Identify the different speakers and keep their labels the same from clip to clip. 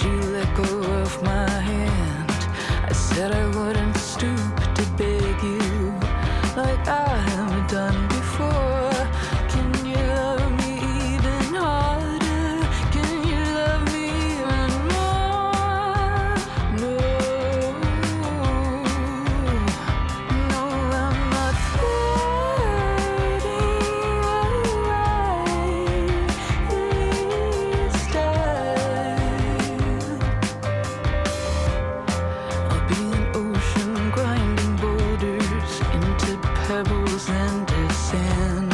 Speaker 1: you let go of my hand. I said I wouldn't stoop to beg you like I have done before. Can you love me even harder? Can you love me even more? No, no, I'm not fading away this time. I'll be an ocean grinding boulders into pebbles and to sand,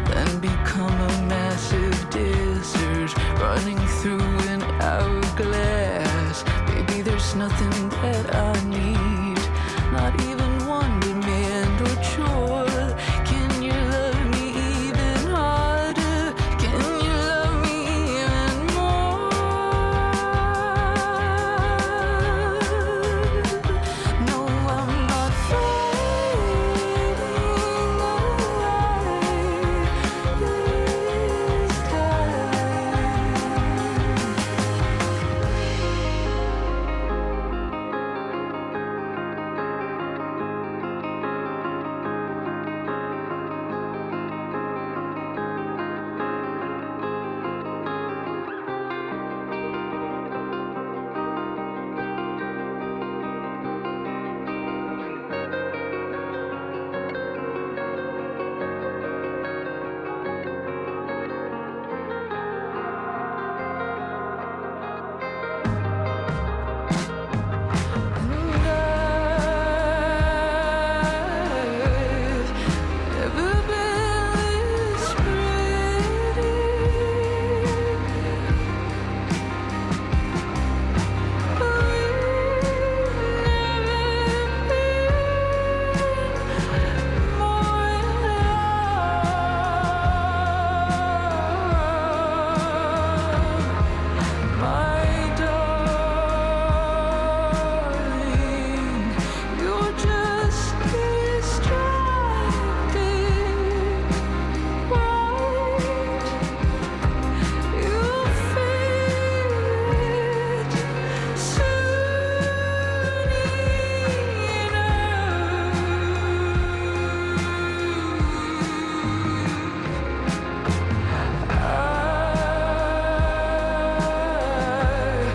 Speaker 1: then become a massive desert running through an hourglass. Baby, there's nothing that I need, not even one demand or chore. Can you love me even harder? Can you love me even more? No, I'm not fading away this time. Never been this pretty. We've never been more in love, my darling. You're just distracting, right? You'll feel it soon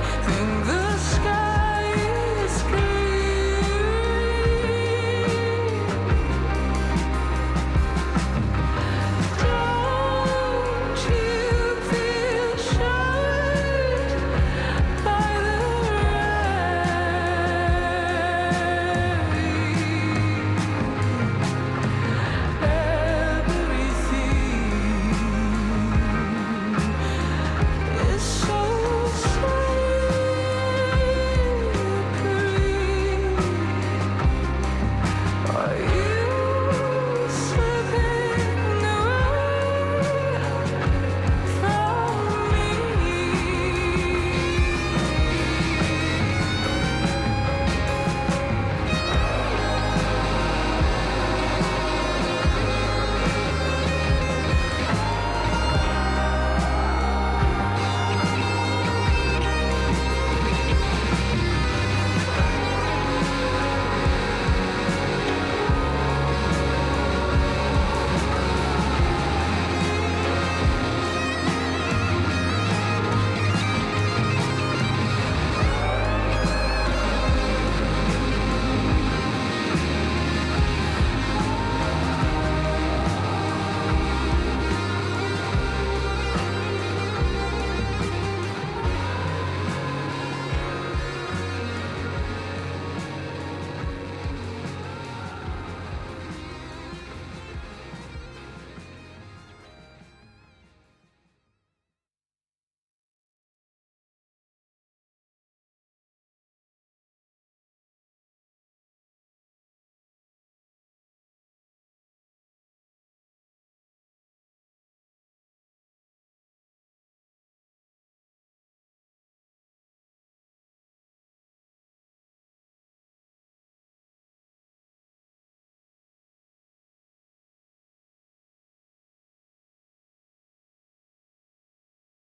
Speaker 1: I think the sky is green. Don't you feel shut by the rain? Everything is so slippery. Are you slipping away from me?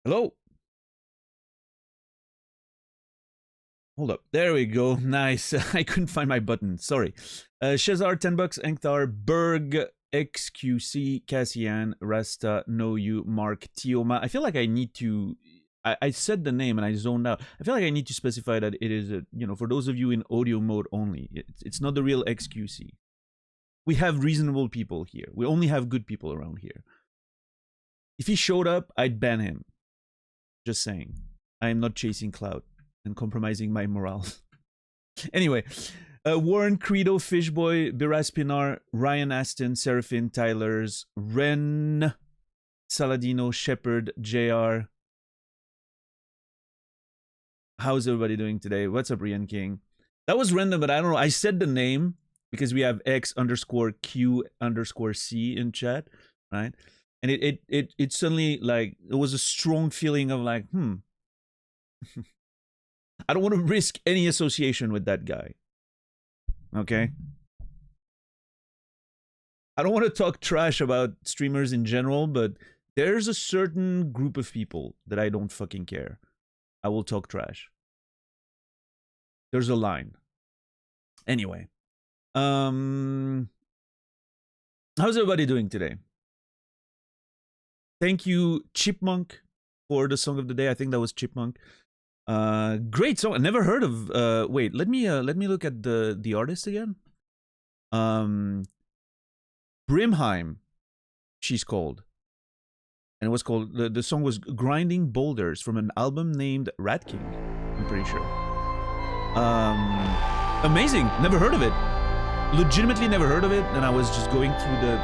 Speaker 2: Hello. Hold up. There we go. Nice. I couldn't find my button. Sorry. Shazar, $10. Enktar, Berg, XQC, Cassian, Rasta, Know You, Mark, Tioma. I feel like I need to. I said the name and I zoned out. I feel like I need to specify that it is, for those of you in audio mode only, it's not the real XQC. We have reasonable people here. We only have good people around here. If he showed up, I'd ban him. Just saying. I am not chasing clout and compromising my morale. Anyway, Warren, Credo, Fishboy, Biras Pinar, Ryan Aston, Seraphin, Tylers, Ren, Saladino, Shepard, JR. How's everybody doing today? What's up, Rian King? That was random, but I don't know. I said the name because we have X_Q_C in chat, right? And it suddenly, like, it was a strong feeling of like, I don't want to risk any association with that guy. Okay? I don't want to talk trash about streamers in general, but there's a certain group of people that I don't fucking care. I will talk trash. There's a line. Anyway. How's everybody doing today? Thank you, Chipmunk, for the song of the day. I think that was Chipmunk. Great song. I never heard of. Wait, let me look at the artist again. Brimheim, she's called, and it was called the song was "Grinding Boulders" from an album named Rat King. I'm pretty sure. Amazing. Never heard of it. Legitimately never heard of it, and I was just going through the,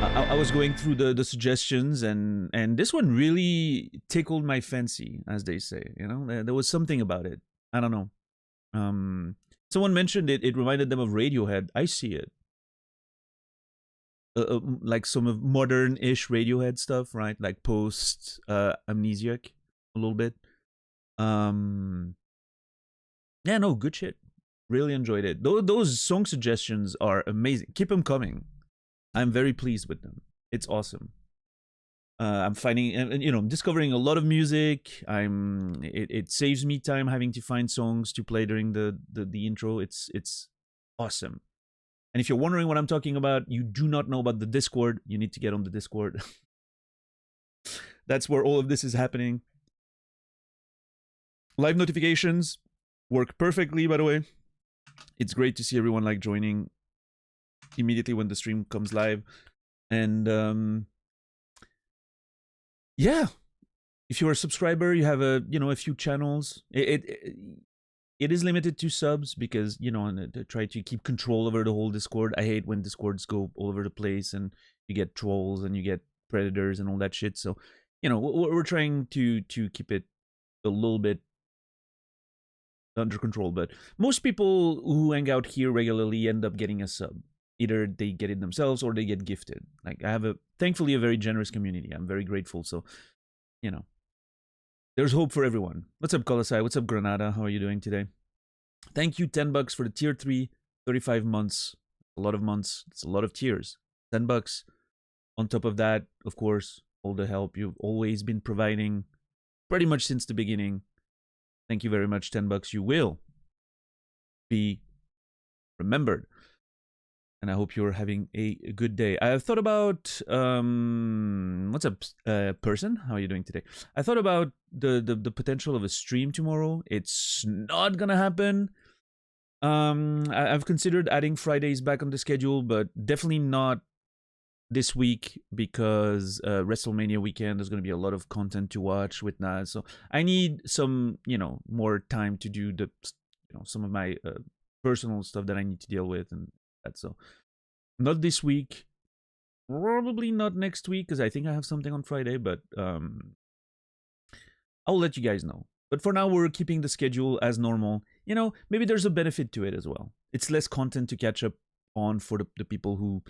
Speaker 2: I was going through the suggestions, and this one really tickled my fancy, as they say. There was something about it. I don't know. Someone mentioned it reminded them of Radiohead. I see it. Like some of modern-ish Radiohead stuff, right? Like post Amnesiac a little bit. Yeah, no, good shit. Really enjoyed it. Those song suggestions are amazing. Keep them coming. I'm very pleased with them. It's awesome. I'm finding, and discovering a lot of music. It saves me time having to find songs to play during the intro. It's awesome. And if you're wondering what I'm talking about, you do not know about the Discord, you need to get on the Discord. That's where all of this is happening. Live notifications work perfectly, by the way. It's great to see everyone like joining immediately when the stream comes live. And yeah, if you're a subscriber, you have a few channels. It is limited to subs because to try to keep control over the whole Discord. I hate when Discords go all over the place and you get trolls and you get predators and all that shit. So we're trying to keep it a little bit under control, but most people who hang out here regularly end up getting a sub. Either they get it themselves or they get gifted. Like, I have thankfully a very generous community. I'm very grateful. So, there's hope for everyone. What's up, Colosai? What's up, Granada? How are you doing today? Thank you, $10 for the tier 3, 35 months. A lot of months. It's a lot of tiers. $10. On top of that, of course, all the help you've always been providing pretty much since the beginning. Thank you very much, $10. You will be remembered. And I hope you're having a good day. I've thought about, what's up, person? How are you doing today? I thought about the potential of a stream tomorrow. It's not gonna happen. I've considered adding Fridays back on the schedule, but definitely not this week because WrestleMania weekend is going to be a lot of content to watch with Naz. So I need some, more time to do some of my personal stuff that I need to deal with and that. So not this week, probably not next week because I think I have something on Friday, but I'll let you guys know. But for now, we're keeping the schedule as normal. Maybe there's a benefit to it as well. It's less content to catch up on for the people who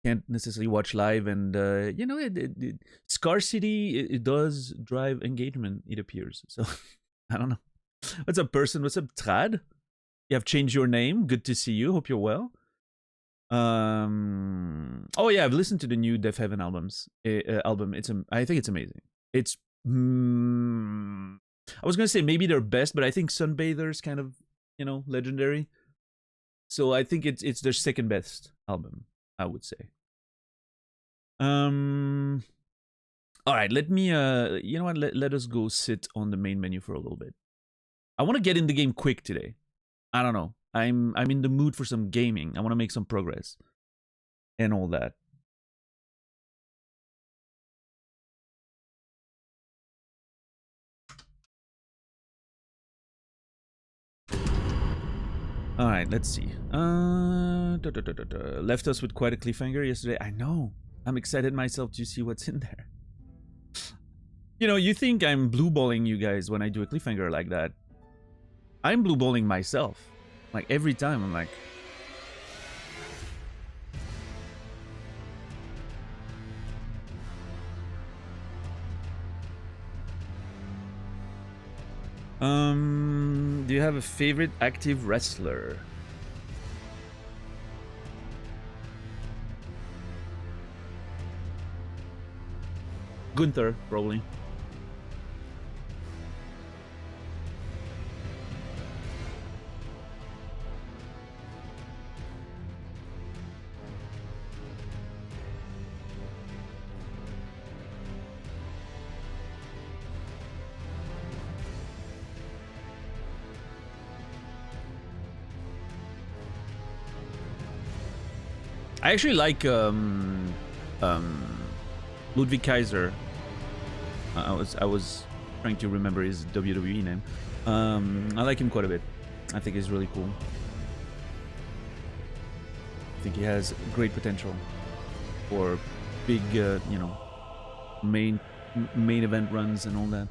Speaker 2: can't necessarily watch live, and scarcity it does drive engagement, it appears. So I don't know. What's up, person? What's up, Trad? You have changed your name. Good to see you. Hope you're well. Oh yeah, I've listened to the new Deaf Heaven album. I think it's amazing. It's I was gonna say maybe their best, but I think Sunbather's kind of, you know, legendary. So I think it's their second best album, I would say. All right, let me you know what, let us go sit on the main menu for a little bit. I want to get in the game quick today. I don't know. I'm in the mood for some gaming. I want to make some progress and all that. All right, let's see. Left us with quite a cliffhanger yesterday. I know. I'm excited myself to see what's in there. You know, you think I'm blue balling you guys when I do a cliffhanger like that. I'm blue balling myself. Like every time I'm like, do you have a favorite active wrestler? Gunther, probably. I actually like Ludwig Kaiser. I was trying to remember his WWE name. I like him quite a bit. I think he's really cool. I think he has great potential for big, you know, main event runs and all that.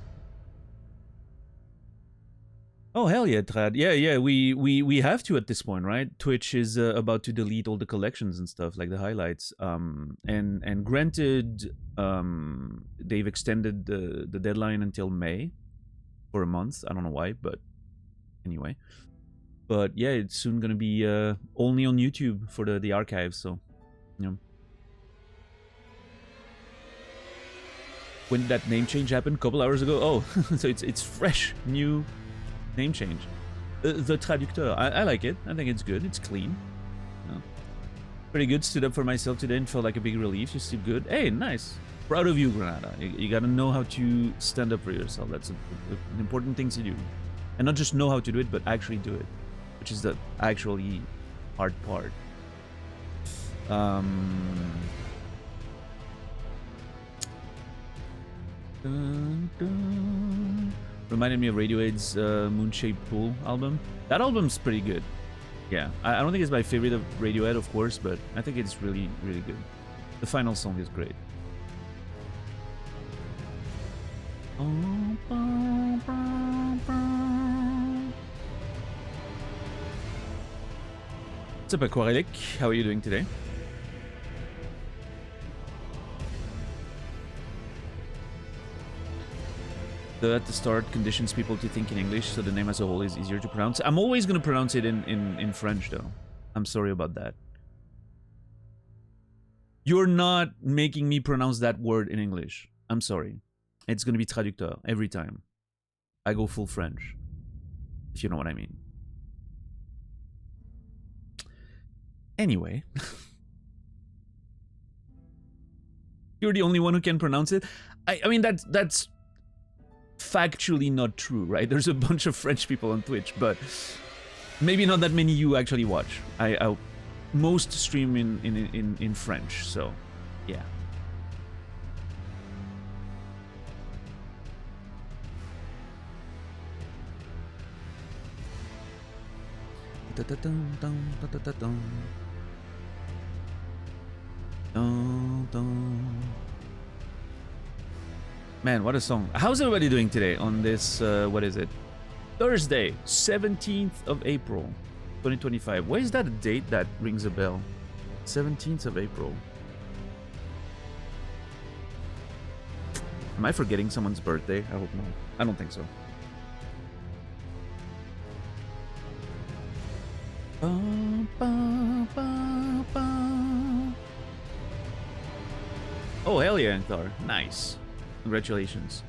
Speaker 2: Oh hell yeah, Trad. Yeah, we have to at this point, right? Twitch is about to delete all the collections and stuff, like the highlights. And granted, they've extended the deadline until May for a month. I don't know why, but anyway. But yeah, it's soon gonna be only on YouTube for the archives. So, you know. When did that name change happen? A couple hours ago. Oh, so it's fresh, new name change. The Traducteur. I like it. I think it's good. It's clean. Yeah. Pretty good. Stood up for myself today and felt like a big relief. You sleep good. Hey, nice. Proud of you, Granada. You gotta know how to stand up for yourself. That's an important thing to do. And not just know how to do it, but actually do it. Which is the actually hard part. Dun, dun. Reminded me of Radiohead's Moon-Shaped Pool album. That album's pretty good. Yeah, I don't think it's my favorite of Radiohead, of course, but I think it's really, really good. The final song is great. What's up, Aquarelic? How are you doing today? At the start conditions people to think in English, so the name as a whole is easier to pronounce. I'm always going to pronounce it in French, though. I'm sorry about that. You're not making me pronounce that word in English. I'm sorry. It's going to be traducteur every time. I go full French, if you know what I mean. Anyway. You're the only one who can pronounce it. I mean, that's factually not true, right? There's a bunch of French people on Twitch, but maybe not that many you actually watch. I most stream in French, so yeah. Man, what a song. How's everybody doing today on this, what is it? Thursday, 17th of April, 2025. Why is that a date that rings a bell? 17th of April. Am I forgetting someone's birthday? I hope not. I don't think so. Oh, hell yeah, Anthar. Nice. Congratulations.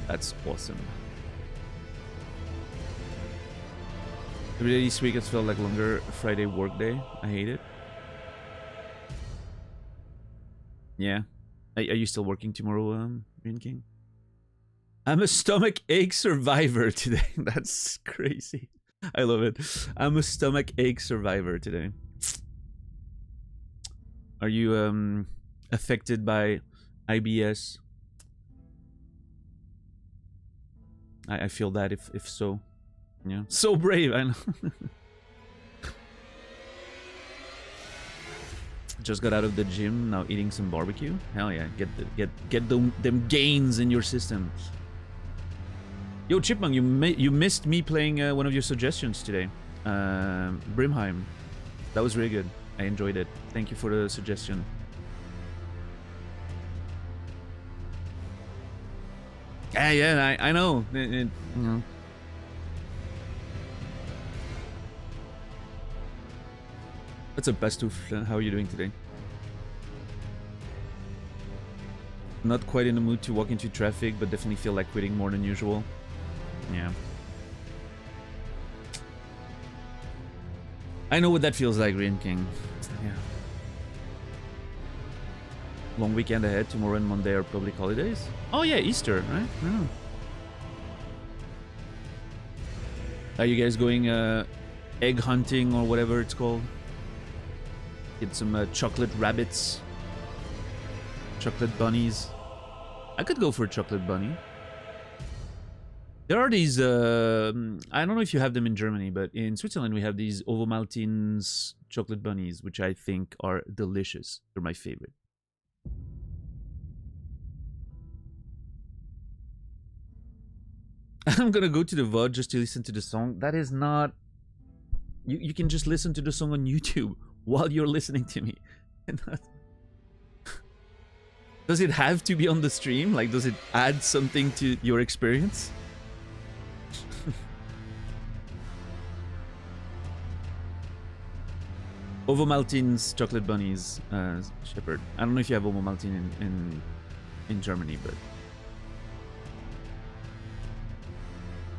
Speaker 2: That's awesome. Every day this week has felt like longer Friday work day. I hate it. Yeah. Are you still working tomorrow, Green King? I'm a stomach ache survivor today. That's crazy. I love it. I'm a stomach ache survivor today. Are you affected by IBS? I feel that if so. Yeah. So brave, I know. Just got out of the gym, now eating some barbecue. Hell yeah, get them gains in your system. Yo, Chipmunk, you missed me playing one of your suggestions today. Brimheim. That was really good. I enjoyed it. Thank you for the suggestion. Yeah, I know. You know. What's up, Bastoof? How are you doing today? Not quite in the mood to walk into traffic, but definitely feel like quitting more than usual. Yeah. I know what that feels like, Green King. Yeah. Long weekend ahead. Tomorrow and Monday are public holidays. Oh yeah, Easter, right? Yeah. Are you guys going egg hunting or whatever it's called? Get some chocolate rabbits. Chocolate bunnies. I could go for a chocolate bunny. There are these, I don't know if you have them in Germany, but in Switzerland we have these Ovomaltines chocolate bunnies, which I think are delicious. They're my favorite. I'm gonna go to the VOD just to listen to the song. That is not... You can just listen to the song on YouTube while you're listening to me. Does it have to be on the stream? Like, does it add something to your experience? Ovomaltines chocolate bunnies, Shepherd. I don't know if you have Ovomaltine in Germany, but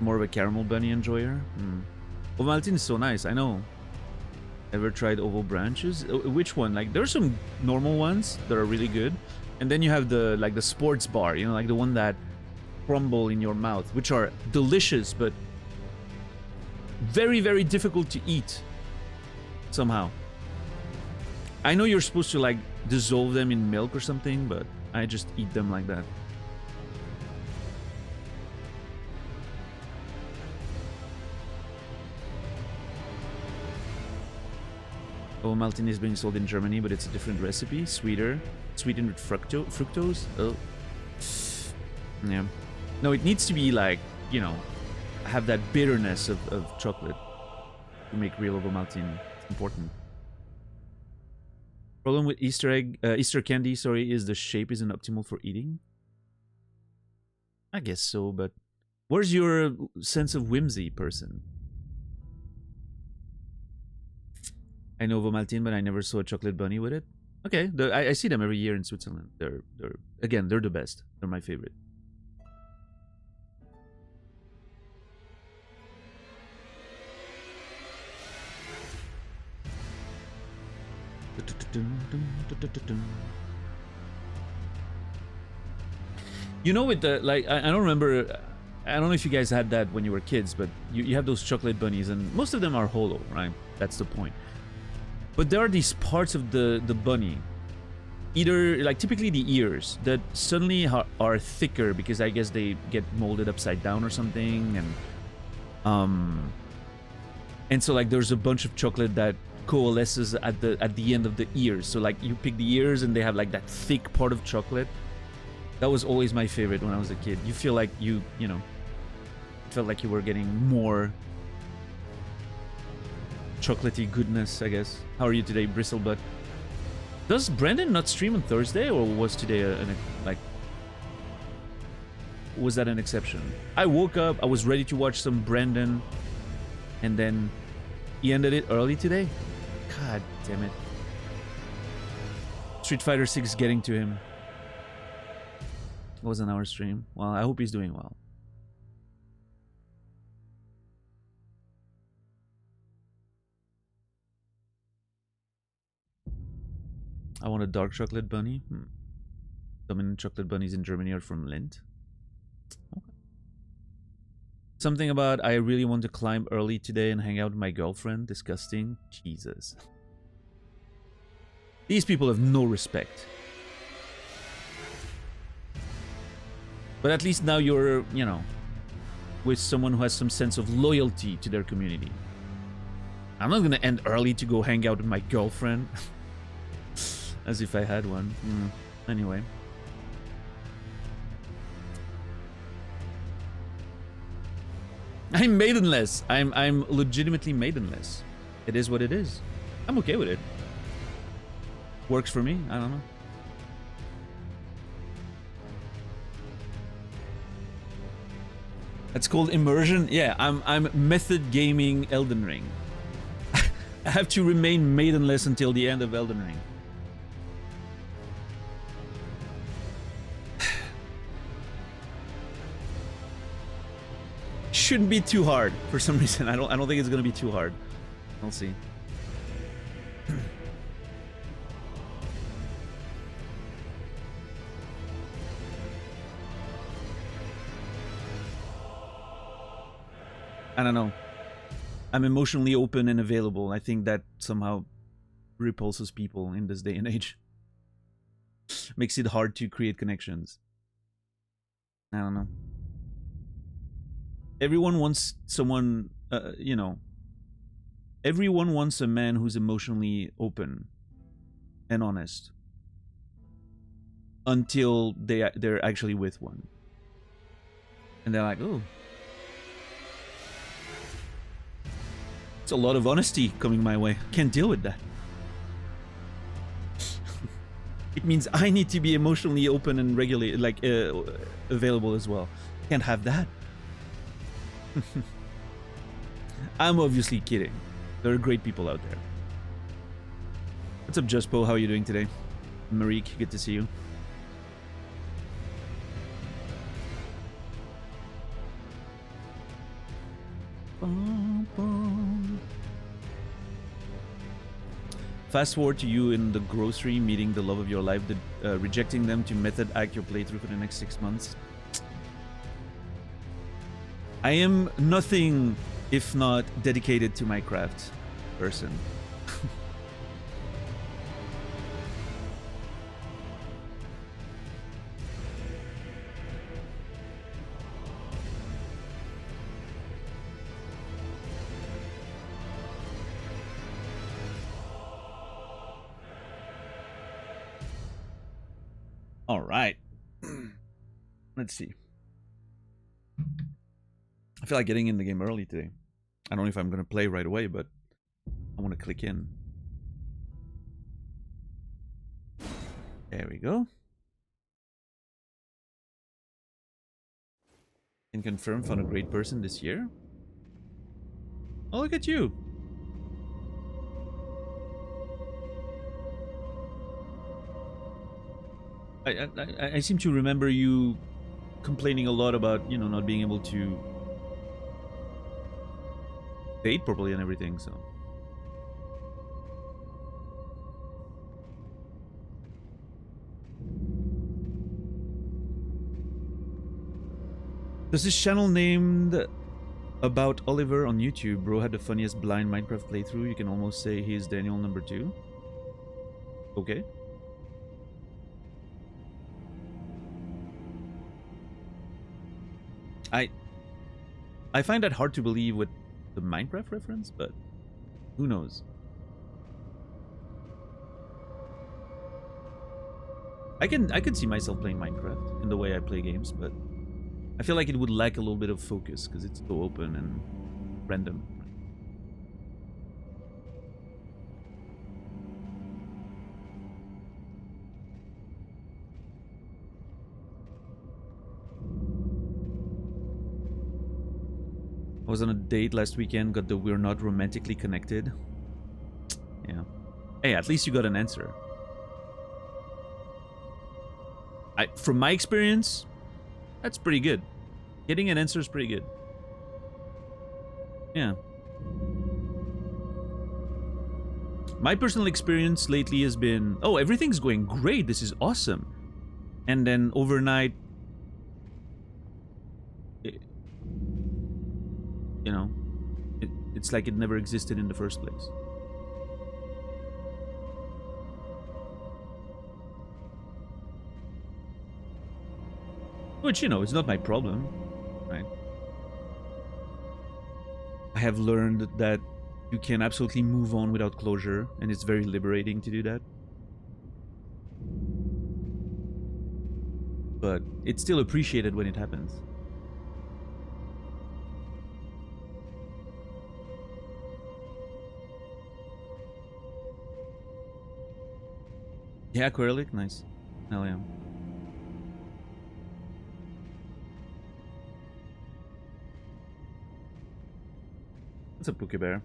Speaker 2: more of a caramel bunny enjoyer. Ovomaltine is so nice. I know. Ever tried Ovo branches? Which one? Like, there's some normal ones that are really good, and then you have the the sports bar. You know, like the one that crumble in your mouth, which are delicious, but very, very difficult to eat somehow. I know you're supposed to like dissolve them in milk or something, but I just eat them like that. Ovomaltine is being sold in Germany, but it's a different recipe, sweetened with fructose. Oh, yeah. No, it needs to be like, you know, have that bitterness of chocolate to make real Ovomaltine. It's important. Problem with Easter candy, sorry, is the shape isn't optimal for eating. I guess so, but where's your sense of whimsy, person? I know Ovomaltine, but I never saw a chocolate bunny with it. Okay, I see them every year in Switzerland. They're the best. They're my favorite. You know, with the like, I don't remember. I don't know if you guys had that when you were kids, but you have those chocolate bunnies, and most of them are hollow, right? That's the point. But there are these parts of the bunny, either like typically the ears, that suddenly are thicker because I guess they get molded upside down or something, and so like there's a bunch of chocolate that coalesces at the end of the ears. So like you pick the ears and they have like that thick part of chocolate. That was always my favorite when I was a kid. You feel like you know, felt like you were getting more chocolatey goodness, I guess. How are you today, Bristlebutt? Does Brandon not stream on Thursday, or was today was that an exception? I woke up, I was ready to watch some Brandon, and then he ended it early today. God damn it. Street Fighter 6 getting to him. wasn't our stream. Well, I hope he's doing well. I want a dark chocolate bunny. Dominant chocolate bunnies in Germany are from Lindt. Okay. Something about I really want to climb early today and hang out with my girlfriend. Disgusting. Jesus. These people have no respect. But at least now you're, you know, with someone who has some sense of loyalty to their community. I'm not gonna end early to go hang out with my girlfriend. As if I had one. Anyway. I'm maidenless. I'm legitimately maidenless. It is what it is. I'm okay with it. Works for me. I don't know. That's called immersion. Yeah, I'm method gaming Elden Ring. I have to remain maidenless until the end of Elden Ring. Shouldn't be too hard for some reason. I don't think it's gonna be too hard. We'll see. I don't know. I'm emotionally open and available. I think that somehow repulses people in this day and age. Makes it hard to create connections. I don't know. Everyone wants someone, you know. Everyone wants a man who's emotionally open and honest. Until they're actually with one. And they're like, oh. It's a lot of honesty coming my way. Can't deal with that. It means I need to be emotionally open and regularly, like, available as well. Can't have that. I'm obviously kidding. There are great people out there. What's up, Juspo? How are you doing today? Marique, good to see you. Fast forward to you in the grocery meeting the love of your life, rejecting them to method act your playthrough for the next 6 months. I am nothing if not dedicated to my craft person. All right. Let's see. I feel like getting in the game early today. I don't know if I'm going to play right away, but I want to click in. There we go. Can confirm found a great person this year. Oh, look at you. I seem to remember you complaining a lot about, you know, not being able to date properly and everything, so. There's this channel named About Oliver on YouTube. Bro had the funniest blind Minecraft playthrough. You can almost say he's Daniel number 2. Okay. I find that hard to believe with the Minecraft reference, but who knows? I could see myself playing Minecraft in the way I play games, but I feel like it would lack a little bit of focus because it's so open and random. I was on a date last weekend, got the we're not romantically connected. Yeah. Hey, at least you got an answer. From my experience, That's pretty good. Getting an answer is pretty good. Yeah. My personal experience lately has been, oh, everything's going great. This is awesome. And then overnight, you know, it's like it never existed in the first place. Which, you know, it's not my problem, right? I have learned that you can absolutely move on without closure, and it's very liberating to do that. But it's still appreciated when it happens. Yeah, acrylic, nice. Hell yeah. What's up, Pookie Bear?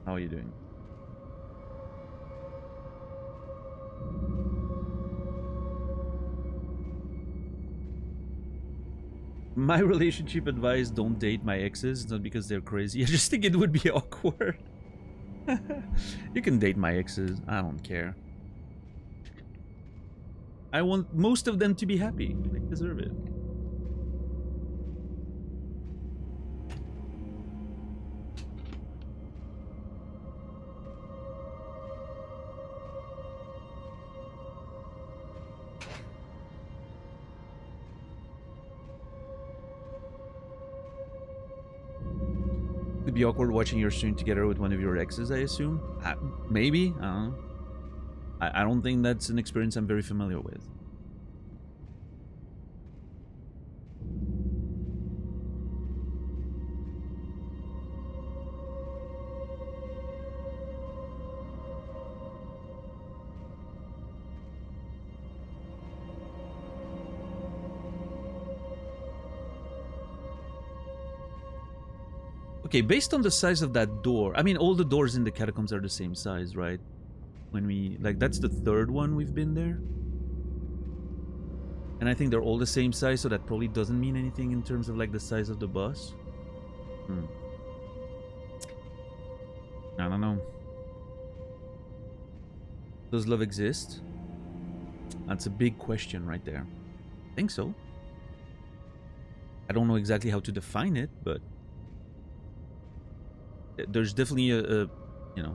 Speaker 2: How are you doing? My relationship advice, don't date my exes. It's not because they're crazy. I just think it would be awkward. You can date my exes. I don't care. I want most of them to be happy. They deserve it. It'd be awkward watching your stream together with one of your exes, I assume? Maybe? I don't know. I don't think that's an experience I'm very familiar with. Okay, based on the size of that door, I mean, all the doors in the catacombs are the same size, right? When we, like, that's the third one we've been there. And I think they're all the same size, so that probably doesn't mean anything in terms of, like, the size of the boss. I don't know. Does love exist? That's a big question right there. I think so. I don't know exactly how to define it, but there's definitely a you know,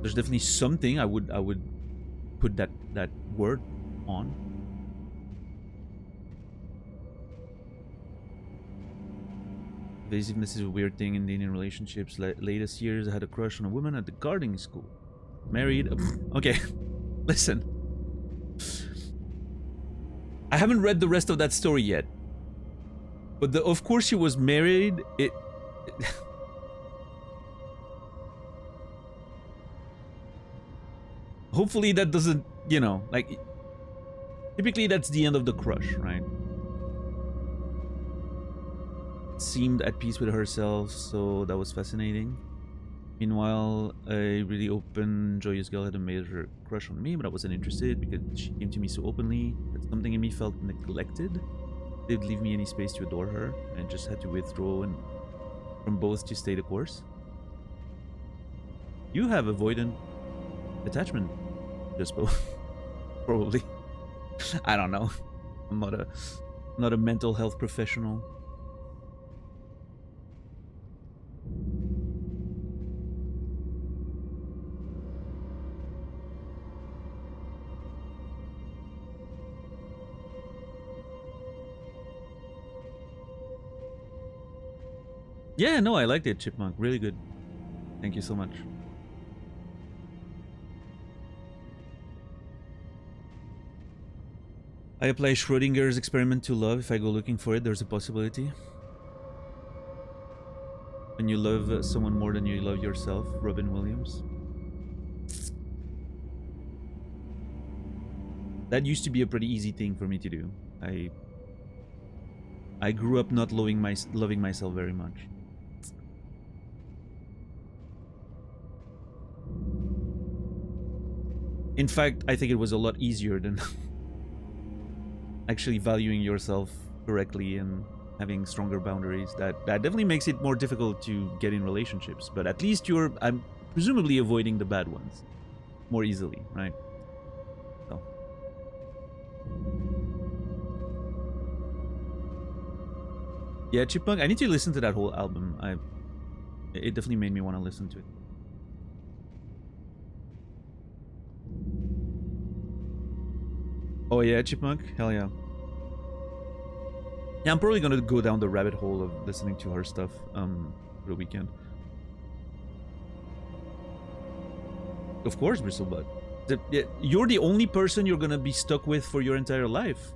Speaker 2: there's definitely something I would put that word on. Evasiveness is a weird thing in Indian relationships. Latest years, I had a crush on a woman at the gardening school. Married. Okay, listen. I haven't read the rest of that story yet. But of course she was married. Hopefully that doesn't, you know, like, typically that's the end of the crush, right? Seemed at peace with herself, so that was fascinating. Meanwhile, a really open, joyous girl had a major crush on me, but I wasn't interested because she came to me so openly that something in me felt neglected. Didn't leave me any space to adore her, and just had to withdraw and from both to stay the course. You have avoidant attachment, just probably. I don't know. I'm not a mental health professional. Yeah, no, I liked it, Chipmunk. Really good. Thank you so much. I apply Schrodinger's experiment to love. If I go looking for it, there's a possibility. When you love someone more than you love yourself, Robin Williams. That used to be a pretty easy thing for me to do. I grew up not loving myself very much. In fact, I think it was a lot easier than actually valuing yourself correctly and having stronger boundaries. That definitely makes it more difficult to get in relationships, but at least I'm presumably avoiding the bad ones more easily, right? So. Yeah, Chipmunk, I need to listen to that whole album. It definitely made me want to listen to it. Oh yeah, Chipmunk? Hell yeah. Yeah, I'm probably gonna go down the rabbit hole of listening to her stuff for the weekend. Of course, Bristlebutt. You're the only person you're gonna be stuck with for your entire life.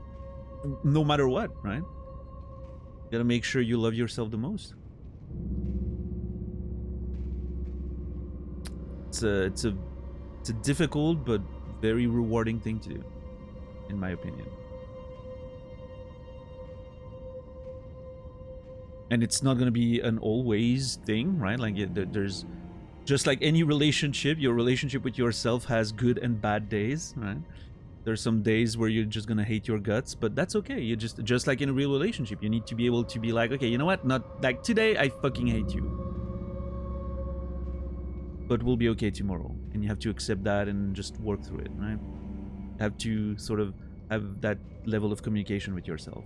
Speaker 2: No matter what, right? You gotta make sure you love yourself the most. It's a difficult but very rewarding thing to do, in my opinion. And it's not gonna be an always thing, right? Like there's just like any relationship, your relationship with yourself has good and bad days, right? There's some days where you're just gonna hate your guts, but that's okay. You just like in a real relationship, you need to be able to be like, okay, you know what? Not like today, I fucking hate you, but we'll be okay tomorrow, and you have to accept that and just work through it, right? You have to sort of have that level of communication with yourself,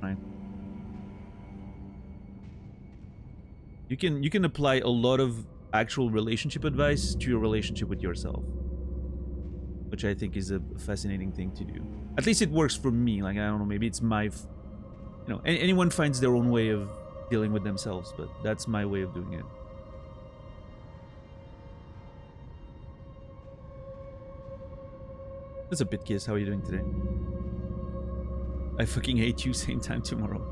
Speaker 2: right? You can apply a lot of actual relationship advice to your relationship with yourself, which I think is a fascinating thing to do. At least it works for me. Like, I don't know, maybe it's my, anyone finds their own way of dealing with themselves, but that's my way of doing it. That's a bit kiss. How are you doing today? I fucking hate you. Same time tomorrow.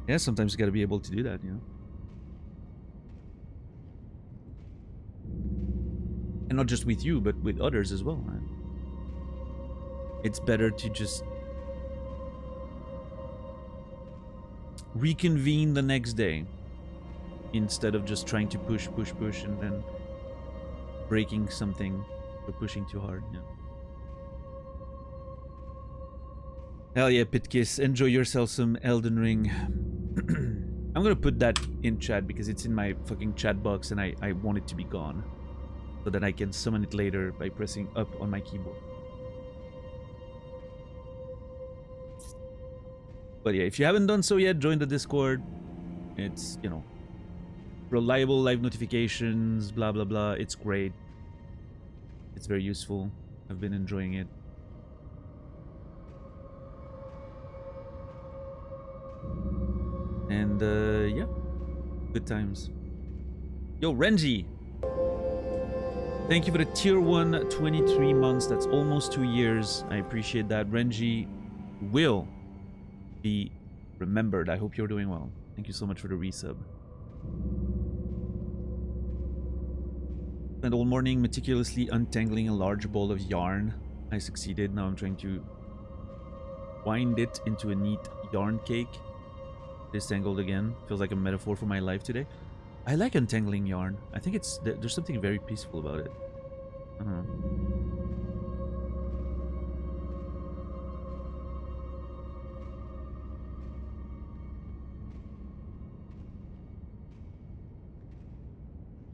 Speaker 2: Yeah, sometimes you gotta be able to do that, you know? And not just with you, but with others as well, right? It's better to just reconvene the next day instead of just trying to push and then breaking something for pushing too hard, yeah. Hell yeah, Pitkiss. Enjoy yourself some Elden Ring. I'm gonna put that in chat because it's in my fucking chat box and I want it to be gone, so that I can summon it later by pressing up on my keyboard. But yeah, if you haven't done so yet, join the Discord. It's, reliable live notifications, blah blah blah. It's great. It's very useful. I've been enjoying it. And yeah, good times. Yo, Renji, thank you for the tier 1 23 months. That's almost 2 years. I appreciate that. Renji will be remembered. I hope you're doing well. Thank you so much for the resub. Spent all morning meticulously untangling a large ball of yarn. I succeeded. Now I'm trying to wind it into a neat yarn cake. Disentangled again. Feels like a metaphor for my life today. I like untangling yarn. I think there's something very peaceful about it. I don't know.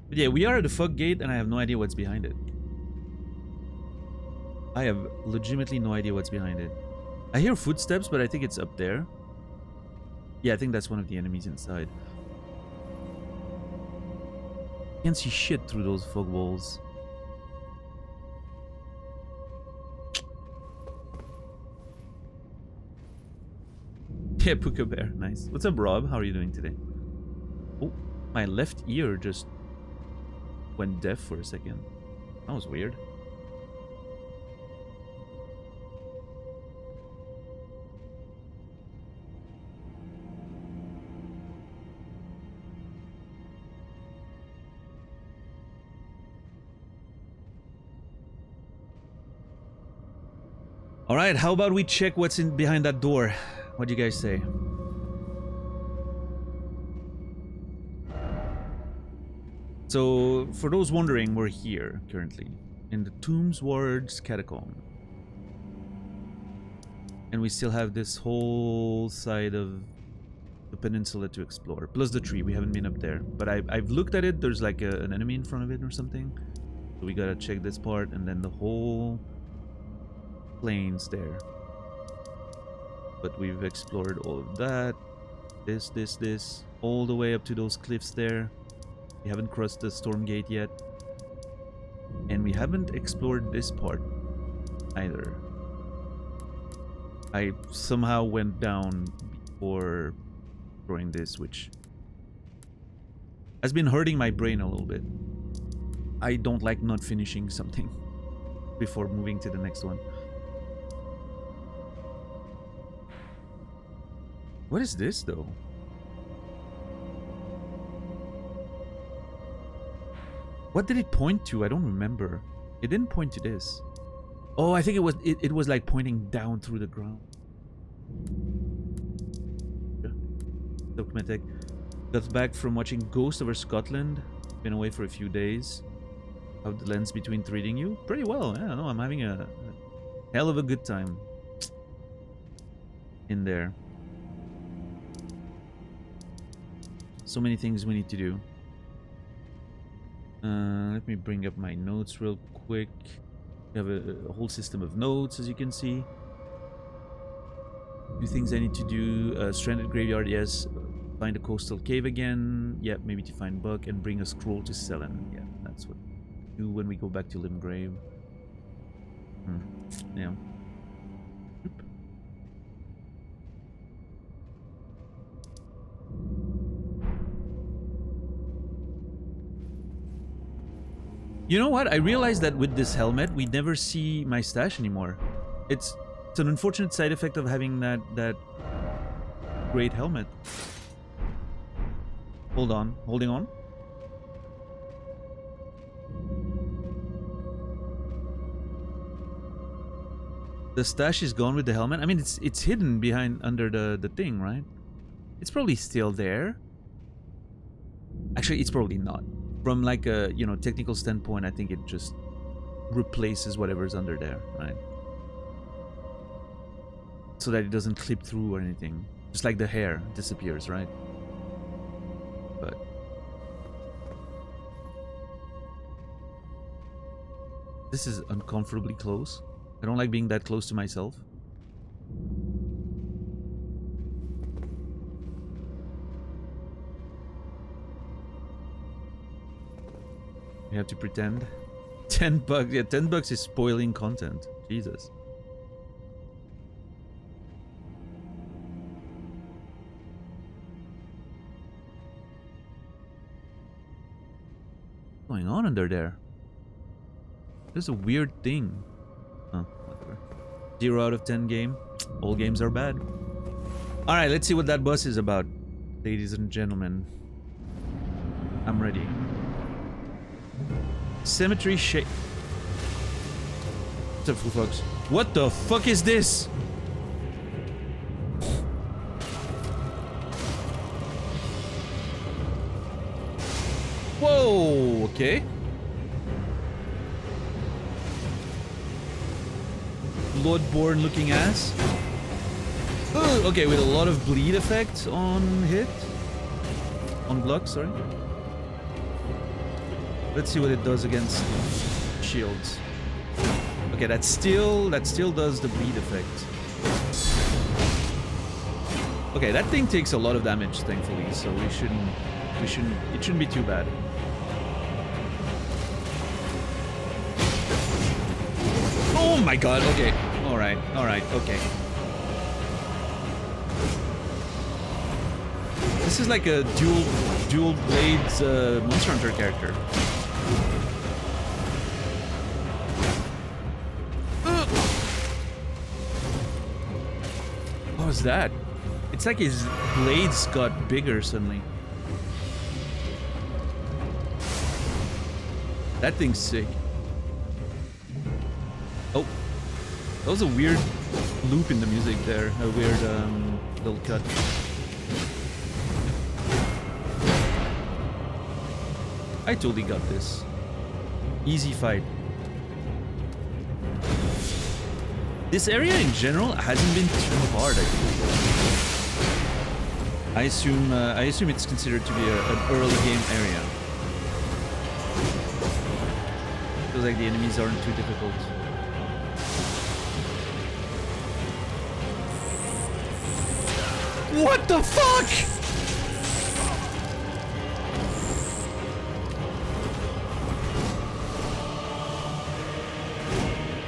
Speaker 2: But yeah, we are at the fog gate and I have no idea what's behind it. I have legitimately no idea what's behind it. I hear footsteps, but I think it's up there. Yeah, I think that's one of the enemies inside. Can't see shit through those fog walls. Yeah, Puka Bear. Nice. What's up, Rob? How are you doing today? Oh, my left ear just went deaf for a second. That was weird. All right, how about we check what's in behind that door? What do you guys say? So, for those wondering, we're here currently in the Tombs Ward's catacomb. And we still have this whole side of the peninsula to explore. Plus the tree, we haven't been up there. But I've looked at it, there's like an enemy in front of it or something. So we gotta check this part, and then the whole plains there. But we've explored all of that. This, all the way up to those cliffs there. We haven't crossed the storm gate yet. And we haven't explored this part either. I somehow went down before exploring this, which has been hurting my brain a little bit. I don't like not finishing something before moving to the next one. What is this, though? What did it point to? I don't remember. It didn't point to this. Oh, I think it was like pointing down through the ground. Documentek. Got back from watching Ghost over Scotland. Been away for a few days. How'd the lens between treating you? Pretty well. Yeah, no, I'm having a hell of a good time in there. So many things we need to do. Let me bring up my notes real quick. We have a whole system of notes, as you can see. Few things I need to do. Stranded graveyard, yes. Find a coastal cave again. Yeah, maybe to find Buck and bring a scroll to Selen. Yeah, that's what we do when we go back to Limgrave. Yeah. Oop. You know what? I realized that with this helmet, we never see my stash anymore. It's an unfortunate side effect of having that great helmet. Hold on, holding on. The stash is gone with the helmet. I mean, it's hidden behind under the thing, right? It's probably still there. Actually, it's probably not. From like a, you know, technical standpoint, I think it just replaces whatever's under there, right? So that it doesn't clip through or anything. Just like the hair disappears, right? But this is uncomfortably close. I don't like being that close to myself. You have to pretend. $10. Yeah, $10 is spoiling content. Jesus. What's going on under there? There's a weird thing. Oh, whatever. 0 out of 10 game. All games are bad. Alright, let's see what that bus is about. Ladies and gentlemen. I'm ready. Cemetery shape. What's up, folks? What the fuck is this? Whoa, okay. Bloodborne looking ass. Ugh, okay, with a lot of bleed effect on hit. On block, sorry. Let's see what it does against shields. Okay, that still does the bleed effect. Okay, that thing takes a lot of damage, thankfully, so it shouldn't be too bad. Oh my god, okay. Alright, okay. This is like a dual blades Monster Hunter character. What was that? It's like his blades got bigger suddenly. That thing's sick. Oh. That was a weird loop in the music there. A weird little cut. I totally got this. Easy fight. This area in general hasn't been too hard, I think. I assume it's considered to be an early game area. Feels like the enemies aren't too difficult. What the fuck?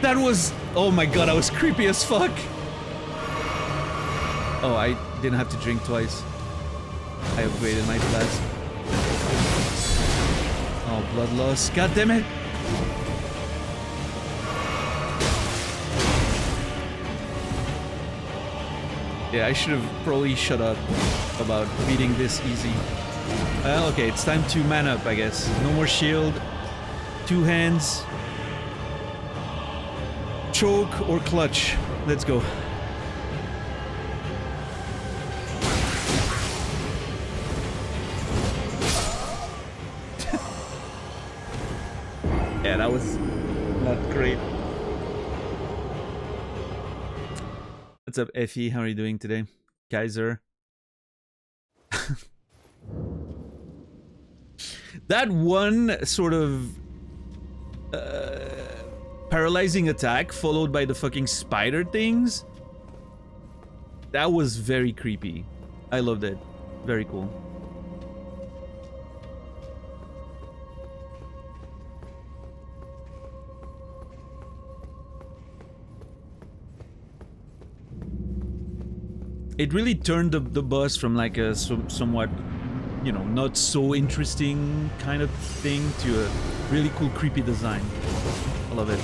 Speaker 2: That was... Oh my god, that was creepy as fuck. Oh, I didn't have to drink twice. I upgraded my flask. Oh, blood loss. God damn it. Yeah, I should have probably shut up about beating this easy. Okay, it's time to man up, I guess. No more shield. 2 hands. Choke or clutch. Let's go. Yeah, that was not great. What's up, Effie? How are you doing today? Kaiser. That one sort of paralyzing attack followed by the fucking spider things. That was very creepy. I loved it. Very cool. It really turned the boss from like a somewhat, you know, not so interesting kind of thing to a really cool, creepy design. I love it.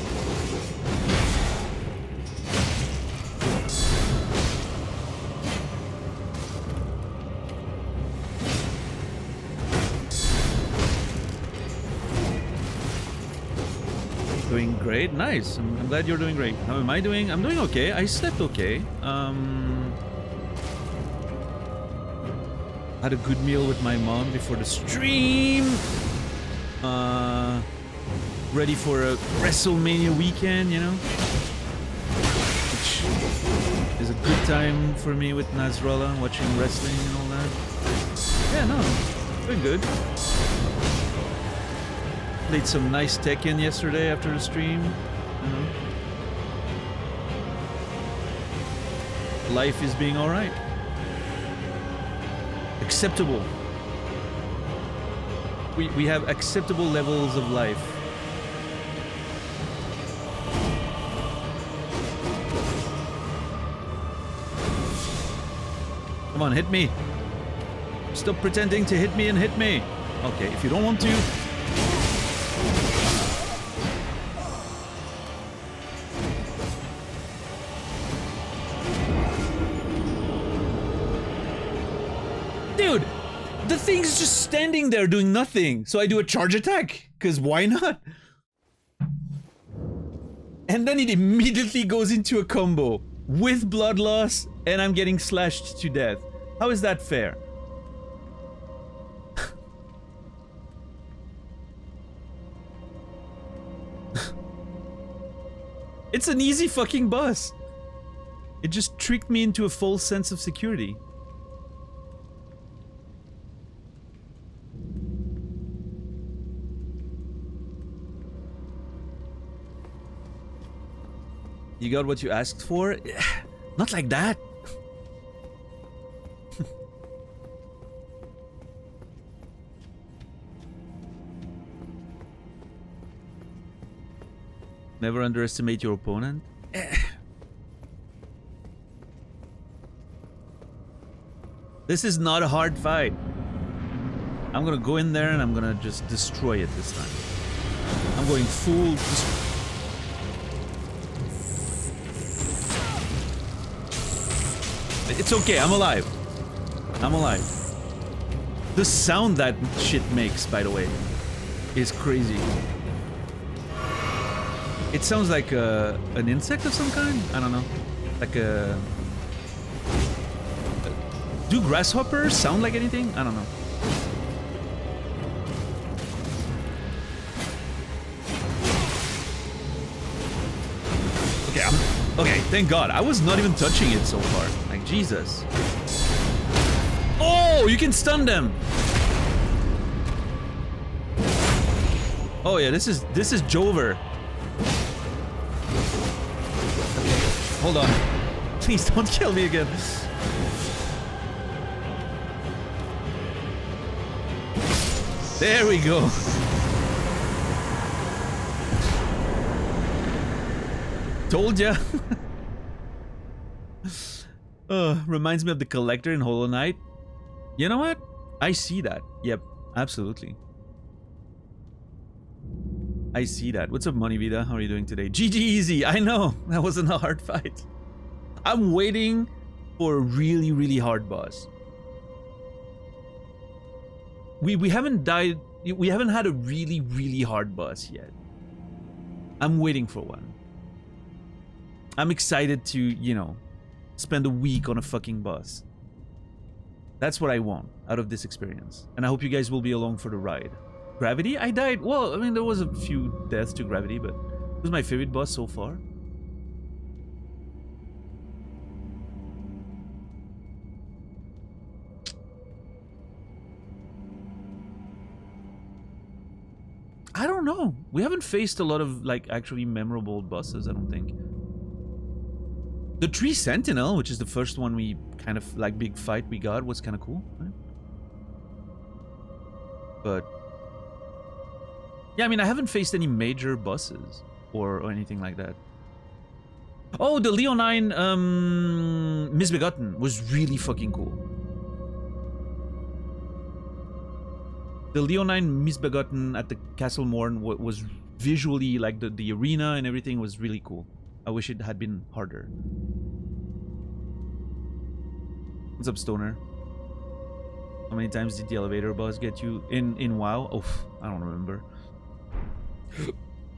Speaker 2: Doing great. Nice. I'm glad you're doing great. How am I doing? I'm doing okay. I slept okay. Had a good meal with my mom before the stream. Ready for a WrestleMania weekend, you know? Which is a good time for me with Nasrallah, watching wrestling and all that. Yeah, no, doing good. Played some nice Tekken yesterday after the stream. You know? Life is being alright. Acceptable. We have acceptable levels of life. Come on, hit me. Stop pretending to hit me and hit me. Okay, if you don't want to. Dude, the thing's just standing there doing nothing. So I do a charge attack, because why not? And then it immediately goes into a combo with blood loss, and I'm getting slashed to death. How is that fair? It's an easy fucking boss. It just tricked me into a false sense of security. You got what you asked for? Not like that. Never underestimate your opponent. This is not a hard fight. I'm gonna go in there and I'm gonna just destroy it this time. I'm going full. It's okay, I'm alive. I'm alive. The sound that shit makes, by the way, is crazy. It sounds like an insect of some kind? I don't know. Like a... Do grasshoppers sound like anything? I don't know. Okay, thank God. I was not even touching it so far. Like, Jesus. Oh, you can stun them. Oh yeah, this is Jover. Hold on. Please don't kill me again. There we go. Told ya. Reminds me of the Collector in Hollow Knight. You know what? I see that. Yep, absolutely. I see that. What's up, Money Vida? How are you doing today? GG easy. I know. That wasn't a hard fight. I'm waiting for a really, really hard boss. We haven't died. We haven't had a really, really hard boss yet. I'm waiting for one. I'm excited to, you know, spend a week on a fucking boss. That's what I want out of this experience. And I hope you guys will be along for the ride. Gravity? I died. Well, I mean, there was a few deaths to Gravity, but it was my favorite boss so far. I don't know. We haven't faced a lot of, like, actually memorable bosses, I don't think. The Tree Sentinel, which is the first one we kind of, like, big fight we got, was kind of cool, right? But yeah, I mean, I haven't faced any major bosses or anything like that. Oh, the Leonine Misbegotten was really fucking cool. The Leonine Misbegotten at the Castle Morn was visually, like, the arena and everything was really cool. I wish it had been harder. What's up, Stoner? How many times did the elevator boss get you in WoW? Oh, I don't remember.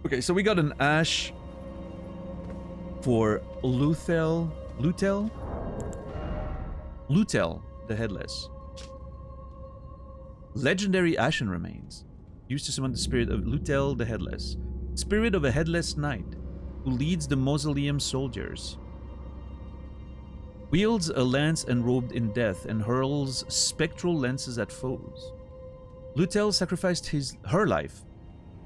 Speaker 2: Okay, so we got an Ash for Lutel the Headless. Legendary Ashen Remains. Used to summon the spirit of Lutel the Headless. Spirit of a headless knight who leads the mausoleum soldiers. Wields a lance enrobed in death and hurls spectral lances at foes. Lutel sacrificed her life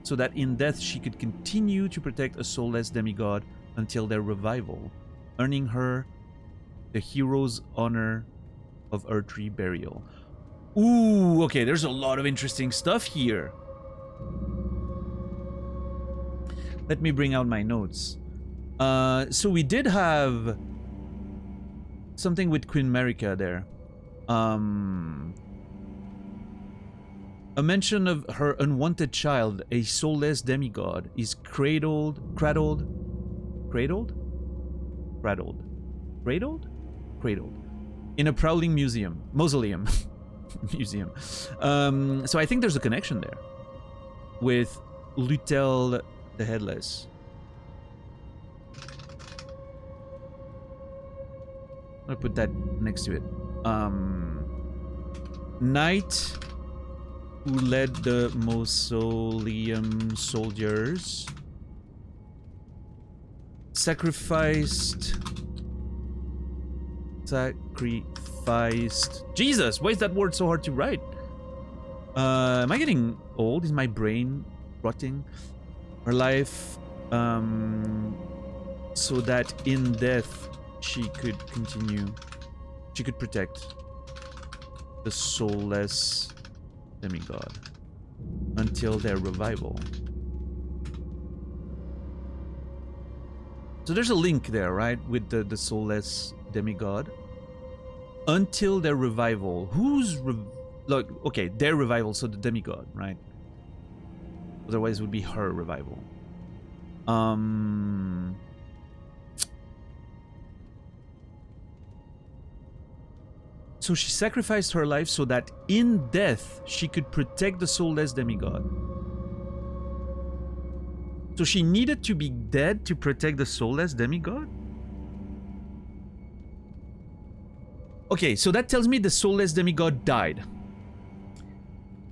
Speaker 2: so that in death she could continue to protect a soulless demigod until their revival, earning her the hero's honor of Erdtree burial. Ooh, okay, there's a lot of interesting stuff here. Let me bring out my notes. So we did have something with Queen Marika there. A mention of her unwanted child, a soulless demigod, is cradled in a prowling mausoleum. Museum. So I think there's a connection there with Lutel the Headless. I'll put that next to it. Knight who led the mausoleum soldiers sacrificed. Jesus, why is that word so hard to write? Am I getting old? Is my brain rotting? Her life, so that in death she could continue. She could protect the soulless demigod until their revival. So there's a link there, right, with the soulless demigod. Until their revival. Who's like, okay, their revival, so the demigod, right? Otherwise it would be her revival. So she sacrificed her life so that in death she could protect the soulless demigod. So she needed to be dead to protect the soulless demigod? Okay, so that tells me the soulless demigod died.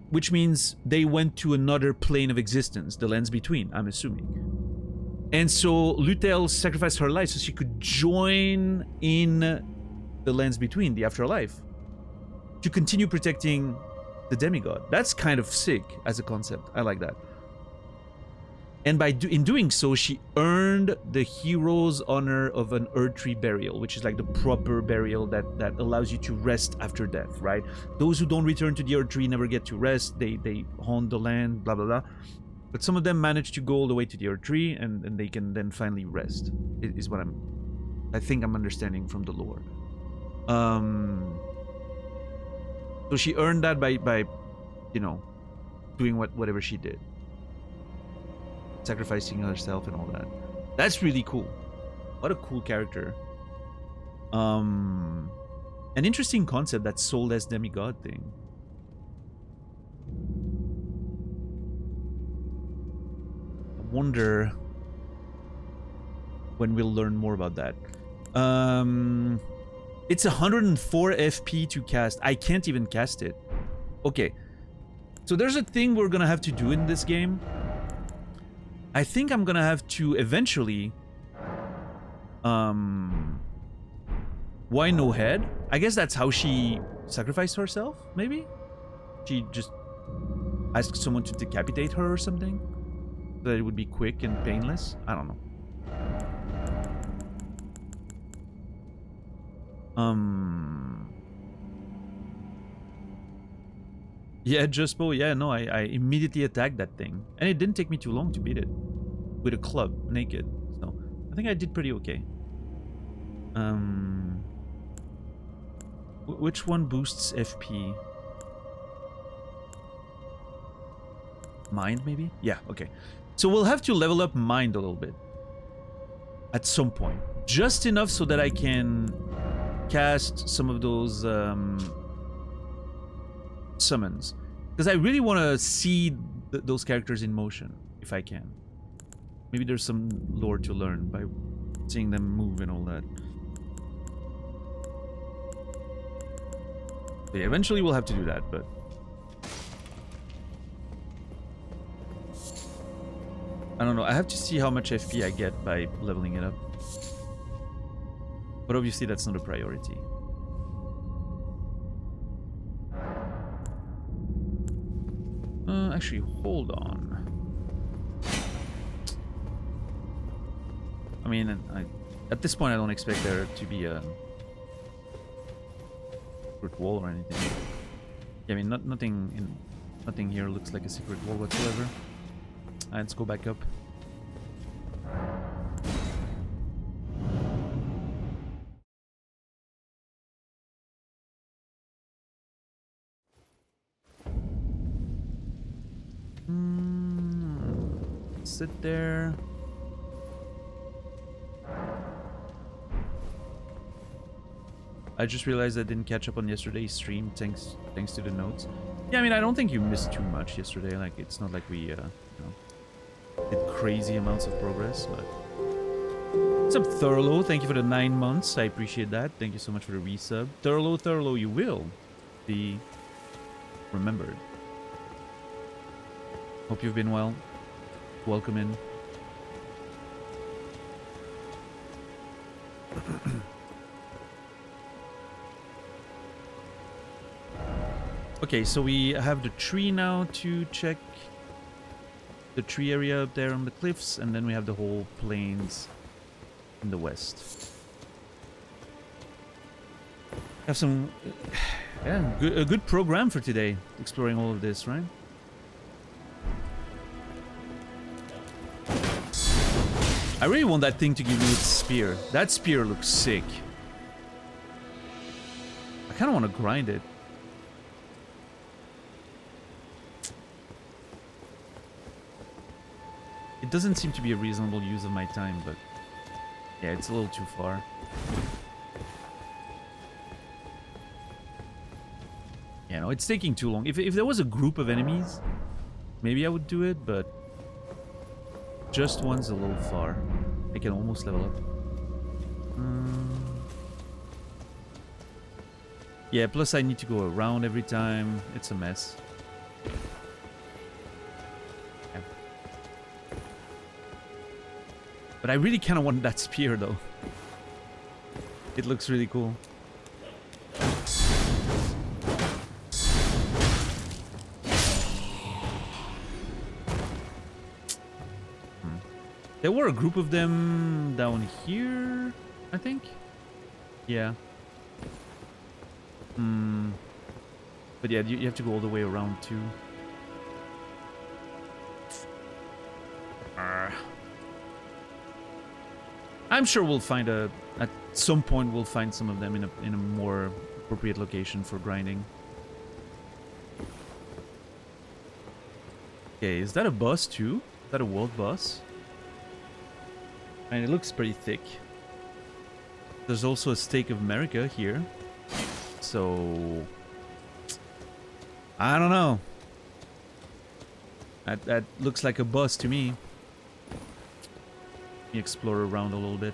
Speaker 2: Which means they went to another plane of existence, the lands between, I'm assuming. And so Lutel sacrificed her life so she could join in the lands between, the afterlife, to continue protecting the demigod. That's kind of sick as a concept. I like that. And in doing so, she earned the hero's honor of an Erdtree burial, which is like the proper burial that allows you to rest after death, right? Those who don't return to the Erdtree never get to rest. They haunt the land, blah, blah, blah. But some of them manage to go all the way to the Erdtree, and they can then finally rest, is what I think I'm understanding from the lore. So she earned that by you know, doing whatever she did. Sacrificing herself and all that. That's really cool. What a cool character. An interesting concept, that soul as demigod thing. I wonder when we'll learn more about that. It's 104 FP to cast. I can't even cast it. Okay. So there's a thing we're gonna have to do in this game. I think I'm gonna have to eventually... Why no head? I guess that's how she sacrificed herself, maybe? She just asked someone to decapitate her or something? So that it would be quick and painless? I don't know. Yeah, Juspo, yeah, no, I immediately attacked that thing. And it didn't take me too long to beat it. With a club, naked. So, I think I did pretty okay. Which one boosts FP? Mind, maybe? Yeah, okay. So we'll have to level up Mind a little bit. At some point. Just enough so that I can cast some of those summons. Because I really want to see those characters in motion, if I can. Maybe there's some lore to learn by seeing them move and all that. Yeah, eventually we'll have to do that, but... I don't know, I have to see how much FP I get by leveling it up. But obviously that's not a priority. Actually, hold on. I mean, at this point I don't expect there to be a secret wall or anything. Yeah, I mean, nothing here looks like a secret wall whatsoever. Let's go back up. Sit there. I just realized I didn't catch up on yesterday's stream thanks to the notes. Yeah, I mean, I don't think you missed too much yesterday. Like, it's not like we you know, did crazy amounts of progress, but... What's up, Thurlow? Thank you for the 9 months. I appreciate that. Thank you so much for the resub. Thurlow, you will be remembered. Hope you've been well. Welcome in. Okay, so we have the tree now to check. The tree area up there on the cliffs, and then we have the whole plains in the west. Have some... yeah, a good program for today, exploring all of this, right? I really want that thing to give me its spear. That spear looks sick. I kind of want to grind it. It doesn't seem to be a reasonable use of my time, but... yeah, it's a little too far. Yeah, no, it's taking too long. If there was a group of enemies, maybe I would do it, but... just one's a little far. I can almost level up. Yeah, plus I need to go around every time. It's a mess. Yeah. But I really kind of want that spear, though. It looks really cool. There were a group of them down here, I think. Yeah. But yeah, you have to go all the way around too. I'm sure we'll find at some point we'll find some of them in a more appropriate location for grinding. Okay, is that a boss too? Is that a world boss? And it looks pretty thick. There's also a Stake of America here. So I don't know. That looks like a boss to me. Let me explore around a little bit.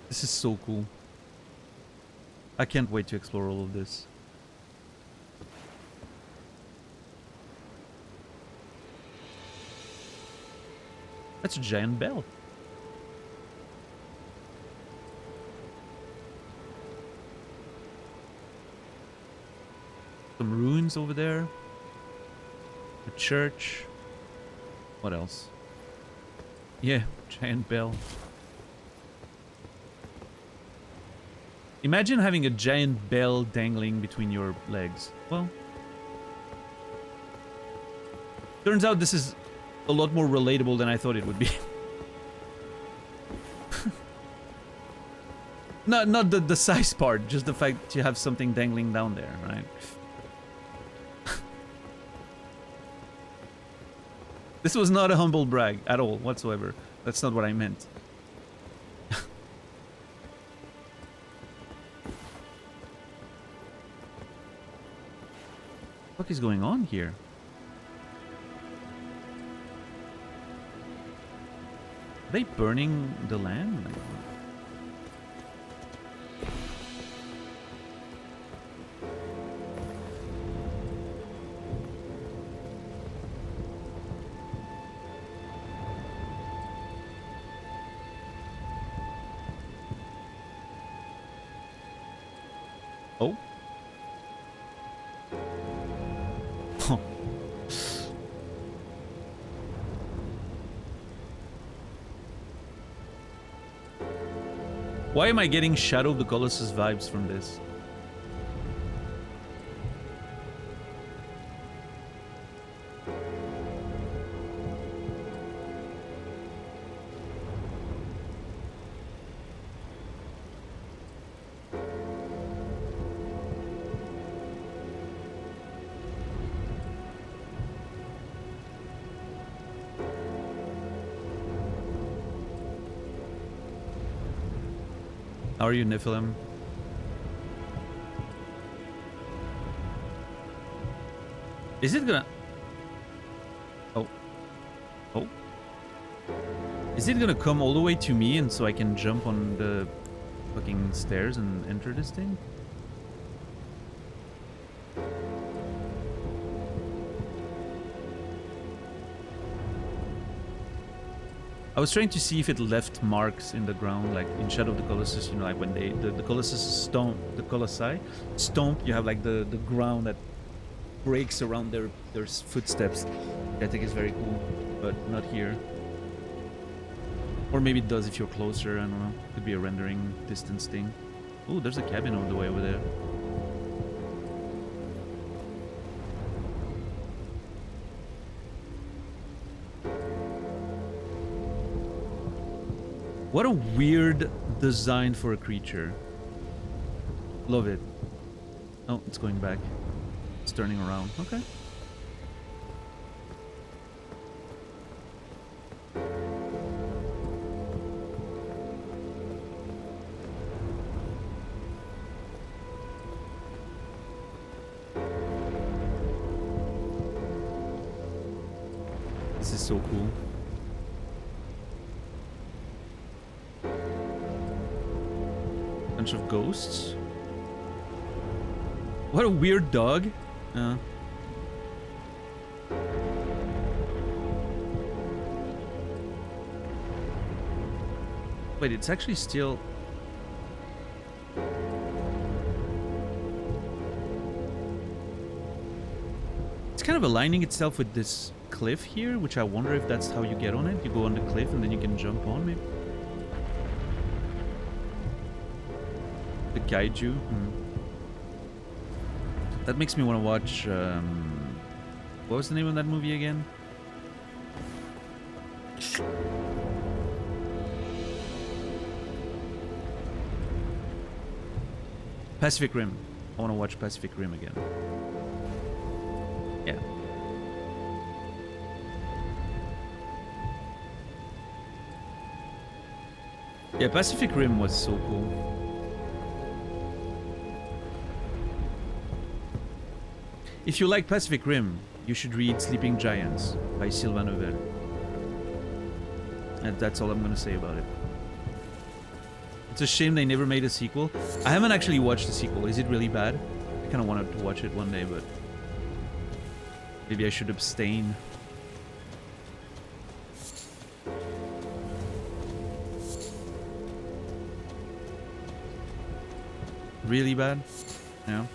Speaker 2: This is so cool. I can't wait to explore all of this. That's a giant bell. Some ruins over there. A church. What else? Yeah, giant bell. Imagine having a giant bell dangling between your legs. Well, turns out this is a lot more relatable than I thought it would be. Not the size part, just the fact that you have something dangling down there, right? This was not a humble brag at all, whatsoever. That's not what I meant. What is going on here? Are they burning the land? Oh. Why am I getting Shadow of the Colossus vibes from this? How are you, Nephilim? Is it gonna... Oh. Oh. Is it gonna come all the way to me and so I can jump on the fucking stairs and enter this thing? I was trying to see if it left marks in the ground, like in Shadow of the Colossus, you know, like when the Colossus stomp, the Colossi stomp, you have like the ground that breaks around their footsteps. I think is very cool, but not here. Or maybe it does if you're closer, I don't know. Could be a rendering distance thing. Oh, there's a cabin all the way over there. What a weird design for a creature. Love it. Oh, it's going back. It's turning around. Okay. This is so cool. Bunch of ghosts. What a weird dog. Wait, it's actually still... It's kind of aligning itself with this cliff here, which I wonder if that's how you get on it. You go on the cliff and then you can jump on, maybe? The kaiju? That makes me want to watch... what was the name of that movie again? Pacific Rim. I want to watch Pacific Rim again. Yeah. Yeah, Pacific Rim was so cool. If you like Pacific Rim, you should read Sleeping Giants by Sylvain Neuvel. And that's all I'm gonna say about it. It's a shame they never made a sequel. I haven't actually watched the sequel. Is it really bad? I kind of wanted to watch it one day, but maybe I should abstain. Really bad? Yeah.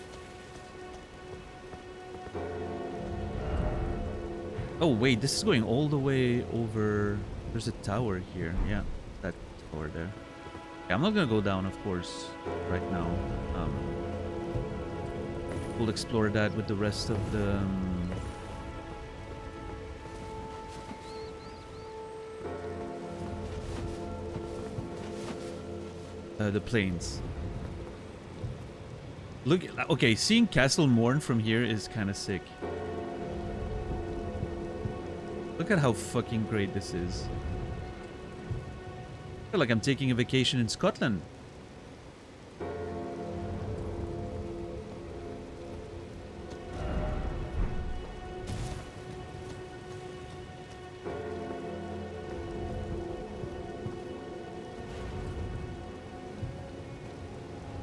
Speaker 2: Oh wait, this is going all the way over... There's a tower here. Yeah, that tower there. Yeah, I'm not gonna go down, of course, right now. We'll explore that with the rest of the plains. Look, okay, seeing Castle Morn from here is kind of sick. Look at how fucking great this is. I feel like I'm taking a vacation in Scotland.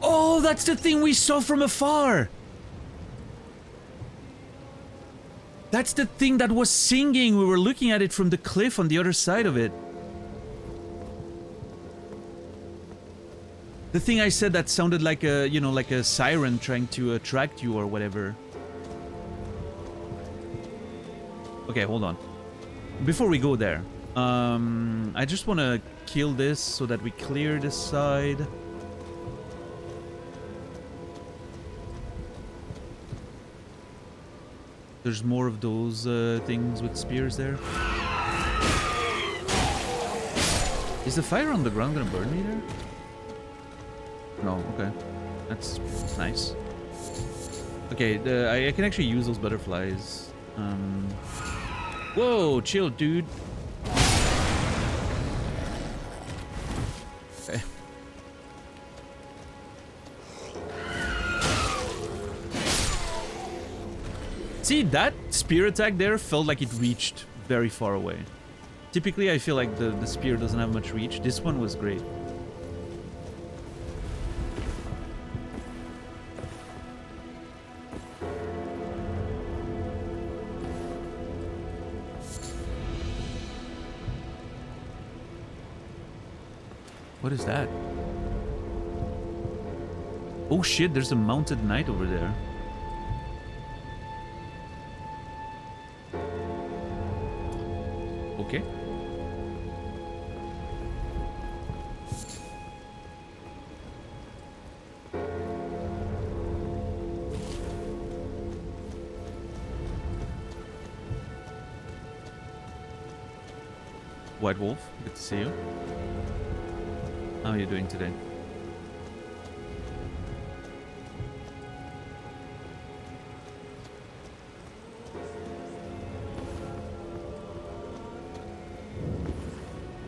Speaker 2: Oh, that's the thing we saw from afar! That's the thing that was singing. We were looking at it from the cliff on the other side of it. The thing I said that sounded like a, you know, like a siren trying to attract you or whatever. Okay, hold on. Before we go there, I just want to kill this so that we clear this side. There's more of those things with spears there. Is the fire on the ground gonna burn me there? No, okay. That's nice. Okay, I can actually use those butterflies. Whoa, chill, dude. Okay. See, that spear attack there felt like it reached very far away. Typically, I feel like the spear doesn't have much reach. This one was great. What is that? Oh shit, there's a mounted knight over there. Okay. White Wolf, good to see you. How are you doing today?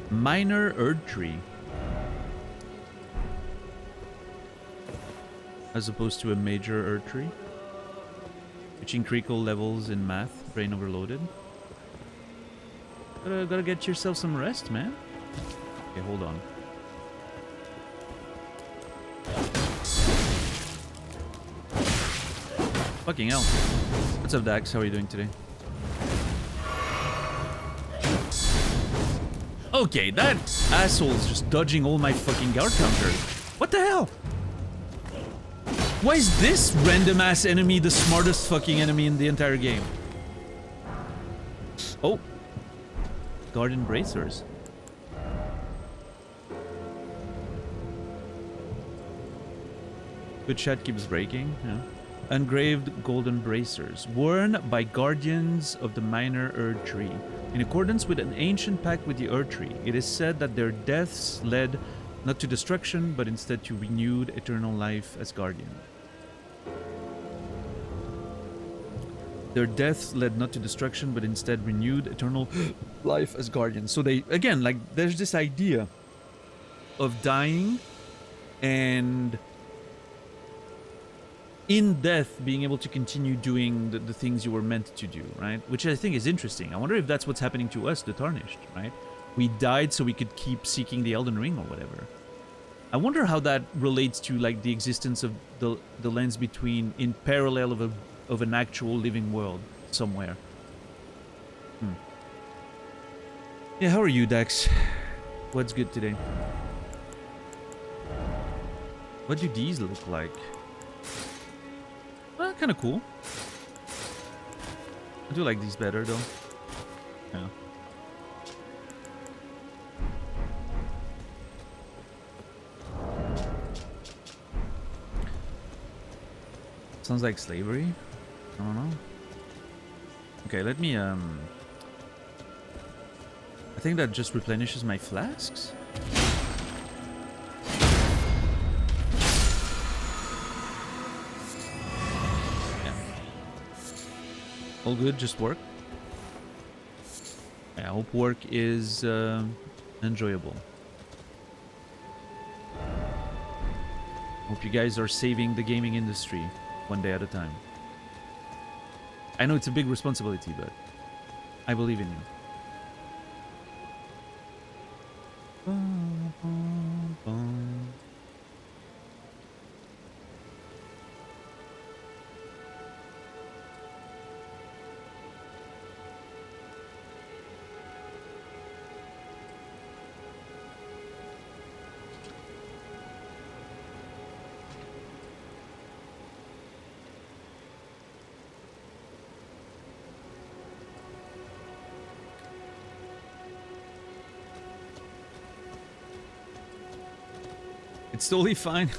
Speaker 2: Minor Erdtree. As opposed to a major Erdtree. Reaching critical levels in math, brain overloaded. Gotta get yourself some rest, man. Okay, hold on. Fucking hell. What's up, Dax? How are you doing today? Okay, that asshole's just dodging all my fucking guard counters. What the hell? Why is this random ass enemy the smartest fucking enemy in the entire game? Oh. Guardian bracers. Good chat keeps breaking, yeah. Engraved golden bracers, worn by guardians of the minor Erdtree. In accordance with an ancient pact with the Erdtree, it is said that their deaths led not to destruction, but instead to renewed eternal life as guardian. Their deaths led not to destruction, but instead renewed eternal life as guardians. So they, again, like, there's this idea of dying and in death being able to continue doing the things you were meant to do, right? Which I think is interesting. I wonder if that's what's happening to us, the Tarnished, right? We died so we could keep seeking the Elden Ring or whatever. I wonder how that relates to, like, the existence of the lens between, in parallel of an actual living world somewhere. Yeah, how are you, Dex? What's good today? What do these look like? Well, kind of cool. I do like these better, though. Yeah. Sounds like slavery. I don't know. Okay, let me, I think that just replenishes my flasks. Yeah. All good, just work. I hope work is enjoyable. Hope you guys are saving the gaming industry one day at a time. I know it's a big responsibility, but I believe in you. It's totally fine.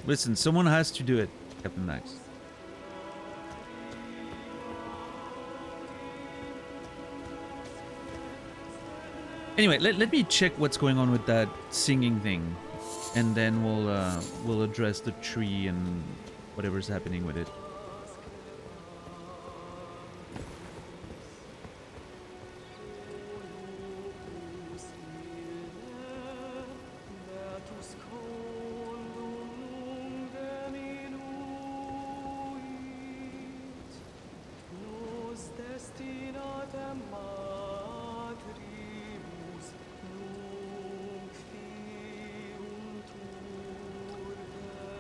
Speaker 2: Listen, someone has to do it, Captain Max. Anyway, let me check what's going on with that singing thing, and then we'll address the tree and whatever's happening with it.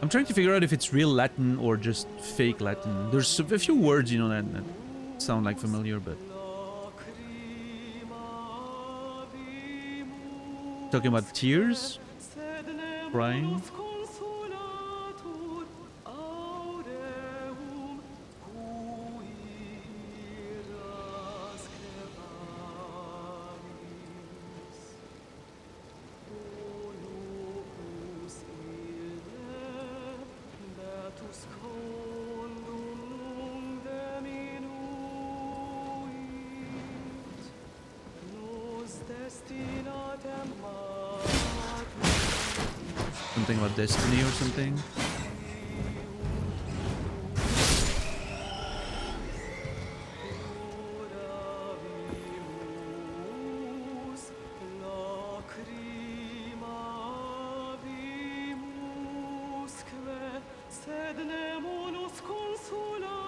Speaker 2: I'm trying to figure out if it's real Latin or just fake Latin. There's a few words, you know, that sound like familiar, but... Talking about tears? Crying? Something about destiny or something?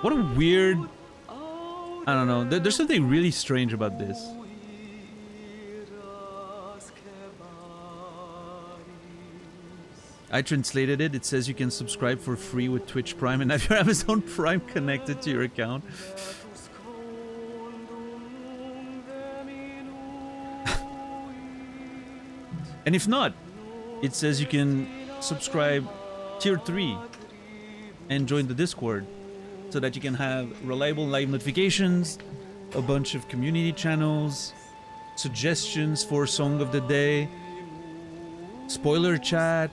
Speaker 2: What a weird... I don't know. There's something really strange about this. I translated it. It says you can subscribe for free with Twitch Prime and have your Amazon Prime connected to your account. And if not, it says you can subscribe tier 3 and join the Discord so that you can have reliable live notifications, a bunch of community channels, suggestions for song of the day, spoiler chat,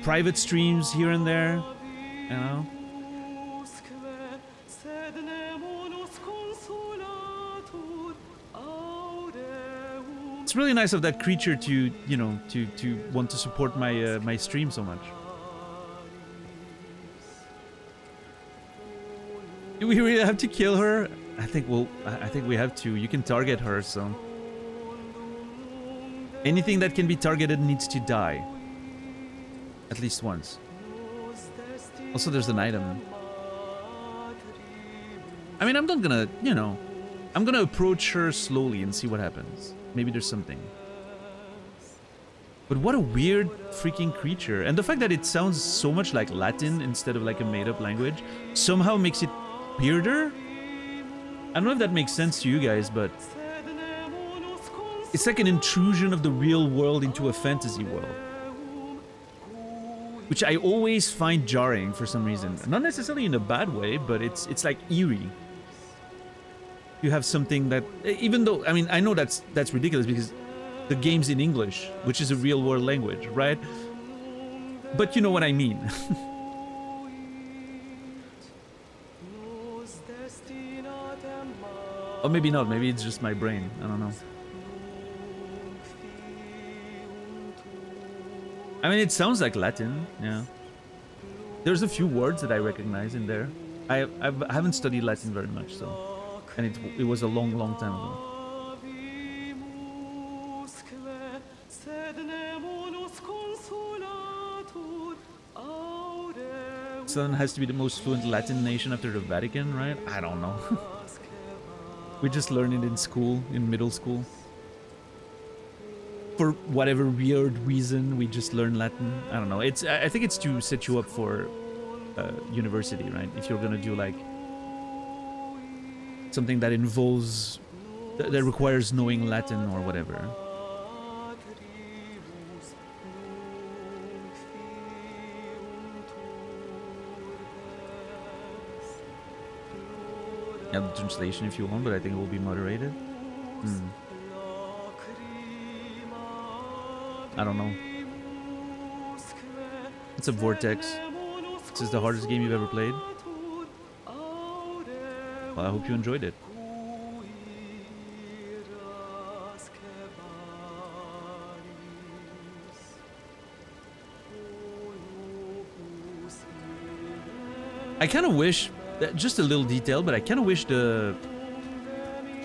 Speaker 2: private streams here and there, you know. It's really nice of that creature to, you know, to want to support my my stream so much. Do we really have to kill her? I think we have to. You can target her, so anything that can be targeted needs to die. At least once. Also, there's an item. I mean, I'm not gonna, you know, I'm gonna approach her slowly and see what happens. Maybe there's something. But what a weird freaking creature. And the fact that it sounds so much like Latin instead of like a made-up language somehow makes it weirder. I don't know if that makes sense to you guys, but it's like an intrusion of the real world into a fantasy world, which I always find jarring for some reason. Not necessarily in a bad way, but it's like eerie. You have something that, even though, I mean, I know that's ridiculous because the game's in English, which is a real world language, right? But you know what I mean. Or maybe not, maybe it's just my brain, I don't know. I mean, it sounds like Latin, yeah. There's a few words that I recognize in there. I haven't studied Latin very much, so... And it was a long time ago. Switzerland has to be the most fluent Latin nation after the Vatican, right? I don't know. We just learned it in school, in middle school. For whatever weird reason, we just learn Latin. I don't know. I think it's to set you up for university, right? If you're gonna do like something that involves, that requires knowing Latin or whatever. Yeah, the translation if you want, but I think it will be moderated. I don't know. It's a Vortex. This is the hardest game you've ever played. Well, I hope you enjoyed it. I kind of wish, just a little detail, but I kind of wish the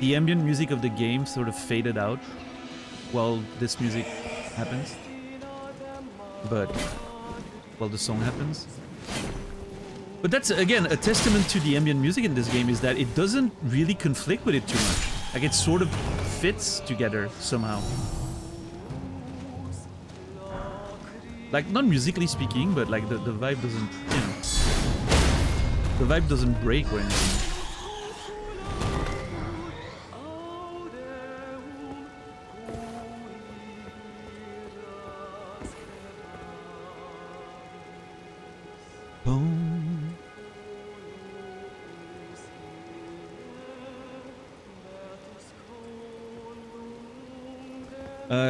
Speaker 2: ambient music of the game sort of faded out while this music happens. But, while the song happens. But that's, again, a testament to the ambient music in this game, is that it doesn't really conflict with it too much. Like, it sort of fits together somehow. Like, not musically speaking, but like the vibe doesn't, you know, the vibe doesn't break or anything.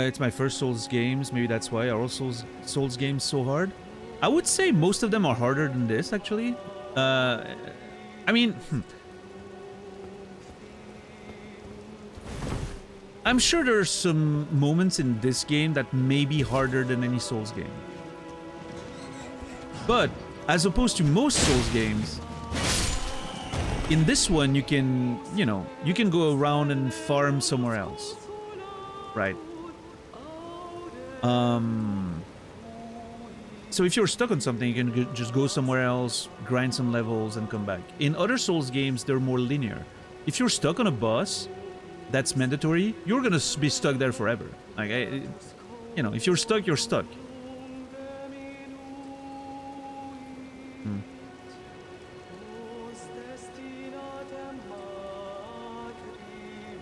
Speaker 2: It's my first Souls games, maybe that's why. Are all Souls games so hard? I would say most of them are harder than this, actually. I mean... I'm sure there are some moments in this game that may be harder than any Souls game. But, as opposed to most Souls games, in this one you can, you know, you can go around and farm somewhere else. Right? So if you're stuck on something, you can just go somewhere else, grind some levels, and come back. In other Souls games, they're more linear. If you're stuck on a boss, that's mandatory. You're gonna be stuck there forever. Like, you know, if you're stuck, you're stuck. Hmm.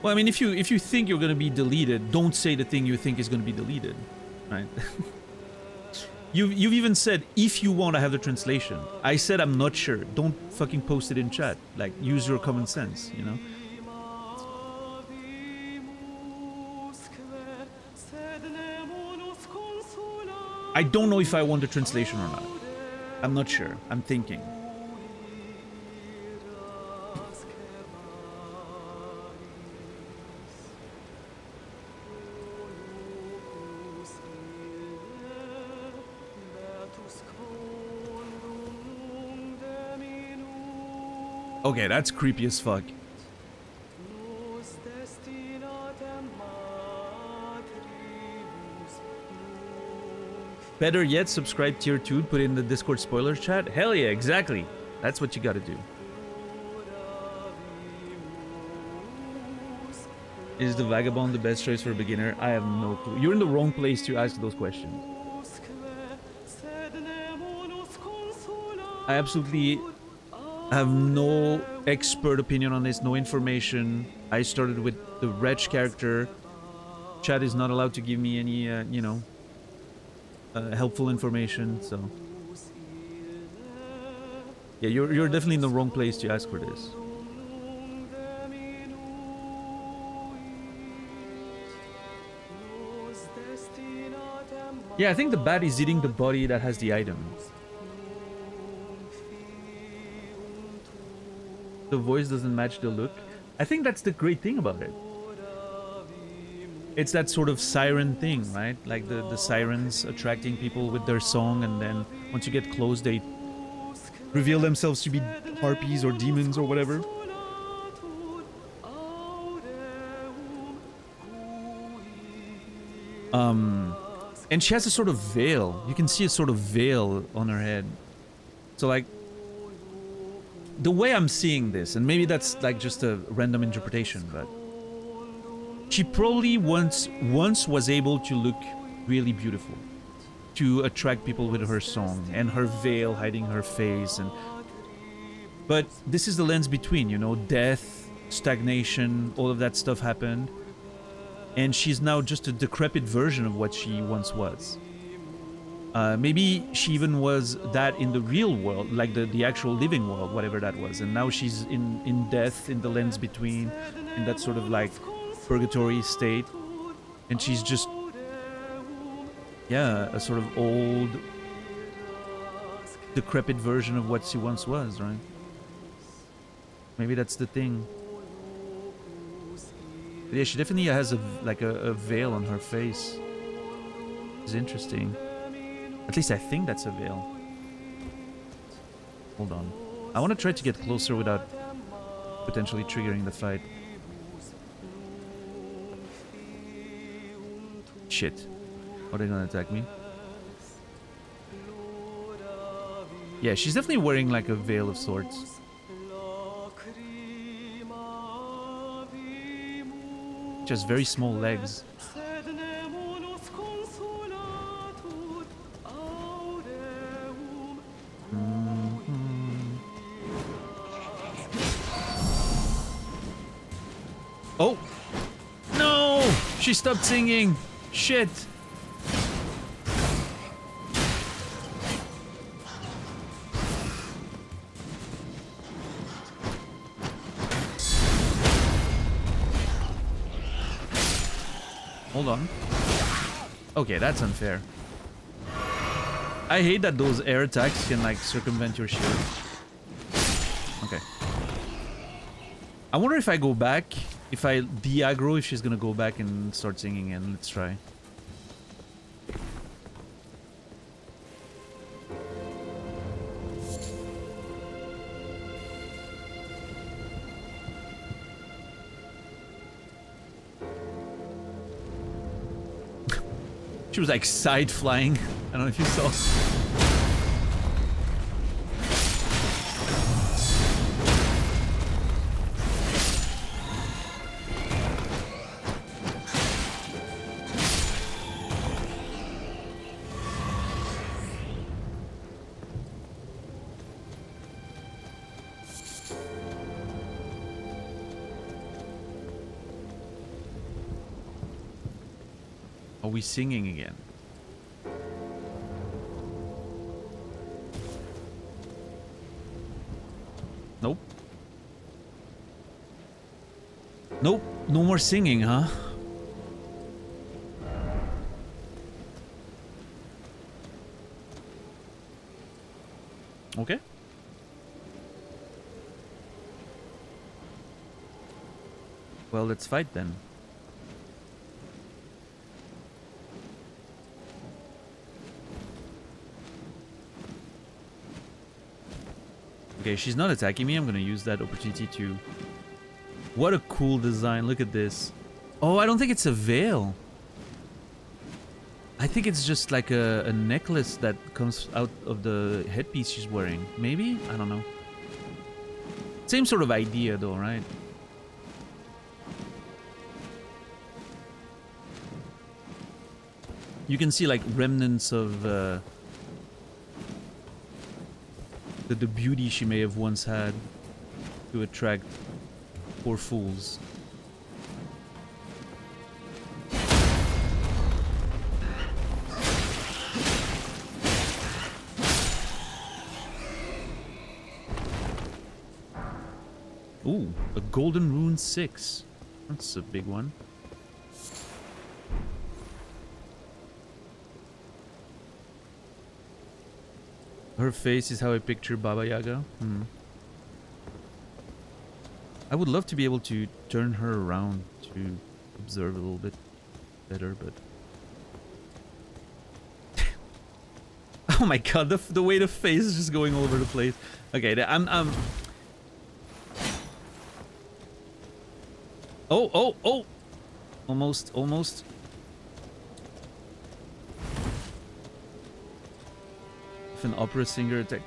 Speaker 2: Well, I mean, if you think you're gonna be deleted, don't say the thing you think is gonna be deleted, right? You've even said if you want to have the translation. I said I'm not sure. Don't fucking post it in chat. Like, use your common sense, you know? I don't know if I want the translation or not. I'm not sure. I'm thinking. Okay, that's creepy as fuck. Better yet, subscribe tier 2, put it in the Discord spoiler chat. Hell yeah, exactly. That's what you gotta do. Is the Vagabond the best choice for a beginner? I have no clue. You're in the wrong place to ask those questions. I absolutely have no expert opinion on this, no information. I started with the wretch character. Chat is not allowed to give me any, you know, helpful information, so... Yeah, you're definitely in the wrong place to ask for this. Yeah, I think the bat is eating the body that has the item. The voice doesn't match the look. I think that's the great thing about it. It's that sort of siren thing, right? Like the sirens attracting people with their song, and then once you get close, they reveal themselves to be harpies or demons or whatever. And she has a sort of veil. You can see a sort of veil on her head. So like, the way I'm seeing this, and maybe that's like just a random interpretation, but she probably once was able to look really beautiful, to attract people with her song and her veil hiding her face, and but this is the lens between, you know, death, stagnation, all of that stuff happened, and she's now just a decrepit version of what she once was. Maybe she even was that in the real world, like the actual living world, whatever that was, and now she's in death, in the lens between, in that sort of like purgatory state, and she's just, yeah, a sort of old, decrepit version of what she once was, right? Maybe that's the thing. But yeah, she definitely has a veil on her face. It's interesting. At least I think that's a veil. Hold on. I want to try to get closer without potentially triggering the fight. Shit. Are they gonna attack me? Yeah, she's definitely wearing like a veil of sorts. Just very small legs. Oh! No! She stopped singing! Shit! Hold on. Okay, that's unfair. I hate that those air attacks can like circumvent your shield. Okay. I wonder if I go back, if I de-aggro, if she's gonna go back and start singing again. Let's try. She was like side flying. I don't know if you saw. Are we singing again? Nope. Nope. No more singing, huh? Okay. Well, let's fight then. Okay, she's not attacking me. I'm gonna use that opportunity to... What a cool design. Look at this. Oh, I don't think it's a veil. I think it's just like a necklace that comes out of the headpiece she's wearing. Maybe? I don't know. Same sort of idea though, right? You can see like remnants of the beauty she may have once had to attract poor fools. Ooh, a golden rune 6. That's a big one. Her face is how I picture Baba Yaga. I would love to be able to turn her around to observe a little bit better, but... Oh my god, the way the face is just going all over the place. Okay, I'm... Oh! Almost. If an opera singer attack...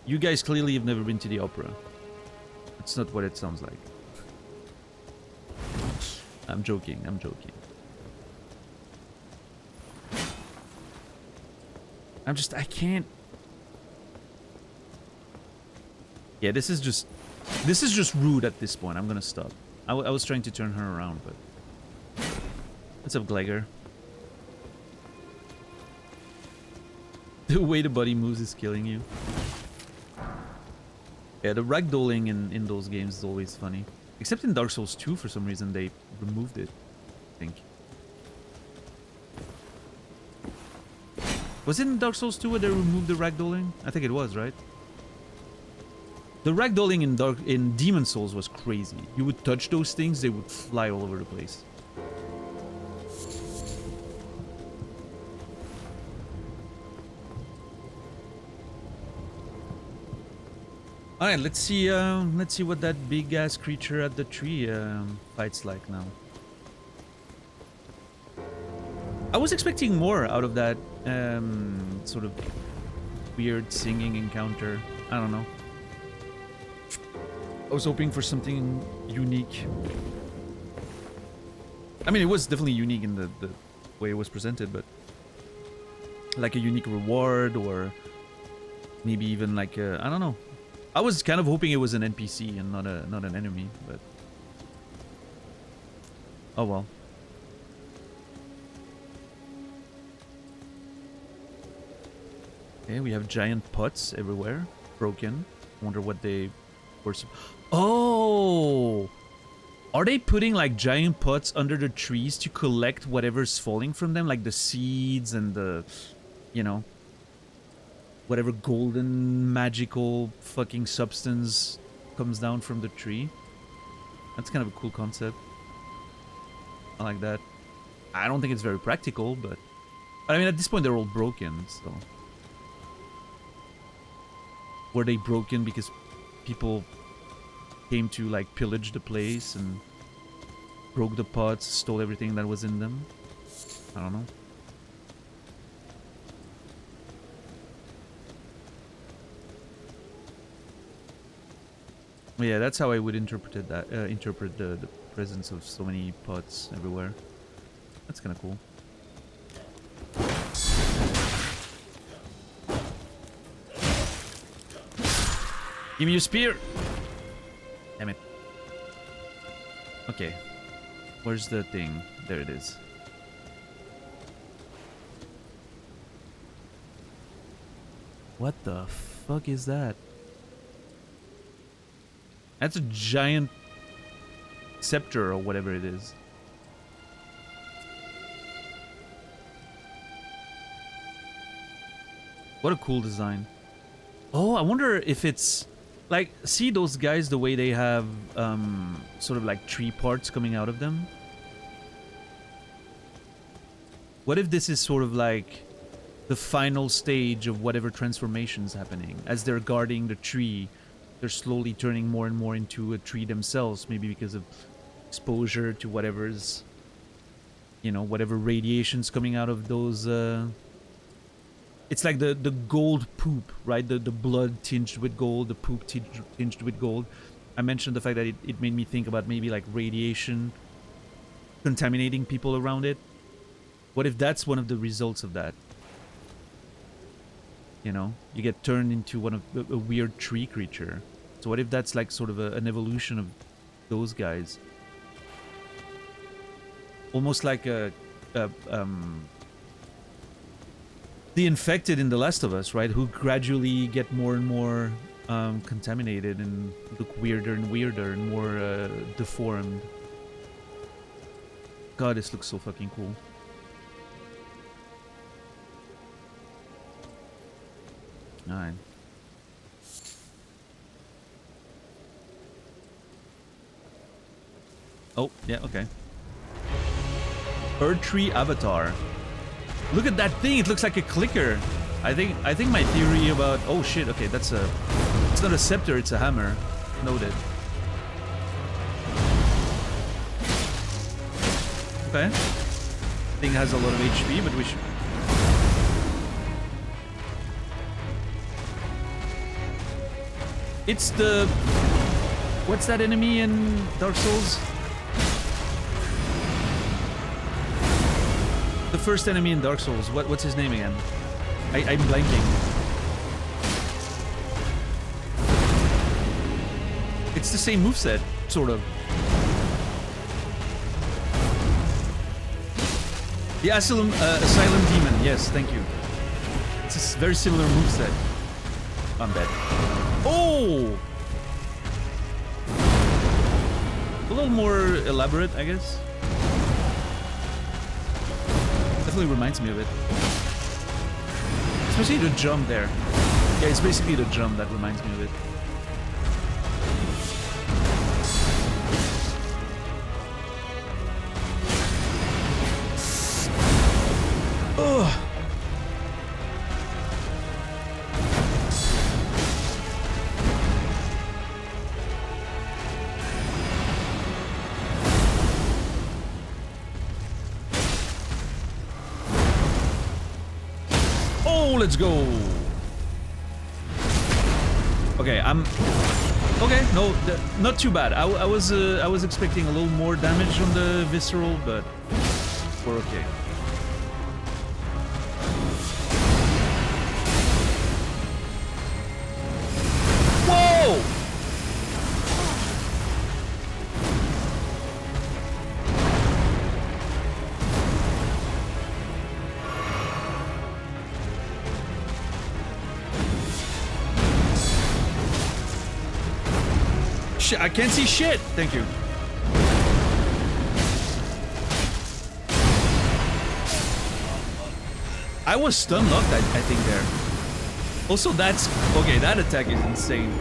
Speaker 2: You guys clearly have never been to the opera. It's not what it sounds like. I'm joking. I can't... Yeah, this is just rude at this point. I'm gonna stop. I was trying to turn her around, but... What's up, Glegor? The way the body moves is killing you. Yeah, the ragdolling in those games is always funny. Except in Dark Souls 2, for some reason, they removed it, I think. Was it in Dark Souls 2 where they removed the ragdolling? I think it was, right? The ragdolling in Demon Souls was crazy. You would touch those things, they would fly all over the place. All right, let's see what that big ass creature at the tree fights like now. I was expecting more out of that sort of weird singing encounter. I don't know. I was hoping for something unique. I mean, it was definitely unique in the way it was presented, but like a unique reward or maybe even like a, I don't know. I was kind of hoping it was an NPC and not an enemy, but oh well. Okay, we have giant pots everywhere, broken. Wonder what they were. Oh, are they putting like giant pots under the trees to collect whatever's falling from them, like the seeds and the, you know, whatever golden magical fucking substance comes down from the tree? That's kind of a cool concept. I like that. I don't think it's very practical, but I mean, at this point they're all broken, so. Were they broken because people came to like pillage the place and broke the pots, stole everything that was in them? I don't know. Yeah, that's how I would interpret it, that interpret the presence of so many pots everywhere. That's kind of cool. Give me your spear! Damn it. Okay. Where's the thing? There it is. What the fuck is that? That's a giant scepter or whatever it is. What a cool design. Oh, I wonder if it's like, see those guys, the way they have sort of like tree parts coming out of them? What if this is sort of like the final stage of whatever transformation's happening? As they're guarding the tree, they're slowly turning more and more into a tree themselves, maybe because of exposure to whatever's, you know, whatever radiation's coming out of those. It's like the gold poop, right? The blood tinged with gold, the poop tinged with gold. I mentioned the fact that it made me think about maybe like radiation contaminating people around it. What if that's one of the results of that? You know, you get turned into a weird tree creature. So what if that's like sort of an evolution of those guys? Almost like the infected in The Last of Us, right? Who gradually get more and more contaminated and look weirder and weirder and more deformed. God, this looks so fucking cool. Alright. Oh, yeah, okay. Erdtree avatar. Look at that thing, it looks like a clicker. I think my theory about... Oh shit, okay, that's a... It's not a scepter, it's a hammer. Noted. Okay. Thing has a lot of HP, but we should... It's the... What's that enemy in Dark Souls? The first enemy in Dark Souls. What's his name again? I'm blanking. It's the same moveset, sort of. The Asylum Demon. Yes, thank you. It's a very similar moveset. I'm dead. Oh! A little more elaborate, I guess. Definitely reminds me of it. Especially the jump there. Yeah, it's basically the jump that reminds me of it. Ugh. Let's go. Okay, okay. No, not too bad. I was expecting a little more damage on the visceral, but we're okay. Whoa! I can't see shit. Thank you. I was stun locked, I think there. Also, that's okay. That attack is insane.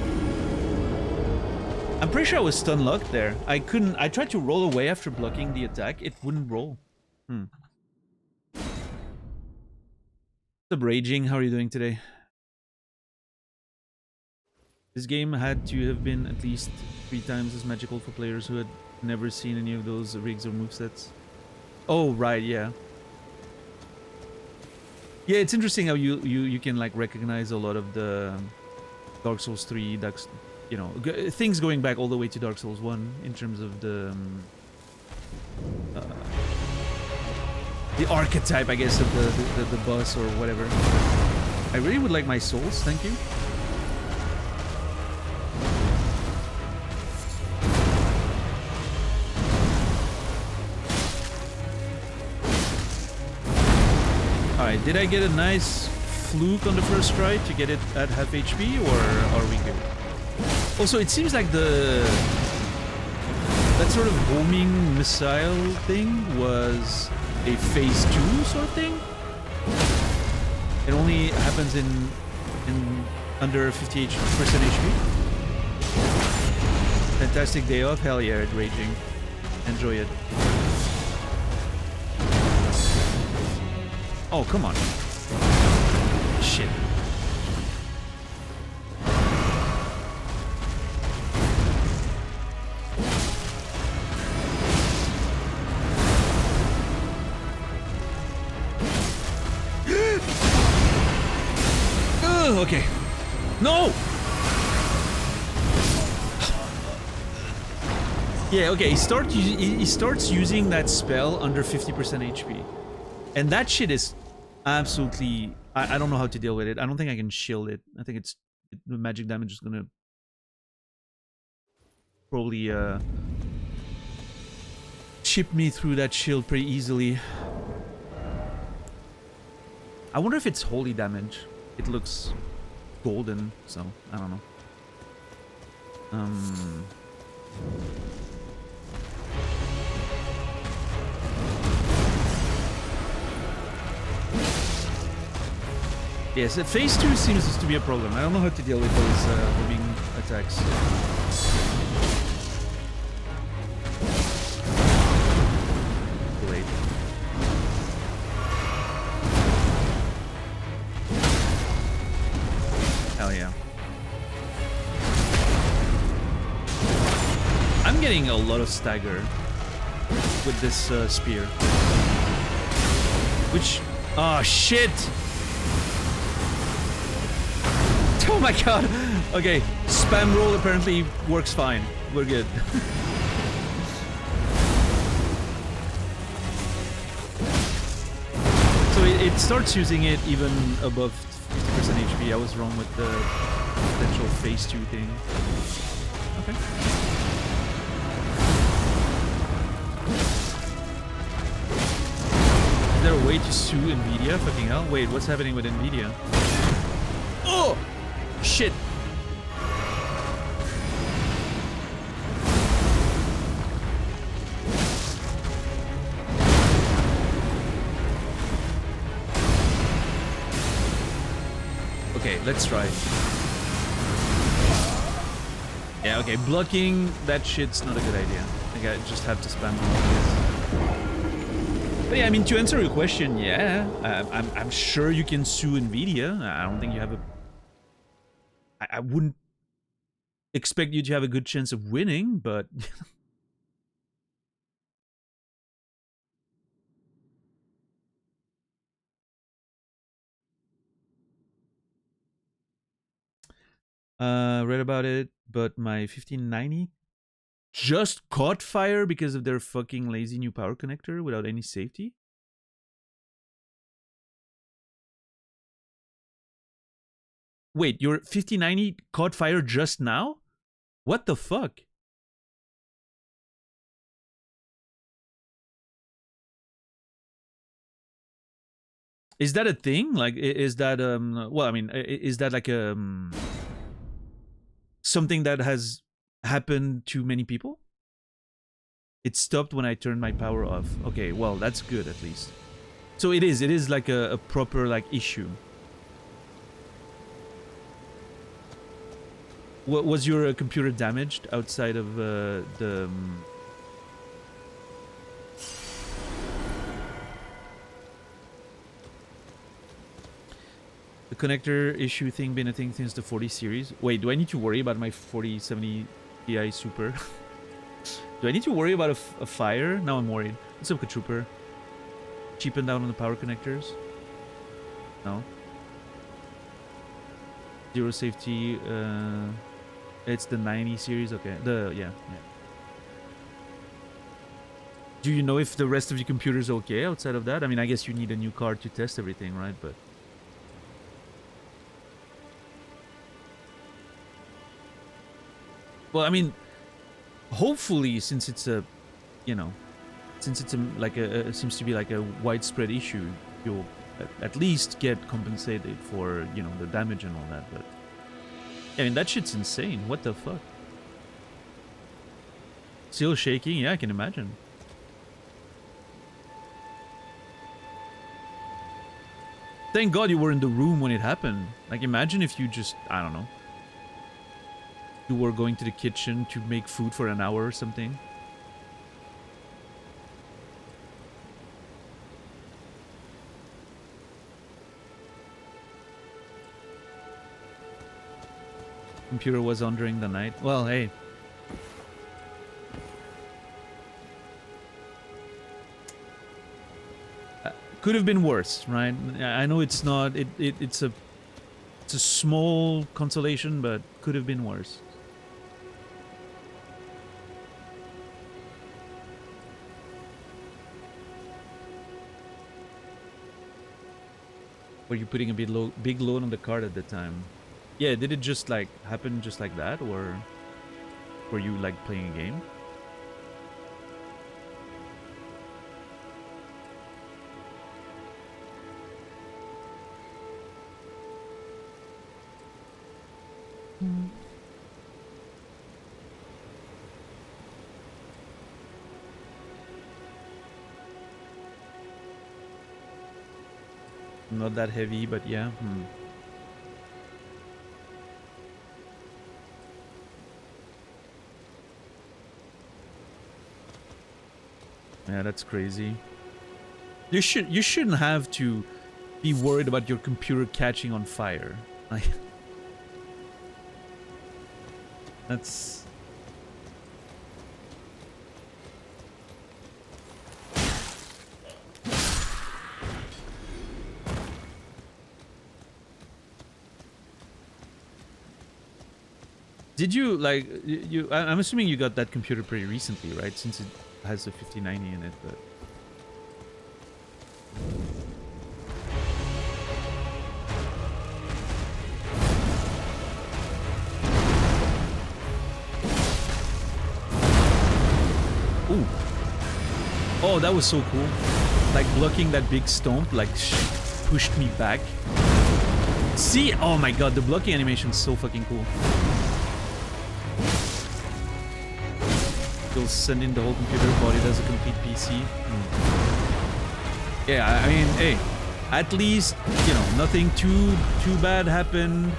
Speaker 2: I'm pretty sure I was stun locked there. I couldn't. I tried to roll away after blocking the attack. It wouldn't roll. What's up, Raging? How are you doing today? This game had to have been at least 3 times as magical for players who had never seen any of those rigs or movesets. Oh, right, yeah. Yeah, it's interesting how you can like recognize a lot of the Dark Souls 3, you know, things going back all the way to Dark Souls 1 in terms of the archetype, I guess, of the boss or whatever. I really would like my souls, thank you. Alright, did I get a nice fluke on the first try to get it at half HP, or are we good? Also, it seems like that sort of homing missile thing was a phase 2 sort of thing. It only happens in under 50% HP. Fantastic day off, hell yeah, it's raging. Enjoy it. Oh, come on. Shit. Okay. No! Yeah, okay, he starts using that spell under 50% HP. And that shit is absolutely... I don't know how to deal with it. I don't think I can shield it. I think the magic damage is gonna... probably, chip me through that shield pretty easily. I wonder if it's holy damage. It looks golden, so I don't know. Yes, phase 2 seems to be a problem. I don't know how to deal with those homing attacks. Late. Hell yeah. I'm getting a lot of stagger with this spear. Which... oh, shit! Oh my god! Okay, spam roll apparently works fine. We're good. So it starts using it even above 50% HP. I was wrong with the potential phase 2 thing. Okay. Is there a way to sue Nvidia? Fucking hell. Wait, what's happening with Nvidia? Oh! Shit! Okay, let's try. Yeah, okay, blocking that shit's not a good idea. I think I just have to spam it. But yeah, I mean, to answer your question, yeah, I'm sure you can sue Nvidia. I don't think you have a... I wouldn't expect you to have a good chance of winning, but... read about it, but my 1590 just caught fire because of their fucking lazy new power connector without any safety. Wait, your 1590 caught fire just now? What the fuck? Is that a thing? Like, is that, well, I mean, is that like something that has happened to many people? It stopped when I turned my power off. Okay, well, that's good at least. So it is like a proper, like, issue. Was your computer damaged outside of the... The connector issue thing been a thing since the 40 series? Wait, do I need to worry about my 4070 Ti Super? Do I need to worry about a fire? Now I'm worried. What's up, Trooper? Cheapen down on the power connectors? No. Zero safety, it's the 90 series, okay. Yeah. Do you know if the rest of your computer is okay outside of that? I mean, I guess you need a new card to test everything, right? But... well, I mean, hopefully, since it's a, you know, since it's like a seems to be like a widespread issue, you'll at least get compensated for, you know, the damage and all that. But I mean, that shit's insane. What the fuck? Still shaking? Yeah, I can imagine. Thank God you were in the room when it happened. Like, imagine if you just, I don't know, you were going to the kitchen to make food for an hour or something. Computer was on during the night. Well, hey. Could have been worse, right? I know it's not. It's a small consolation, but could have been worse. Were you putting a big load on the card at the time? Yeah, did it just like happen just like that, or were you like playing a game? Not that heavy, but yeah. Yeah, that's crazy. You shouldn't have to be worried about your computer catching on fire. Like, that's... Did you, like, I'm assuming you got that computer pretty recently, right? Since it has a 5090 in it, but... Ooh. Oh, that was so cool. Like, blocking that big stomp, like, pushed me back. See? Oh my god, the blocking animation is so fucking cool. Sending the whole computer body as a complete PC. Yeah, I mean, hey, at least, you know, nothing too bad happened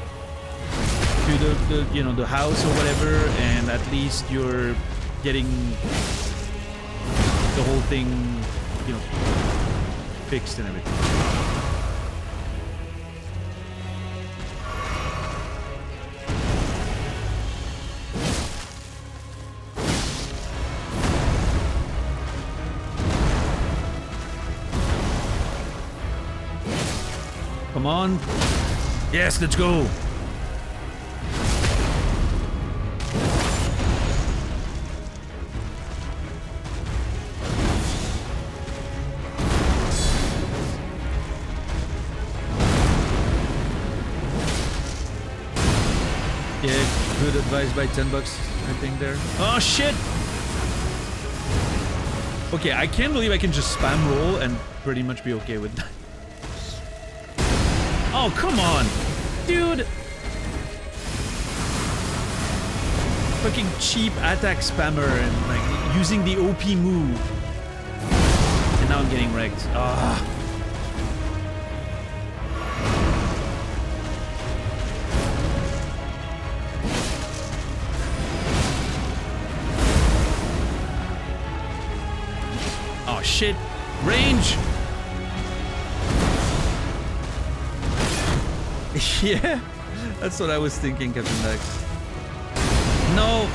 Speaker 2: to the you know, the house or whatever, and at least you're getting the whole thing, you know, fixed and everything. Come on. Yes, let's go. Yeah, good advice by 10 bucks, I think there. Oh shit! Okay, I can't believe I can just spam roll and pretty much be okay with that. Oh, come on! Dude! Fucking cheap attack spammer and like using the OP move. And now I'm getting wrecked. Ah. Oh shit! Range! Yeah, that's what I was thinking, Captain Dax. No!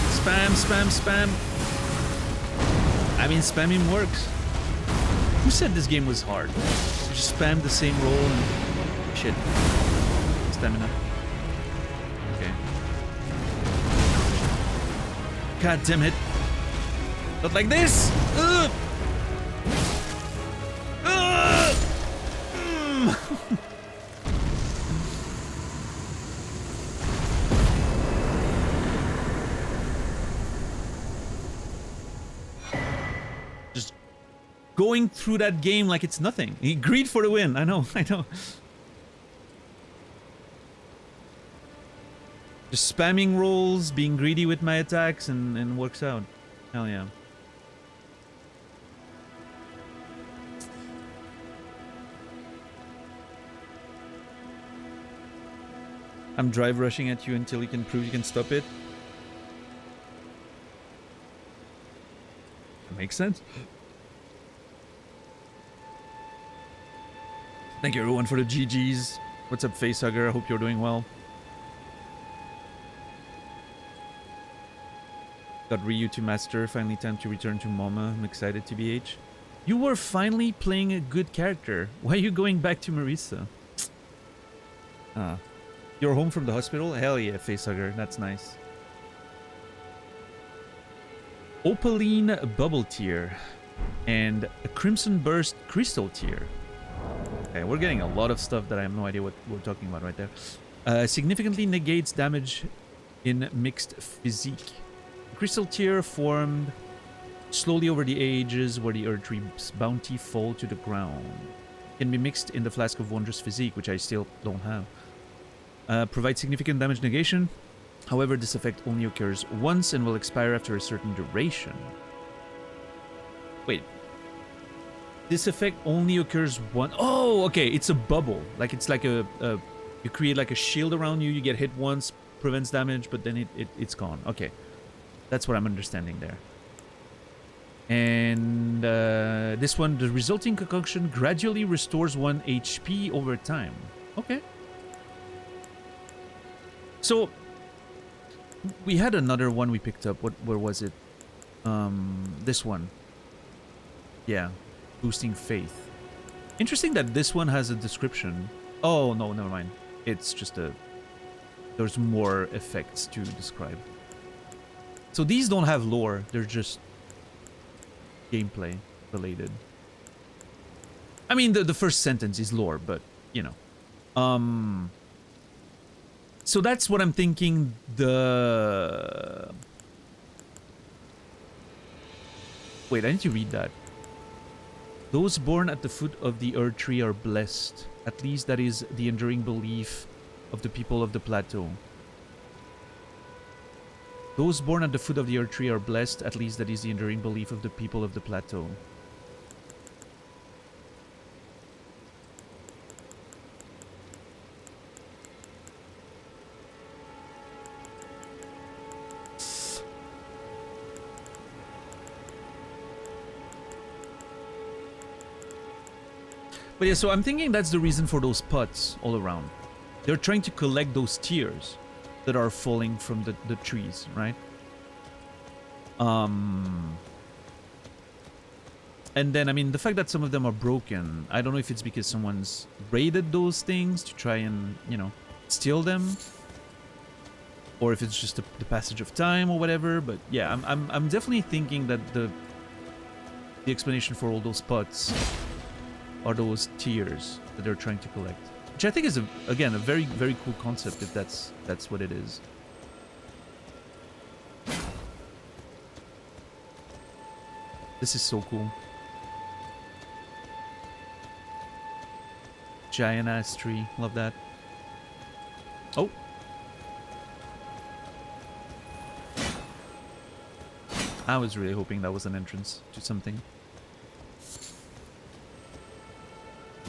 Speaker 2: Spam, spam, spam. I mean, spamming works. Who said this game was hard? You just spam the same roll and... Shit. Stamina. Okay. God damn it. Not like this! Ugh! going through that game like it's nothing. Greed for the win. I know, I know. Just spamming rolls, being greedy with my attacks, and works out. Hell yeah. I'm drive rushing at you until you can prove you can stop it. That makes sense. Thank you everyone for the GGs. What's up, Facehugger? I hope you're doing well. Got Ryu to master. Finally time to return to Mama. I'm excited to BH. You were finally playing a good character. Why are you going back to Marisa? Ah. You're home from the hospital? Hell yeah, Facehugger. That's nice. Opaline Bubble Tier. And a Crimson Burst Crystal Tier. Okay, we're getting a lot of stuff that I have no idea what we're talking about right there. Significantly negates damage in mixed physique. Crystal Tier formed slowly over the ages where the Erdtree's bounty fall to the ground. Can be mixed in the Flask of Wondrous Physique, which I still don't have. Provides significant damage negation. However, this effect only occurs once and will expire after a certain duration. Wait. This effect only occurs once. Oh, okay. It's a bubble. Like it's like a you create like a shield around you. You get hit once, prevents damage, but then it's gone. Okay. That's what I'm understanding there. And this one, the resulting concoction gradually restores 1 HP over time. Okay. So, we had another one we picked up. Where was it? This one. Yeah. Boosting faith. Interesting that this one has a description. Oh, no, never mind. It's just a... There's more effects to describe. So these don't have lore, they're just gameplay related. I mean, the first sentence is lore, but, you know. So that's what I'm thinking the... Wait, I need to read that. Those born at the foot of the Erdtree are blessed. At least that is the enduring belief of the people of the plateau. Those born at the foot of the Erdtree are blessed, at least that is the enduring belief of the people of the plateau. But yeah, so I'm thinking that's the reason for those pots all around. They're trying to collect those tears that are falling from the trees, right? And then, I mean, the fact that some of them are broken, I don't know if it's because someone's raided those things to try and, you know, steal them, or if it's just the passage of time or whatever. But yeah, I'm definitely thinking that the explanation for all those pots are those tears that they're trying to collect. Which I think is, again, a very, very cool concept, if that's what it is. This is so cool. Giant-ass tree. Love that. Oh! I was really hoping that was an entrance to something.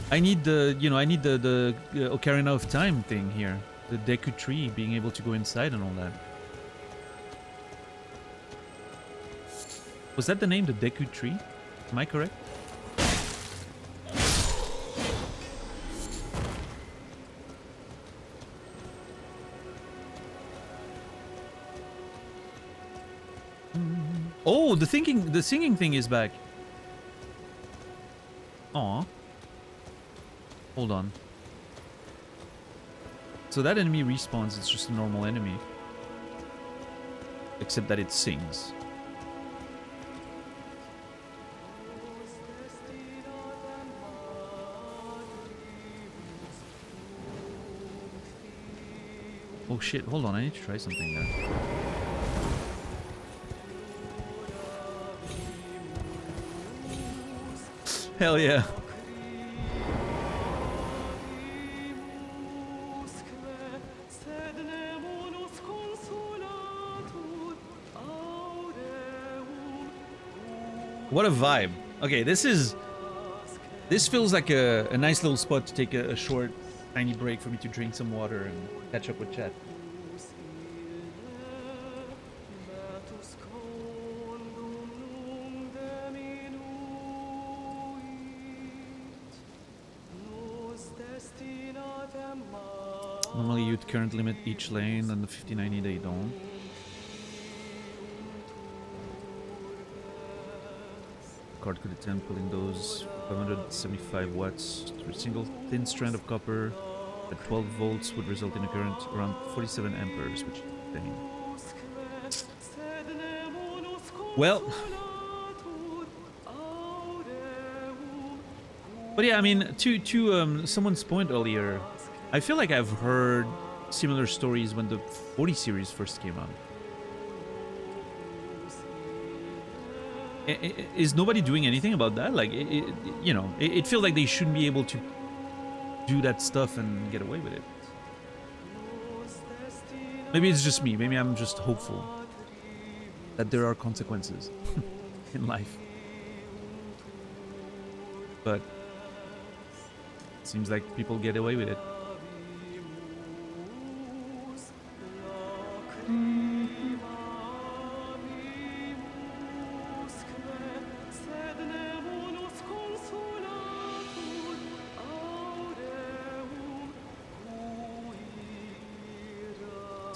Speaker 2: I need the, you know, I need the Ocarina of Time thing here. The Deku Tree, being able to go inside and all that. Was that the name, the Deku Tree? Am I correct? Oh, the singing thing is back. Aw. Hold on. So that enemy respawns, it's just a normal enemy. Except that it sings. Oh shit, hold on, I need to try something there. Hell yeah. What a vibe. Okay, this feels like a nice little spot to take a short, tiny break for me to drink some water and catch up with chat. Normally you'd current limit each lane, and the 5090 they don't. Card could attempt pulling those 575 watts through a single thin strand of copper at 12 volts would result in a current around 47 amperes, which is insane. Well, but yeah, I mean, to someone's point earlier, I feel like I've heard similar stories when the 40 series first came out. Is nobody doing anything about that? Like, you know, it feels like they shouldn't be able to do that stuff and get away with it. Maybe it's just me. Maybe I'm just hopeful that there are consequences in life. But it seems like people get away with it.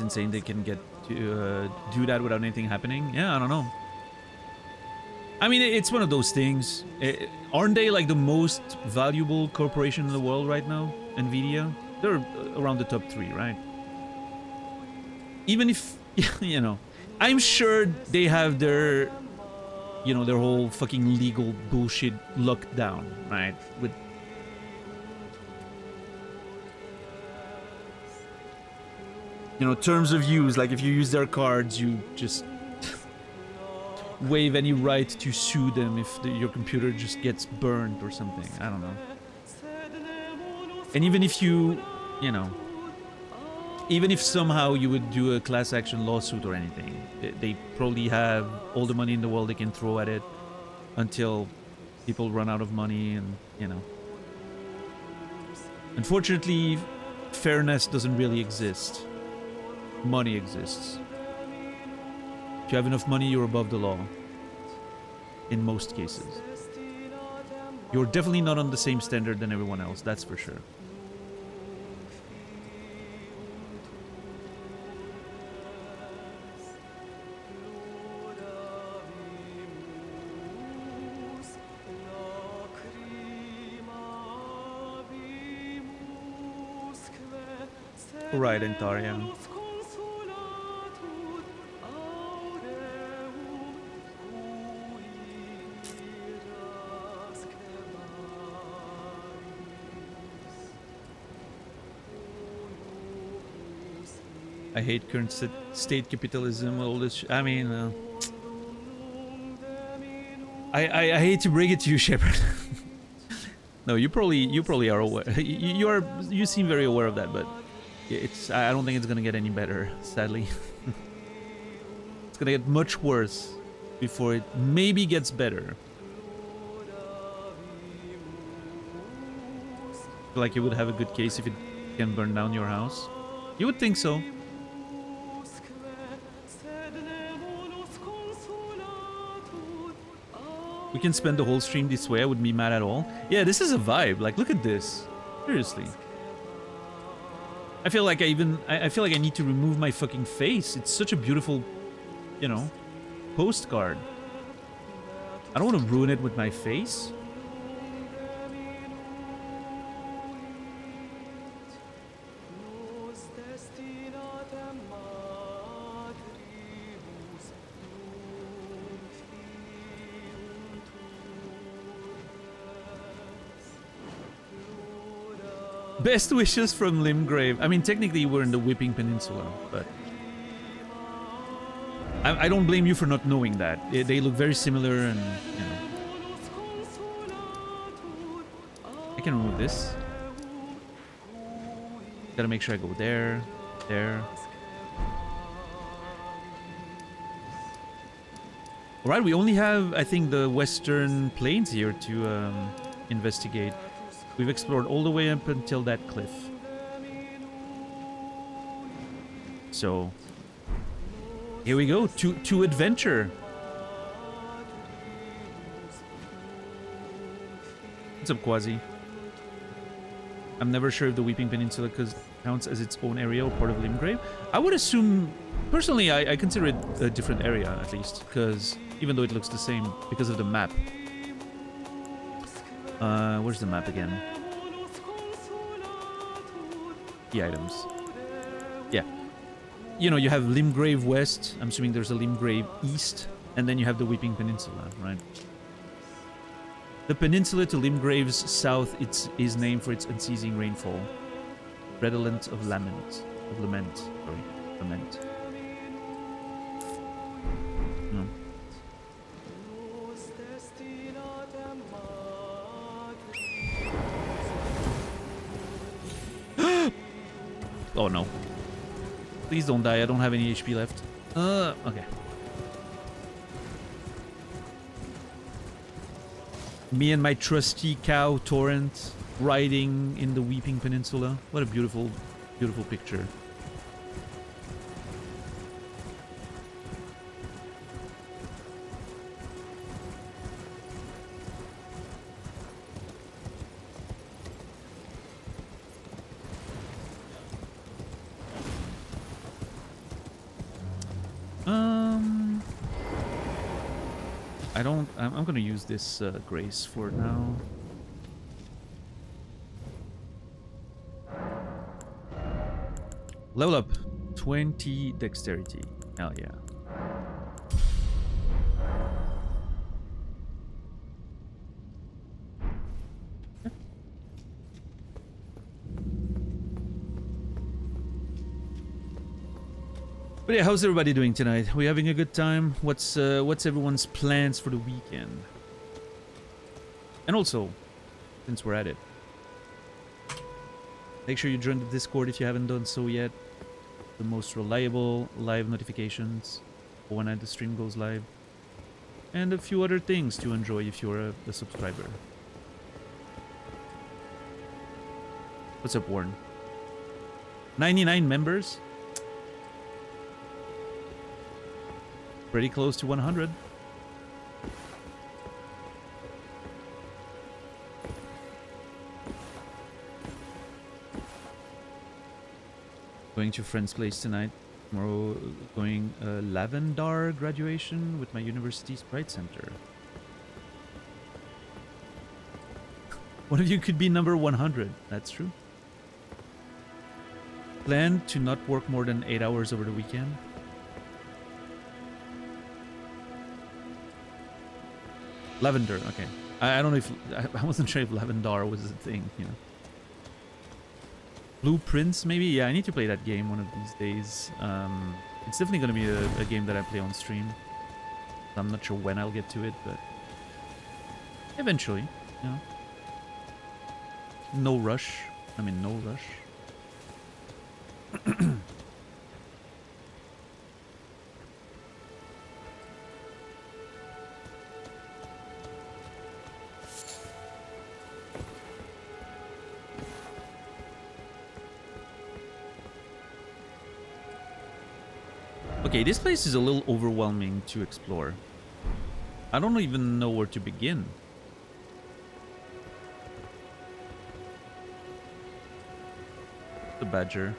Speaker 2: Insane they can get to do that without anything happening. Yeah, I don't know. I mean, it's one of those things. Aren't they like the most valuable corporation in the world right now? Nvidia? They're around the top 3, right? Even if, you know, I'm sure they have their, you know, their whole fucking legal bullshit locked down, right? With you know, terms of use, like if you use their cards, you just waive any right to sue them if your computer just gets burned or something. I don't know. And even if you know, even if somehow you would do a class action lawsuit or anything, they probably have all the money in the world they can throw at it until people run out of money, and, you know. Unfortunately, fairness doesn't really exist. Money exists. If you have enough money, you're above the law. In most cases. You're definitely not on the same standard than everyone else, that's for sure. Right, Entaria. I hate current state capitalism, all this. I mean, I hate to break it to you, Shepard. No, you probably are aware. You seem very aware of that, but I don't think it's gonna get any better, sadly. It's gonna get much worse before it maybe gets better. I feel like you would have a good case if it can burn down your house. You would think so. We can spend the whole stream this way, I wouldn't be mad at all. Yeah, this is a vibe. Like, look at this. Seriously. I feel like I feel like I need to remove my fucking face. It's such a beautiful, you know, postcard. I don't want to ruin it with my face. Best wishes from Limgrave. I mean, technically we're in the Whipping Peninsula, but I don't blame you for not knowing that. They look very similar, and, you know. I can remove this. Gotta make sure I go there, there. Alright, we only have, I think, the western plains here to investigate. We've explored all the way up until that cliff. So, here we go, to adventure. What's up, Quasi? I'm never sure if the Weeping Peninsula counts as its own area or part of Limgrave. I would assume, personally, I consider it a different area, at least, because even though it looks the same, because of the map. Where's the map again? The items. Yeah. You know, you have Limgrave West. I'm assuming there's a Limgrave East. And then you have the Weeping Peninsula, right? The peninsula to Limgrave's south is named for its unceasing rainfall. Redolent of lament. Lament. No. Oh no. Please don't die, I don't have any HP left. Okay. Me and my trusty cow, Torrent, riding in the Weeping Peninsula. What a beautiful, beautiful picture. I'm gonna use this grace for now. Level up 20 dexterity. Hell yeah. But yeah, how's everybody doing tonight? Are we having a good time? What's everyone's plans for the weekend? And also, since we're at it, make sure you join the Discord if you haven't done so yet. The most reliable live notifications for when the stream goes live. And a few other things to enjoy if you're a subscriber. What's up, Warren? 99 members? Pretty close to 100. Going to a friend's place tonight. Tomorrow going Lavendar graduation with my university's Pride Center. One of you could be number 100. That's true. Plan to not work more than 8 hours over the weekend. Lavender, okay. I don't know if... I wasn't sure if Lavendar was a thing, you know. Blueprints, maybe? Yeah, I need to play that game one of these days. It's definitely going to be a game that I play on stream. I'm not sure when I'll get to it, but... eventually, you know. No rush. I mean, no rush. Okay, this place is a little overwhelming to explore. I don't even know where to begin. The badger.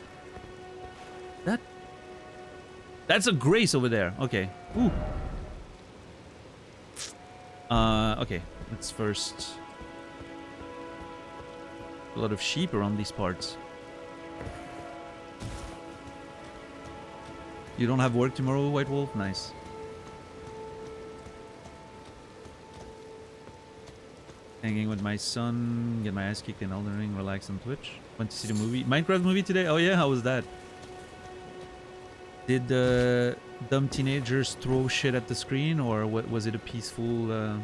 Speaker 2: That's a grace over there. Okay. Ooh. Okay. Let's first... a lot of sheep around these parts. You don't have work tomorrow, White Wolf? Nice. Hanging with my son, get my ass kicked in Elden Ring, relax on Twitch. Went to see the movie. Minecraft movie today? Oh yeah, how was that? Did dumb teenagers throw shit at the screen, or was it a peaceful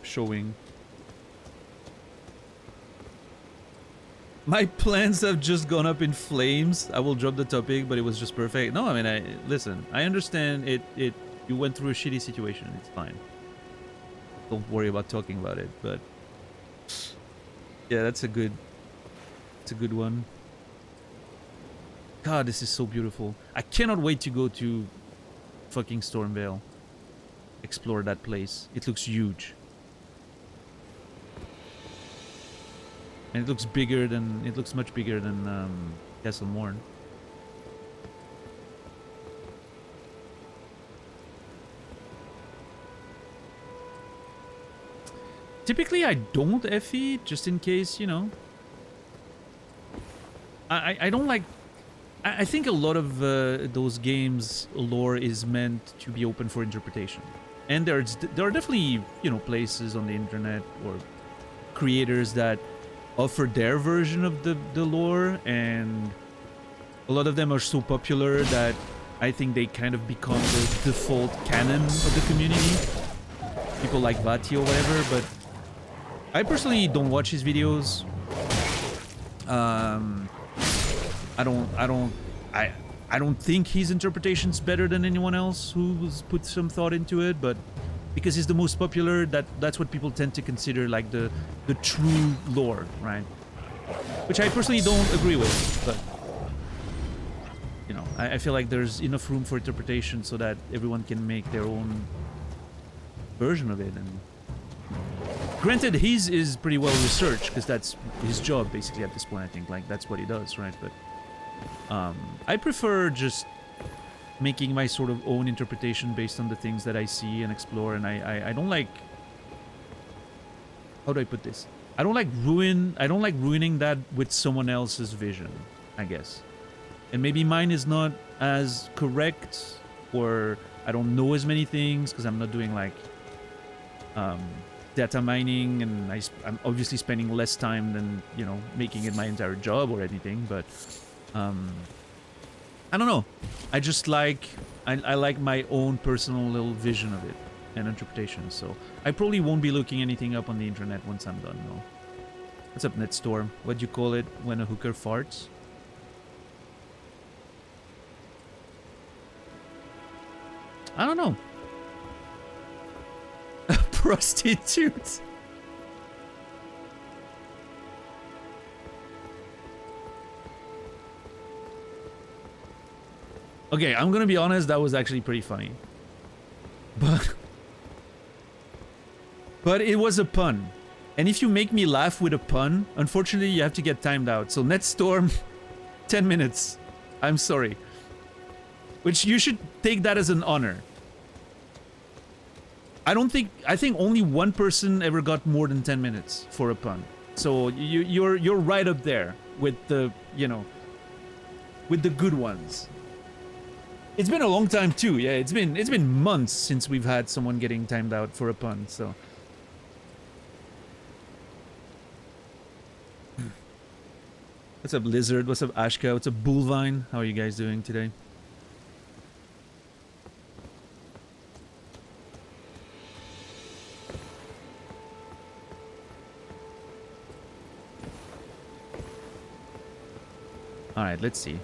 Speaker 2: showing? My plans have just gone up in flames. I will drop the topic, but it was just perfect. No, I mean, listen. I understand it. You went through a shitty situation. It's fine. Don't worry about talking about it. But yeah, that's a good one. God, this is so beautiful. I cannot wait to go to fucking Stormvale. Explore that place. It looks huge. And it looks bigger than... It looks much bigger than Castle Morn. Typically, I don't FE, just in case, you know. I don't like... I think a lot of those games' lore is meant to be open for interpretation. And there are definitely, you know, places on the internet or creators that offer their version of the lore, and a lot of them are so popular that I think they kind of become the default canon of the community. People like Vati or whatever, but I personally don't watch his videos. I don't think his interpretation's better than anyone else who's put some thought into it, but because he's the most popular, that's what people tend to consider like the true lore, right? Which I personally don't agree with, but you know, I feel like there's enough room for interpretation so that everyone can make their own version of it. And granted, his is pretty well researched because that's his job basically at this point. I think like that's what he does, right? But I prefer just making my sort of own interpretation based on the things that I see and explore, and I don't like... How do I put this? I don't like ruining that with someone else's vision, I guess. And maybe mine is not as correct, or I don't know as many things because I'm not doing like data mining, and I'm obviously spending less time than, you know, making it my entire job or anything, but I don't know. I just like... I like my own personal little vision of it and interpretation, so I probably won't be looking anything up on the internet once I'm done, no. What's up, Netstorm? What do you call it when a hooker farts? I don't know. Prostitute. Okay, I'm gonna be honest, that was actually pretty funny. But it was a pun. And if you make me laugh with a pun, unfortunately you have to get timed out. So Netstorm, 10 minutes. I'm sorry. Which you should take that as an honor. I think only one person ever got more than 10 minutes for a pun. So you're right up there with the, you know, with the good ones. It's been a long time too. Yeah, it's been months since we've had someone getting timed out for a pun, so. What's up, Lizard? What's up, Ashka? What's up, Bullvine? How are you guys doing today? Alright, let's see.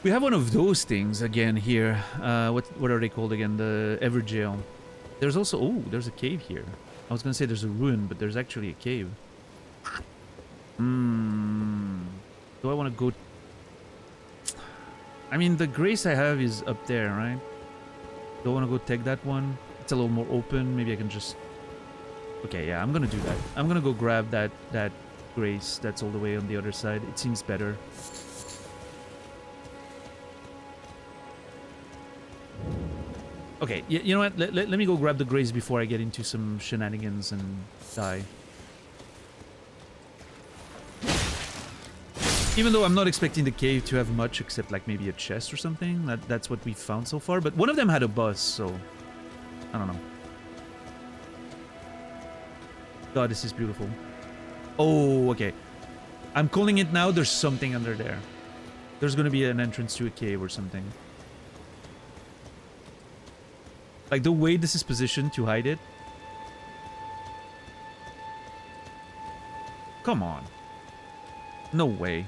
Speaker 2: We have one of those things again here. What are they called again? The Everjail. There's also... Oh, there's a cave here. I was gonna say there's a ruin, but there's actually a cave. Do I want to go... I mean, the grace I have is up there, right? Do I want to go take that one? It's a little more open. Maybe I can just... Okay, yeah, I'm gonna do that. I'm gonna go grab that grace that's all the way on the other side. It seems better. Okay, you know what? Let me go grab the grace before I get into some shenanigans and die. Even though I'm not expecting the cave to have much except like maybe a chest or something. That's what we found so far. But one of them had a bus, so... I don't know. God, this is beautiful. Oh, okay. I'm calling it now. There's something under there. There's gonna be an entrance to a cave or something. Like the way this is positioned to hide it. Come on. No way.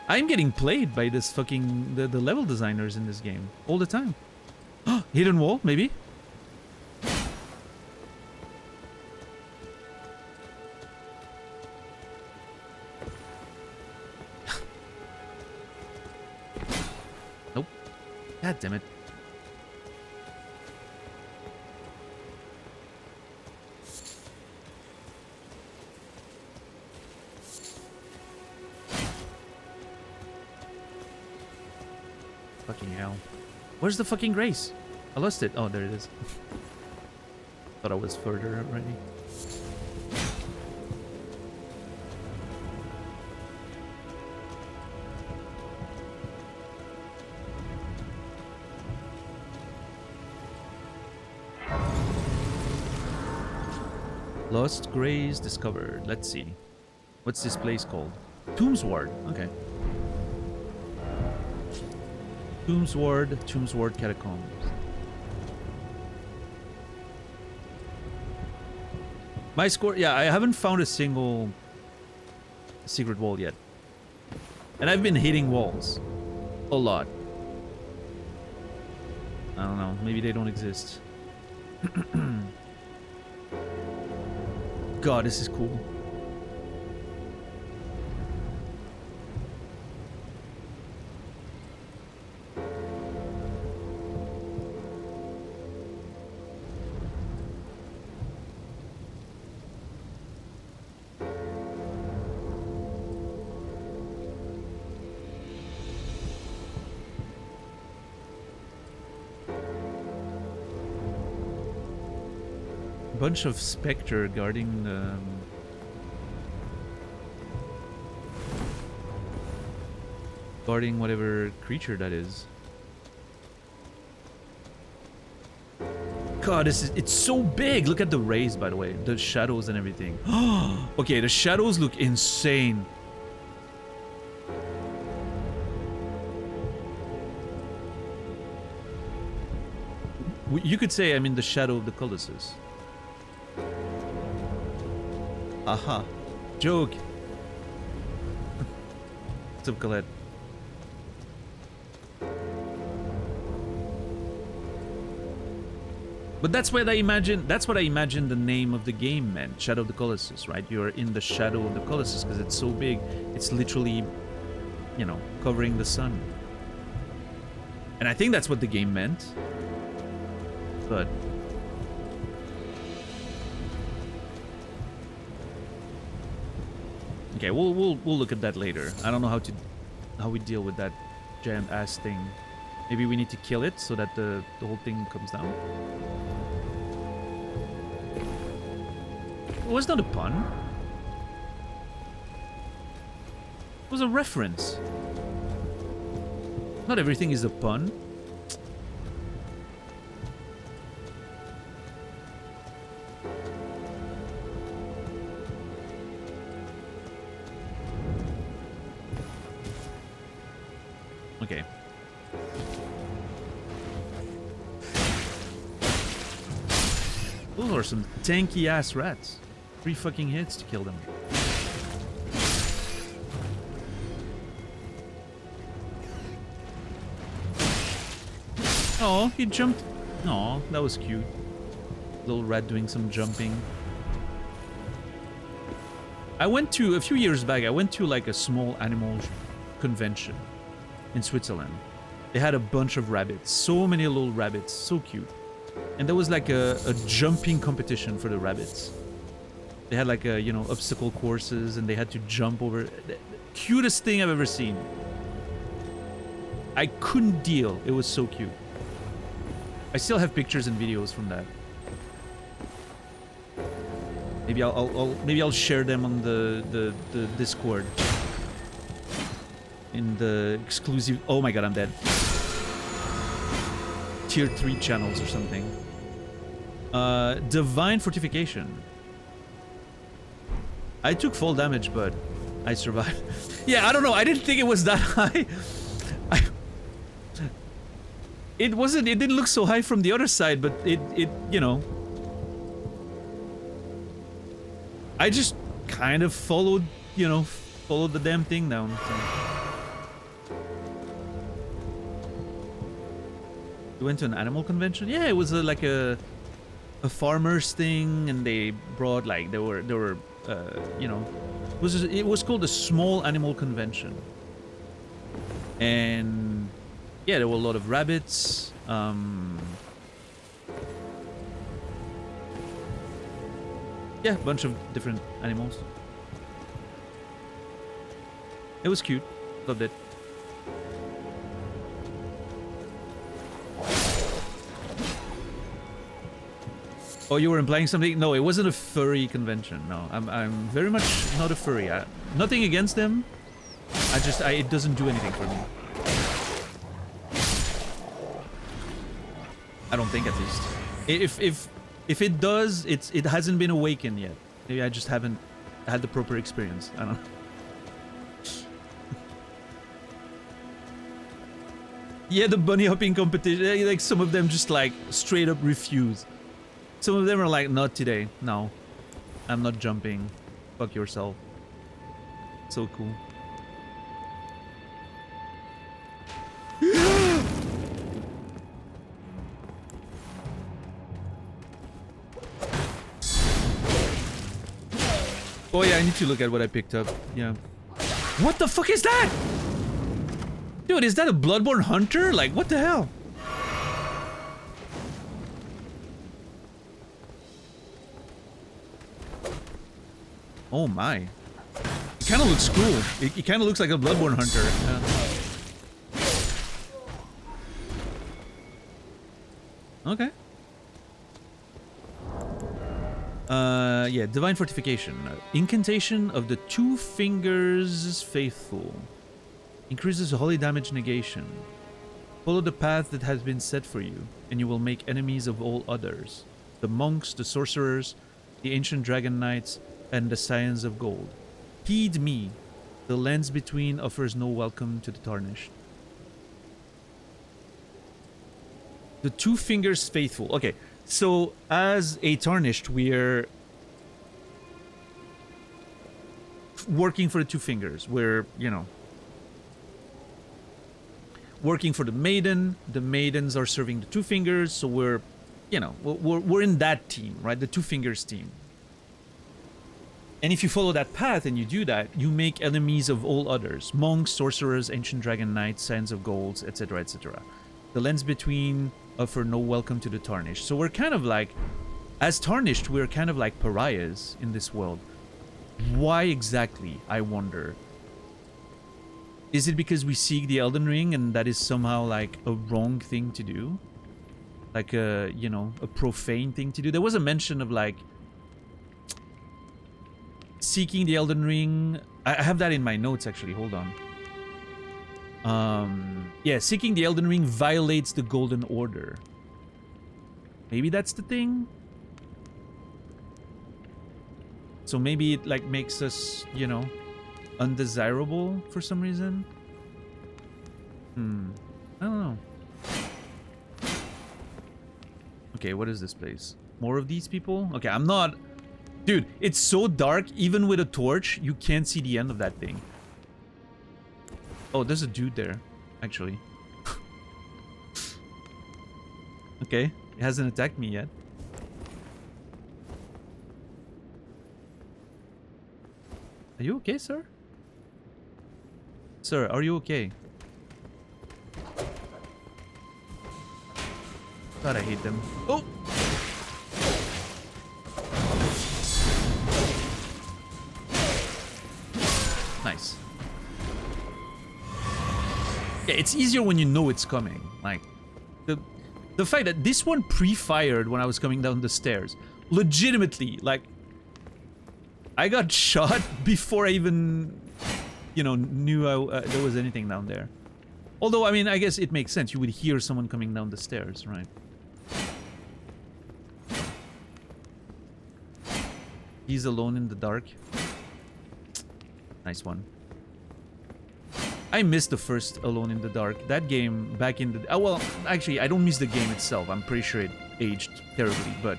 Speaker 2: I'm getting played by this fucking... the level designers in this game. All the time. Hidden wall, maybe? Nope. God damn it. Fucking hell. Where's the fucking grace? I lost it. Oh, there it is. Thought I was further already. Lost grace discovered. Let's see. What's this place called? Tombsward. Okay. Tombsward Catacombs. My score, yeah, I haven't found a single secret wall yet. And I've been hitting walls. A lot. I don't know, maybe they don't exist. God, this is cool. Bunch of spectre guarding the guarding whatever creature that is. God, it's so big. Look at the rays, by the way, the shadows and everything. Okay, the shadows look insane. You could say I'm in the shadow of the Colossus. Aha. Joke. What's up, Colette? But that's what I imagine the name of the game meant. Shadow of the Colossus, right? You're in the shadow of the Colossus because it's so big. It's literally, you know, covering the sun. And I think that's what the game meant. But okay, we'll look at that later. I don't know how we deal with that giant ass thing. Maybe we need to kill it so that the whole thing comes down. It was not a pun. It was a reference. Not everything is a pun. Okay. Those are some tanky ass rats. 3 fucking hits to kill them. Oh, he jumped. Oh, that was cute. Little rat doing some jumping. A few years back, I went to like a small animal convention in Switzerland. They had a bunch of rabbits. So many little rabbits. So cute. And there was like a jumping competition for the rabbits. They had like you know, obstacle courses and they had to jump over. The cutest thing I've ever seen. I couldn't deal. It was so cute. I still have pictures and videos from that. Maybe I'll share them on the Discord. In the exclusive... Oh my god, I'm dead. Tier 3 channels or something. Divine Fortification. I took fall damage, but I survived. Yeah, I don't know. I didn't think it was that high. It wasn't... It didn't look so high from the other side, but it you know... I kind of followed, you know, followed the damn thing down. So. We went to an animal convention. Yeah, it was like a farmers thing, and they brought like there were you know, it was called a small animal convention, and yeah, there were a lot of rabbits. Yeah, a bunch of different animals. It was cute. Loved it. Oh, you were implying something? No, it wasn't a furry convention. No, I'm very much not a furry. Nothing against them. It doesn't do anything for me. I don't think, at least. If it does, it hasn't been awakened yet. Maybe I just haven't had the proper experience. I don't know. Yeah, the bunny hopping competition. Like some of them just like straight up refuse. Some of them are like, not today. No, I'm not jumping. Fuck yourself. So cool. Oh yeah, I need to look at what I picked up. Yeah. What the fuck is that? Dude, is that a Bloodborne hunter? Like, what the hell? Oh my. It kind of looks cool. It kind of looks like a Bloodborne hunter. Okay. Yeah, Divine Fortification. Incantation of the Two Fingers Faithful. Increases holy damage negation. Follow the path that has been set for you, and you will make enemies of all others. The monks, the sorcerers, the ancient dragon knights, and the scions of gold. Heed me. The lens between offers no welcome to the tarnished. The Two Fingers Faithful. Okay, so as a tarnished, we're working for the Two Fingers. We're, you know, working for the maiden. The maidens are serving the Two Fingers, so we're, you know, we're in that team, right? The Two Fingers team. And if you follow that path and you do that, you make enemies of all others. Monks, sorcerers, ancient dragon knights, scions of gold, etc., etc. The lens between offer no welcome to the tarnished. So we're kind of like, as tarnished, we're kind of like pariahs in this world. Why exactly, I wonder? Is it because we seek the Elden Ring and that is somehow like a wrong thing to do? Like a, you know, a profane thing to do? There was a mention of like seeking the Elden Ring. I have that in my notes actually, hold on. Yeah, seeking the Elden Ring violates the Golden Order. Maybe that's the thing? So maybe it like makes us, you know, undesirable for some reason? I don't know. Okay, what is this place? More of these people? Okay, I'm not... Dude, it's so dark, even with a torch, you can't see the end of that thing. Oh, there's a dude there, actually. Okay, it hasn't attacked me yet. Are you okay, sir? Sir, are you okay? God, I hate them. Oh! Nice. Yeah, it's easier when you know it's coming. Like, the fact that this one pre-fired when I was coming down the stairs. Legitimately, like, I got shot before I even, you know, knew there was anything down there. Although, I mean, I guess it makes sense. You would hear someone coming down the stairs, right? He's alone in the dark. Nice one. I missed the first Alone in the Dark. That game back in the... well, actually, I don't miss the game itself. I'm pretty sure it aged terribly, but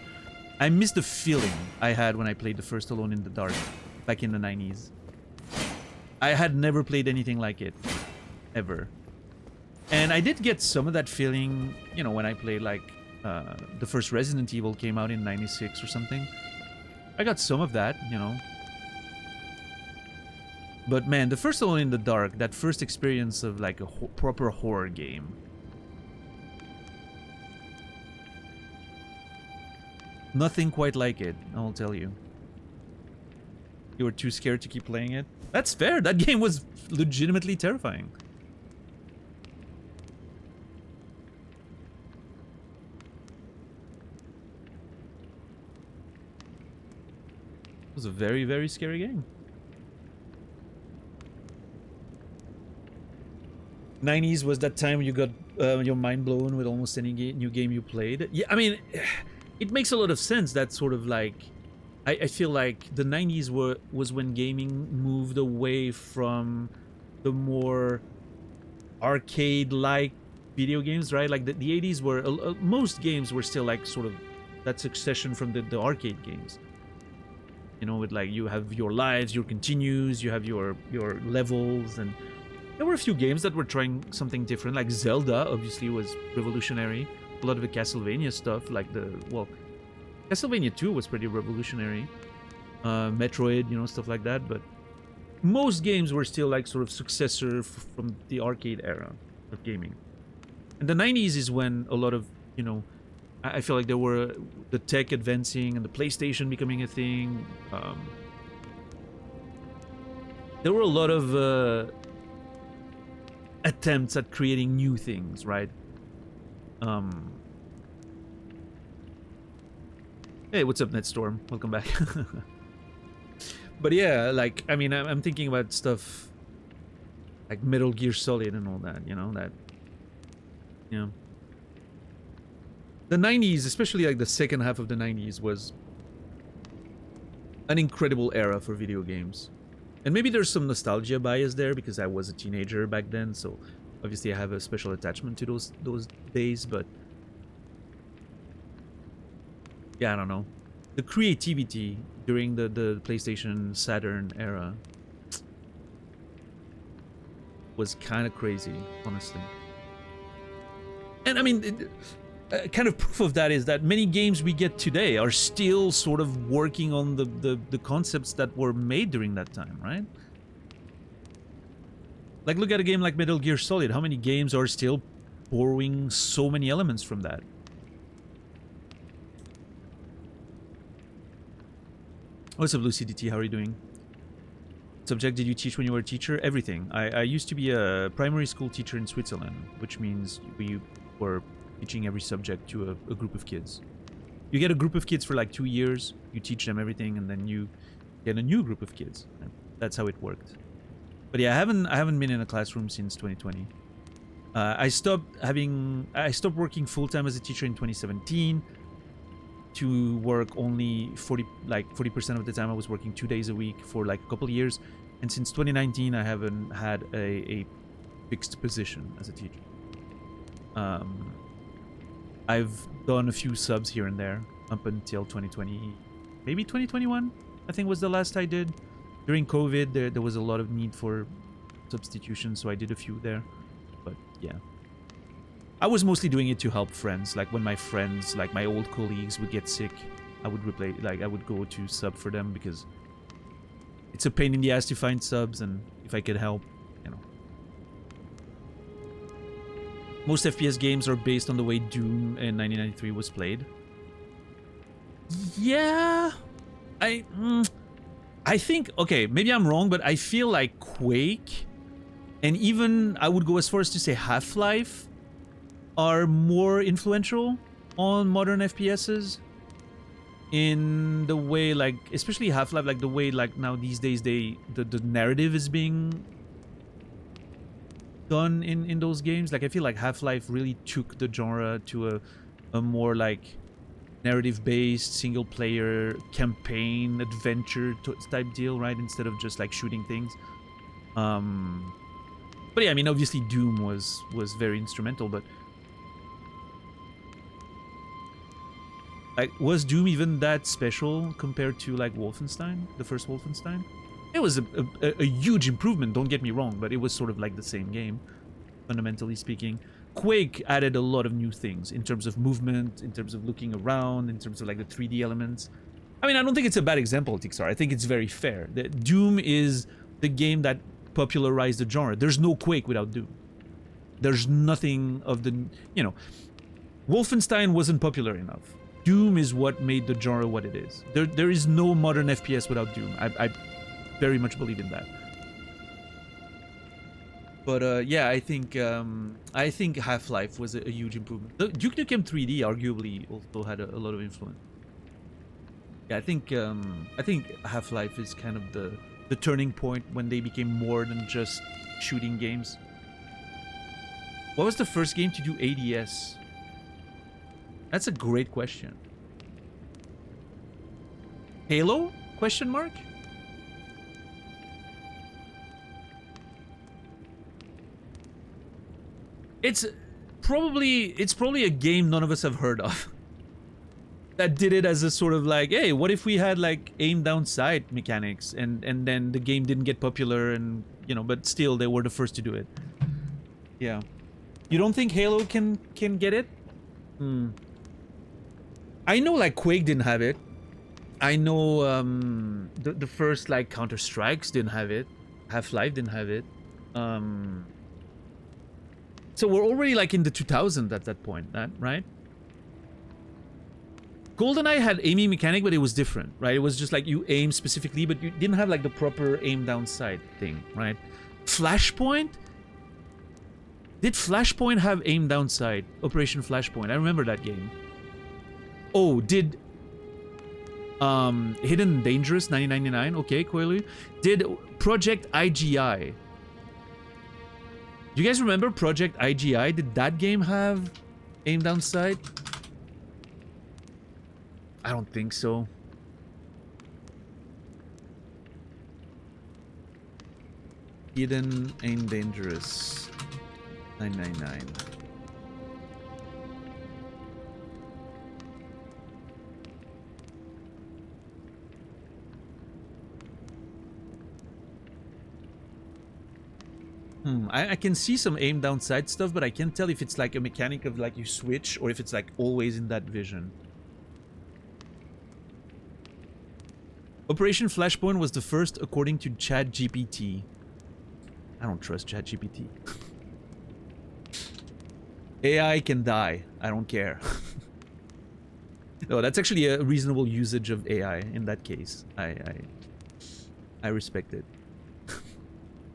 Speaker 2: I miss the feeling I had when I played the first Alone in the Dark. back in the 90s. I had never played anything like it, ever. And I did get some of that feeling, you know, when I played like the first Resident Evil came out in 96 or something. I got some of that, you know. But man, the first Alone in the Dark, that first experience of like a proper horror game. Nothing quite like it, I'll tell you. You were too scared to keep playing it? That's fair, that game was legitimately terrifying. It was a very, very scary game. 90s was that time you got your mind blown with almost any new game you played. Yeah, I mean, it makes a lot of sense. That sort of like, I feel like the 90s was when gaming moved away from the more arcade-like video games, right? Like the 80s were, most games were still like sort of that succession from the arcade games. You know, with like, you have your lives, your continues, you have your levels, and there were a few games that were trying something different, like Zelda, obviously, was revolutionary. A lot of the Castlevania stuff, like Castlevania 2 was pretty revolutionary. Metroid, you know, stuff like that, but most games were still like sort of successor from the arcade era of gaming. And the 90s is when a lot of, you know, I feel like there were the tech advancing and the PlayStation becoming a thing. There were a lot of attempts at creating new things, right? Hey, what's up, Netstorm? Welcome back. But yeah, like, I mean, I'm thinking about stuff like Metal Gear Solid and all that, you know, that, you know. The 90s, especially like the second half of the 90s, was an incredible era for video games. And maybe there's some nostalgia bias there because I was a teenager back then, so obviously I have a special attachment to those days, but yeah, I don't know. The creativity during the PlayStation Saturn era was kind of crazy, honestly. And I mean, kind of proof of that is that many games we get today are still sort of working on the concepts that were made during that time, right? Like, look at a game like Metal Gear Solid. How many games are still borrowing so many elements from that? What's up, Lucy DT? How are you doing? Subject did you teach when you were a teacher? Everything. I used to be a primary school teacher in Switzerland, which means we were teaching every subject to a group of kids. You get a group of kids for like 2 years, you teach them everything, and then you get a new group of kids. That's how it worked. But yeah, I haven't been in a classroom since 2020. I stopped working full-time as a teacher in 2017 to work only 40% of the time. I was working 2 days a week for like a couple of years, and since 2019 I haven't had a fixed position as a teacher. I've done a few subs here and there up until 2020, maybe 2021 I think was the last I did. During COVID there was a lot of need for substitution, so I did a few there. But yeah, I was mostly doing it to help friends. Like when my friends, like my old colleagues, would get sick, I would replace, like I would go to sub for them because it's a pain in the ass to find subs, and if I could help, you know. Most FPS games are based on the way Doom in 1993 was played. Yeah, I think, okay, maybe I'm wrong, but I feel like Quake, and even I would go as far as to say Half-Life, are more influential on modern FPSs in the way, like, especially Half-Life, like the way, like, now these days the narrative is being done in those games. Like, I feel like Half-Life really took the genre to a more, like, narrative-based, single-player, campaign, adventure type deal, right? Instead of just, like, shooting things. But yeah, I mean, obviously Doom was very instrumental, but Like, was Doom even that special compared to like Wolfenstein, the first Wolfenstein? It was a huge improvement, don't get me wrong, but it was sort of like the same game, fundamentally speaking. Quake added a lot of new things in terms of movement, in terms of looking around, in terms of like the 3D elements. I mean, I don't think it's a bad example, Tixar. I think it's very fair. Doom is the game that popularized the genre. There's no Quake without Doom. There's nothing of the, you know, Wolfenstein wasn't popular enough. Doom is what made the genre what it is. There is no modern FPS without Doom. I very much believe in that. But yeah, I think Half-Life was a huge improvement. Duke Nukem 3D arguably also had a lot of influence. Yeah, I think Half-Life is kind of the turning point when they became more than just shooting games. What was the first game to do ADS? That's a great question. Halo? Question mark? It's probably a game none of us have heard of. That did it as a sort of like, hey, what if we had like aim down sight mechanics and then the game didn't get popular and, you know, but still they were the first to do it. Yeah. You don't think Halo can get it? I know like Quake didn't have it. I know the first like Counter-Strikes didn't have it. Half-Life didn't have it. So we're already like in the 2000s at that point, right? GoldenEye had aiming mechanic, but it was different, right? It was just like you aim specifically, but you didn't have like the proper aim down sight thing, right? Flashpoint? Did Flashpoint have aim down sight? Operation Flashpoint. I remember that game. Oh, did Hidden Dangerous 1999? Okay, Coily. Did Project IGI? Do you guys remember Project IGI? Did that game have aim down sight? I don't think so. Hidden Aim Dangerous 999. I can see some aim down sight stuff, but I can't tell if it's like a mechanic of like you switch or if it's like always in that vision. Operation Flashpoint was the first according to ChatGPT. I don't trust ChatGPT. AI can die. I don't care. No, that's actually a reasonable usage of AI in that case. I respect it.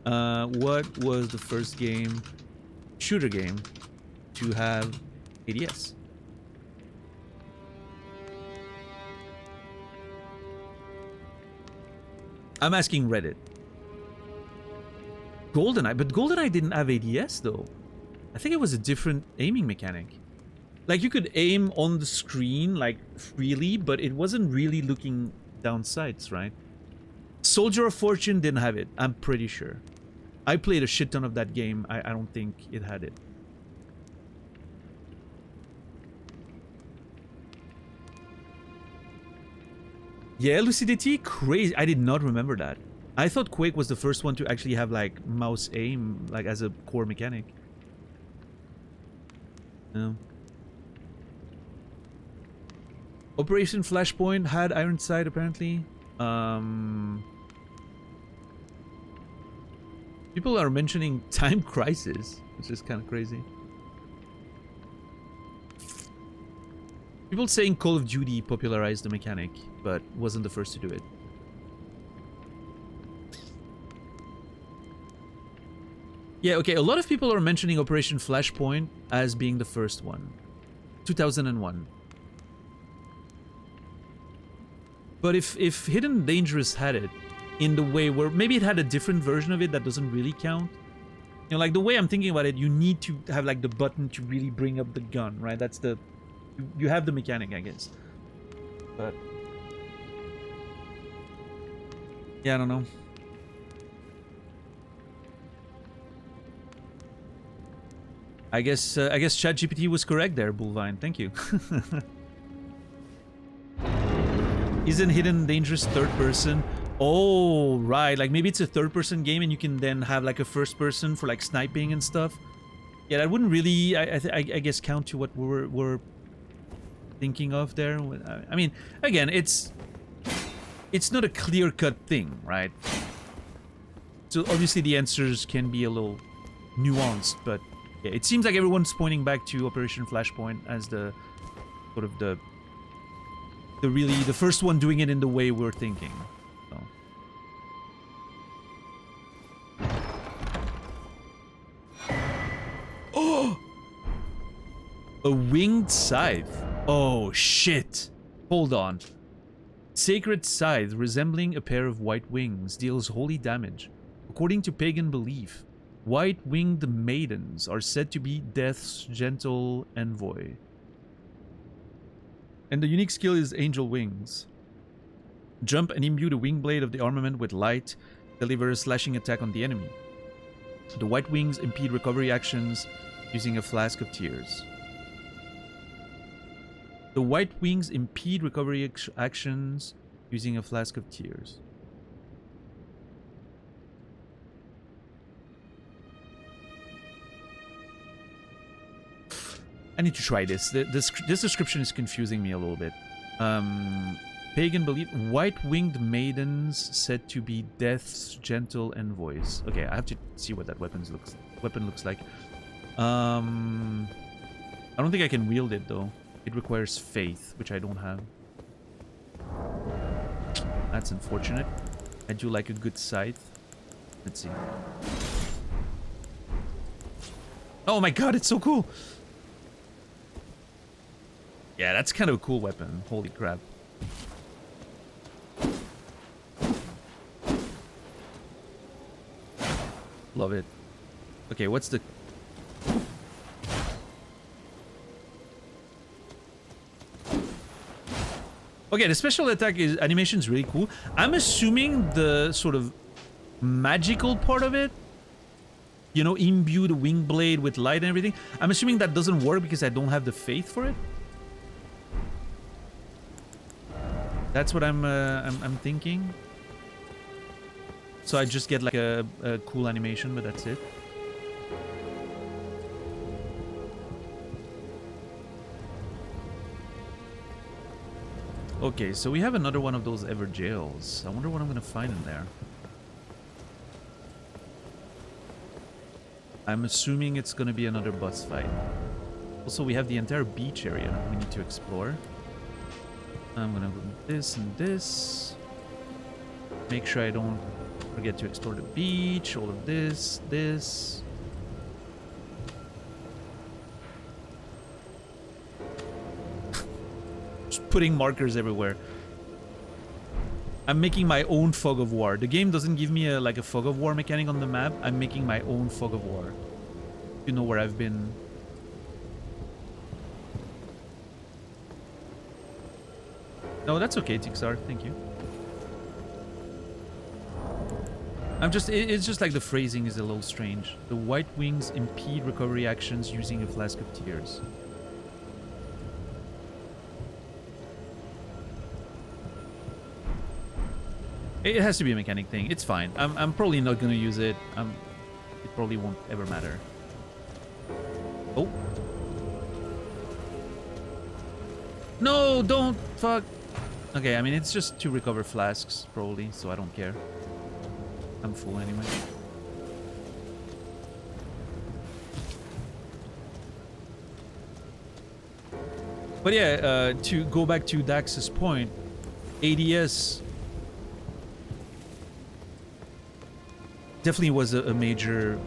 Speaker 2: What was the first game, shooter game, to have ADS? I'm asking Reddit. GoldenEye, but GoldenEye didn't have ADS though. I think it was a different aiming mechanic. Like you could aim on the screen like freely, but it wasn't really looking down sights, right? Soldier of Fortune didn't have it, I'm pretty sure. I played a shit ton of that game. I don't think it had it. Yeah, Lucidity, crazy. I did not remember that. I thought Quake was the first one to actually have like mouse aim like as a core mechanic. No. Operation Flashpoint had Iron Sight apparently. People are mentioning Time Crisis, which is kind of crazy. People saying Call of Duty popularized the mechanic, but wasn't the first to do it. Yeah, okay, a lot of people are mentioning Operation Flashpoint as being the first one. 2001. But if Hidden Dangerous had it, in the way where maybe it had a different version of it that doesn't really count. You know, like the way I'm thinking about it, you need to have like the button to really bring up the gun, right? That's the... You have the mechanic, I guess. But... yeah, I don't know. I guess ChatGPT was correct there, Bullvine. Thank you. Isn't Hidden Dangerous third person? Oh, right. Like maybe it's a third person game and you can then have like a first person for like sniping and stuff. Yeah, that wouldn't really, I guess, count to what we're thinking of there. I mean, again, it's not a clear-cut thing, right? So obviously the answers can be a little nuanced, but yeah, it seems like everyone's pointing back to Operation Flashpoint as the sort of the first one doing it in the way we're thinking. So. Oh! A winged scythe. Oh shit. Hold on. Sacred scythe resembling a pair of white wings deals holy damage. According to pagan belief, white-winged maidens are said to be death's gentle envoy. And the unique skill is Angel Wings. Jump and imbue the wing blade of the armament with light. Deliver a slashing attack on the enemy. The white wings impede recovery actions using a flask of tears. The white wings impede recovery actions using a flask of tears. I need to try this. This description is confusing me a little bit. Pagan belief. White-winged maidens said to be death's gentle envoys. Okay, I have to see what that weapon looks like. I don't think I can wield it though. It requires faith, which I don't have. That's unfortunate. I do like a good scythe. Let's see. Oh my god, it's so cool! Yeah, that's kind of a cool weapon. Holy crap. Love it. Okay, what's the... Okay, the special attack animation is really cool. I'm assuming the sort of magical part of it, you know, imbue the wing blade with light and everything. I'm assuming that doesn't work because I don't have the faith for it. That's what I'm thinking. So I just get like a cool animation, but that's it. Okay, so we have another one of those ever jails. I wonder what I'm gonna find in there. I'm assuming it's gonna be another boss fight. Also, we have the entire beach area we need to explore. I'm gonna go this and this. Make sure I don't forget to explore the beach. All of this, this. Just putting markers everywhere. I'm making my own fog of war. The game doesn't give me like a fog of war mechanic on the map. I'm making my own fog of war. You know where I've been. No, that's okay, Tixar. Thank you. It's just like the phrasing is a little strange. The white wings impede recovery actions using a flask of tears. It has to be a mechanic thing. It's fine. I'm probably not gonna use it. It probably won't ever matter. Oh. No, don't. Fuck. Okay, I mean, it's just to recover flasks, probably, so I don't care. I'm full anyway. But yeah, to go back to Dax's point, ADS definitely was a major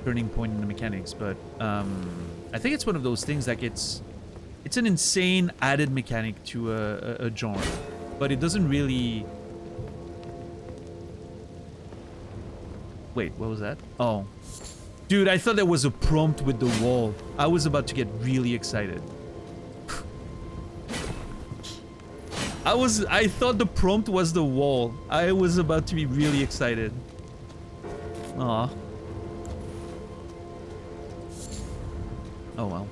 Speaker 2: turning point in the mechanics, but I think it's one of those things like it's an insane added mechanic to a genre, but it doesn't really... Wait, what was that? Oh. Dude, I thought there was a prompt with the wall. I was about to get really excited. I thought the prompt was the wall. I was about to be really excited. Aw. Oh well.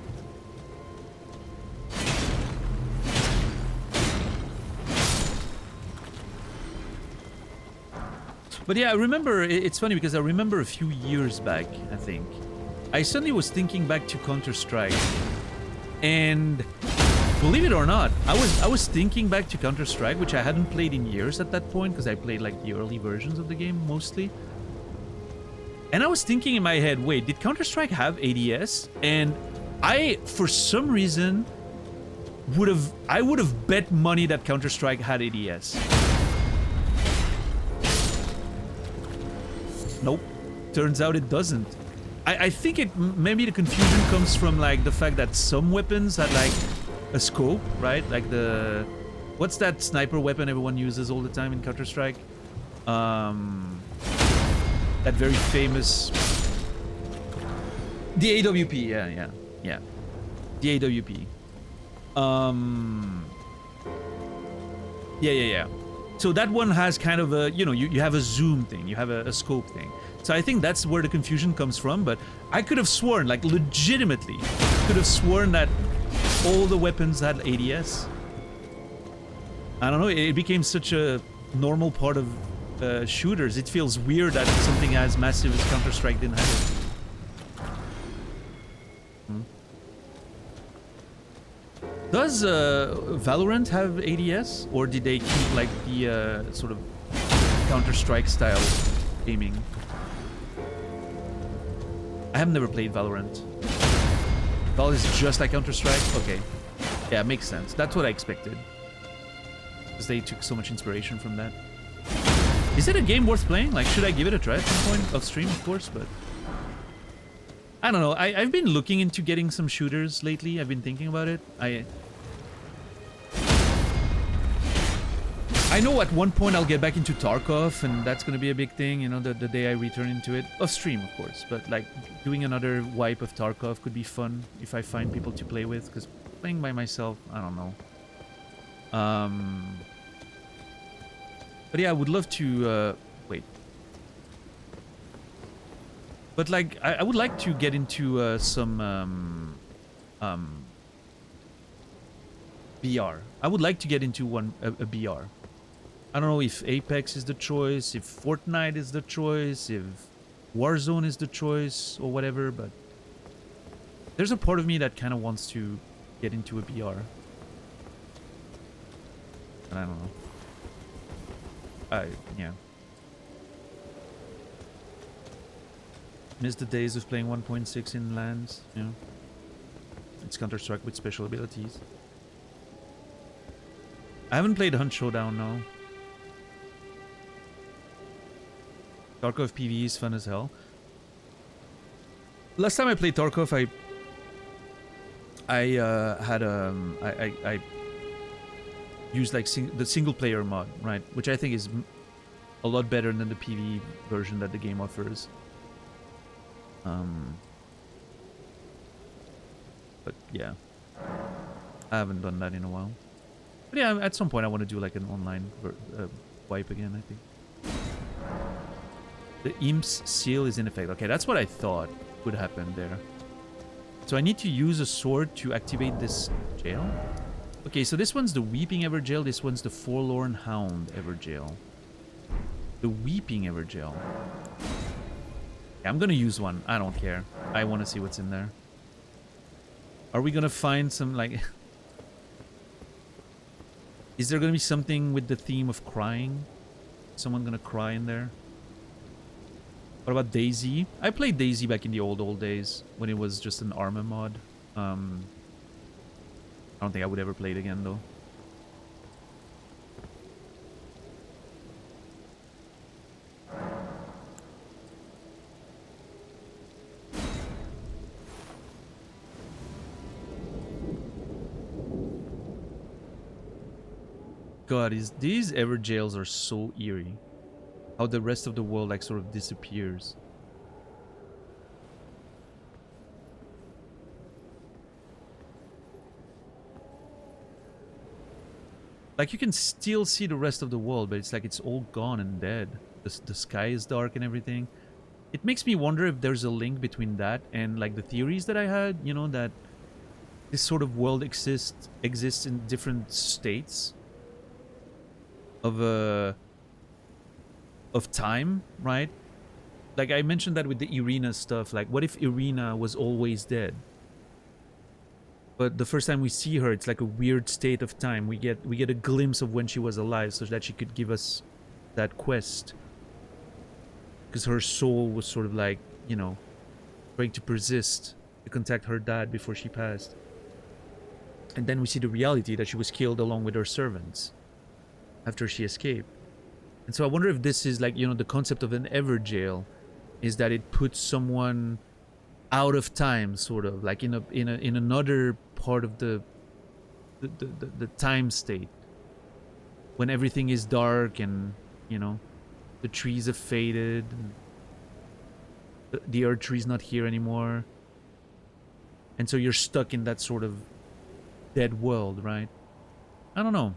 Speaker 2: But yeah, I remember, it's funny because I remember a few years back, I think, I suddenly was thinking back to Counter-Strike, and believe it or not, I was thinking back to Counter-Strike, which I hadn't played in years at that point, because I played like the early versions of the game mostly. And I was thinking in my head, wait, did Counter-Strike have ADS? And I, for some reason, I would have bet money that Counter-Strike had ADS. Nope. Turns out it doesn't. I think maybe the confusion comes from like the fact that some weapons had like a scope, right? Like what's that sniper weapon everyone uses all the time in Counter-Strike? That very famous... The AWP, yeah. The AWP. Yeah. So that one has kind of a, you know, you have a zoom thing, you have a scope thing. So I think that's where the confusion comes from, but I could have sworn, like legitimately, could have sworn that all the weapons had ADS. I don't know, it became such a normal part of shooters. It feels weird that something as massive as Counter-Strike didn't have it. Does Valorant have ADS, or did they keep like the sort of Counter-Strike style aiming? I have never played Valorant. Val is just like Counter-Strike? Okay. Yeah, makes sense. That's what I expected. Because they took so much inspiration from that. Is it a game worth playing? Like, should I give it a try at some point? Off stream, of course, but... I don't know. I've been looking into getting some shooters lately. I've been thinking about it. I know at one point I'll get back into Tarkov, and that's gonna be a big thing, you know, the day I return into it. Off stream, of course, but like doing another wipe of Tarkov could be fun if I find people to play with, because playing by myself, I don't know. But yeah, I would love to, wait. But like, I would like to get into some BR. I would like to get into a BR. I don't know if Apex is the choice, if Fortnite is the choice, if Warzone is the choice, or whatever, but there's a part of me that kind of wants to get into a BR. And I don't know. Yeah. Miss the days of playing 1.6 in lands, you know. It's Counter-Strike with special abilities. I haven't played Hunt Showdown, no. Tarkov PvE is fun as hell. Last time I played Tarkov, I used like the single player mod, right? Which I think is a lot better than the PvE version that the game offers. But yeah, I haven't done that in a while. But yeah, at some point I want to do like an online wipe again, I think. The Imp's seal is in effect. Okay, that's what I thought would happen there. So I need to use a sword to activate this jail? Okay, so this one's the Weeping Everjail, this one's the Forlorn Hound Everjail. The Weeping Everjail. Yeah, I'm gonna use one. I don't care. I want to see what's in there. Are we gonna find some, like... Is there gonna be something with the theme of crying? Someone gonna cry in there? What about Daisy? I played Daisy back in the old days, when it was just an armor mod. I don't think I would ever play it again, though. God, these Everjails are so eerie. How the rest of the world like sort of disappears. Like you can still see the rest of the world, but it's like it's all gone and dead. The sky is dark and everything. It makes me wonder if there's a link between that and like the theories that I had, you know, that this sort of world exists in different states of of time, right? Like I mentioned that with the Irina stuff. Like, what if Irina was always dead? But the first time we see her, it's like a weird state of time. We get a glimpse of when she was alive, so that she could give us that quest. Because her soul was sort of like, you know, trying to persist to contact her dad before she passed. And then we see the reality that she was killed along with her servants after she escaped. And so I wonder if this is like, you know, the concept of an ever jail is that it puts someone out of time, sort of like in another part of the time state when everything is dark and, you know, the trees have faded and the Erdtree's not here anymore, and so you're stuck in that sort of dead world, right? I don't know.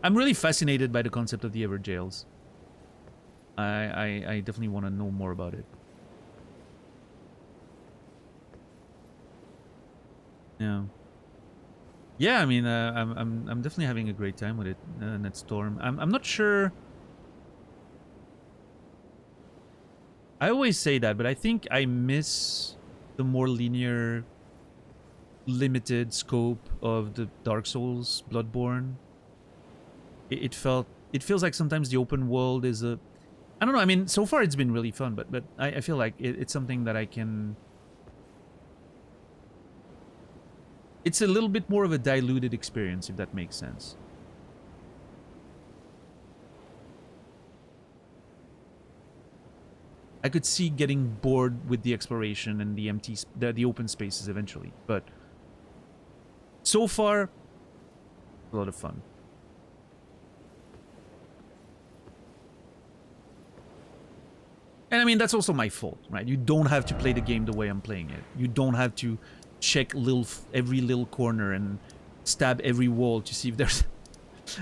Speaker 2: I'm really fascinated by the concept of the ever jails. I definitely want to know more about it. Yeah, I mean, I'm definitely having a great time with it. Netstorm. I'm not sure. I always say that, but I think I miss the more linear, limited scope of the Dark Souls, Bloodborne. It feels like sometimes the open world is a, I don't know. I mean, so far it's been really fun, but I feel like it's something that I can. It's a little bit more of a diluted experience, if that makes sense. I could see getting bored with the exploration and the the open spaces eventually, but so far, a lot of fun. And I mean, that's also my fault, right? You don't have to play the game the way I'm playing it. You don't have to check every little corner and stab every wall to see if there's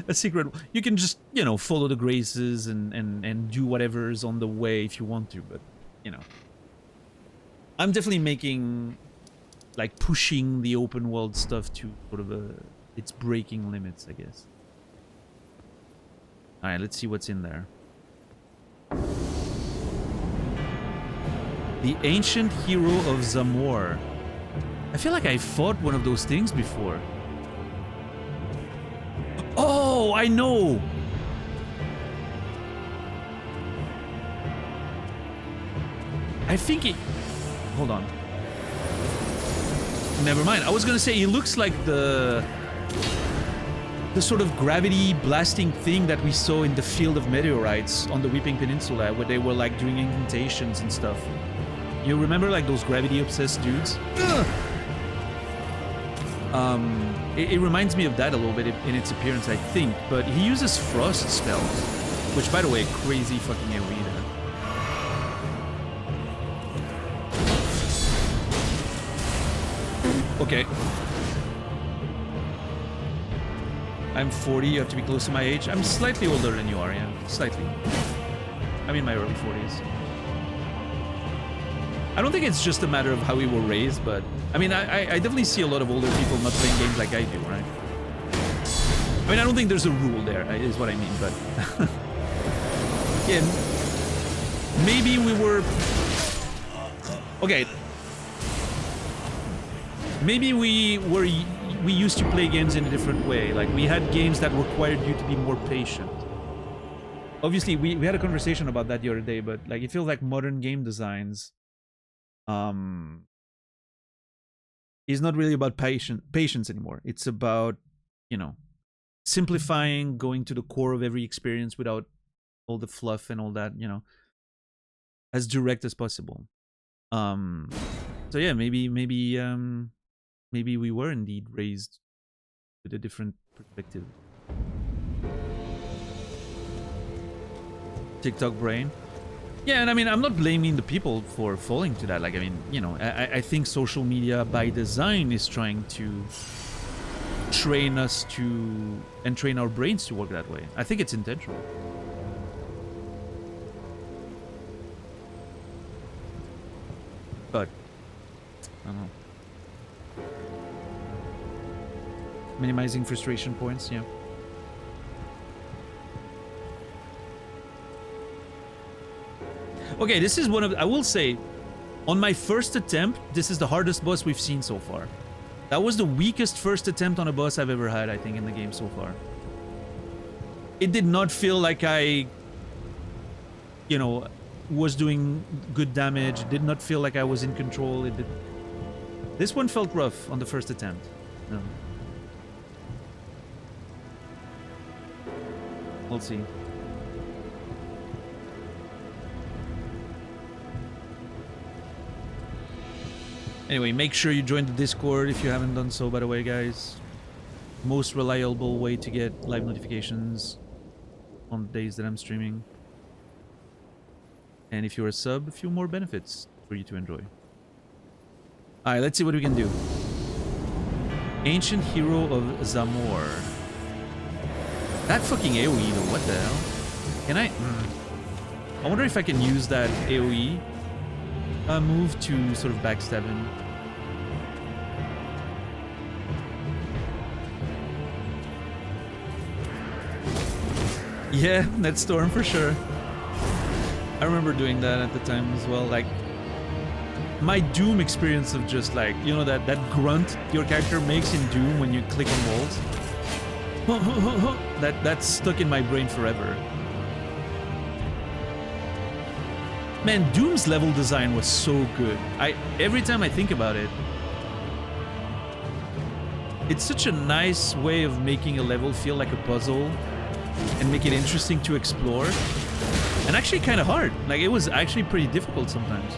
Speaker 2: a secret. You can just, you know, follow the graces and do whatever's on the way if you want to, but, you know. I'm definitely making, like, pushing the open world stuff to sort of its breaking limits, I guess. Alright, let's see what's in there. The Ancient Hero of Zamor. I feel like I fought one of those things before. Oh, I know! I think it... Hold on. Never mind. I was gonna say, he looks like the sort of gravity blasting thing that we saw in the Field of Meteorites on the Weeping Peninsula, where they were like doing incantations and stuff. You remember like those gravity obsessed dudes? Ugh! It reminds me of that a little bit in its appearance, I think, but he uses frost spells, which, by the way, crazy fucking AoE there. Okay. I'm 40, you have to be close to my age. I'm slightly older than you are, yeah. Slightly. I'm in my early 40s. I don't think it's just a matter of how we were raised, but... I mean, I definitely see a lot of older people not playing games like I do, right? I mean, I don't think there's a rule there, is what I mean, but... yeah, maybe we were... Okay. Maybe we used to play games in a different way. Like, we had games that required you to be more patient. Obviously, we had a conversation about that the other day, but, like, it feels like modern game designs... is not really about patience anymore. It's about, you know, simplifying, going to the core of every experience without all the fluff and all that, you know, as direct as possible. So yeah, maybe we were indeed raised with a different perspective. TikTok brain. Yeah, and I mean, I'm not blaming the people for falling to that. Like, I mean, you know, I think social media by design is trying to train us to, and train our brains to work that way. I think it's intentional. But, I don't know. Minimizing frustration points, yeah. Okay, this is one of... I will say, on my first attempt, this is the hardest boss we've seen so far. That was the weakest first attempt on a boss I've ever had, I think, in the game so far. It did not feel like I, you know, was doing good damage. It did not feel like I was in control. It did... This one felt rough on the first attempt. No. We'll see. Anyway, make sure you join the Discord if you haven't done so, by the way, guys. Most reliable way to get live notifications on the days that I'm streaming. And if you're a sub, a few more benefits for you to enjoy. Alright, let's see what we can do. Ancient Hero of Zamor. That fucking AoE though, what the hell? Can I... I wonder if I can use that AoE move to sort of backstab him. Yeah, that storm for sure. I remember doing that at the time as well. Like, my Doom experience of just like, you know, that grunt your character makes in Doom when you click on walls. That's stuck in my brain forever. Man, Doom's level design was so good. Every time I think about it, it's such a nice way of making a level feel like a puzzle and make it interesting to explore. And actually kind of hard. Like, it was actually pretty difficult sometimes.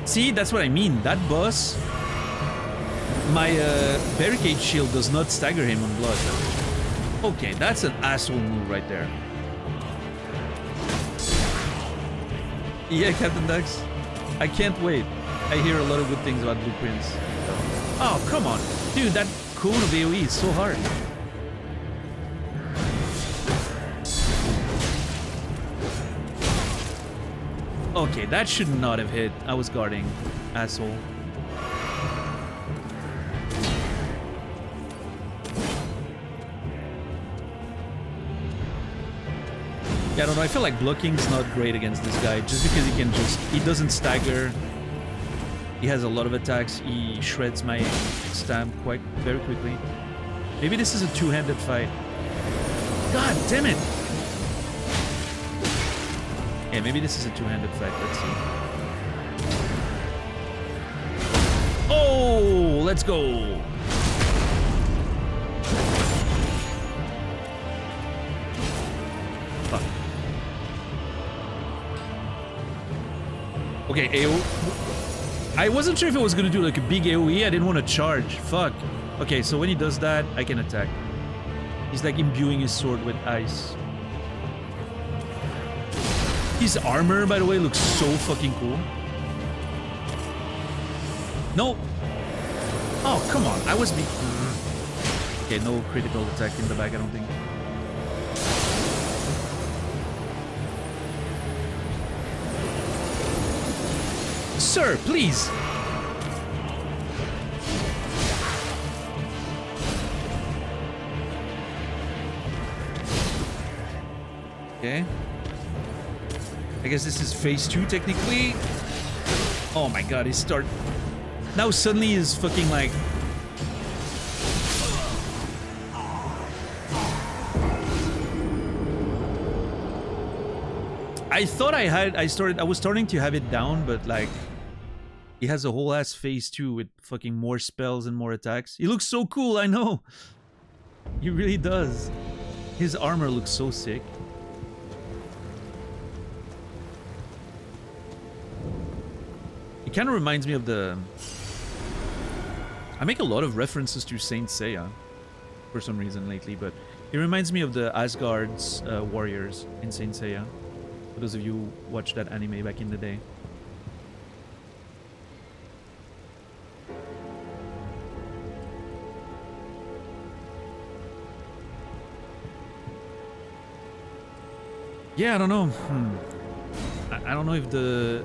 Speaker 2: See, that's what I mean. That boss, my barricade shield does not stagger him on blood. Okay, that's an asshole move right there. Yeah, Captain Dax. I can't wait. I hear a lot of good things about Blueprints. Oh, come on. Dude, that cone of AoE is so hard. Okay, that should not have hit. I was guarding. Asshole. Yeah, I don't know. I feel like blocking's not great against this guy just because he doesn't stagger. He has a lot of attacks. He shreds my stamp very quickly. Maybe this is a two-handed fight. God damn it! Yeah, maybe this is a two-handed fight. Let's see. Oh, let's go! Fuck. Okay, AoE. I wasn't sure if it was gonna do like a big AoE. I didn't want to charge. Fuck. Okay, so when he does that, I can attack. He's like imbuing his sword with ice. His armor, by the way, looks so fucking cool. No. Oh, come on. I was Okay, no critical attack in the back, I don't think. Sir, please. Okay. I guess this is phase 2 technically. Oh my god, he start... Now suddenly he's fucking like... I thought I was starting to have it down, but like... He has a whole ass phase 2 with fucking more spells and more attacks. He looks so cool, I know. He really does. His armor looks so sick. It kind of reminds me of the... I make a lot of references to Saint Seiya for some reason lately, but it reminds me of the Asgard's warriors in Saint Seiya. For those of you who watched that anime back in the day. Yeah, I don't know. I don't know if the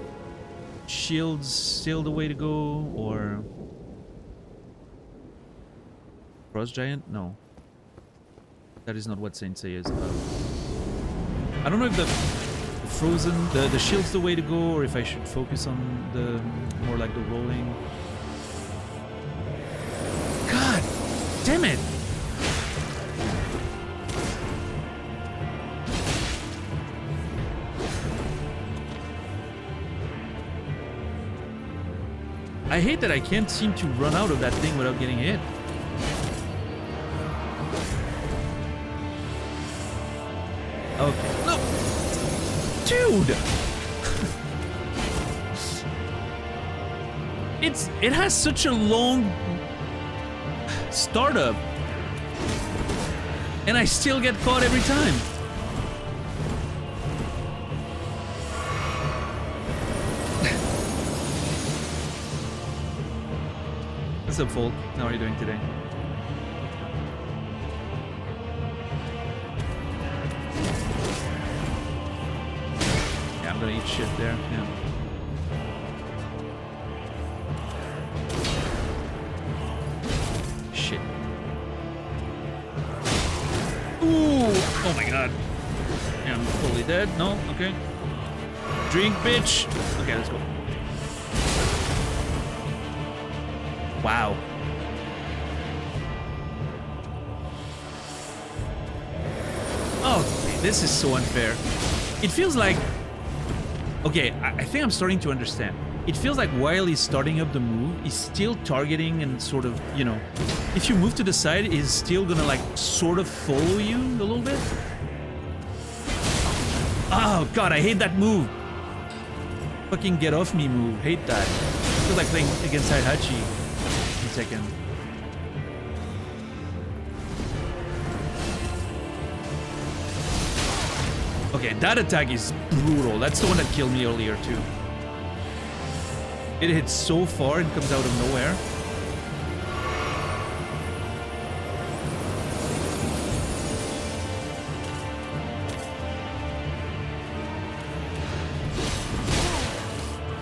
Speaker 2: shield's still the way to go, or Frost Giant? No. That is not what Saint Seiya is about. I don't know if the frozen, the shield's the way to go, or if I should focus on the more like the rolling. God damn it! I hate that I can't seem to run out of that thing without getting hit. Okay. No! Dude! It has such a long startup. And I still get caught every time. What's up, Folk? How are you doing today? Yeah, I'm gonna eat shit there. Yeah. Shit. Ooh! Oh my god. Yeah, I'm fully dead. No? Okay. Drink, bitch! Okay, let's go. Wow. Oh, this is so unfair. It feels like... Okay, I think I'm starting to understand. It feels like while he's starting up the move, he's still targeting and sort of, you know... If you move to the side, he's still gonna, like, sort of follow you a little bit. Oh, God, I hate that move. Fucking get off me move. Hate that. It feels like playing against Heihachi. Second. Okay, that attack is brutal. That's the one that killed me earlier too. It hits so far and comes out of nowhere.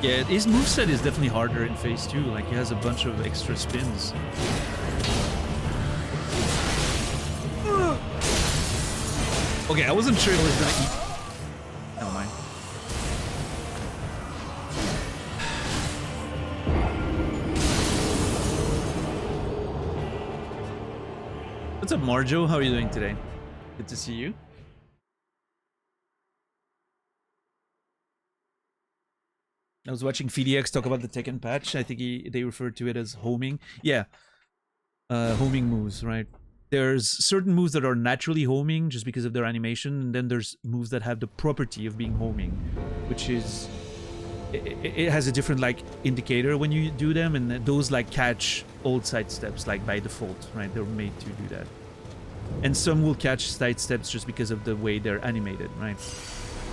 Speaker 2: Yeah, his moveset is definitely harder in phase 2, like he has a bunch of extra spins. Okay, I wasn't sure it was gonna eat. Never mind. What's up, Marjo? How are you doing today? Good to see you. I was watching FDX talk about the Tekken patch. I think they referred to it as homing. Yeah, homing moves, right? There's certain moves that are naturally homing just because of their animation, and then there's moves that have the property of being homing, which is... It has a different, like, indicator when you do them, and those, like, catch old side steps, like, by default, right? They're made to do that. And some will catch side steps just because of the way they're animated, right?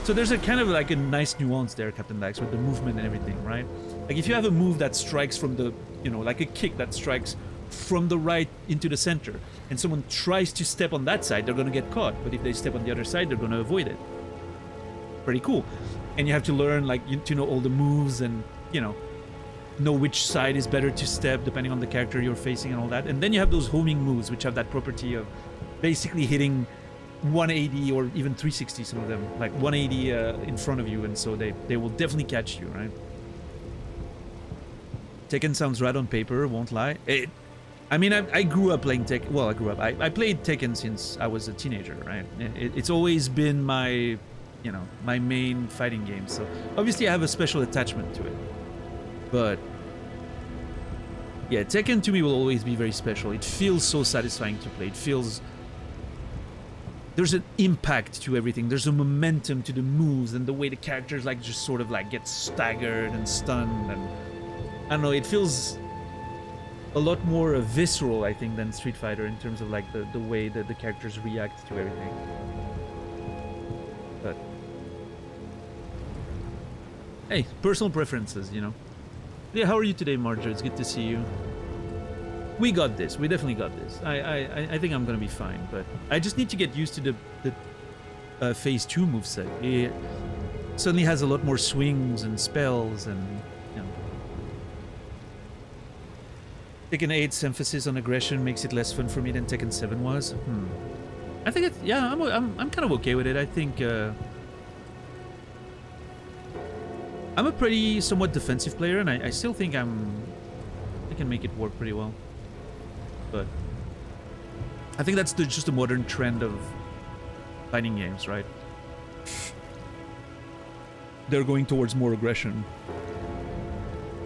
Speaker 2: So there's a kind of like a nice nuance there, Captain Dax, with the movement and everything, right? Like if you have a move that strikes from the, you know, like a kick that strikes from the right into the center, and someone tries to step on that side, they're going to get caught. But if they step on the other side, they're going to avoid it. Pretty cool. And you have to learn, like, to know all the moves and, you know which side is better to step depending on the character you're facing and all that. And then you have those homing moves, which have that property of basically hitting 180 or even 360, some of them, like 180 in front of you, and so they will definitely catch you, right? Tekken sounds rad on paper, won't lie. I mean, I grew up playing Tekken. Well, I grew up. I played Tekken since I was a teenager, right? It's always been my, you know, my main fighting game. So obviously I have a special attachment to it. But yeah, Tekken to me will always be very special. It feels so satisfying to play. It feels... There's an impact to everything. There's a momentum to the moves and the way the characters like just sort of like get staggered and stunned, and I don't know, it feels a lot more visceral, I think, than Street Fighter in terms of like the way that the characters react to everything. But hey, personal preferences, you know. Yeah, how are you today, Marjo? It's good to see you. We got this. We definitely got this. I think I'm gonna be fine, but I just need to get used to the phase 2 moveset. It suddenly has a lot more swings and spells, and you know. Tekken 8's emphasis on aggression makes it less fun for me than Tekken 7 was. I think it's, yeah, I'm kind of okay with it. I think I'm a pretty somewhat defensive player, and I still think I can make it work pretty well. But I think that's just a modern trend of fighting games, right? They're going towards more aggression.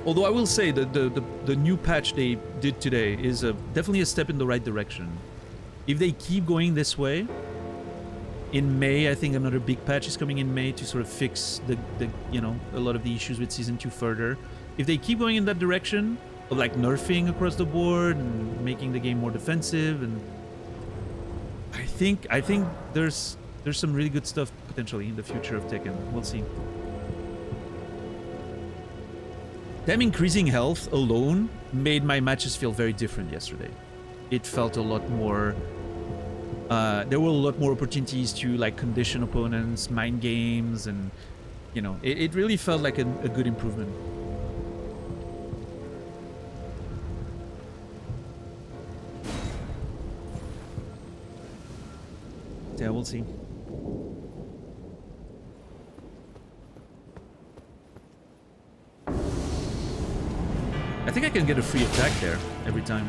Speaker 2: Although I will say that the new patch they did today is definitely a step in the right direction. If they keep going this way, in May, I think another big patch is coming in May to sort of fix the you know, a lot of the issues with Season 2 further. If they keep going in that direction of like nerfing across the board and making the game more defensive, and I think there's some really good stuff potentially in the future of Tekken. We'll see. Them increasing health alone made my matches feel very different yesterday. It felt a lot more... there were a lot more opportunities to like condition opponents, mind games, and you know, it really felt like a good improvement. Yeah, we'll see. I think I can get a free attack there every time.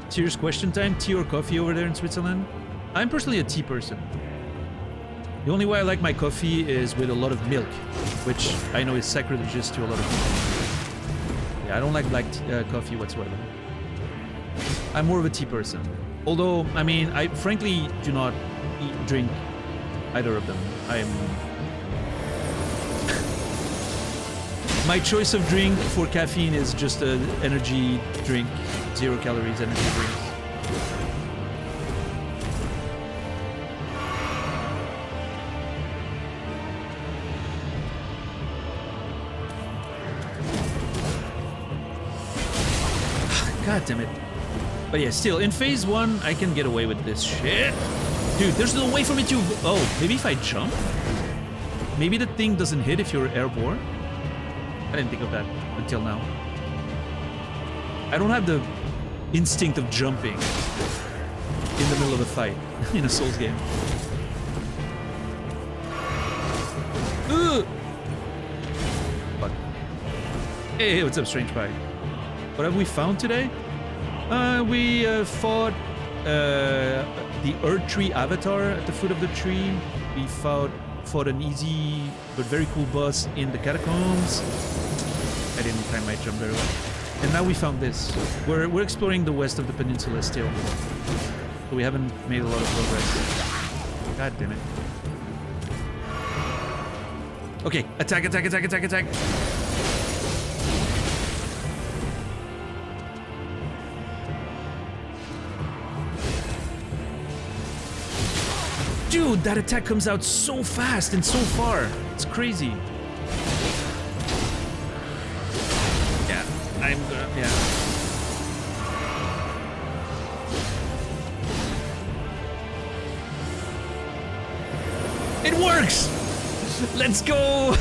Speaker 2: Serious question time, tea or coffee over there in Switzerland? I'm personally a tea person. The only way I like my coffee is with a lot of milk, which I know is sacrilegious to a lot of people. Yeah, I don't like black coffee whatsoever. I'm more of a tea person. Although, I mean, I frankly do not drink either of them. My choice of drink for caffeine is just an energy drink, 0 calories energy drinks. God damn it. But yeah, still, in phase 1, I can get away with this shit. Dude, there's no way for me to... Oh, maybe if I jump? Maybe the thing doesn't hit if you're airborne? I didn't think of that until now. I don't have the instinct of jumping in the middle of a fight in a Souls game. Ugh! Fuck. Hey, what's up, Strange Pie? What have we found today? We fought the Erdtree avatar at the foot of the tree. We fought an easy but very cool boss in the catacombs. I didn't time my jump very well. And now we found this. We're exploring the west of the peninsula still. So we haven't made a lot of progress. God damn it. Okay, attack, attack, attack, attack, attack. Dude, that attack comes out so fast and so far. It's crazy. Yeah, I'm gonna... Yeah. It works! Let's go!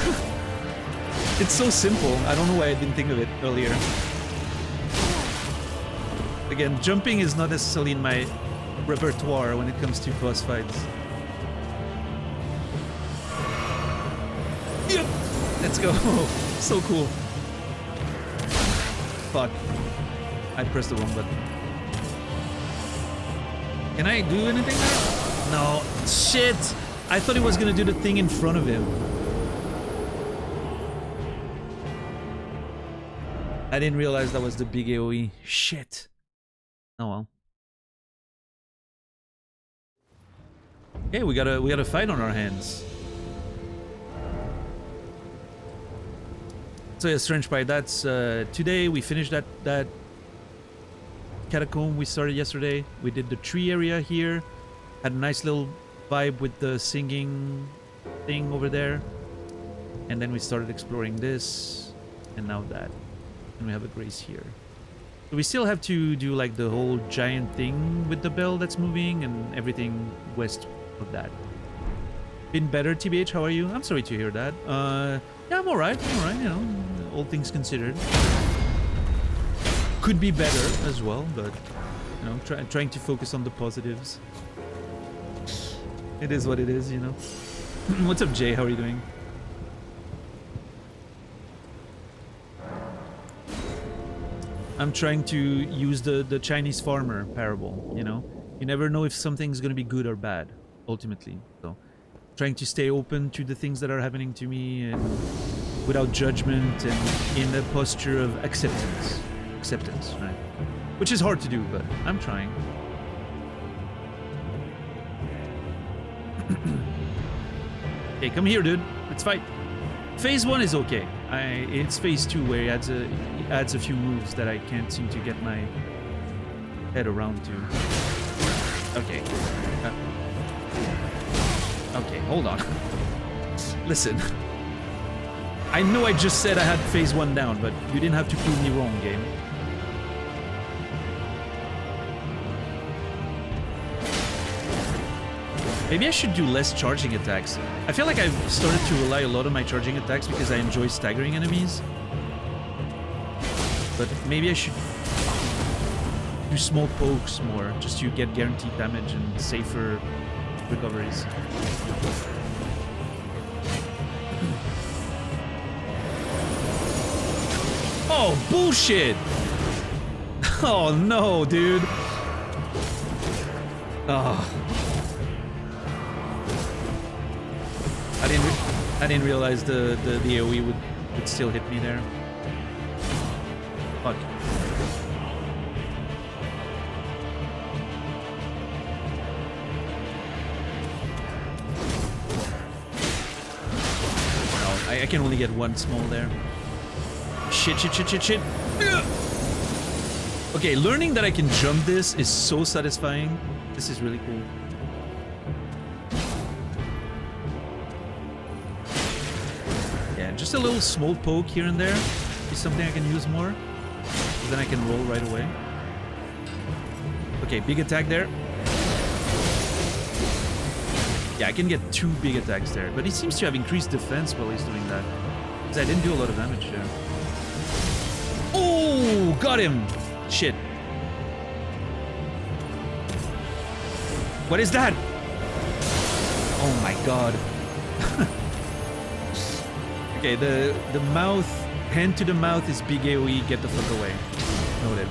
Speaker 2: It's so simple. I don't know why I didn't think of it earlier. Again, jumping is not necessarily in my repertoire when it comes to boss fights. Yep. Let's go. So cool. Fuck. I pressed the wrong button. Can I do anything now? No. Shit! I thought he was gonna do the thing in front of him. I didn't realize that was the big AoE. Shit. Oh well. Okay, we got a fight on our hands. So yeah, Strange Pie, that's today we finished that catacomb we started yesterday. We did the tree area here. Had a nice little vibe with the singing thing over there. And then we started exploring this, and now that. And we have a grace here. So we still have to do like the whole giant thing with the bell that's moving and everything west of that. Been better, TBH, how are you? I'm sorry to hear that. Yeah, I'm alright, you know, all things considered. Could be better as well, but you know, trying to focus on the positives. It is what it is, you know. What's up, Jay? How are you doing? I'm trying to use the Chinese farmer parable, you know. You never know if something's gonna be good or bad, ultimately. So, trying to stay open to the things that are happening to me and without judgment and in a posture of acceptance. Acceptance, right? Which is hard to do, but I'm trying. Okay, come here, dude. Let's fight. Phase 1 is okay. It's phase 2 where he adds a few moves that I can't seem to get my head around to. Okay. Okay, hold on. Listen. I know I just said I had phase 1 down, but you didn't have to prove me wrong, game. Maybe I should do less charging attacks. I feel like I've started to rely a lot on my charging attacks because I enjoy staggering enemies. But maybe I should do small pokes more, just to get guaranteed damage and safer recoveries. Oh, bullshit! Oh no, dude. Oh. I didn't realize the AoE would still hit me there. Fuck. No, I can only get one small there. Shit, shit, shit, shit, shit. Okay, learning that I can jump this is so satisfying. This is really cool. Just a little small poke here and there is something I can use more. Then I can roll right away. Okay, big attack there. Yeah, I can get 2 big attacks there. But he seems to have increased defense while he's doing that. Because I didn't do a lot of damage there. Oh, got him! Shit. What is that? Oh my god. Okay, the mouth, hand to the mouth is big AoE, get the fuck away. Noted.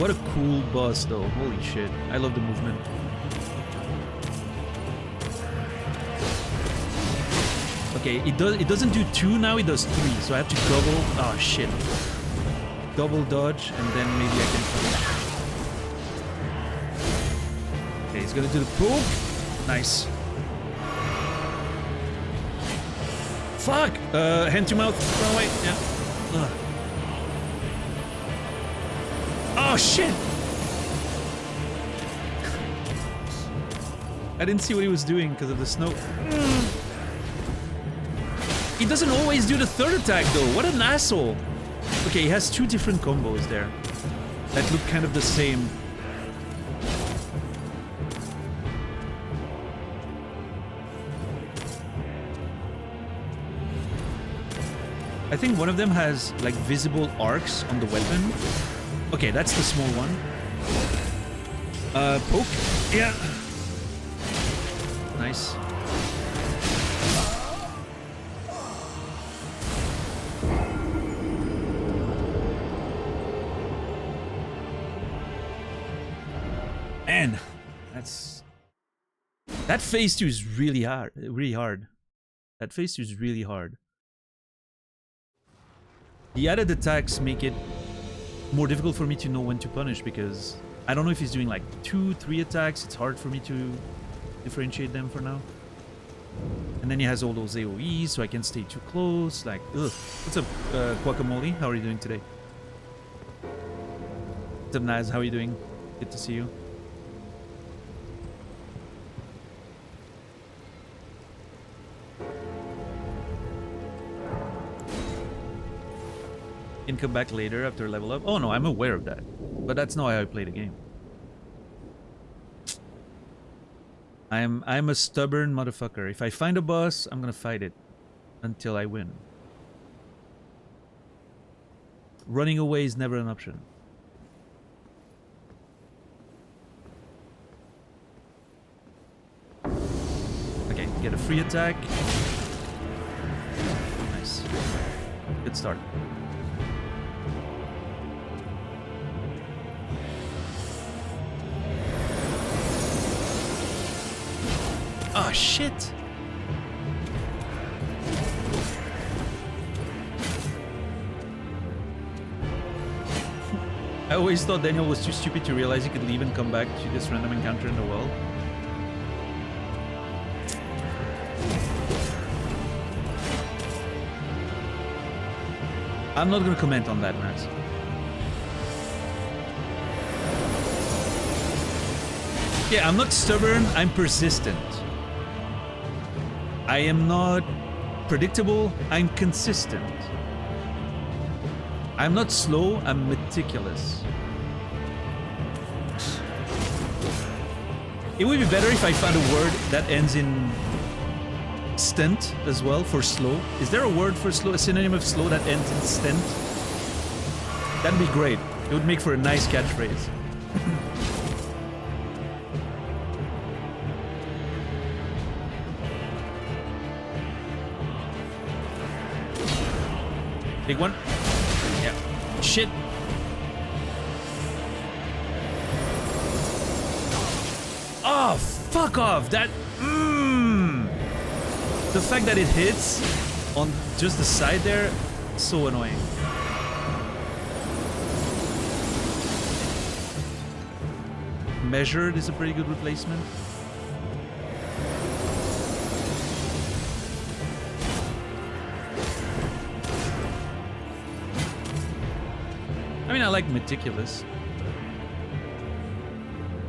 Speaker 2: What a cool boss though, holy shit. I love the movement. Okay, it doesn't do 2 now, it does 3, so I have to double, oh shit. Double dodge, and then maybe I can finish. Okay, he's gonna do the poke. Nice. Fuck! Hand to mouth. Run away. Yeah. Ugh. Oh shit! I didn't see what he was doing because of the snow. He doesn't always do the third attack though. What an asshole! Okay, he has 2 different combos there that look kind of the same. I think one of them has like visible arcs on the weapon. Okay, that's the small one. Poke. Yeah. Nice. Man, that phase 2 is really hard. Really hard. That phase 2 is really hard. The added attacks make it more difficult for me to know when to punish because I don't know if he's doing like 2, 3 attacks. It's hard for me to differentiate them for now. And then he has all those AoEs, so I can stay too close. Like, ugh. What's up, Guacamole? How are you doing today? What's up, Naz? How are you doing? Good to see you. Can come back later after level up. Oh no, I'm aware of that. But that's not how I play the game. I'm a stubborn motherfucker. If I find a boss, I'm gonna fight it until I win. Running away is never an option. Okay, get a free attack. Nice. Good start. Oh, shit! I always thought Daniel was too stupid to realize he could leave and come back to this random encounter in the world. I'm not gonna comment on that, Maz. Yeah, I'm not stubborn, I'm persistent. I am not predictable, I'm consistent. I'm not slow, I'm meticulous. It would be better if I found a word that ends in stent as well for slow. Is there a word for slow, a synonym of slow that ends in stent? That'd be great. It would make for a nice catchphrase. Big one. Yeah. Shit. Oh, fuck off. That... The fact that it hits on just the side there, so annoying. Measured is a pretty good replacement. I mean, I like meticulous.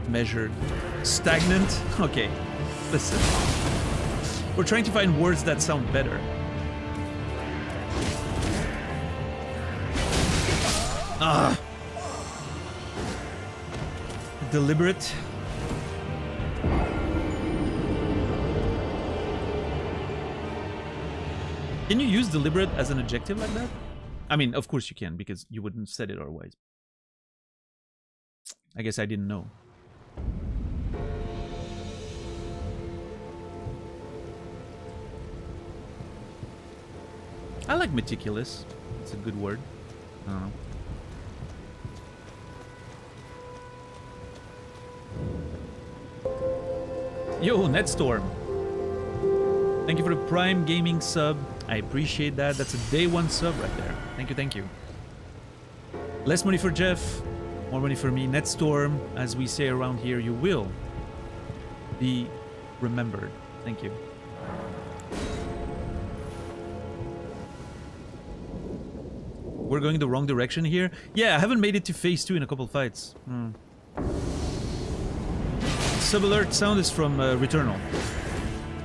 Speaker 2: Measured. Stagnant? Okay, listen. We're trying to find words that sound better. Ah! Deliberate. Can you use deliberate as an adjective like that? I mean, of course you can, because you wouldn't have said it otherwise. I guess I didn't know. I like meticulous. It's a good word. I don't know. Yo, Netstorm. Thank you for the Prime Gaming sub. I appreciate that. That's a day one sub right there. Thank you, thank you. Less money for Jeff, more money for me. Netstorm, as we say around here, you will be remembered. Thank you. We're going the wrong direction here. Yeah, I haven't made it to phase 2 in a couple fights. Sub-alert sound is from Returnal.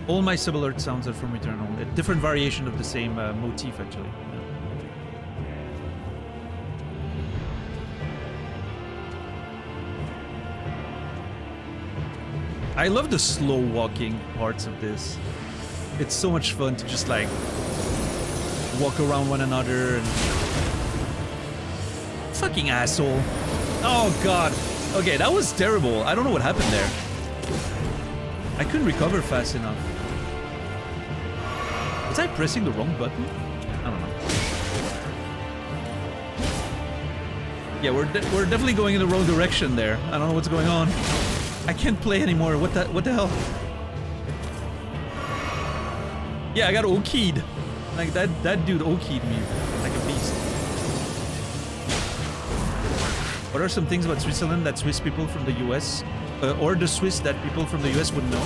Speaker 2: All my sub-alert sounds are from Returnal. A different variation of the same motif, actually. I love the slow walking parts of this. It's so much fun to just like walk around one another and... Fucking asshole. Oh god. Okay, that was terrible. I don't know what happened there. I couldn't recover fast enough. Was I pressing the wrong button? I don't know. Yeah, we're definitely going in the wrong direction there. I don't know what's going on. I can't play anymore. What the hell? Yeah, I got okeyed. Like that dude okeyed me like a beast. What are some things about Switzerland that Swiss people from the US, or the Swiss that people from the US would know?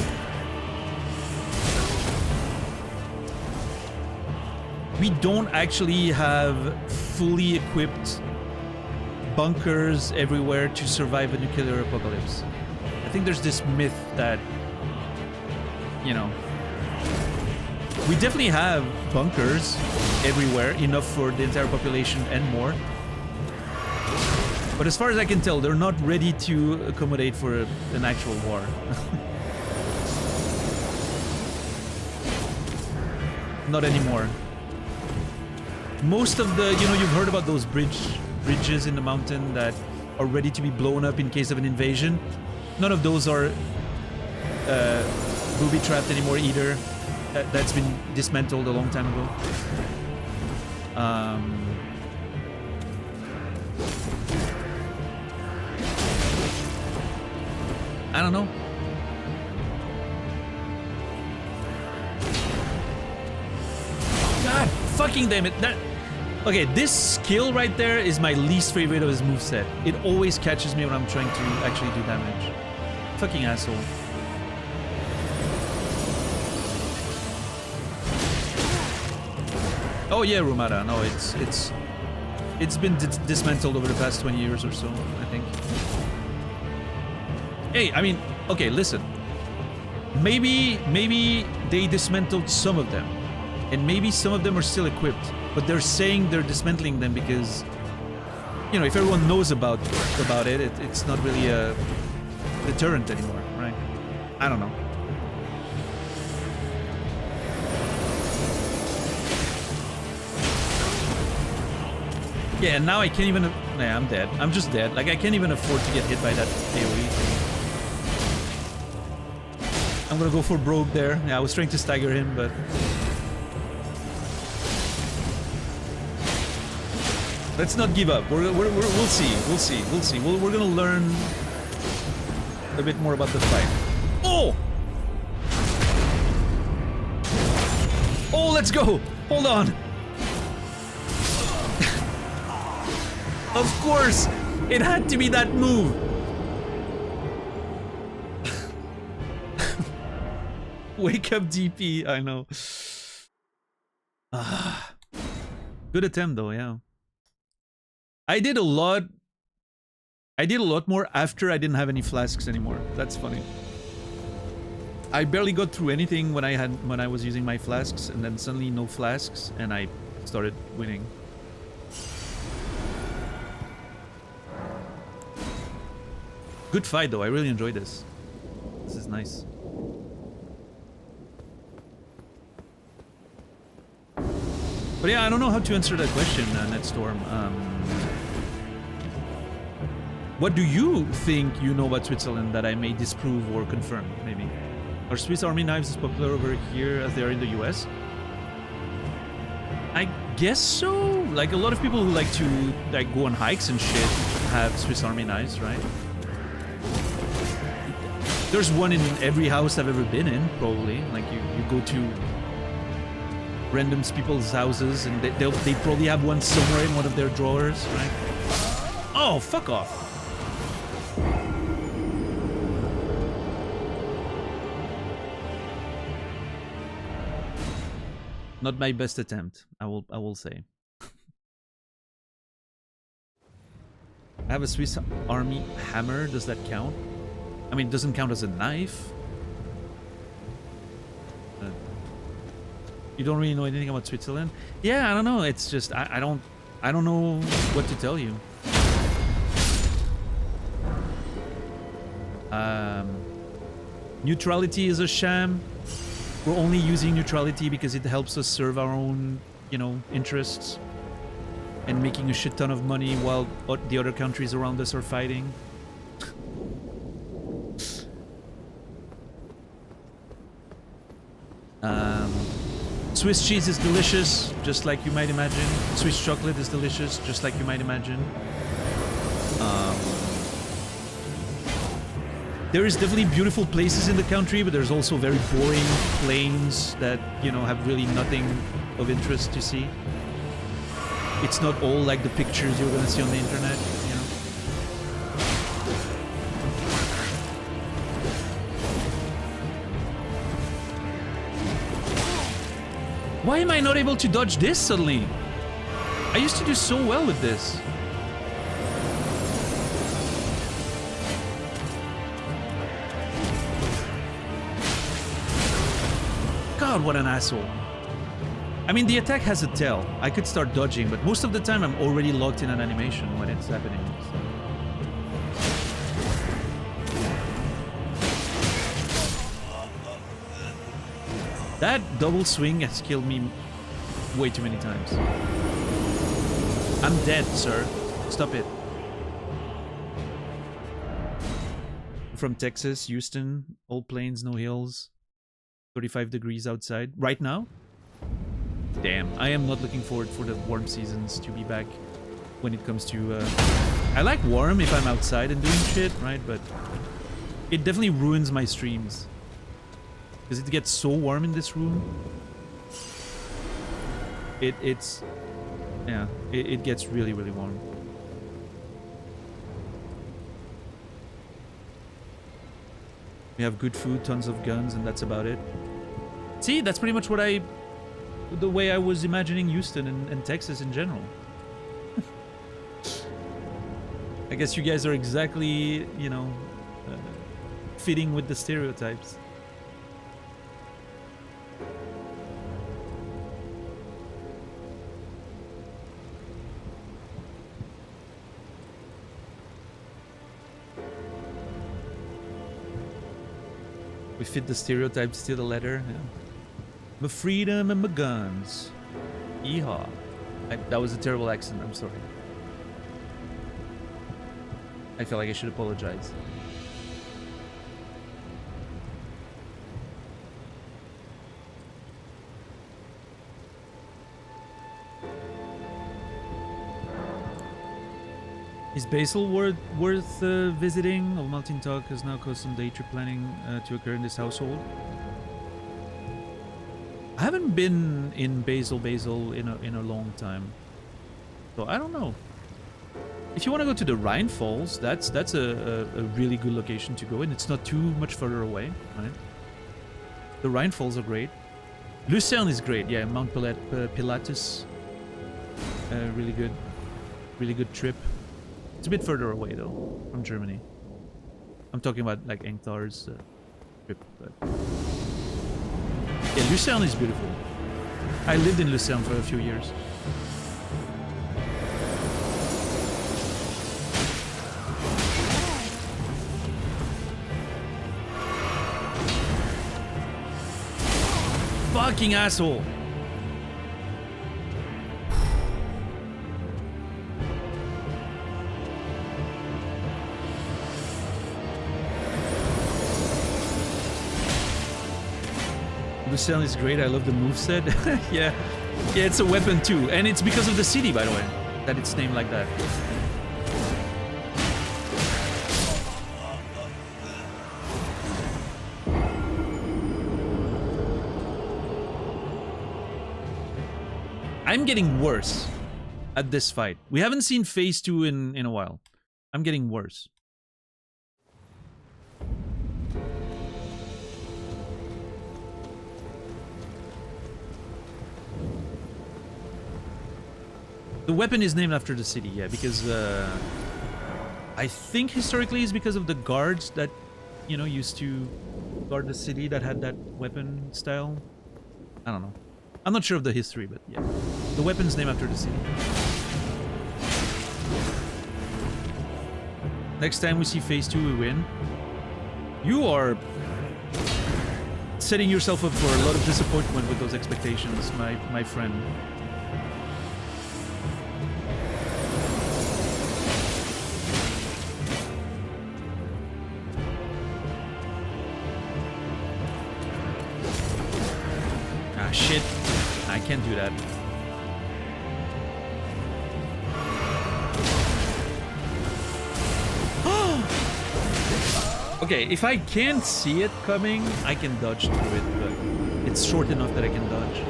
Speaker 2: We don't actually have fully equipped bunkers everywhere to survive a nuclear apocalypse. I think there's this myth that, you know, we definitely have bunkers everywhere, enough for the entire population and more. But as far as I can tell, they're not ready to accommodate for an actual war. Not anymore. Most of the, you've heard about those bridges in the mountain that are ready to be blown up in case of an invasion. None of those are booby-trapped anymore either. That's been dismantled a long time ago. I don't know. God fucking damn it. Okay, this skill right there is my least favorite of his moveset. It always catches me when I'm trying to actually do damage. Fucking asshole. Oh yeah, Rumata. No, it's been dismantled over the past 20 years or so, I think. Hey, I mean, okay, listen. Maybe they dismantled some of them, and maybe some of them are still equipped, but they're saying they're dismantling them because, if everyone knows about it, it's not really a deterrent anymore, right? I don't know. Yeah, now I can't even... Nah, I'm dead. I'm just dead. Like, I can't even afford to get hit by that AoE thing. I'm gonna go for Brogue there. Yeah, I was trying to stagger him, but... Let's not give up. We'll see. We'll see. We'll see. We're gonna learn a bit more about the fight. Oh! Oh, let's go! Hold on! Of course! It had to be that move! Wake up DP, I know. Good attempt though, yeah. I did a lot more after I didn't have any flasks anymore. That's funny. I barely got through anything when I was using my flasks, and then suddenly no flasks, and I started winning. Good fight though, I really enjoyed this. This is nice. But yeah, I don't know how to answer that question, Netstorm. What do you think you know about Switzerland that I may disprove or confirm, maybe? Are Swiss Army knives as popular over here as they are in the US? I guess so. Like, a lot of people who like to go on hikes and shit have Swiss Army knives, right? There's one in every house I've ever been in, probably. Like, you go to random people's houses and they probably have one somewhere in one of their drawers, right? Oh, fuck off. Not my best attempt, I will say. I have a Swiss Army hammer, does that count? I mean, it doesn't count as a knife. You don't really know anything about Switzerland? Yeah, I don't know. It's just I don't know what to tell you. Neutrality is a sham. We're only using neutrality because it helps us serve our own, interests and making a shit ton of money while the other countries around us are fighting. Swiss cheese is delicious, just like you might imagine. Swiss chocolate is delicious, just like you might imagine. There is definitely beautiful places in the country, but there's also very boring plains that, have really nothing of interest to see. It's not all like the pictures you're gonna see on the internet, Why am I not able to dodge this suddenly? I used to do so well with this. God, what an asshole. I mean, the attack has a tail. I could start dodging, but most of the time I'm already locked in an animation when it's happening. So. That double swing has killed me way too many times. I'm dead, sir. Stop it. From Texas, Houston, all plains, no hills. 35 degrees outside. Right now? Damn, I am not looking forward for the warm seasons to be back when it comes to... I like warm if I'm outside and doing shit, right? But it definitely ruins my streams. Because it gets so warm in this room. It's... Yeah, it gets really, really warm. We have good food, tons of guns, and that's about it. See, that's pretty much what the way I was imagining Houston and Texas in general. I guess you guys are exactly, you know, fitting with the stereotypes. We fit the stereotypes to the letter. Yeah. My freedom and my guns. Yeehaw. That was a terrible accent, I'm sorry. I feel like I should apologize. Is Basel worth visiting? Of Maltin Talk has now custom day trip planning to occur in this household. I haven't been in Basel in a long time, so I don't know. If you want to go to the Rhine Falls, that's a really good location to go, and it's not too much further away, right? The Rhine Falls are great. Lucerne is great, yeah. Mount Pilatus, really good trip. It's a bit further away though, from Germany. I'm talking about like Engthar's trip, but yeah, Lucerne is beautiful. I lived in Lucerne for a few years. Fucking asshole! Lucerne is great. I love the moveset. Yeah, it's a weapon too, and it's because of the city, by the way, that it's named like that. I'm getting worse at this fight. We haven't seen phase 2 in a while. I'm getting worse. The weapon is named after the city, yeah, because I think historically it's because of the guards that, you know, used to guard the city that had that weapon style. I don't know. I'm not sure of the history, but yeah. The weapon's named after the city. Next time we see phase 2, we win. You are setting yourself up for a lot of disappointment with those expectations, my friend. Shit, I can't do that. Okay, if I can't see it coming, I can dodge through it, but it's short enough that I can dodge.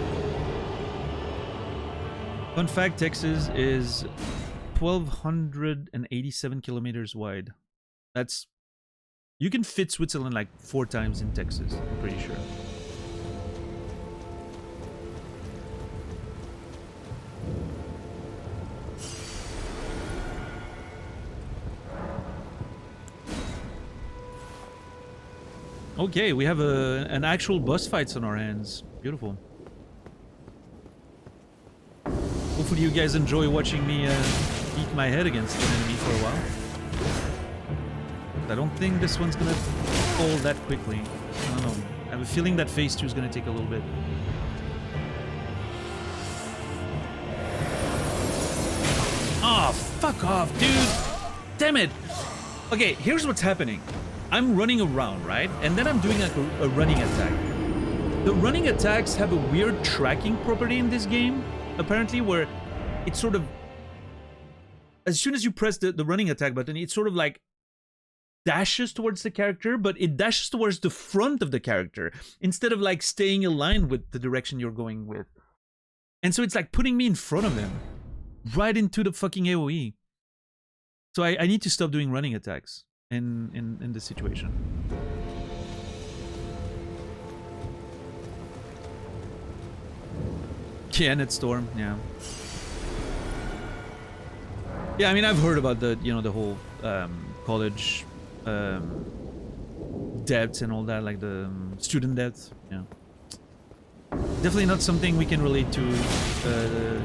Speaker 2: Fun fact, Texas is 1,287 kilometers wide. That's... You can fit Switzerland like 4 times in Texas, I'm pretty sure. Okay, we have an actual boss fights on our hands. Beautiful. Hopefully you guys enjoy watching me beat my head against an enemy for a while. I don't think this one's gonna fall that quickly. I don't know. have a feeling that phase 2 is gonna take a little bit. Oh, fuck off, dude! Damn it! Okay, here's what's happening. I'm running around, right? And then I'm doing like a running attack. The running attacks have a weird tracking property in this game, apparently, where it's sort of... As soon as you press the running attack button, it sort of like dashes towards the character, but it dashes towards the front of the character instead of like staying aligned with the direction you're going with. And so it's like putting me in front of him, right into the fucking AoE. So I need to stop doing running attacks in this situation. Yeah, Net Storm, yeah. Yeah, I mean, I've heard about the, you know, the whole college debts and all that, like the student debts, yeah. Definitely not something we can relate to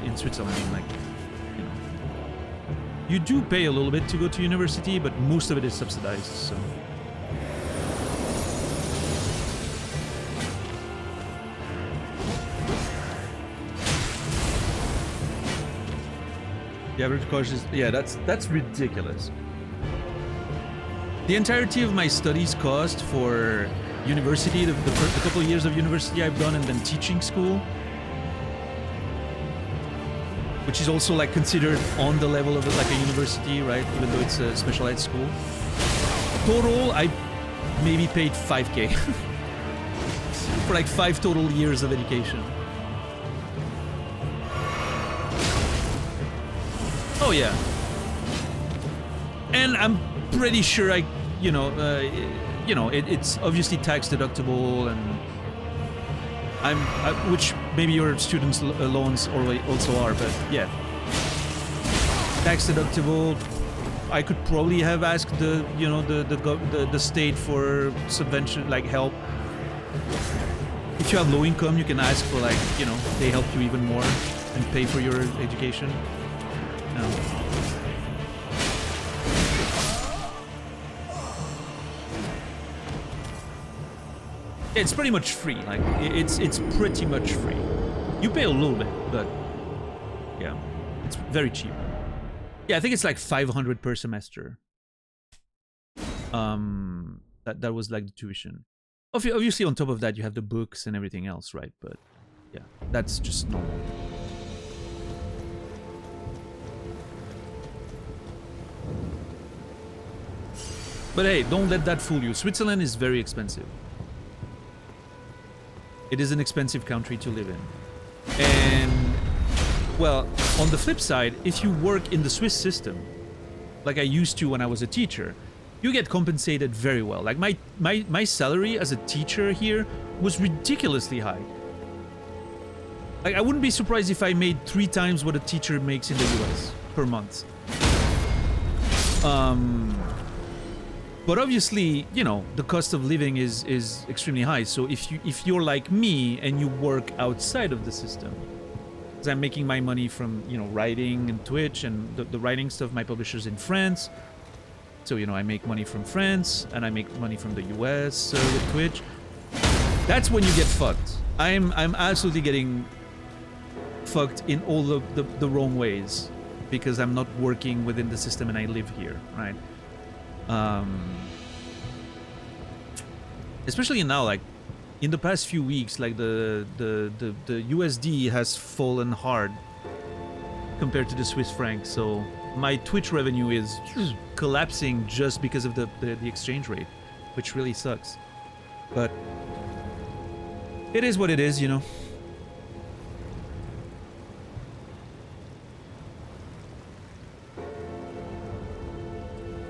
Speaker 2: in Switzerland, like, you know. You do pay a little bit to go to university, but most of it is subsidized, so... The average cost is... Yeah, that's ridiculous. The entirety of my studies cost for university, the couple of years of university I've done, and then teaching school, which is also like considered on the level of like a university, right? Even though it's a specialized school. Total, I maybe paid 5K for like 5 total years of education. Oh yeah, and I'm pretty sure it's obviously tax deductible, and which maybe your students' loans also are, but yeah, tax deductible. I could probably have asked the state for subvention, like help. If you have low income, you can ask for like, you know, they help you even more and pay for your education. It's pretty much free. Like it's pretty much free. You pay a little bit, but yeah, it's very cheap. Yeah, I think it's like 500 per semester. That was like the tuition. Obviously, on top of that, you have the books and everything else, right? But yeah, that's just normal. But hey, don't let that fool you. Switzerland is very expensive. It is an expensive country to live in. And, well, on the flip side, if you work in the Swiss system, like I used to when I was a teacher, you get compensated very well. Like my salary as a teacher here was ridiculously high. Like I wouldn't be surprised if I made 3 times what a teacher makes in the US per month. But obviously, you know, the cost of living is extremely high. So if you're like me and you work outside of the system, because I'm making my money from, you know, writing and Twitch and the writing stuff, my publisher's in France. So, you know, I make money from France and I make money from the US with Twitch. That's when you get fucked. I'm absolutely getting fucked in all the wrong ways because I'm not working within the system and I live here, right? Especially now, like in the past few weeks, like the USD has fallen hard compared to the Swiss franc. So my Twitch revenue is collapsing just because of the exchange rate, which really sucks. But it is what it is, you know.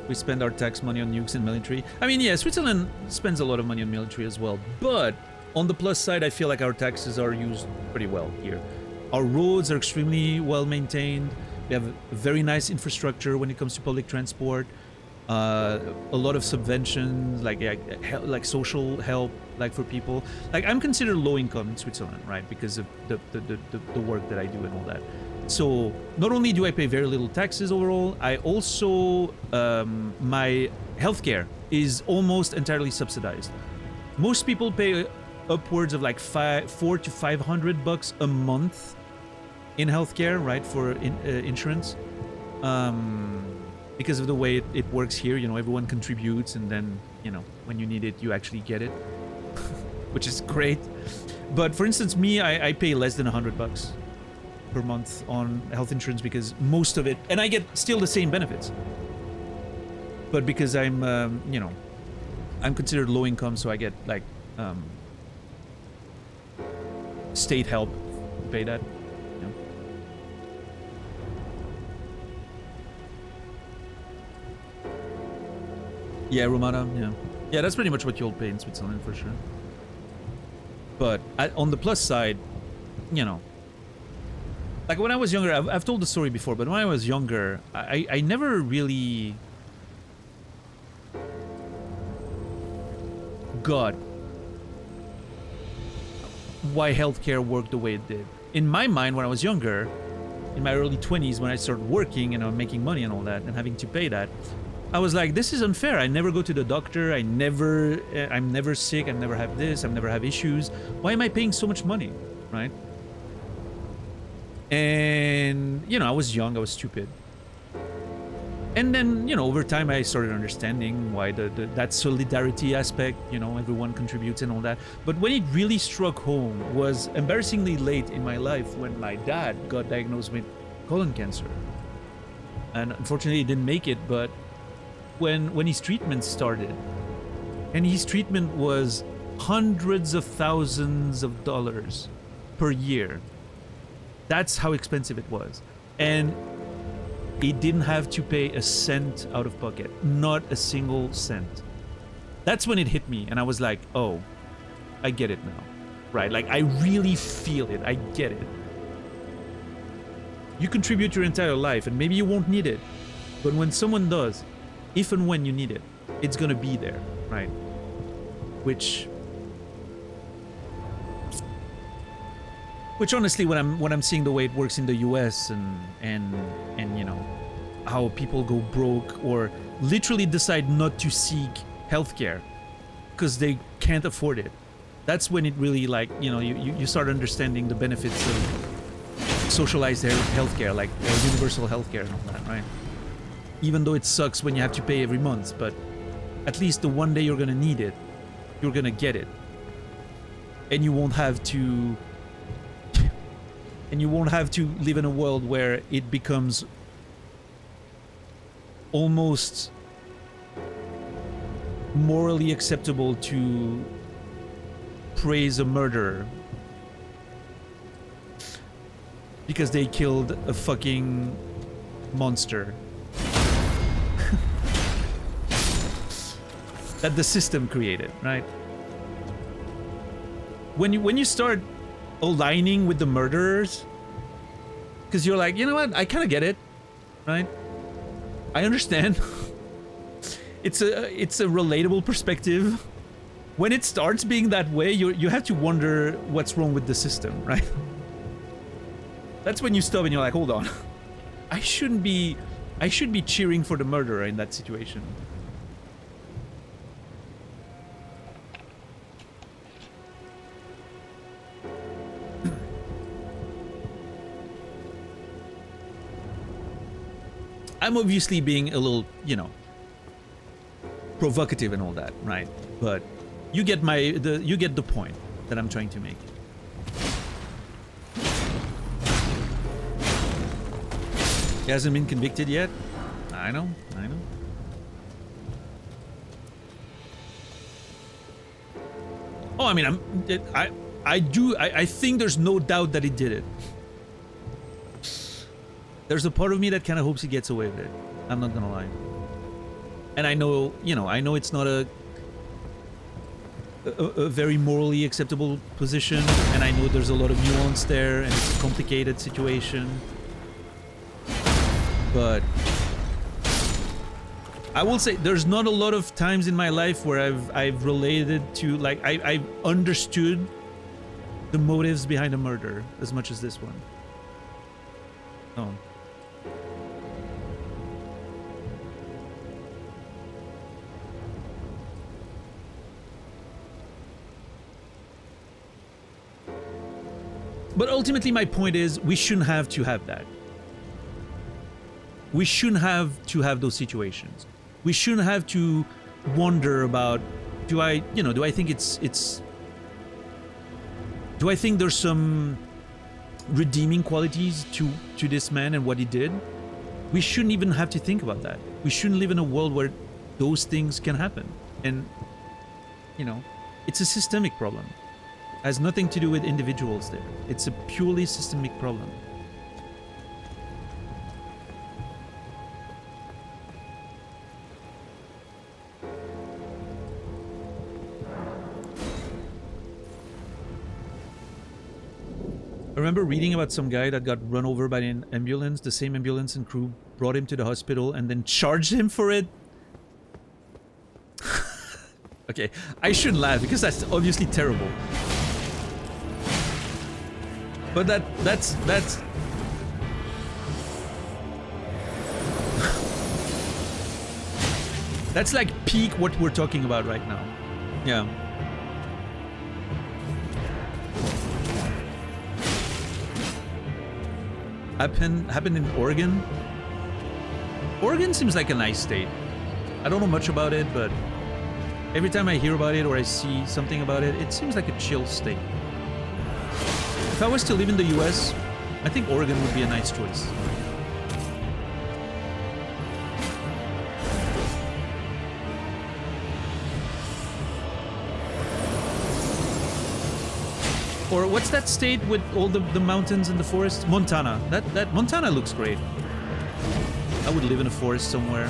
Speaker 2: We spend our tax money on nukes and military. I mean, yeah, Switzerland spends a lot of money on military as well. But on the plus side, I feel like our taxes are used pretty well here. Our roads are extremely well maintained. We have a very nice infrastructure when it comes to public transport. A lot of subventions, like social help, like for people. Like I'm considered low income in Switzerland, right? Because of the work that I do and all that. So not only do I pay very little taxes overall, I also my healthcare is almost entirely subsidized. Most people pay upwards of like $400 to $500 a month in healthcare, right, for insurance, because of the way it works here. You know, everyone contributes, and then, you know, when you need it, you actually get it, which is great. But for instance, me, I pay less than $100 per month on health insurance, because most of it, and I get still the same benefits, but because I'm, you know, I'm considered low income, so I get like state help to pay that. You know. Yeah, Romana. Yeah, that's pretty much what you'll pay in Switzerland for sure. But on the plus side, you know, like when I was younger, I've told the story before, but when I was younger, I never really got why healthcare worked the way it did. In my mind, when I was younger, in my early 20s, when I started working and I'm making money and all that and having to pay that, I was like, this is unfair. I never go to the doctor. I'm never sick. I never have this. I never have issues. Why am I paying so much money, right? And, you know, I was young. I was stupid. And then, you know, over time, I started understanding why that solidarity aspect, you know, everyone contributes and all that. But when it really struck home was embarrassingly late in my life, when my dad got diagnosed with colon cancer. And unfortunately, he didn't make it, but when his treatment started, and his treatment was hundreds of thousands of dollars per year. That's how expensive it was. And he didn't have to pay a cent out of pocket. Not a single cent. That's when it hit me, and I was like, oh, I get it now. Right? Like, I really feel it. I get it. You contribute your entire life, and maybe you won't need it. But when someone does, if and when you need it, it's gonna be there, right? Which honestly, when I'm seeing the way it works in the US and you know, how people go broke or literally decide not to seek healthcare because they can't afford it, that's when it really, like, you know, you start understanding the benefits of socialized healthcare, like universal healthcare and all that, right? Even though it sucks when you have to pay every month, but at least the one day you're gonna need it, you're gonna get it. And you won't have to live in a world where it becomes almost morally acceptable to praise a murderer because they killed a fucking monster that the system created, right? When you start aligning with the murderers, because you're like, you know what, I kind of get it, right? I understand. It's a relatable perspective. When it starts being that way, you have to wonder what's wrong with the system, right? That's when you stop and you're like, hold on, I should be cheering for the murderer in that situation. I'm obviously being a little, you know, provocative and all that, right? But you get the point that I'm trying to make. He hasn't been convicted yet. I know. Oh, I mean, I think there's no doubt that he did it. There's a part of me that kind of hopes he gets away with it. I'm not gonna lie. And I know, you know, it's not a very morally acceptable position, and I know there's a lot of nuance there, and it's a complicated situation. But I will say there's not a lot of times in my life where I've related to, like, I've understood the motives behind a murder as much as this one. Oh. But ultimately, my point is, we shouldn't have to have that. We shouldn't have to have those situations. We shouldn't have to wonder about, do I think do I think there's some redeeming qualities to this man and what he did? We shouldn't even have to think about that. We shouldn't live in a world where those things can happen. And, you know, it's a systemic problem. It has nothing to do with individuals there. It's a purely systemic problem. I remember reading about some guy that got run over by an ambulance. The same ambulance and crew brought him to the hospital and then charged him for it. Okay, I shouldn't laugh because that's obviously terrible. But that's that's like peak what we're talking about right now. Yeah. Happened in Oregon. Oregon seems like a nice state. I don't know much about it, but every time I hear about it or I see something about it, it seems like a chill state. If I was to live in the US, I think Oregon would be a nice choice. Or what's that state with all the mountains and the forests? Montana. That Montana looks great. I would live in a forest somewhere.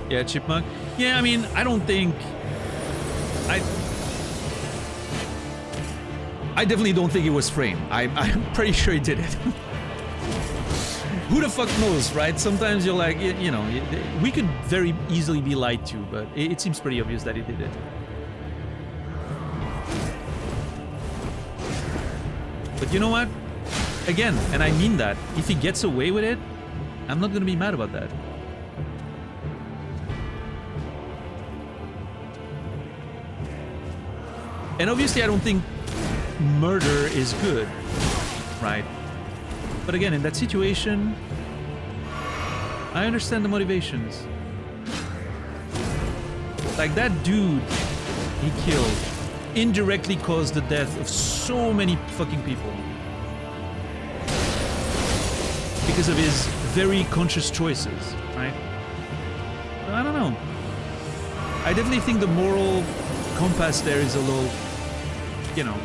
Speaker 2: Yeah, chipmunk. Yeah, I mean, I don't think... I definitely don't think it was framed. I'm pretty sure he did it. Who the fuck knows, right? Sometimes you're like, you know, we could very easily be lied to, but it seems pretty obvious that he did it. But you know what? Again, and I mean that, if he gets away with it, I'm not gonna be mad about that. And obviously I don't think murder is good, right? But again, in that situation, I understand the motivations. Like that dude he killed indirectly caused the death of so many fucking people. Because of his very conscious choices, right? But I don't know. I definitely think the moral compass there is a little, you know,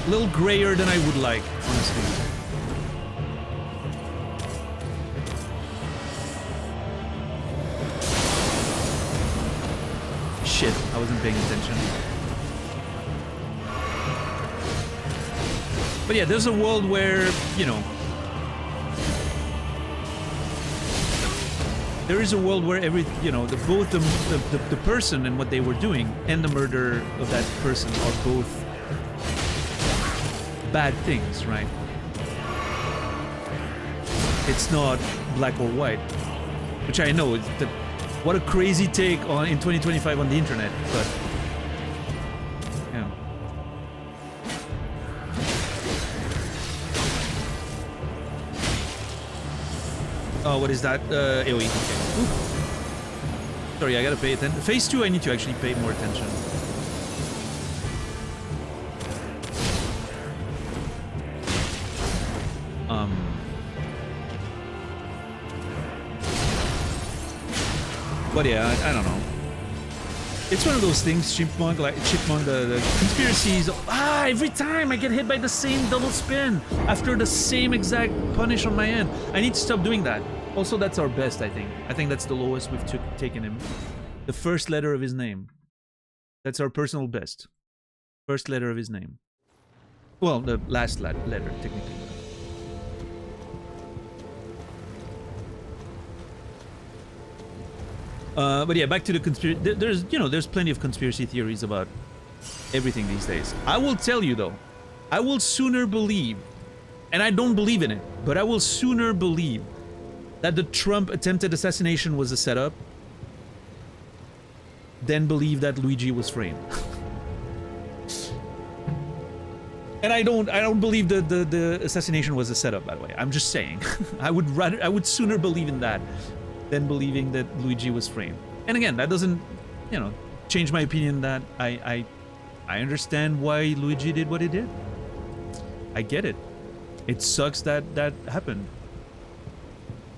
Speaker 2: a little grayer than I would like, honestly. Shit, I wasn't paying attention. But yeah, there's a world where, you know, there is a world where both the person and what they were doing and the murder of that person are both bad things, right? It's not black or white, which I know is that what a crazy take on in 2025 on the internet, but yeah. Oh, what is that? AoE. Okay. Ooh. Sorry, I gotta pay attention. Phase 2, I need to actually pay more attention. But yeah, I don't know. It's one of those things, Chipmunk, the conspiracies. Every time I get hit by the same double spin after the same exact punish on my end. I need to stop doing that. Also, that's our best, I think. I think that's the lowest we've taken him. The first letter of his name. That's our personal best. First letter of his name. Well, the last letter, technically. But yeah, back to the conspiracy. There's plenty of conspiracy theories about everything these days. I will tell you though, I will sooner believe, and I don't believe in it, but I will sooner believe that the Trump attempted assassination was a setup than believe that Luigi was framed. And I don't believe the assassination was a setup, by the way. I'm just saying. I would sooner believe in that than believing that Luigi was framed. And again, that doesn't, you know, change my opinion that I understand why Luigi did what he did. I get it. It sucks that that happened.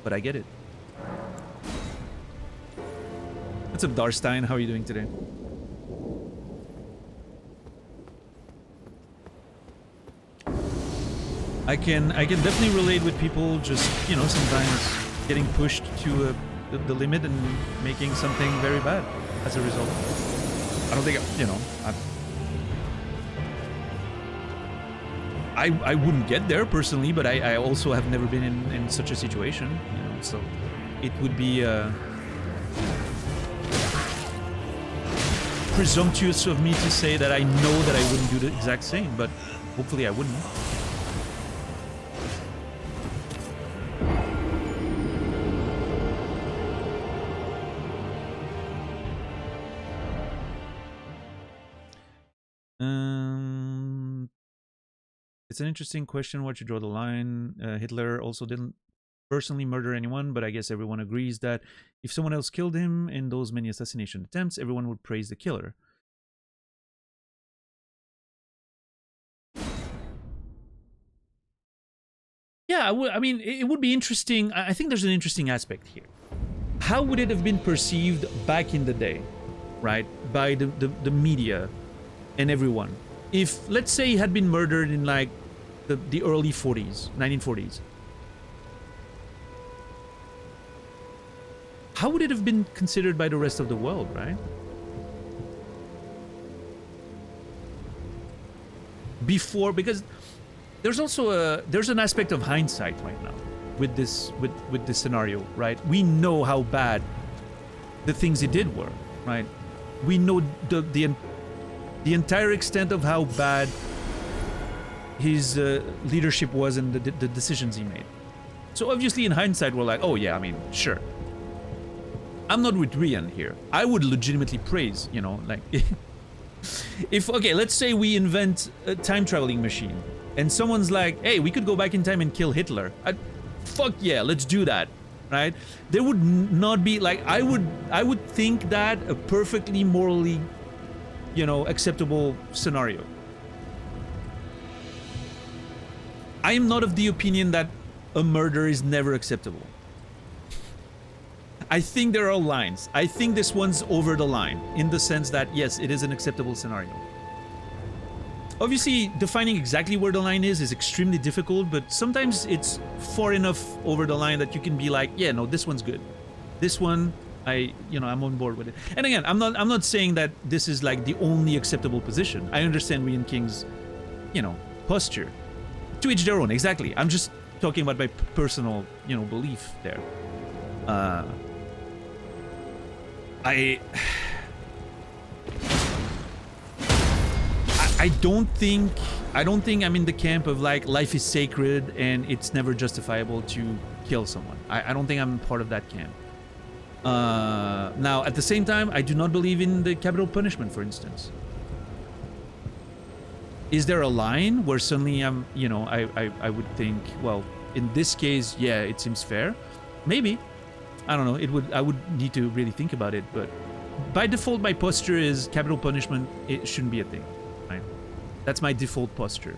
Speaker 2: But I get it. What's up, Darstein? How are you doing today? I can definitely relate with people just, you know, sometimes getting pushed to the limit and making something very bad as a result. I don't think, you know, I wouldn't get there personally, but I also have never been in such a situation, you know, so it would be presumptuous of me to say that I know that I wouldn't do the exact same, but hopefully I wouldn't. It's an interesting question where to draw the line. Hitler also didn't personally murder anyone, but I guess everyone agrees that if someone else killed him in those many assassination attempts, everyone would praise the killer. Yeah, I mean, it would be interesting. I think there's an interesting aspect here. How would it have been perceived back in the day, right, by the media and everyone? If, let's say, he had been murdered in, like, the early 40s, 1940s. How would it have been considered by the rest of the world, right? Before, because there's also there's an aspect of hindsight right now with this scenario, right? We know how bad the things he did were, right? We know the entire extent of how bad his leadership was and the decisions he made. So obviously in hindsight we're like, oh yeah, I mean, sure. I'm not with Rian here. I would legitimately praise, you know, like if okay, let's say we invent a time traveling machine and someone's like, hey, we could go back in time and kill Hitler. Fuck yeah, let's do that, right? There would not be, like, I would think that a perfectly morally, you know, acceptable scenario. I am not of the opinion that a murder is never acceptable. I think there are lines. I think this one's over the line in the sense that, yes, it is an acceptable scenario. Obviously, defining exactly where the line is extremely difficult, but sometimes it's far enough over the line that you can be like, yeah, no, this one's good. This one, I'm on board with it. And again, I'm not saying that this is like the only acceptable position. I understand Rian King's, you know, posture. To each their own, exactly. I'm just talking about my personal, you know, belief there. I don't think I'm in the camp of like life is sacred and it's never justifiable to kill someone. I don't think I'm part of that camp. Now, at the same time, I do not believe in the capital punishment, for instance. Is there a line where suddenly I would think, well, in this case, yeah, it seems fair? Maybe. I don't know. I would need to really think about it, but by default, my posture is capital punishment. It shouldn't be a thing, right? That's my default posture.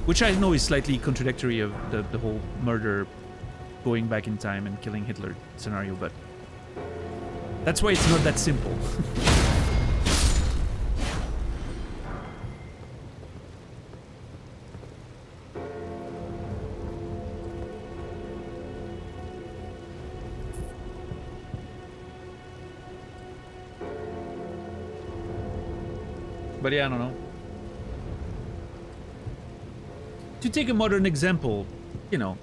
Speaker 2: Which I know is slightly contradictory of the whole murder, going back in time and killing Hitler scenario, but that's why it's not that simple. But yeah, I don't know. To take a modern example, you know,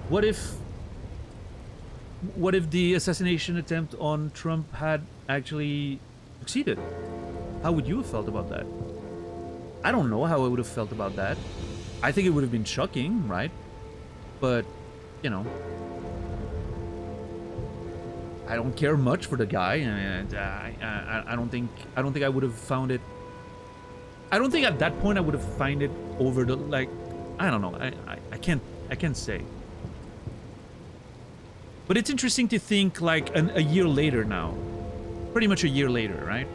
Speaker 2: what if the assassination attempt on Trump had actually succeeded. How would you have felt about that? I don't know how I would have felt about that. I think it would have been shocking, right? But, you know, I don't care much for the guy, and I don't think I would have found it. I don't think at that point I would have found it over the, like, I don't know. I can't say. But it's interesting to think like a year later now, pretty much a year later, right?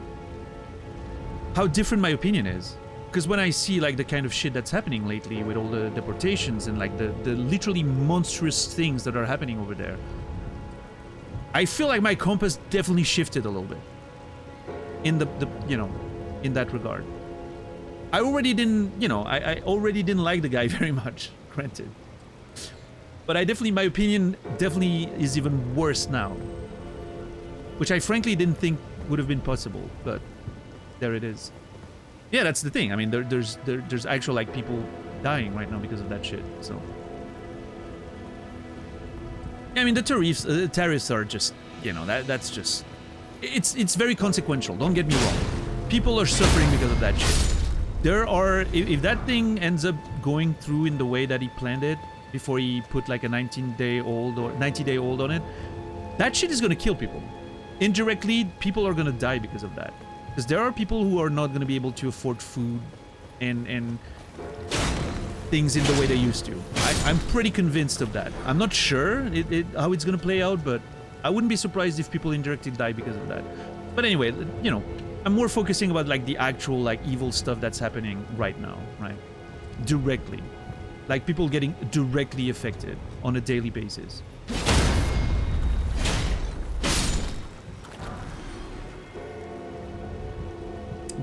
Speaker 2: How different my opinion is. Because when I see like the kind of shit that's happening lately with all the deportations and like the literally monstrous things that are happening over there, I feel like my compass definitely shifted a little bit in the you know, in that regard. I already didn't, you know, I already didn't like the guy very much, granted. But I definitely, my opinion definitely is even worse now. Which I frankly didn't think would have been possible, but there it is. Yeah, that's the thing. I mean, there's actual like people dying right now because of that shit, so. I mean, the tariffs are just, you know, that's just, it's very consequential, don't get me wrong. People are suffering because of that shit. There are, if that thing ends up going through in the way that he planned it, before he put like a 19-day-old or 90-day-old on it, that shit is gonna kill people. Indirectly, people are gonna die because of that. Because there are people who are not gonna be able to afford food and things in the way they used to. I'm pretty convinced of that. I'm not sure how it's gonna play out, but I wouldn't be surprised if people indirectly die because of that. But anyway, you know, I'm more focusing about like the actual like evil stuff that's happening right now, right? Directly. Like people getting directly affected on a daily basis.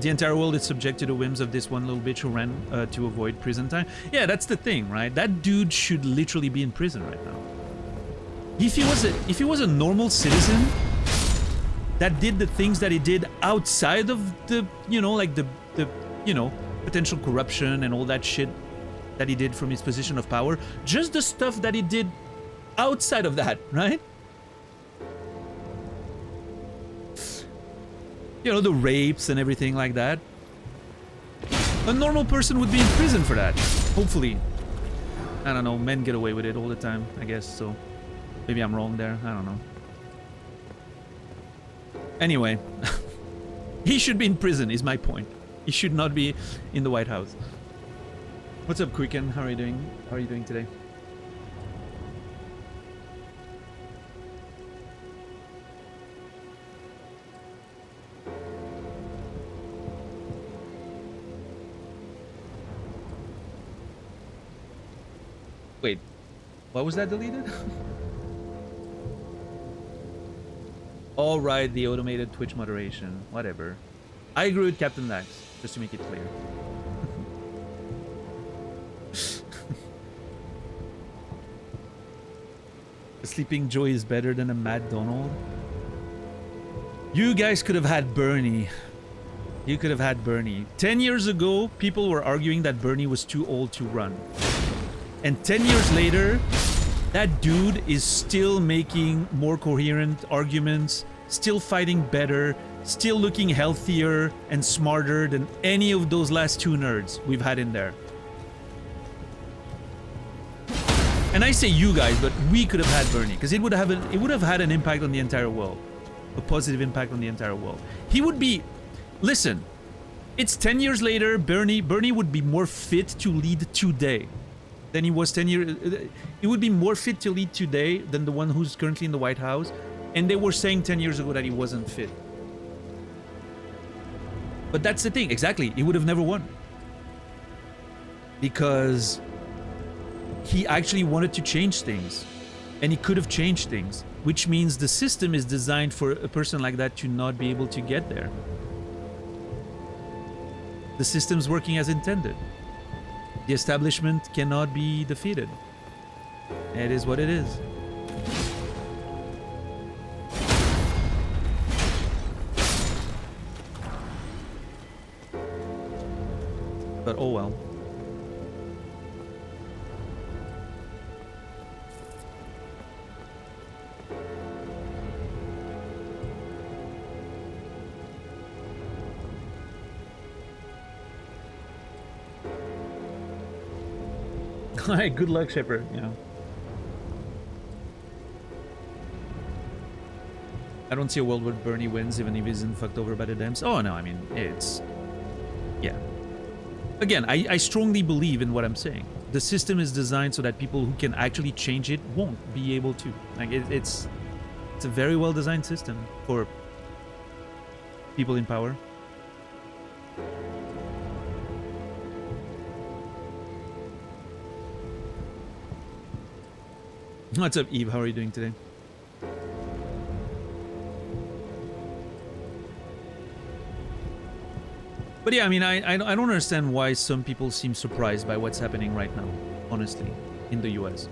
Speaker 2: The entire world is subject to the whims of this one little bitch who ran to avoid prison time. Yeah, that's the thing, right? That dude should literally be in prison right now. If he was a normal citizen that did the things that he did outside of the, you know, like the you know, potential corruption and all that shit that he did from his position of power, just the stuff that he did outside of that, right? You know, the rapes and everything like that. A normal person would be in prison for that, hopefully. I don't know, men get away with it all the time, I guess, so maybe I'm wrong there, I don't know. Anyway, he should be in prison is my point. He should not be in the White House. What's up, Quicken? How are you doing? How are you doing today? Wait, what was that deleted? All right, the automated Twitch moderation, whatever. I agree with Captain Dax, just to make it clear. A sleeping Joey is better than a Mad Donald. You guys could have had Bernie. You could have had Bernie. 10 years ago, people were arguing that Bernie was too old to run. And 10 years later, that dude is still making more coherent arguments, still fighting better, still looking healthier and smarter than any of those last two nerds we've had in there. And I say you guys, but we could have had Bernie, because it would have had an impact on the entire world. A positive impact on the entire world. He would be... Listen, it's 10 years later, Bernie would be more fit to lead today than he was 10 years... He would be more fit to lead today than the one who's currently in the White House. And they were saying 10 years ago that he wasn't fit. But that's the thing, exactly. He would have never won. Because he actually wanted to change things. And he could have changed things. Which means the system is designed for a person like that to not be able to get there. The system's working as intended. The establishment cannot be defeated. It is what it is. But oh well. Alright, good luck, Shepard. Yeah. I don't see a world where Bernie wins even if he isn't fucked over by the Dems. Oh no, I mean, it's... Yeah. Again, I strongly believe in what I'm saying. The system is designed so that people who can actually change it won't be able to. Like, it's a very well-designed system for people in power. What's up, Eve? How are you doing today? But yeah, I mean, I don't understand why some people seem surprised by what's happening right now, honestly, in the US.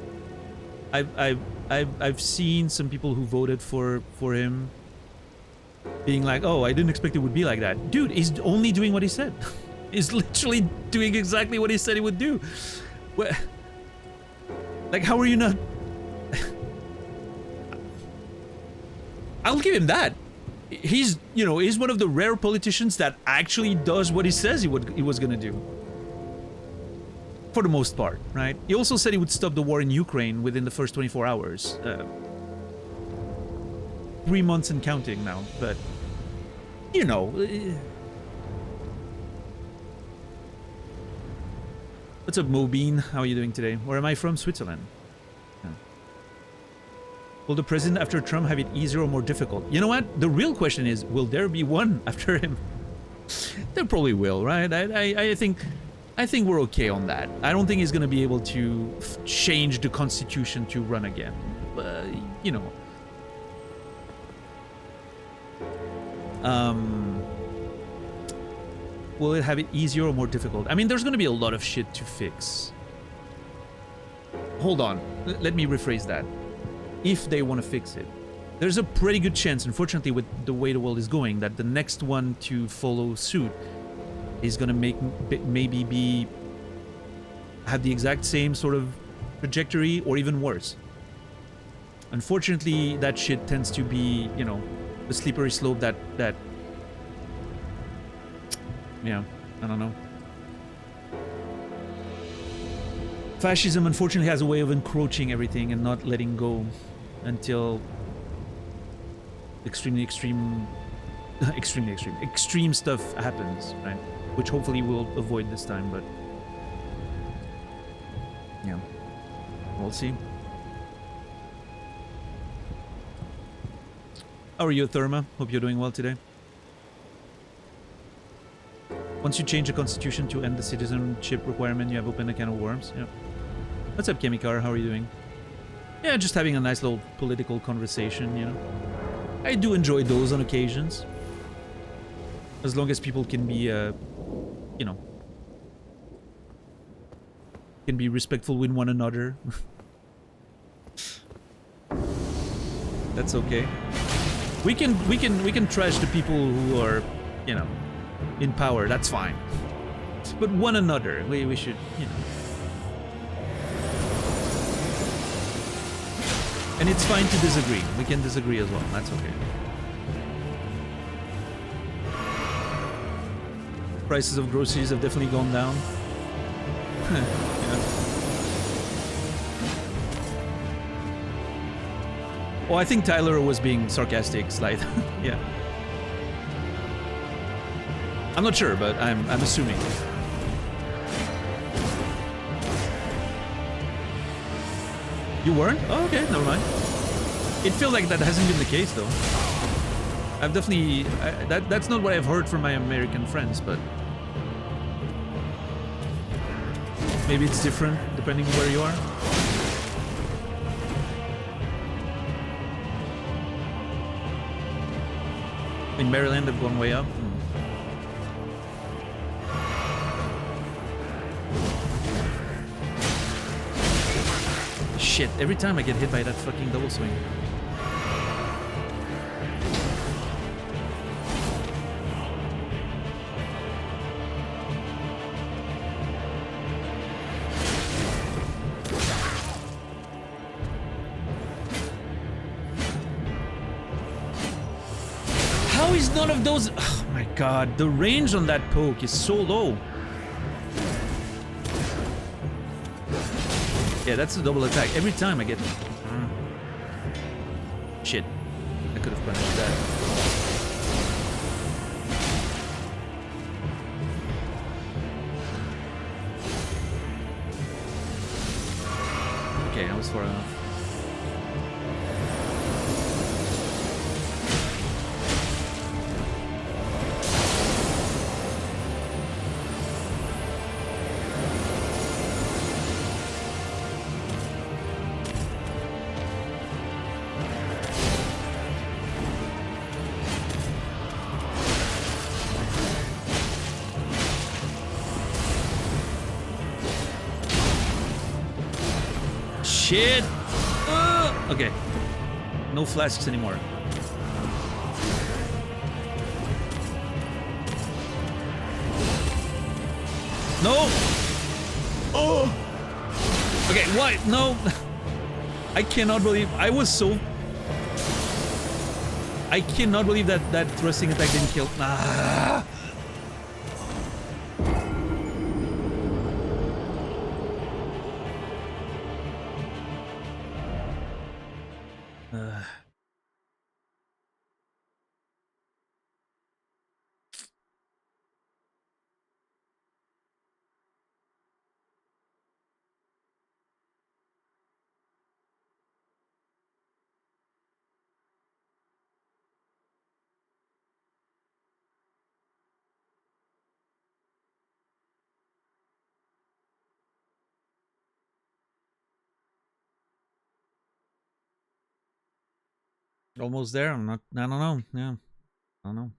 Speaker 2: I've seen some people who voted for him being like, oh, I didn't expect it would be like that. Dude, he's only doing what he said. He's literally doing exactly what he said he would do. Like, how are you not... I'll give him that. He's, you know, he's one of the rare politicians that actually does what he says he was gonna do. For the most part, right? He also said he would stop the war in Ukraine within the first 24 hours. 3 months and counting now, but... You know... What's up, Mobeen? How are you doing today? Where am I from? Switzerland. Will the president after Trump have it easier or more difficult? You know what? The real question is, will there be one after him? There probably will, right? I think we're okay on that. I don't think he's gonna be able to change the constitution to run again. You know. Will it have it easier or more difficult? I mean, there's gonna be a lot of shit to fix. Hold on. Let me rephrase that. If they want to fix it, there's a pretty good chance, unfortunately, with the way the world is going, that the next one to follow suit is gonna maybe have the exact same sort of trajectory or even worse. Unfortunately, that shit tends to be, you know, the slippery slope that yeah, I don't know. Fascism unfortunately has a way of encroaching everything and not letting go until extreme stuff happens, right? Which hopefully we'll avoid this time, but yeah, we'll see. How are you, Therma? Hope you're doing well today. Once you change the constitution to end the citizenship requirement, you have opened a can of worms. Yeah. What's up, Chemicar? How are you doing? Yeah, just having a nice little political conversation, you know. I do enjoy those on occasions. As long as people can be, you know, can be respectful with one another. That's okay. We can trash the people who are, you know, in power. That's fine. But one another, we should, you know. And it's fine to disagree. We can disagree as well. That's okay. Prices of groceries have definitely gone down. Yeah. Oh, I think Tyler was being sarcastic, Slide. Yeah. I'm not sure, but I'm assuming. You weren't? Oh, okay, never mind. It feels like that hasn't been the case, though. I've definitely... that's not what I've heard from my American friends, but... Maybe it's different, depending on where you are. In Maryland, they've gone way up. Shit, every time I get hit by that fucking double swing. How is none of those... Oh my god, the range on that poke is so low. Yeah, that's a double attack. Every time I get... Shit. I could have punished that. Okay, I was far enough. Shit! Okay. No flasks anymore. No! Oh! Okay, why? No! I cannot believe... I was so... I cannot believe that that thrusting attack didn't kill... Ah! Almost there. I'm not... I don't know. Yeah. I don't know.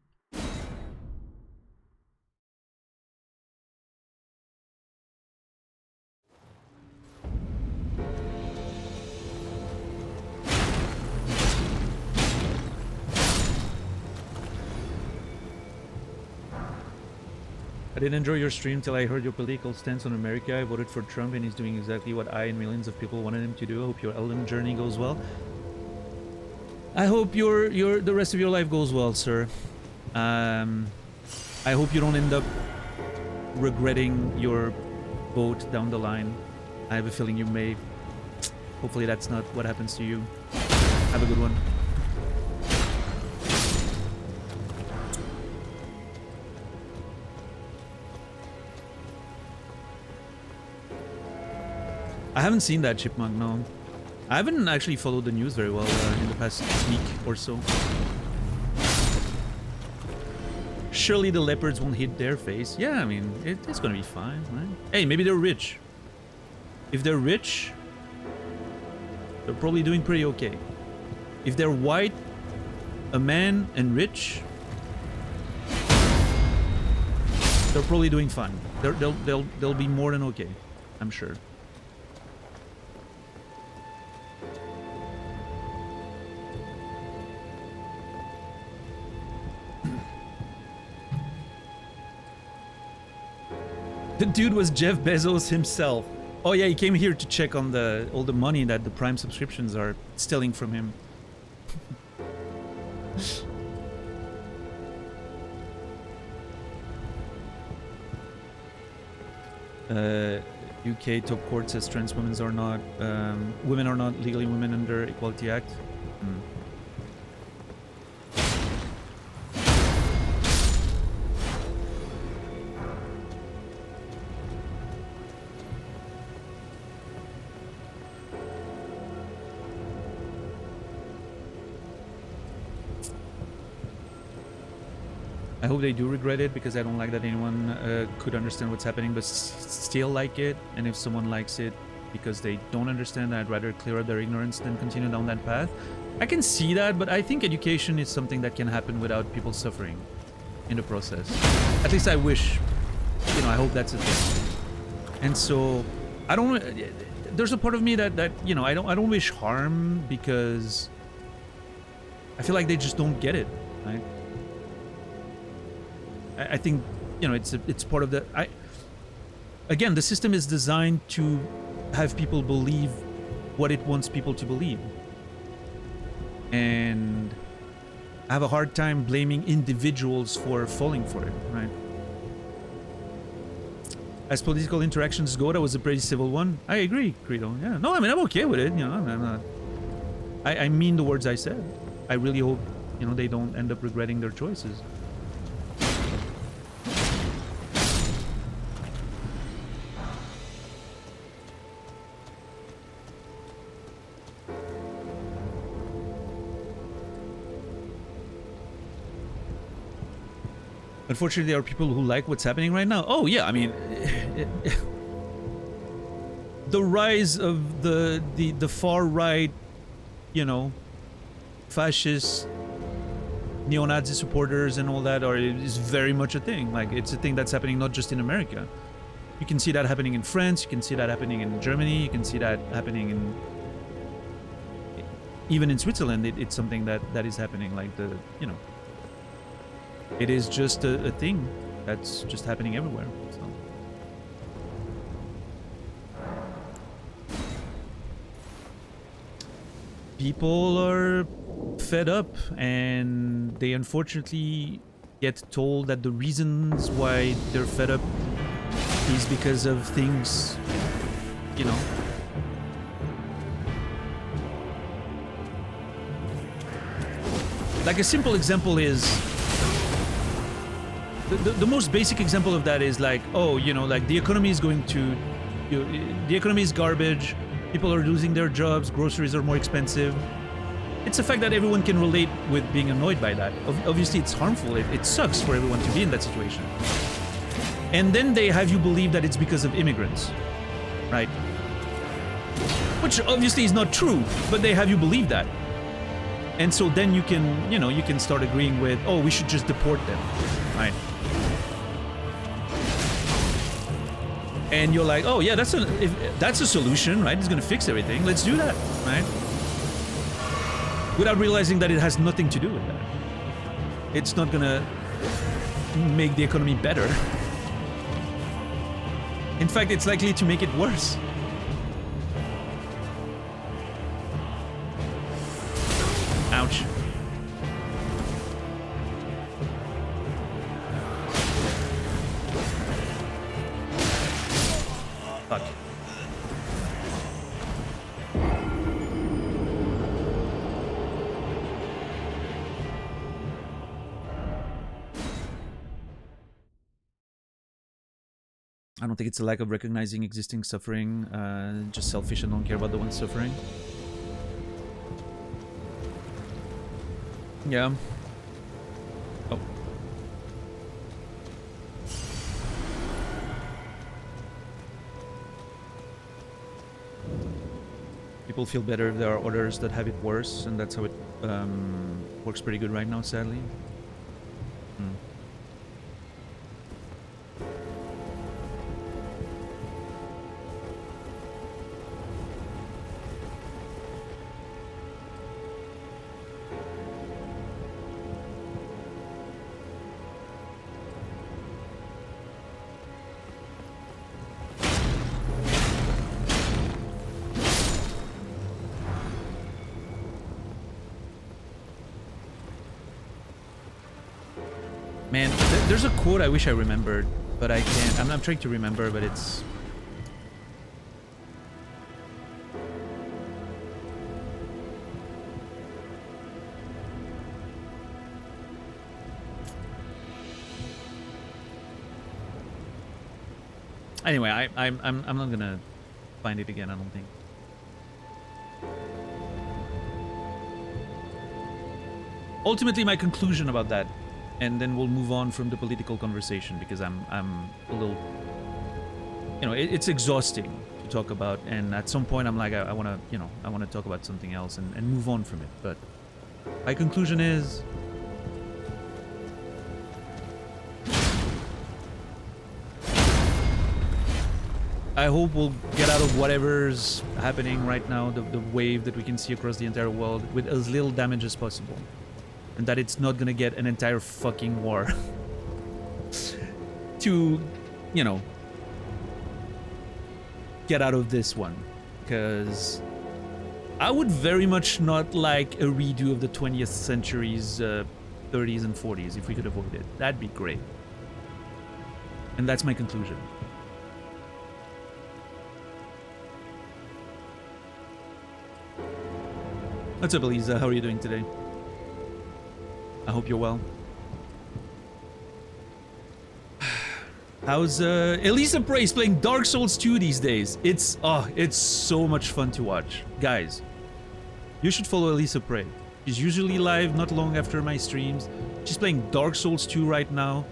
Speaker 2: I didn't enjoy your stream till I heard your political stance on America. I voted for Trump and he's doing exactly what I and millions of people wanted him to do. I hope your Elden journey goes well. I hope the rest of your life goes well, sir. I hope you don't end up regretting your vote down the line. I have a feeling you may. Hopefully that's not what happens to you. Have a good one. I haven't seen that chipmunk, no. I haven't actually followed the news very well in the past week or so. Surely the leopards won't hit their face. Yeah, I mean, it's gonna be fine, right? Hey, maybe they're rich. If they're rich, they're probably doing pretty okay. If they're white, a man, and rich, they're probably doing fine. They'll be more than okay, I'm sure. The dude was Jeff Bezos himself. Oh yeah, he came here to check on all the money that the Prime subscriptions are stealing from him. UK top court says trans women are not legally women under Equality Act. I hope they do regret it, because I don't like that anyone could understand what's happening but still like it. And if someone likes it because they don't understand, I'd rather clear up their ignorance than continue down that path. I can see that, but I think education is something that can happen without people suffering in the process. At least I wish, you know, I hope that's a thing. And so I don't, there's a part of me that you know, I don't wish harm, because I feel like they just don't get it, right? I think, you know, it's part of the... Again, the system is designed to have people believe what it wants people to believe. And I have a hard time blaming individuals for falling for it, right? As political interactions go, that was a pretty civil one. I agree, Credo. Yeah. No, I mean, I'm okay with it. You know, I'm not... I mean the words I said. I really hope, you know, they don't end up regretting their choices. Unfortunately, there are people who like what's happening right now. Oh, yeah, I mean... the rise of the far-right, you know, fascist, neo-Nazi supporters and all that is very much a thing. Like, it's a thing that's happening not just in America. You can see that happening in France, you can see that happening in Germany, you can see that happening in... Even in Switzerland, it's something that is happening, like the, you know... It is just a thing that's just happening everywhere. So. People are fed up, and they unfortunately get told that the reasons why they're fed up is because of things, you know. Like a simple example is... The most basic example of that is like, oh, you know, like the economy is going to... the economy is garbage, people are losing their jobs, groceries are more expensive. It's a fact that everyone can relate with being annoyed by that. Obviously, it's harmful. It sucks for everyone to be in that situation. And then they have you believe that it's because of immigrants, right? Which obviously is not true, but they have you believe that. And so then you can, you know, you can start agreeing with, oh, we should just deport them, right? And you're like, oh yeah, that's a solution, right? It's gonna fix everything. Let's do that, right? Without realizing that it has nothing to do with that. It's not gonna make the economy better. In fact, it's likely to make it worse. Ouch. Fuck. I don't think it's a lack of recognizing existing suffering, just selfish and don't care about the ones suffering. Yeah. Oh. People feel better if there are others that have it worse, and that's how it works pretty good right now, sadly. Hmm. Man, there's a quote I wish I remembered, but I can't. I'm trying to remember, but it's... Anyway, I'm not gonna find it again, I don't think. Ultimately, my conclusion about that, and then we'll move on from the political conversation, because I'm a little, you know, it's exhausting to talk about, and at some point I'm like, I want to, you know, I want to talk about something else and move on from it. But my conclusion is, I hope we'll get out of whatever's happening right now, the wave that we can see across the entire world, with as little damage as possible. And that it's not gonna get an entire fucking war to, you know, get out of this one. Because I would very much not like a redo of the 20th century's 30s and 40s if we could avoid it. That'd be great. And that's my conclusion. What's up, Elisa? How are you doing today? I hope you're well. How's Elisa Praise playing Dark Souls 2 these days? It's so much fun to watch. Guys, you should follow Elisa Prey. She's usually live not long after my streams. She's playing Dark Souls 2 right now.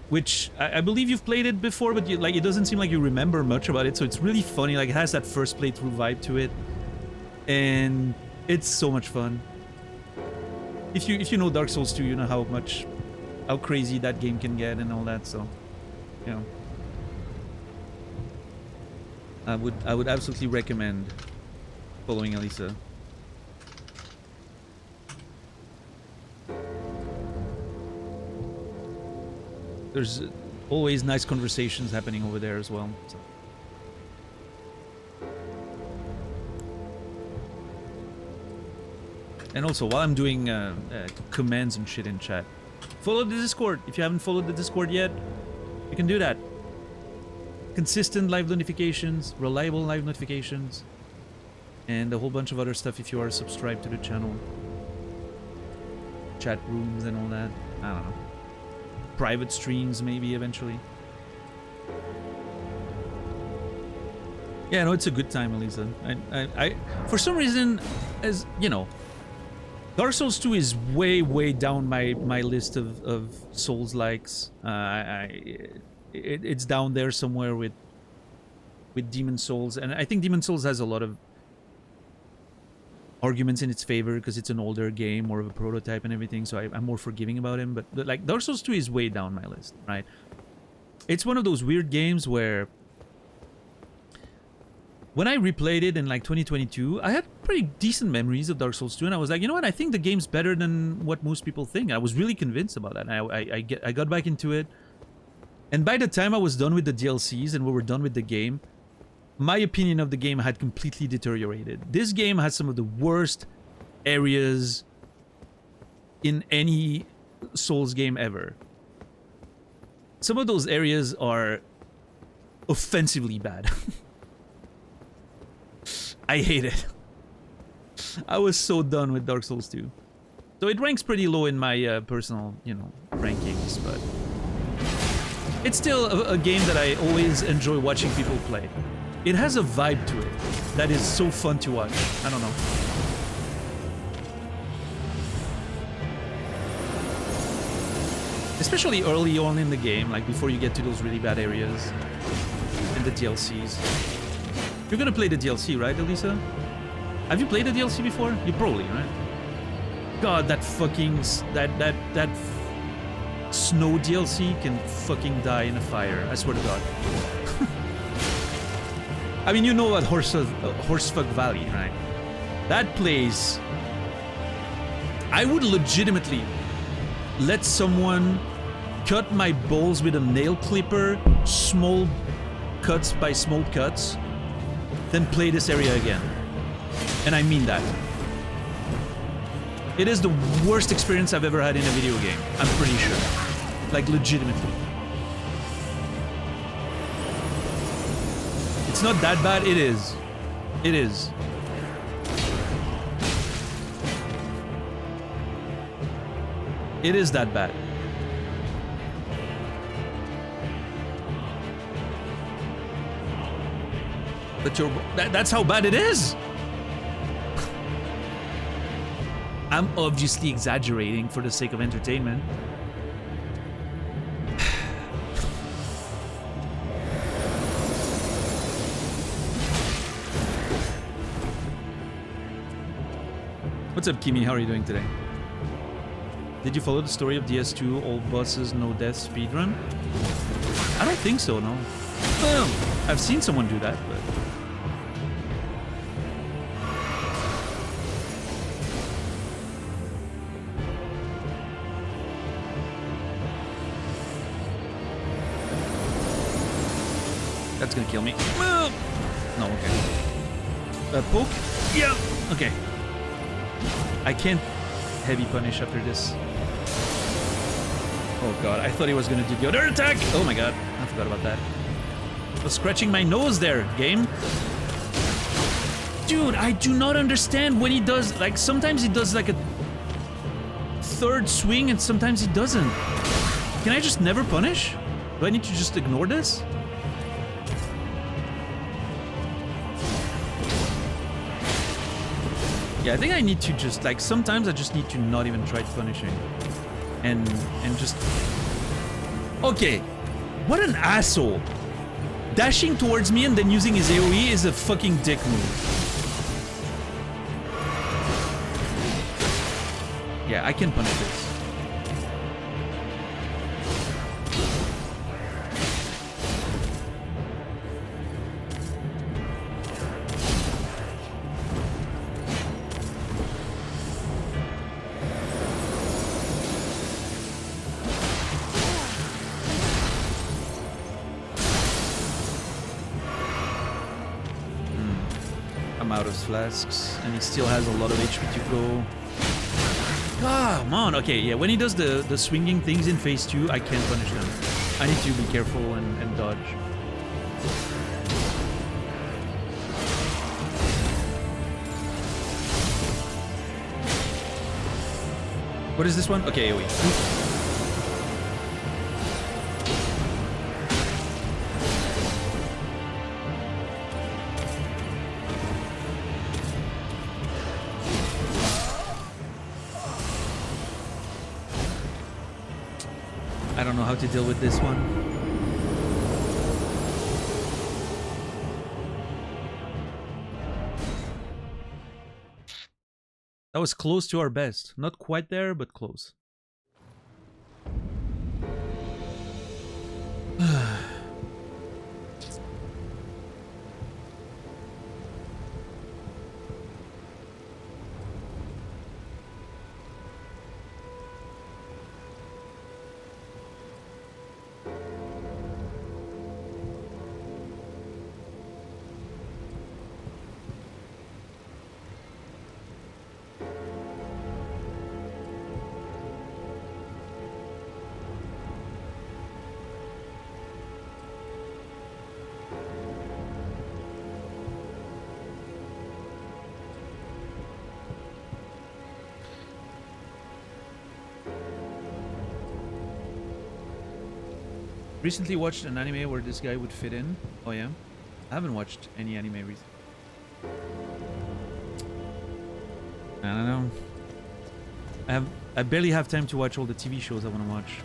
Speaker 2: Which I believe you've played it before, but like it doesn't seem like you remember much about it, so it's really funny. Like it has that first playthrough vibe to it. And it's so much fun. If you know Dark Souls 2, you know how crazy that game can get and all that, so you know. I would absolutely recommend following Elisa. There's always nice conversations happening over there as well. So. And also, while I'm doing commands and shit in chat, follow the Discord. If you haven't followed the Discord yet, you can do that. Consistent live notifications, reliable live notifications, and a whole bunch of other stuff if you are subscribed to the channel. Chat rooms and all that. I don't know. Private streams maybe eventually. Yeah, no, it's a good time, Elisa. I for some reason, as you know, Dark Souls 2 is way down my list of Souls likes. It's down there somewhere with Demon Souls, and I think Demon Souls has a lot of arguments in its favor because it's an older game, more of a prototype and everything, so I'm more forgiving about him. But like Dark Souls 2 is way down my list, right? It's one of those weird games where when I replayed it in like 2022, I had pretty decent memories of Dark Souls 2, and I was like, you know what, I think the game's better than what most people think. I was really convinced about that, and I got back into it. And by the time I was done with the DLCs and we were done with the game, my opinion of the game had completely deteriorated. This game has some of the worst areas in any Souls game ever. Some of those areas are offensively bad. I hate it. I was so done with Dark Souls 2. So it ranks pretty low in my personal, you know, rankings, but it's still a game that I always enjoy watching people play. It has a vibe to it that is so fun to watch. I don't know. Especially early on in the game, like before you get to those really bad areas in the DLCs. You're gonna play the DLC, right, Elisa? Have you played the DLC before? You probably, right? God, that fucking that snow DLC can fucking die in a fire. I swear to God. I mean, you know what Horsefuck Valley, right? That place, I would legitimately let someone cut my balls with a nail clipper, small cuts by small cuts, then play this area again. And I mean that. It is the worst experience I've ever had in a video game. I'm pretty sure. Like, legitimately. It's not that bad. It is. It is. It is that bad. But that's how bad it is. I'm obviously exaggerating for the sake of entertainment. What's up, Kimi? How are you doing today? Did you follow the story of DS2 all bosses no death speedrun? I don't think so, no. Well, I've seen someone do that, but that's gonna kill me. No, okay. Poke? Yeah. Okay. I can't heavy punish after this. Oh god, I thought he was gonna do the other attack! Oh my god, I forgot about that. I was scratching my nose there, game. Dude, I do not understand when he does, like, sometimes he does like a third swing and sometimes he doesn't. Can I just never punish? Do I need to just ignore this? Yeah, I think I need to just, like, sometimes I just need to not even try punishing. And just... Okay. What an asshole. Dashing towards me and then using his AoE is a fucking dick move. Yeah, I can punish this. I'm out of flasks, and he still has a lot of HP to go. Come on, okay, yeah, when he does the swinging things in phase 2, I can't punish them. I need to be careful and dodge. What is this one? Okay, AoE. I don't know how to deal with this one. That was close to our best. Not quite there, but close. Recently watched an anime where this guy would fit in. Oh yeah? I haven't watched any anime recently. I don't know. I barely have time to watch all the TV shows I want to watch.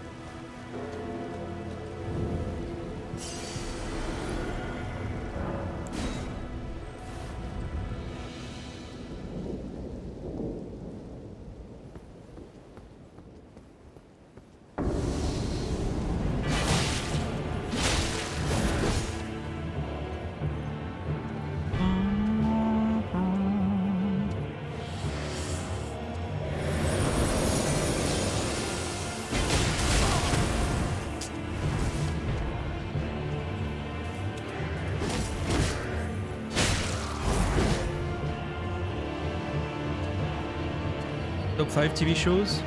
Speaker 2: Top 5 TV shows.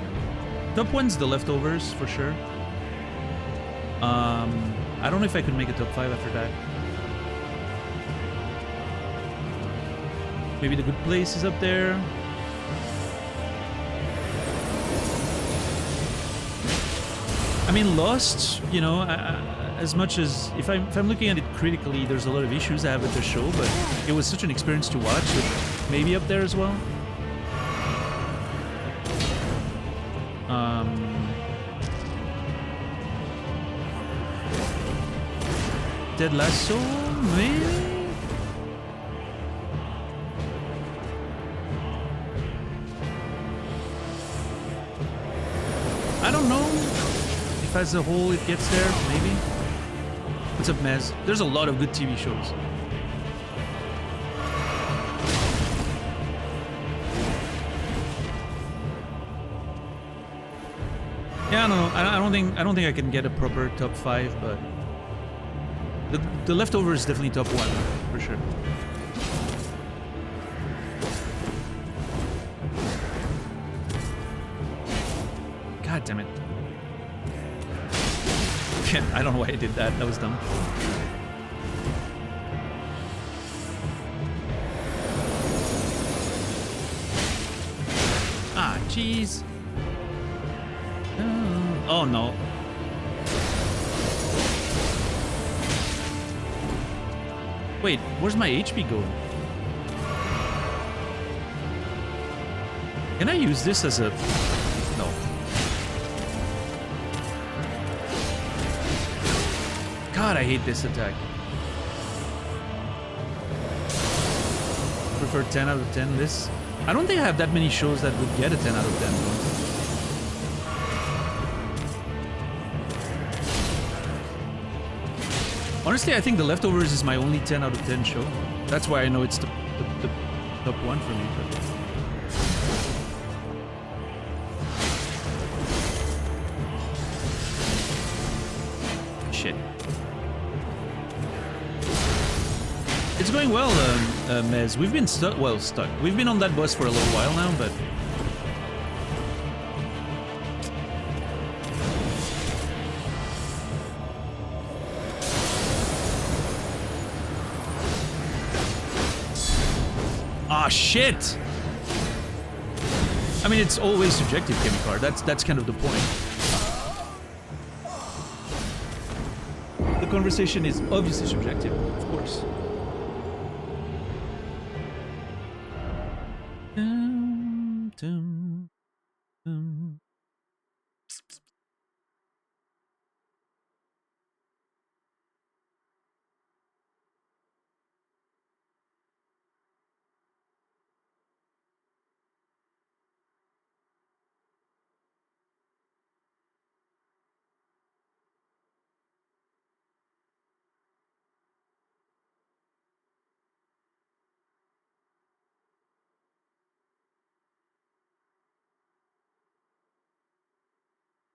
Speaker 2: Top 1's The Leftovers, for sure. I don't know if I could make a top 5 after that. Maybe The Good Place is up there. I mean, Lost, you know, as much as... If I'm looking at it critically, there's a lot of issues I have with the show, but it was such an experience to watch, so maybe up there as well. Ted Lasso, maybe? I don't know if as a whole it gets there, maybe. What's up, Mez? There's a lot of good TV shows. Yeah, I don't know. I don't think I can get a proper top 5, but the Leftover is definitely top 1 for sure. God damn it! I don't know why I did that. That was dumb. Jeez. Oh no. Wait, where's my HP going? Can I use this as a... No. God, I hate this attack. Prefer 10 out of 10 this. I don't think I have that many shows that would get a 10 out of 10 though. Honestly, I think The Leftovers is my only 10 out of 10 show. That's why I know it's the top one for me. But... Shit. It's going well, Mez. We've been stuck. We've been on that bus for a little while now, but... Ah, shit! I mean, it's always subjective, Chemicar. That's kind of the point. The conversation is obviously subjective, of course.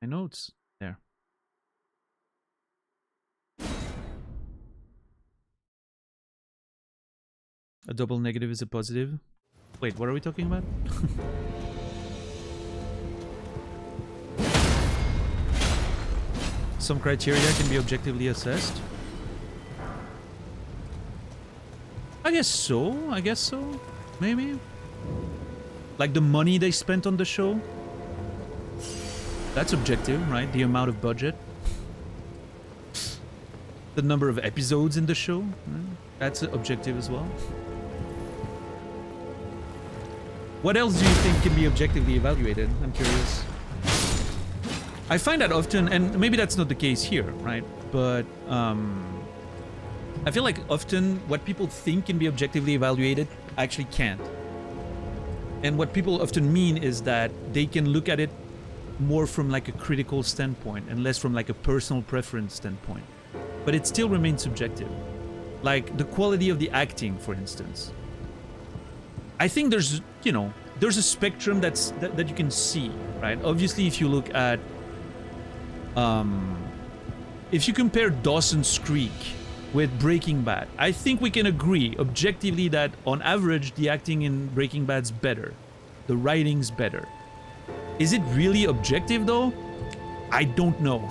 Speaker 2: My notes there. A double negative is a positive. Wait, what are we talking about? Some criteria can be objectively assessed. I guess so. Maybe. Like the money they spent on the show. That's objective, right? The amount of budget. The number of episodes in the show. Right? That's objective as well. What else do you think can be objectively evaluated? I'm curious. I find that often, and maybe that's not the case here, right? But I feel like often what people think can be objectively evaluated actually can't. And what people often mean is that they can look at it more from like a critical standpoint and less from like a personal preference standpoint. But it still remains subjective. Like the quality of the acting, for instance. I think there's, you know, there's a spectrum that you can see, right? Obviously, if you look at, if you compare Dawson's Creek with Breaking Bad, I think we can agree objectively that on average, the acting in Breaking Bad's better. The writing's better. Is it really objective though? I don't know.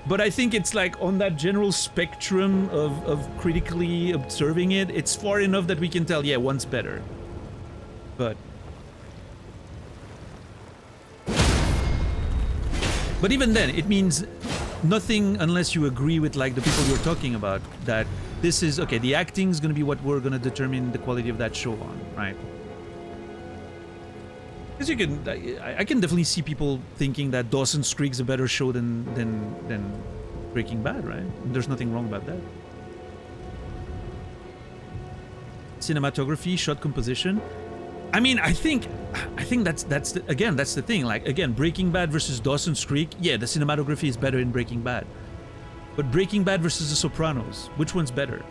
Speaker 2: But I think it's like on that general spectrum of critically observing it, it's far enough that we can tell, yeah, one's better. But even then, it means nothing unless you agree with like the people you're talking about, that this is, okay, the acting is going to be what we're going to determine the quality of that show on, right? Because you can, I can definitely see people thinking that Dawson's Creek's a better show than Breaking Bad, right? And there's nothing wrong about that. Cinematography, shot composition. I mean, I think that's the thing. Like again, Breaking Bad versus Dawson's Creek. Yeah, the cinematography is better in Breaking Bad. But Breaking Bad versus The Sopranos, which one's better?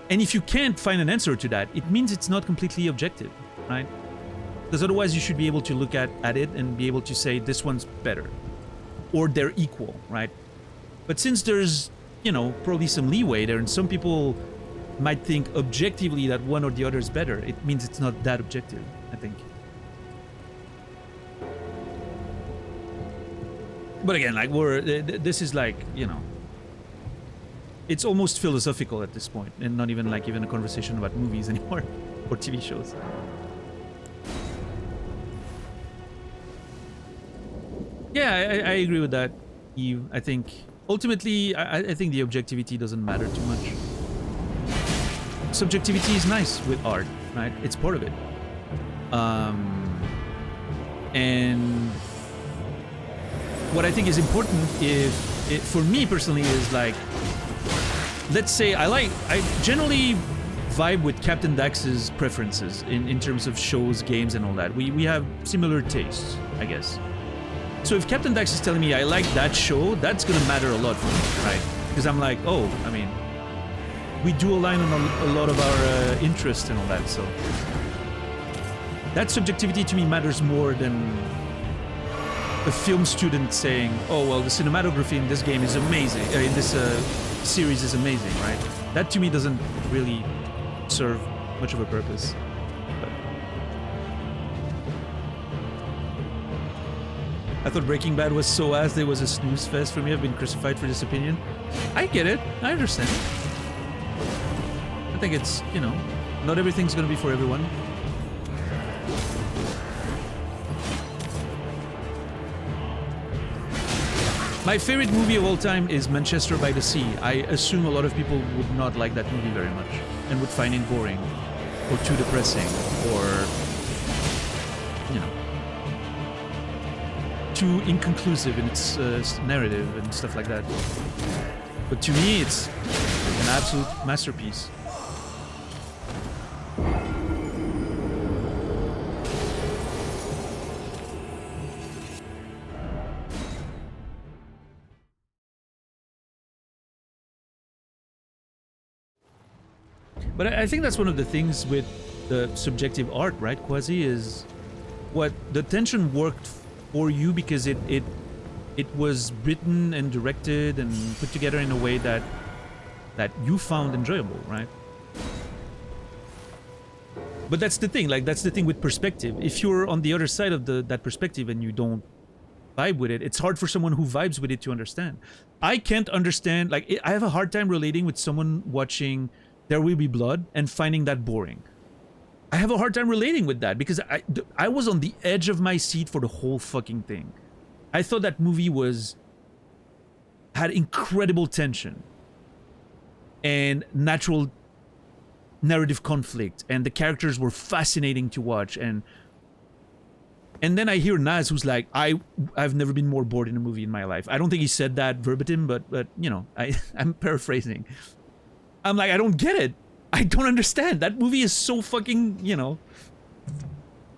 Speaker 2: And if you can't find an answer to that, it means it's not completely objective, right? Because otherwise you should be able to look at it and be able to say this one's better. Or they're equal, right? But since there's, you know, probably some leeway there and some people might think objectively that one or the other is better, it means it's not that objective, I think. But again, like this is like, you know, it's almost philosophical at this point and not even like even a conversation about movies anymore. or TV shows. Yeah, I agree with that, Eve. I think ultimately, I think the objectivity doesn't matter too much. Subjectivity is nice with art, right? It's part of it. And what I think is important, for me personally, is like, let's say I generally vibe with Captain Dax's preferences in terms of shows, games, and all that. We have similar tastes, I guess. So if Captain Dax is telling me I like that show, that's gonna matter a lot for me, right? Because I'm like, oh, I mean, we do align on a lot of our interests and all that, so that subjectivity to me matters more than a film student saying, oh, well, the cinematography in this game is amazing, in this series is amazing, right? That to me doesn't really serve much of a purpose. I thought Breaking Bad was so ass there was a snooze fest for me. I've been crucified for this opinion. I get it. I understand. I think it's, you know, not everything's gonna be for everyone. My favorite movie of all time is Manchester by the Sea. I assume a lot of people would not like that movie very much and would find it boring or too depressing or, you know, too inconclusive in its narrative and stuff like that. But to me, it's an absolute masterpiece. But I think that's one of the things with the subjective art, right, Quasi, is what the tension worked for you because it was written and directed and put together in a way that you found enjoyable, right? But that's the thing, like that's the thing with perspective. If you're on the other side of that perspective and you don't vibe with it, it's hard for someone who vibes with it to understand. I can't understand, like I have a hard time relating with someone watching There Will Be Blood and finding that boring. I have a hard time relating with that because I was on the edge of my seat for the whole fucking thing. I thought that movie had incredible tension and natural narrative conflict, and the characters were fascinating to watch. And then I hear Naz, who's like, I've never been more bored in a movie in my life. I don't think he said that verbatim, but you know, I'm paraphrasing. I'm like, I don't get it. I don't understand. That movie is so fucking, you know,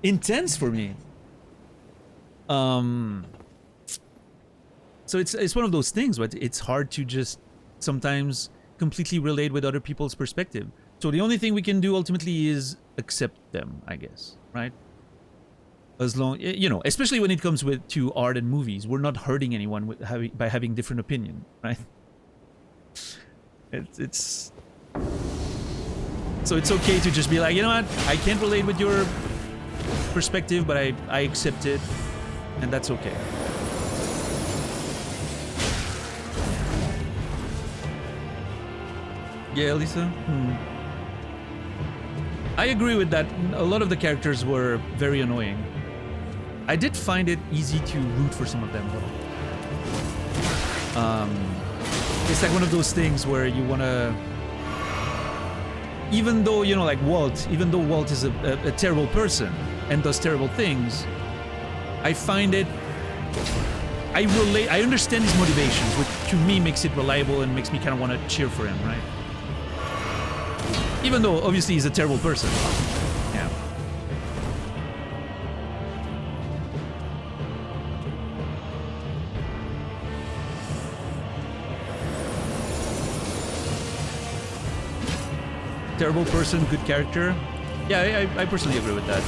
Speaker 2: intense for me. So it's one of those things, but it's hard to just sometimes completely relate with other people's perspective. So the only thing we can do ultimately is accept them, I guess, right? As long, you know, especially when it comes to art and movies, we're not hurting anyone by having different opinion, right? So it's okay to just be like, you know what, I can't relate with your perspective, but I accept it, and that's okay. Yeah, Lisa? I agree with that. A lot of the characters were very annoying. I did find it easy to root for some of them, though. It's like one of those things where you want to... Even though, you know, like Walt, even though Walt is a terrible person and does terrible things, I find it... I understand his motivations, which to me makes it reliable and makes me kind of want to cheer for him, right? Even though, obviously, he's a terrible person. Yeah. Terrible person, good character. Yeah, I personally agree with that.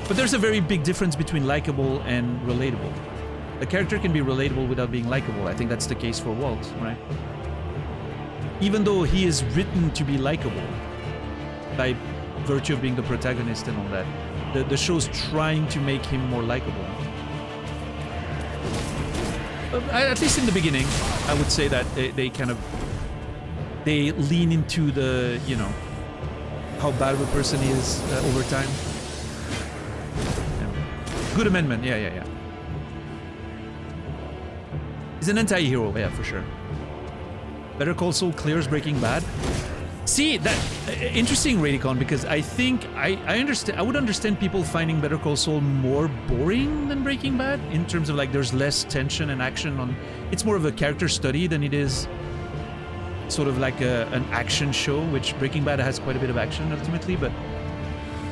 Speaker 2: But there's a very big difference between likable and relatable. A character can be relatable without being likable. I think that's the case for Walt, right? Even though he is written to be likable by virtue of being the protagonist and all that, the show's trying to make him more likable. At least in the beginning, I would say that they lean into the, you know, how bad of a person he is over time. Yeah. Good amendment. Yeah. He's an anti-hero, yeah, for sure. Better Call Saul clears Breaking Bad. See, that interesting, Radicon, because I think I understand. I would understand people finding Better Call Saul more boring than Breaking Bad in terms of like there's less tension and action on. It's more of a character study than it is sort of like an action show, which Breaking Bad has quite a bit of action ultimately. But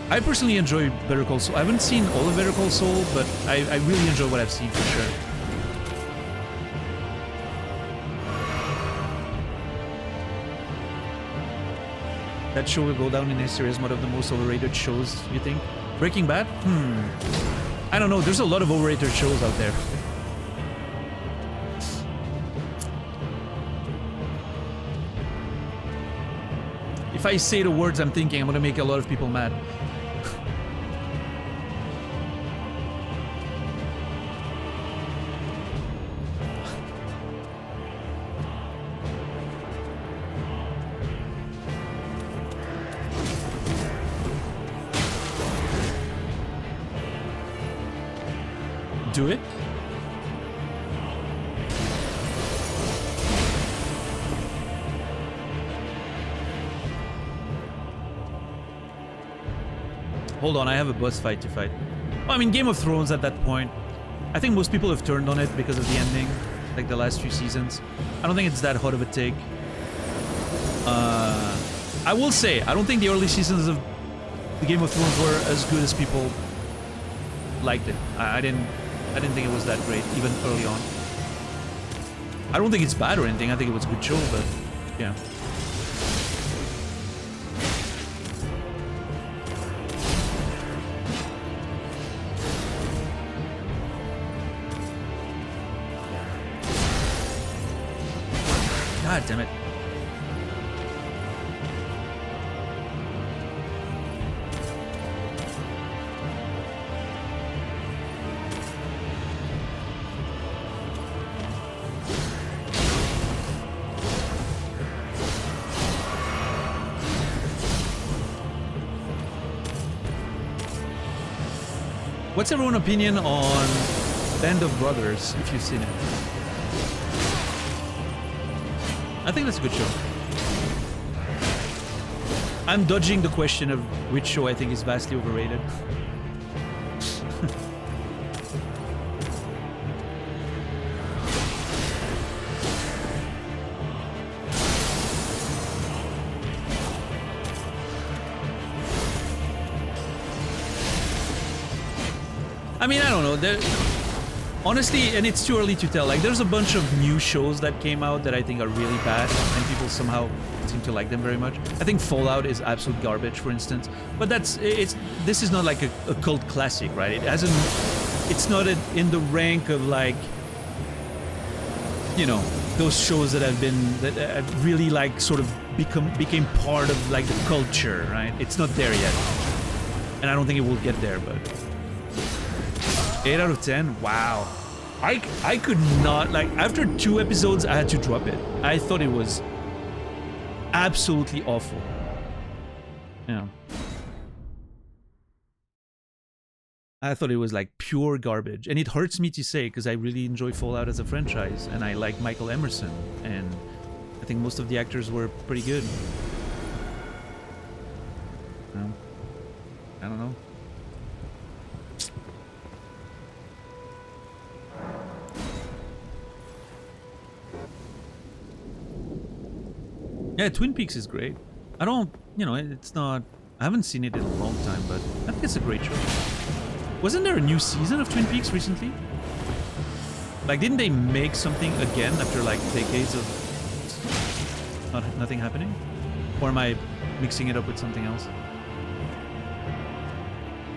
Speaker 2: I personally enjoy Better Call Saul. I haven't seen all of Better Call Saul, but I really enjoy what I've seen for sure. That show will go down in history as one of the most overrated shows, you think? Breaking Bad? I don't know, there's a lot of overrated shows out there. If I say the words I'm thinking, I'm gonna make a lot of people mad. Do it? Hold on, I have a boss fight to fight. Well, I mean, Game of Thrones at that point. I think most people have turned on it because of the ending, like the last few seasons. I don't think it's that hot of a take. I will say, I don't think the early seasons of the Game of Thrones were as good as people liked it. I didn't think it was that great, even early on. I don't think it's bad or anything. I think it was a good show, but yeah. God damn it. What's everyone's opinion on Band of Brothers, if you've seen it? I think that's a good show. I'm dodging the question of which show I think is vastly overrated. I mean, I don't know. Honestly, and it's too early to tell. Like, there's a bunch of new shows that came out that I think are really bad, and people somehow seem to like them very much. I think Fallout is absolute garbage, for instance. But this is not like a cult classic, right? It hasn't. It's not in the rank of like, you know, those shows that have really like sort of became part of like the culture, right? It's not there yet, and I don't think it will get there, but. 8 out of 10? Wow. I could not, like, after 2 episodes, I had to drop it. I thought it was absolutely awful. Yeah. I thought it was, like, pure garbage. And it hurts me to say, because I really enjoy Fallout as a franchise, and I like Michael Emerson, and I think most of the actors were pretty good. I don't know. Yeah, Twin Peaks is great. I don't, you know, it's not... I haven't seen it in a long time, but I think it's a great show. Wasn't there a new season of Twin Peaks recently? Like, didn't they make something again after, like, decades of nothing happening? Or am I mixing it up with something else?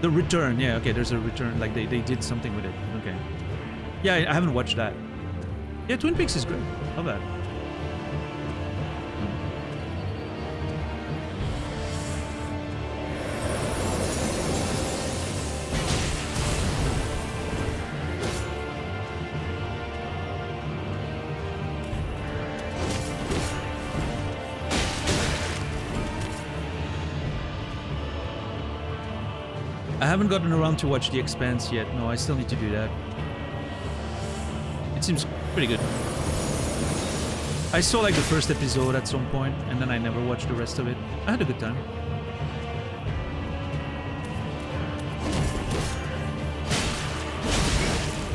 Speaker 2: The Return, yeah, okay, there's a Return. Like, they did something with it. Okay. Yeah, I haven't watched that. Yeah, Twin Peaks is great. Love that. I haven't gotten around to watch The Expanse yet. No, I still need to do that. It seems pretty good. I saw like the first episode at some point, and then I never watched the rest of it. I had a good time.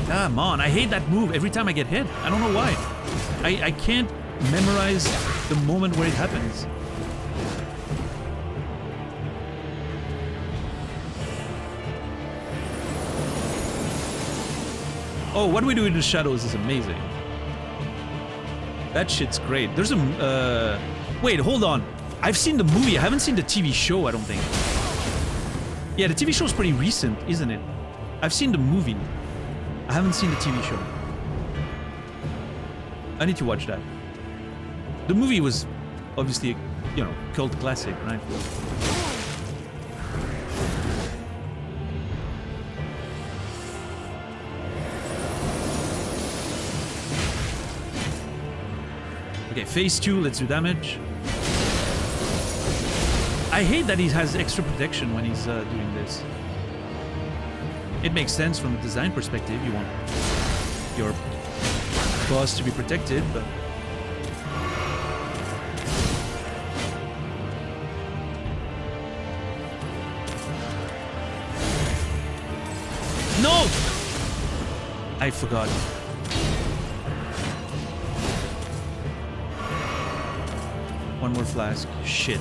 Speaker 2: Come on, I hate that move every time I get hit. I don't know why. I can't memorize the moment where it happens. Oh, what we do in the shadows is amazing. That shit's great. There's a... wait, hold on. I've seen the movie. I haven't seen the TV show, I don't think. Yeah, the TV show's pretty recent, isn't it? I've seen the movie. I haven't seen the TV show. I need to watch that. The movie was obviously, you know, cult classic, right? Okay, phase 2, let's do damage. I hate that he has extra protection when he's doing this. It makes sense from a design perspective. You want your boss to be protected, but... No! I forgot. One more flask. Shit.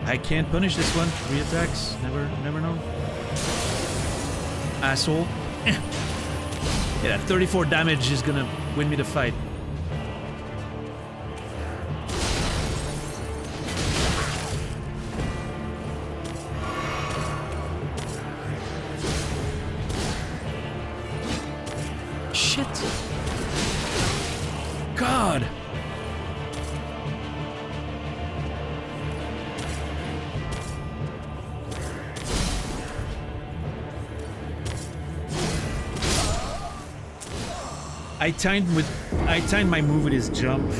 Speaker 2: I can't punish this one. 3 attacks. Never know. Asshole. Yeah, 34 damage is gonna win me the fight. Shit. God. I timed my move with his jump,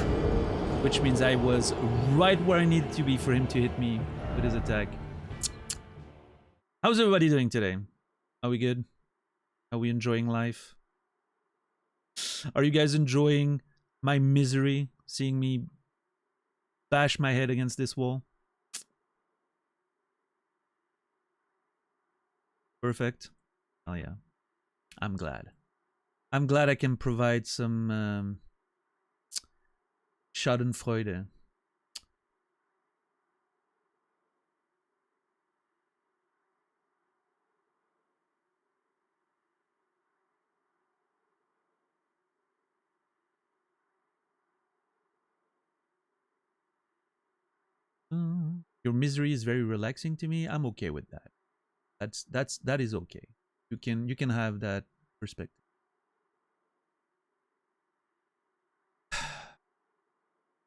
Speaker 2: which means I was right where I needed to be for him to hit me with his attack. How's everybody doing today? Are we good? Are we enjoying life? Are you guys enjoying my misery, seeing me bash my head against this wall? Perfect. Oh yeah. I'm glad. I'm glad I can provide some Schadenfreude. Your misery is very relaxing to me. I'm okay with that. That is okay. You can have that perspective.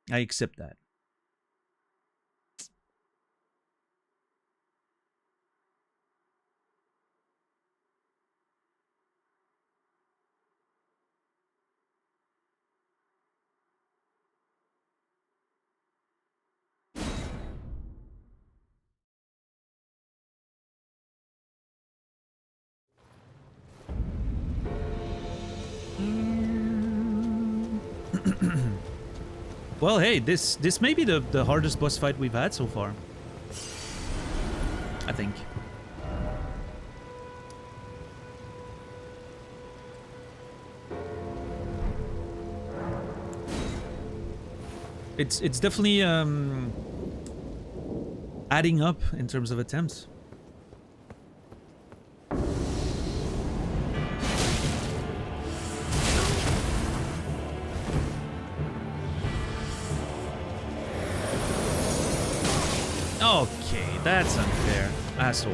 Speaker 2: I accept that. Well, hey, this may be the hardest boss fight we've had so far. I think. It's definitely adding up in terms of attempts. Okay, that's unfair, asshole.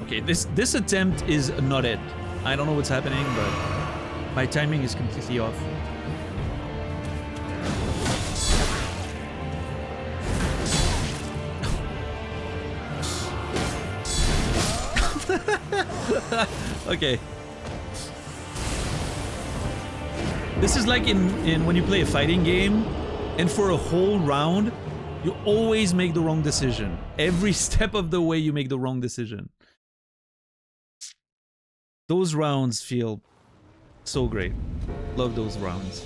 Speaker 2: Okay, this attempt is not it. I don't know what's happening, but my timing is completely off. This is like in when you play a fighting game, and for a whole round, you always make the wrong decision. Every step of the way, you make the wrong decision. Those rounds feel so great. Love those rounds.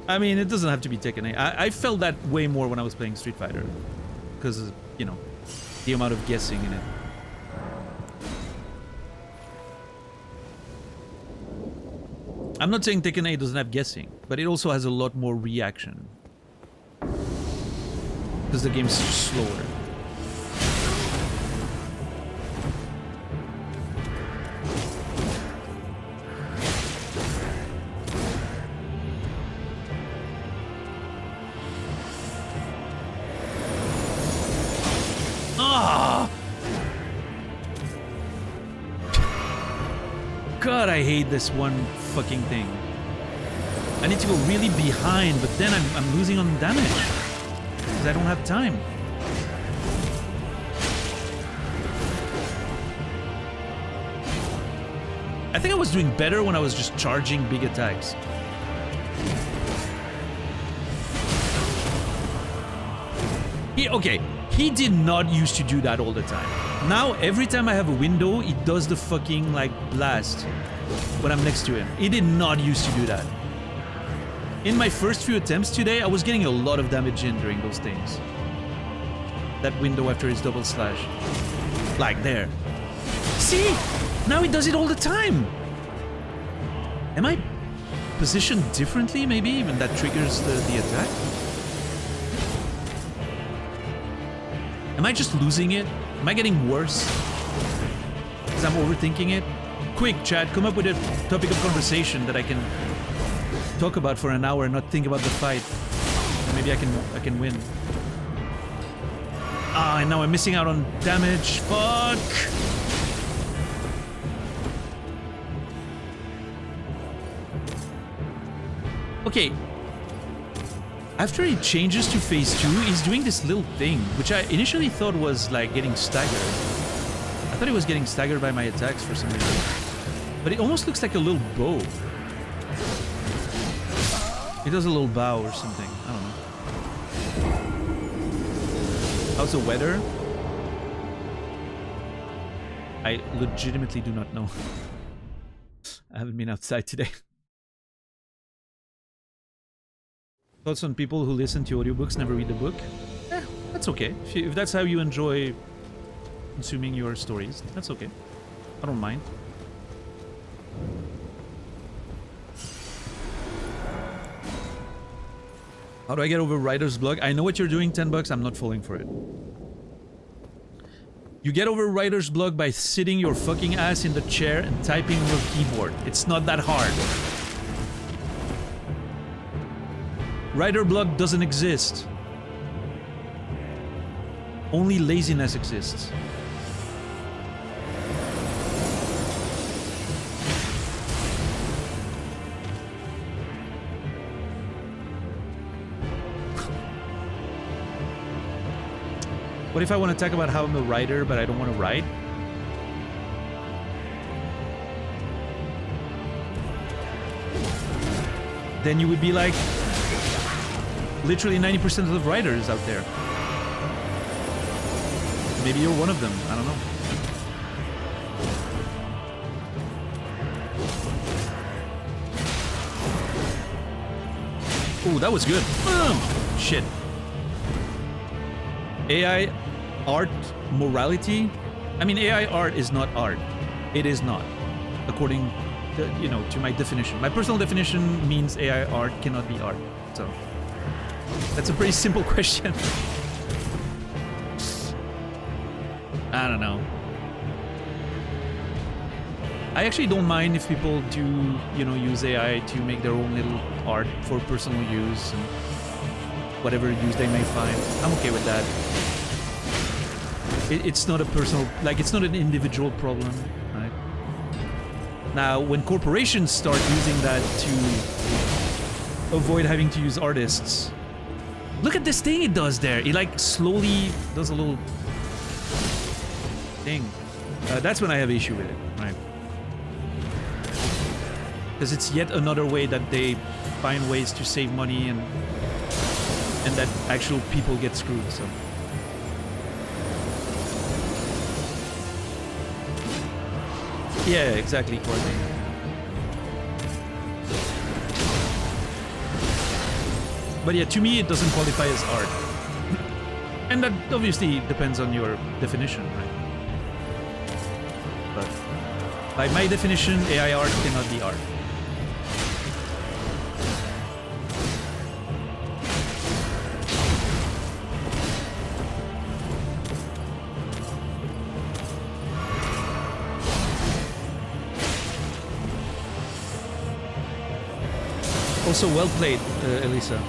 Speaker 2: I mean, it doesn't have to be Tekken 8. I felt that way more when I was playing Street Fighter. Because, you know, the amount of guessing in it. I'm not saying Tekken 8 doesn't have guessing, but it also has a lot more reaction. Because the game's slower. God, I hate this one fucking thing. I need to go really behind, but then I'm losing on damage. Because I don't have time. I think I was doing better when I was just charging big attacks. He did not used to do that all the time. Now, every time I have a window, it does the fucking, like, blast when I'm next to him. He did not used to do that. In my first few attempts today, I was getting a lot of damage in during those things. That window after his double slash. Like, there. See? Now he does it all the time! Am I positioned differently, maybe? Even that triggers the attack? Am I just losing it? Am I getting worse? Because I'm overthinking it? Quick, chat, come up with a topic of conversation that I can talk about for an hour and not think about the fight. Maybe I can win. Ah, and now I'm missing out on damage. Fuck! Okay. After he changes to phase 2, he's doing this little thing, which I initially thought was like getting staggered. I thought he was getting staggered by my attacks for some reason. But it almost looks like a little bow. He does a little bow or something. I don't know. How's the weather? I legitimately do not know. I haven't been outside today. Thoughts on people who listen to audiobooks, never read the book? That's okay. If that's how you enjoy consuming your stories, that's okay. I don't mind. How do I get over writer's block? I know what you're doing, $10. I'm not falling for it. You get over writer's block by sitting your fucking ass in the chair and typing on your keyboard. It's not that hard. Writer block doesn't exist. Only laziness exists. What if I want to talk about how I'm a writer, but I don't want to write? Then you would be like literally 90% of the writers out there. Maybe you're one of them. I don't know. Ooh, that was good. Shit. AI art morality? I mean, AI art is not art. It is not. According to, to my definition. My personal definition means AI art cannot be art. So that's a pretty simple question. I don't know. I actually don't mind if people do, use AI to make their own little art for personal use and whatever use they may find. I'm okay with that. It's not a personal, it's not an individual problem, right? Now, when corporations start using that to avoid having to use artists, look at this thing it does there. It slowly does a little thing. That's when I have issue with it, right? Because it's yet another way that they find ways to save money and that actual people get screwed, so. Yeah, exactly, Courtney. But yeah, to me, it doesn't qualify as art. And that obviously depends on your definition, right? But by my definition, AI art cannot be art. Also, well played, Elisa.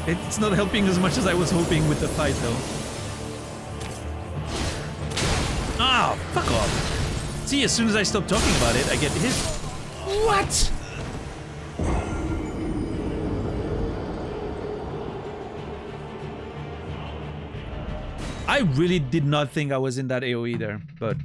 Speaker 2: It's not helping as much as I was hoping with the fight, though. Ah, fuck off. See, as soon as I stop talking about it, I get hit. What? I really did not think I was in that AoE there, but...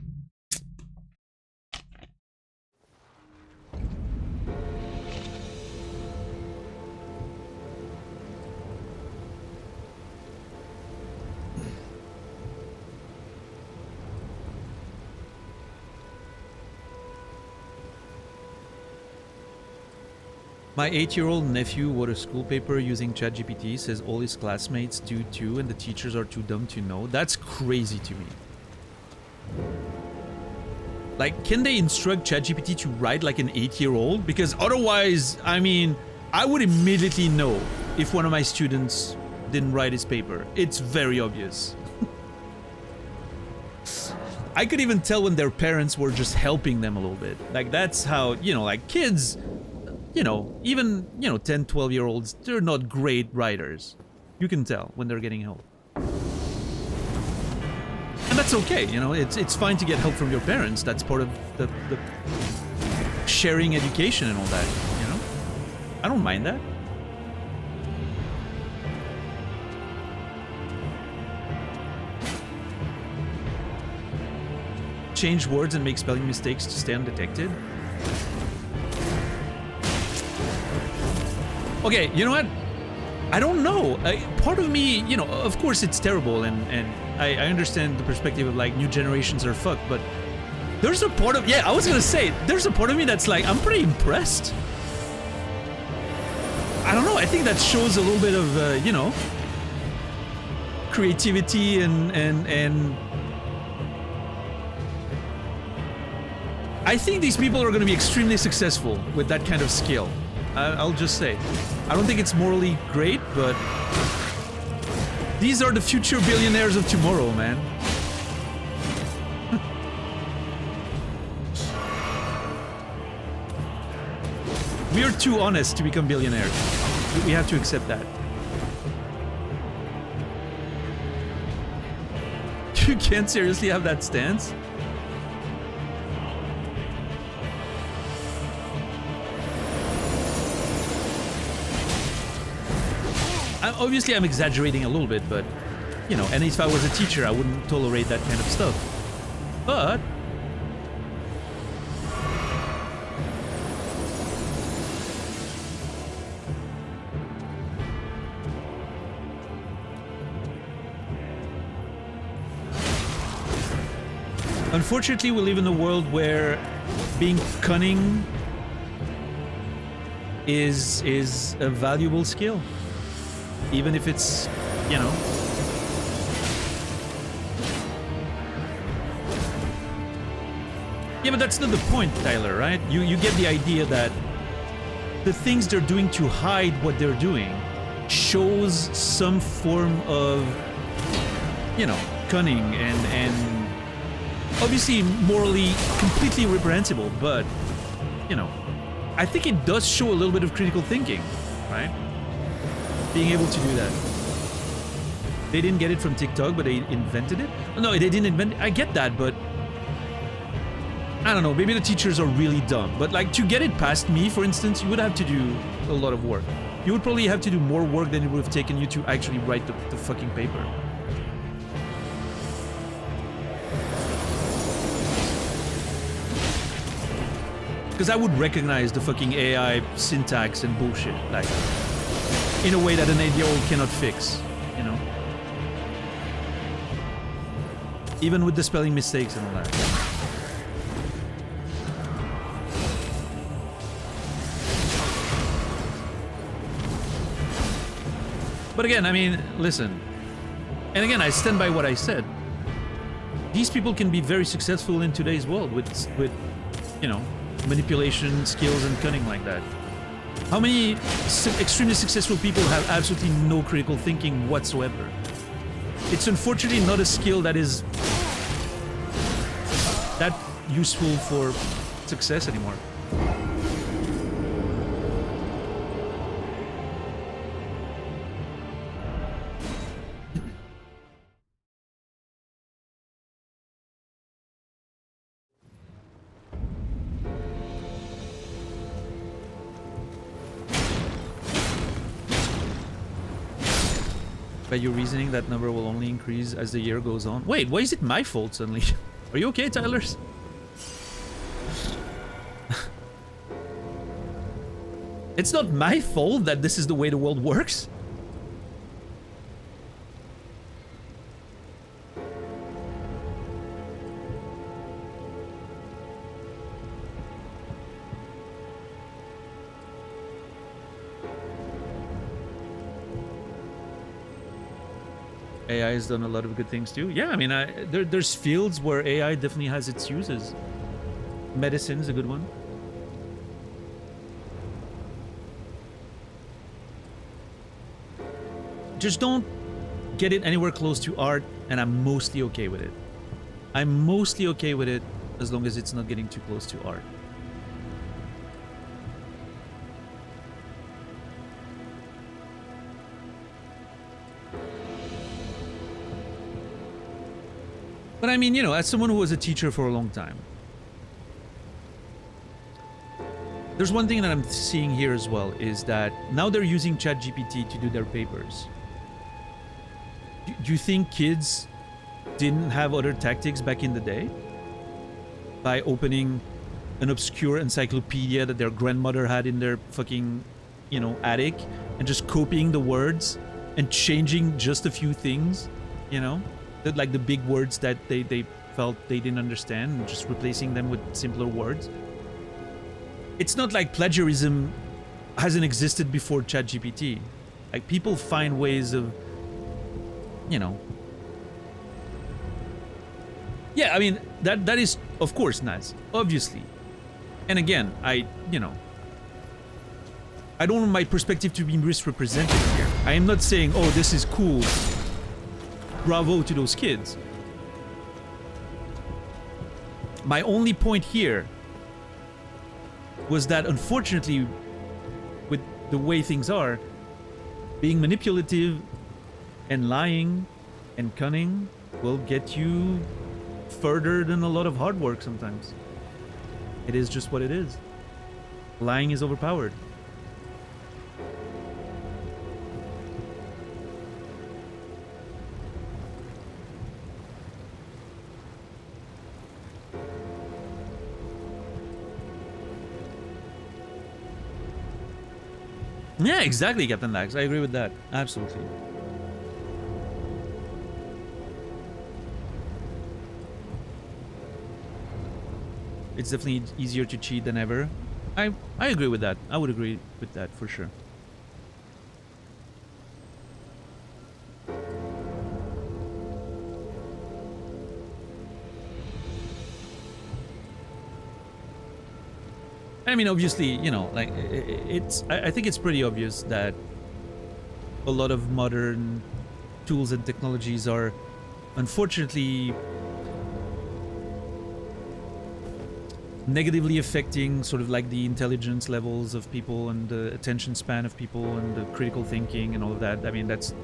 Speaker 2: My 8-year-old nephew wrote a school paper using ChatGPT, says all his classmates do too and the teachers are too dumb to know. That's crazy to me. Like, can they instruct ChatGPT to write like an 8-year-old? Because otherwise, I mean, I would immediately know if one of my students didn't write his paper. It's very obvious. I could even tell when their parents were just helping them a little bit. Like, that's how, you know, like kids... You know, even, 10, 12-year-olds, they're not great writers. You can tell when they're getting help. And that's okay, you know, it's fine to get help from your parents. That's part of the sharing education and all that, you know? I don't mind that. Change words and make spelling mistakes to stay undetected. Okay, you know what? I don't know. Part of me, you know, of course it's terrible, and I understand the perspective of like new generations are fucked, but there's a part of, yeah, I was gonna say, there's a part of me that's like, I'm pretty impressed. I don't know, I think that shows a little bit of, you know, creativity and I think these people are gonna be extremely successful with that kind of skill. I'll just say. I don't think it's morally great, but these are the future billionaires of tomorrow, man. We are too honest to become billionaires. We have to accept that. You can't seriously have that stance? Obviously, I'm exaggerating a little bit, but, you know, and if I was a teacher, I wouldn't tolerate that kind of stuff. But... unfortunately, we live in a world where being cunning is a valuable skill. Even if it's, you know... Yeah, but that's not the point, Tyler, right? You get the idea that the things they're doing to hide what they're doing shows some form of, you know, cunning and obviously morally completely reprehensible, but, you know, I think it does show a little bit of critical thinking, right? Being able to do that. They didn't get it from TikTok, but they invented it? No, they didn't invent it. I get that, but... I don't know, maybe the teachers are really dumb. But like, to get it past me, for instance, you would have to do a lot of work. You would probably have to do more work than it would have taken you to actually write the fucking paper. Because I would recognize the fucking AI syntax and bullshit, like, in a way that an 8-year-old cannot fix, you know? Even with the spelling mistakes and all that. But again, I mean, listen. And again, I stand by what I said. These people can be very successful in today's world with you know, manipulation skills and cunning like that. How many extremely successful people have absolutely no critical thinking whatsoever? It's unfortunately not a skill that is that useful for success anymore. By your reasoning, that number will only increase as the year goes on. Wait, why is it my fault suddenly? Are you okay, Tylers? It's not my fault that this is the way the world works. AI has done a lot of good things too. Yeah, I mean, there's fields where AI definitely has its uses. Medicine's a good one. Just don't get it anywhere close to art, and I'm mostly okay with it. I'm mostly okay with it as long as it's not getting too close to art. But I mean, you know, as someone who was a teacher for a long time, there's one thing that I'm seeing here as well, is that now they're using ChatGPT to do their papers. Do you think kids didn't have other tactics back in the day? By opening an obscure encyclopedia that their grandmother had in their fucking, you know, attic, and just copying the words and changing just a few things, you know? Like the big words that they felt they didn't understand, and just replacing them with simpler words. It's not like plagiarism hasn't existed before ChatGPT. Like, people find ways of, you know. Yeah, I mean, that is, of course, nice, obviously. And again, you know, I don't want my perspective to be misrepresented here. I am not saying, oh, this is cool, bravo to those kids. My only point here was that, unfortunately, with the way things are, being manipulative and lying and cunning will get you further than a lot of hard work sometimes. It is just what it is. Lying is overpowered. Yeah, exactly, Captain Lax. I agree with that. Absolutely. It's definitely easier to cheat than ever. I agree with that. I would agree with that for sure. I mean, obviously, you know, like, I think it's pretty obvious that a lot of modern tools and technologies are, unfortunately, negatively affecting sort of like the intelligence levels of people and the attention span of people and the critical thinking and all of that. I mean, that's,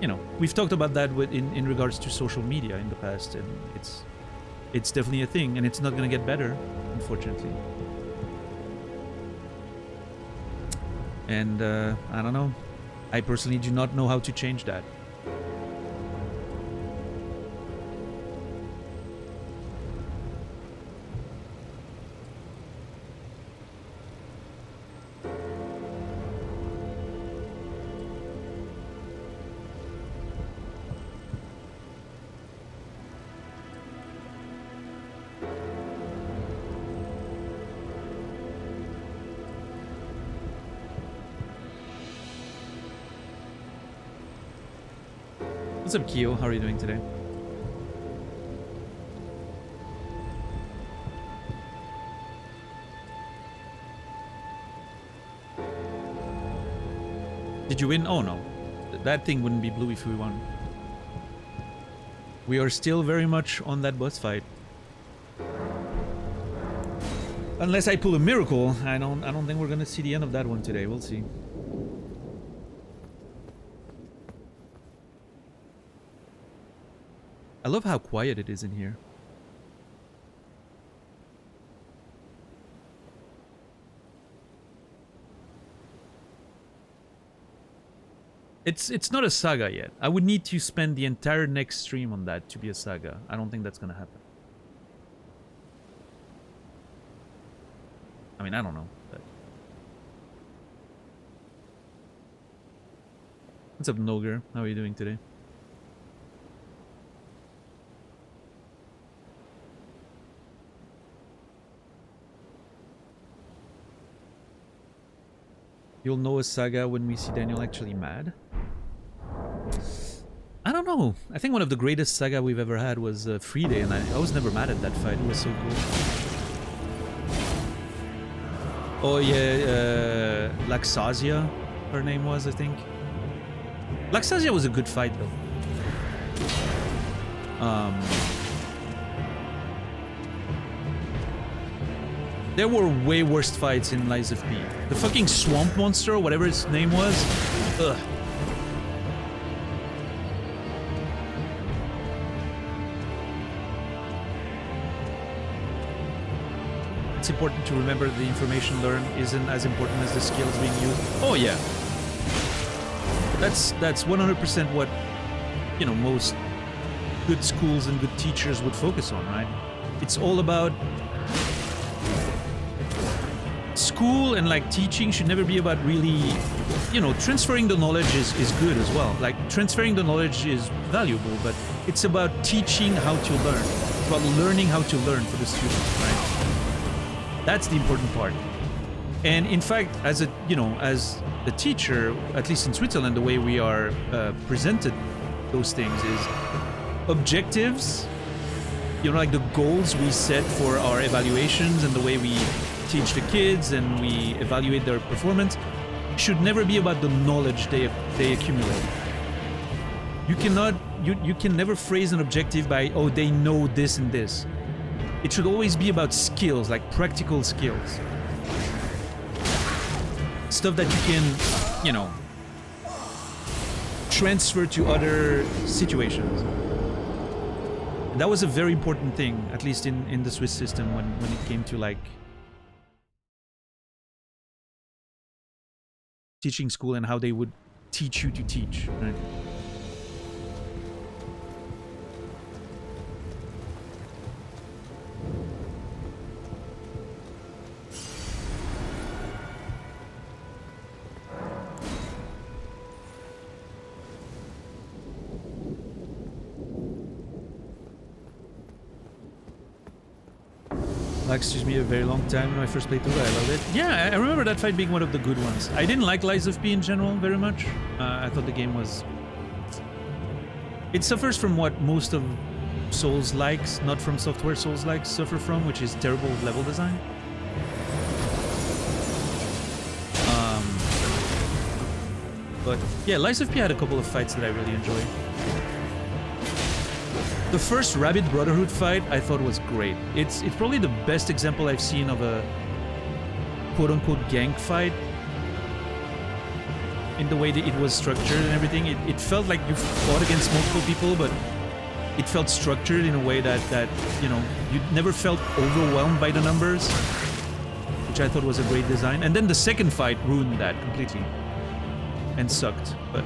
Speaker 2: you know, we've talked about that in regards to social media in the past, and it's definitely a thing, and it's not going to get better, unfortunately. And I don't know. I personally do not know how to change that. What's up, Kyo? How are you doing today? Did you win? Oh no. That thing wouldn't be blue if we won. We are still very much on that boss fight. Unless I pull a miracle, I don't think we're gonna see the end of that one today. We'll see. I love how quiet it is in here. It's not a saga yet. I would need to spend the entire next stream on that to be a saga. I don't think that's gonna happen. I mean, I don't know. But... What's up, Noger? How are you doing today? You'll know a saga when we see Daniel actually mad? I don't know. I think one of the greatest saga we've ever had was Free Day, and I was never mad at that fight. It was so cool. Oh yeah, Laxasia, her name was, I think. Laxasia was a good fight though. There were way worse fights in Lies of P. The fucking swamp monster, or whatever its name was. Ugh. It's important to remember the information learned isn't as important as the skills being used. Oh yeah. That's 100% what, you know, most good schools and good teachers would focus on, right? It's all about school, and like teaching should never be about really, you know, transferring the knowledge is good as well. Like transferring the knowledge is valuable, but it's about teaching how to learn. It's about learning how to learn for the students, right? That's the important part. And in fact, as a, you know, as a teacher, at least in Switzerland, the way we are presented those things is objectives, you know, like the goals we set for our evaluations and the way we teach the kids and we evaluate their performance should never be about the knowledge they accumulate. You cannot, you can never phrase an objective by, oh, they know this and this. It should always be about skills, like practical skills. Stuff that you can, you know, transfer to other situations. And that was a very important thing, at least in the Swiss system, when it came to like teaching school and how they would teach you to teach, right? Excuse me, a very long time when I first played through it. I loved it. Yeah, I remember that fight being one of the good ones. I didn't like Lies of P in general very much. I thought the game was... It suffers from what most of Souls-likes, not From Software Souls-likes, suffer from, which is terrible level design. But yeah, Lies of P had a couple of fights that I really enjoyed. The first Rabbit Brotherhood fight I thought was great. It's probably the best example I've seen of a quote-unquote gank fight. In the way that it was structured and everything. It felt like you fought against multiple people, but it felt structured in a way that you know, you never felt overwhelmed by the numbers, which I thought was a great design. And then the second fight ruined that completely and sucked, but...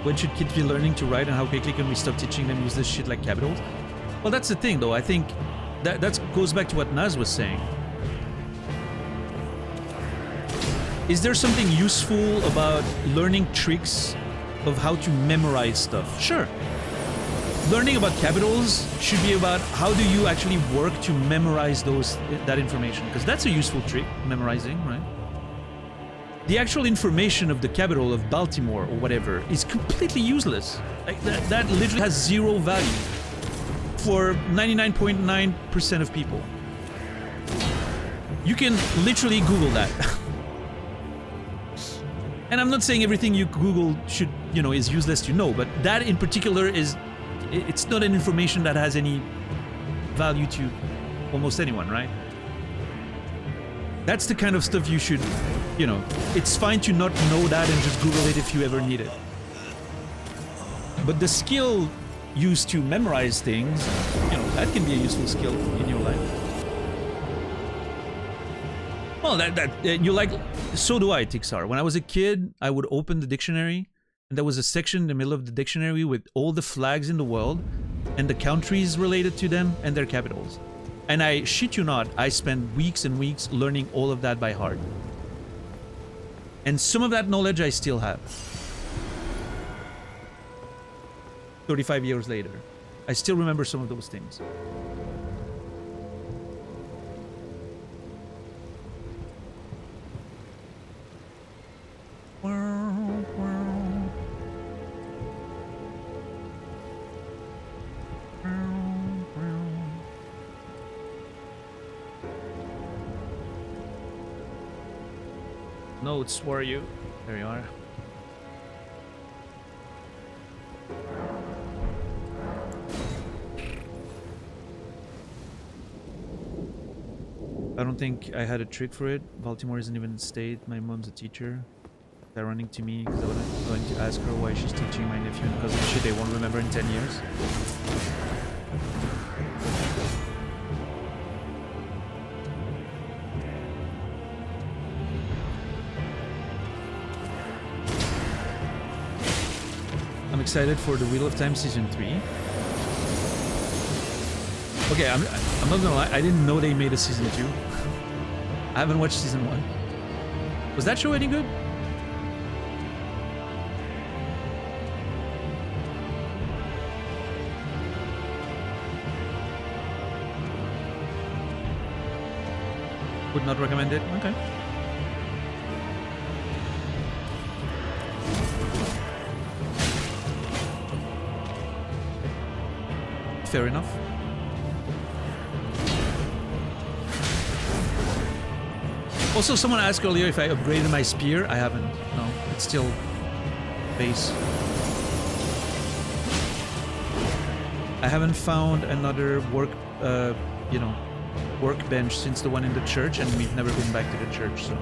Speaker 2: When should kids be learning to write, and how quickly can we stop teaching them use this shit like capitals? Well, that's the thing, though. I think that goes back to what Naz was saying. Is there something useful about learning tricks of how to memorize stuff? Sure. learning about capitals should be about how do you actually work to memorize that information, because that's a useful trick, memorizing, right? The actual information of the capital of Baltimore or whatever is completely useless. Like that literally has zero value for 99.9% of people. You can literally Google that. And I'm not saying everything you Google should, is useless to know, but that in particular it's not an information that has any value to almost anyone, right? That's the kind of stuff you should, it's fine to not know that and just Google it if you ever need it. But the skill used to memorize things, that can be a useful skill in your life. Well, so do I, Tixar. When I was a kid, I would open the dictionary, and there was a section in the middle of the dictionary with all the flags in the world, and the countries related to them, and their capitals. And I shit you not, I spent weeks and weeks learning all of that by heart. And some of that knowledge I still have. 35 years later. I still remember some of those things. Notes, where are you? There you are. I don't think I had a trick for it. Baltimore isn't even a state. My mom's a teacher. They're running to me because I was going to ask her why she's teaching my nephew and cousin shit they won't remember in 10 years. I'm excited for the Wheel of Time Season 3. Okay, I'm not gonna lie, I didn't know they made a Season 2. I haven't watched Season 1. Was that show any good? Would not recommend it? Okay. Fair enough. Also, someone asked earlier if I upgraded my spear. I haven't. No, it's still base. I haven't found another workbench since the one in the church, and we've never been back to the church, so.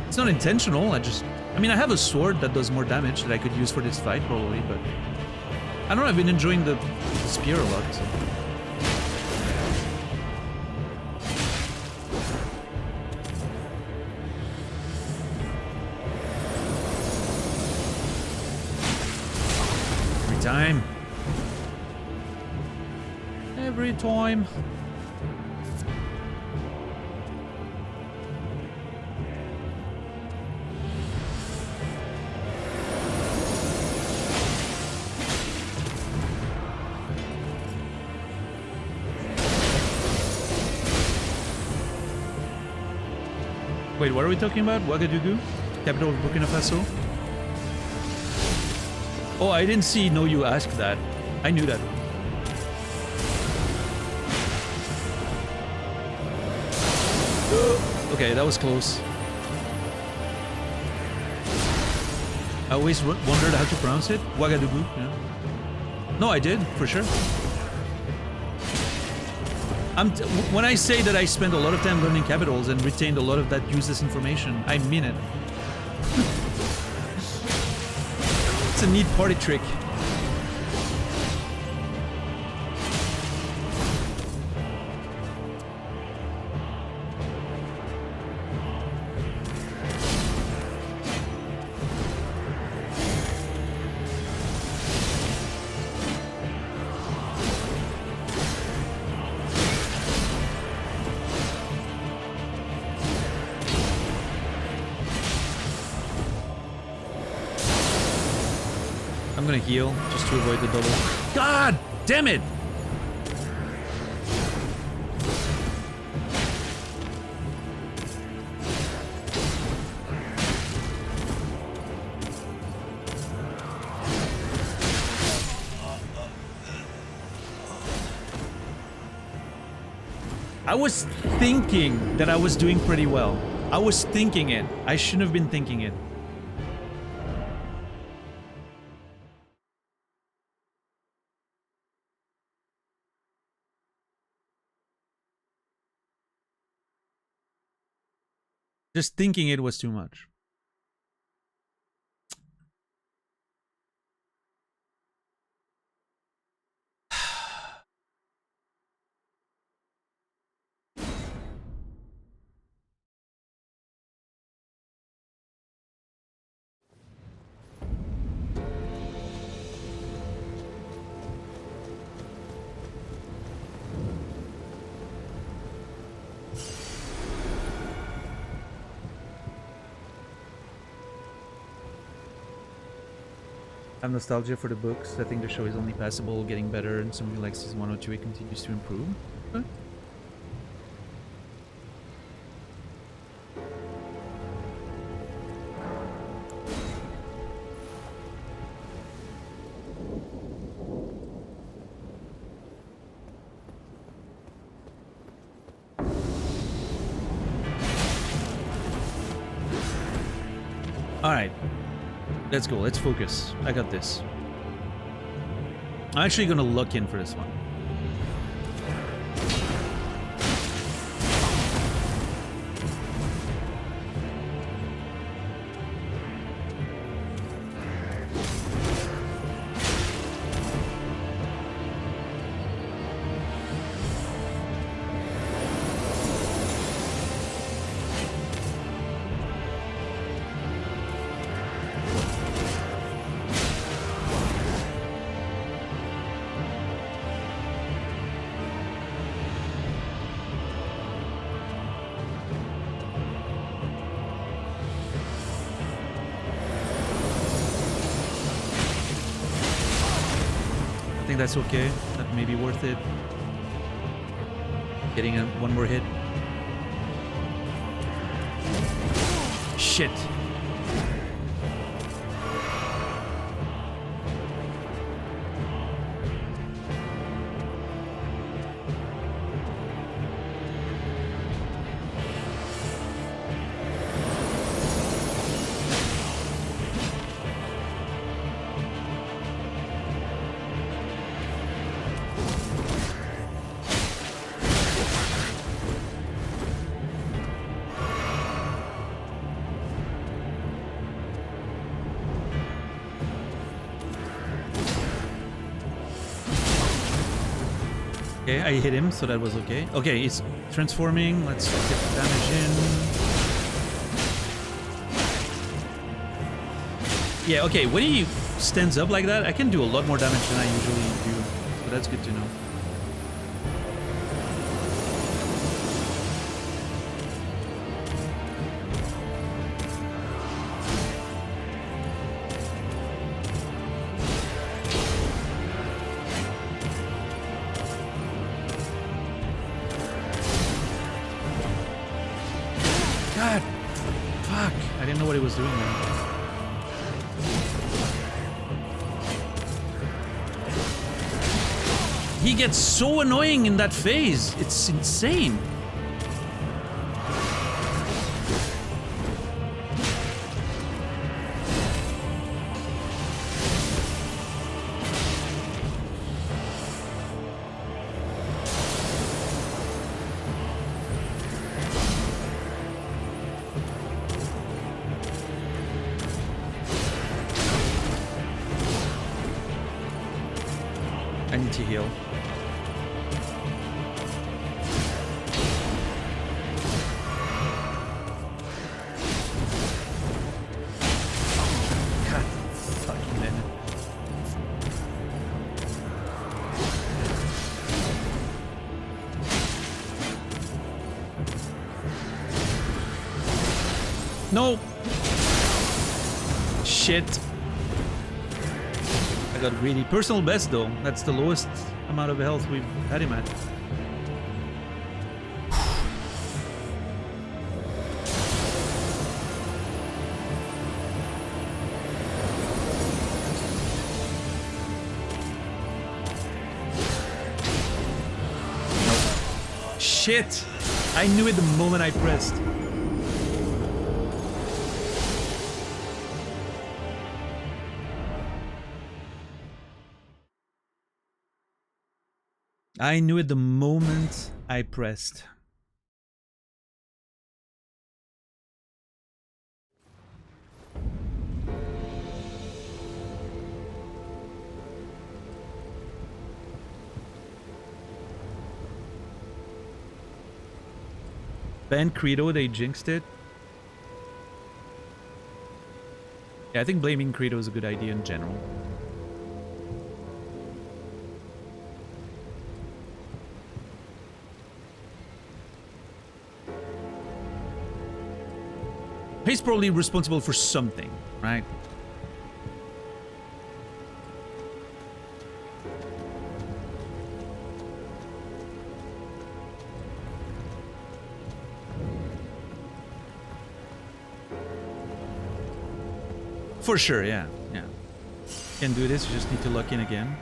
Speaker 2: It's not intentional, I mean, I have a sword that does more damage that I could use for this fight, probably, but... I don't know, I've been enjoying the spear a lot, so... Every time. Every time. Wait, what are we talking about? Ouagadougou? Capital of Burkina Faso? Oh, I didn't see no you asked that. I knew that. Okay, that was close. I always wondered how to pronounce it. Ouagadougou, yeah. No, I did, for sure. When I say that I spent a lot of time learning capitals and retained a lot of that useless information, I mean it. It's a neat party trick. I'm gonna heal just to avoid the double. God damn it! I was thinking that I was doing pretty well. I was thinking it. I shouldn't have been thinking it. Just thinking it was too much. I have nostalgia for the books. I think the show is only passable, getting better, and something like season 1 or 2 it continues to improve. Okay. Alright. Let's go. Let's focus. I got this. I'm actually gonna look in for this one. I think that's okay. That may be worth it. Getting one more hit. Shit. Okay, I hit him, so that was okay. Okay, he's transforming. Let's get the damage in. Yeah, okay, when he stands up like that, I can do a lot more damage than I usually do. So that's good to know. God, fuck. I didn't know what he was doing there. He gets so annoying in that phase. It's insane. I need to heal. God fucking damn it. No! Shit. I got greedy. Personal best though. That's the lowest amount of health we've had him at. Shit! I knew it the moment I pressed. I knew it the moment I pressed. Ban Credo, they jinxed it. Yeah, I think blaming Credo is a good idea in general. He's probably responsible for something, right? For sure, yeah, yeah. Can do this, you just need to lock in again.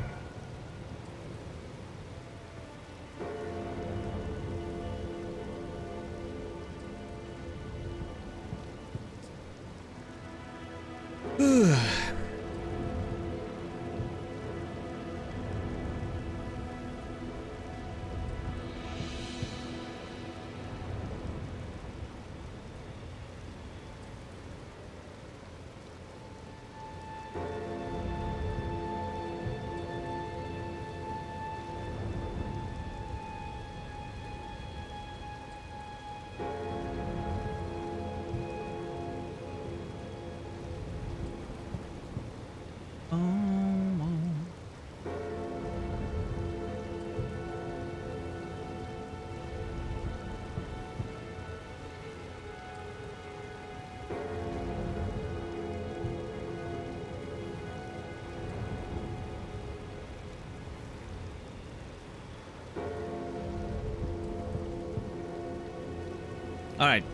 Speaker 2: All right.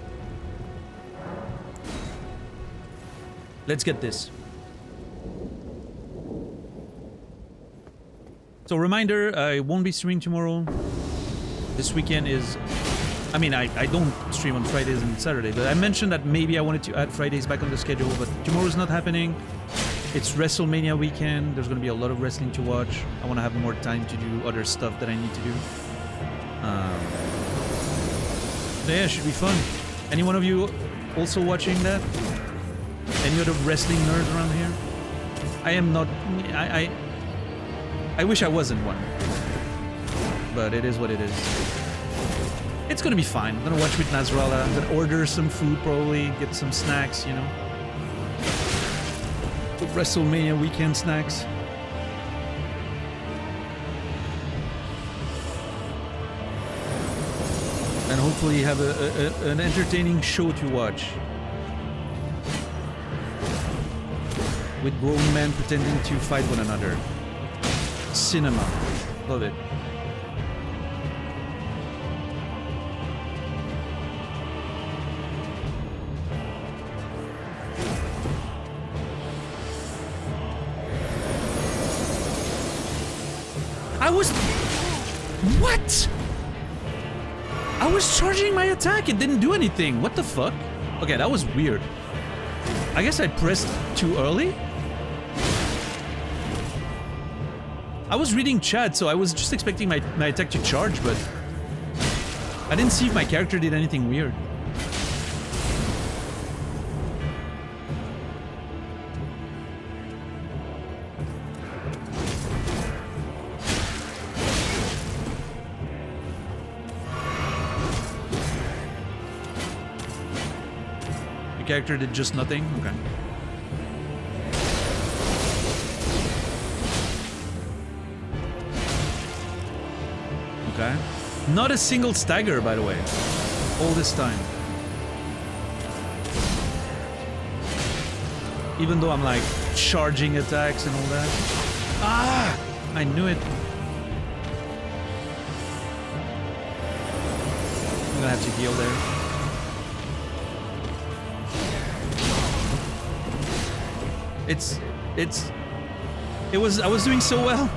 Speaker 2: Let's get this. So reminder, I won't be streaming tomorrow. This weekend is... I mean, I don't stream on Fridays and Saturdays, but I mentioned that maybe I wanted to add Fridays back on the schedule, but tomorrow's not happening. It's WrestleMania weekend. There's going to be a lot of wrestling to watch. I want to have more time to do other stuff that I need to do. So yeah, it should be fun. Any one of you also watching that? Any other wrestling nerds around here? I am not... I wish I wasn't one. But it is what it is. It's gonna be fine. I'm gonna watch with Nasrallah. I'm gonna order some food probably, get some snacks, you know. The WrestleMania weekend snacks. And hopefully have an entertaining show to watch. With grown men pretending to fight one another. Cinema. Love it. What? I was charging my attack, it didn't do anything. What the fuck? Okay, that was weird. I guess I pressed too early? I was reading chat, so I was just expecting my attack to charge, but I didn't see if my character did anything weird. Character did just nothing? Okay. Okay. Not a single stagger, by the way. All this time. Even though I'm like charging attacks and all that. Ah! I knew it. I'm gonna have to heal there. I was doing so well.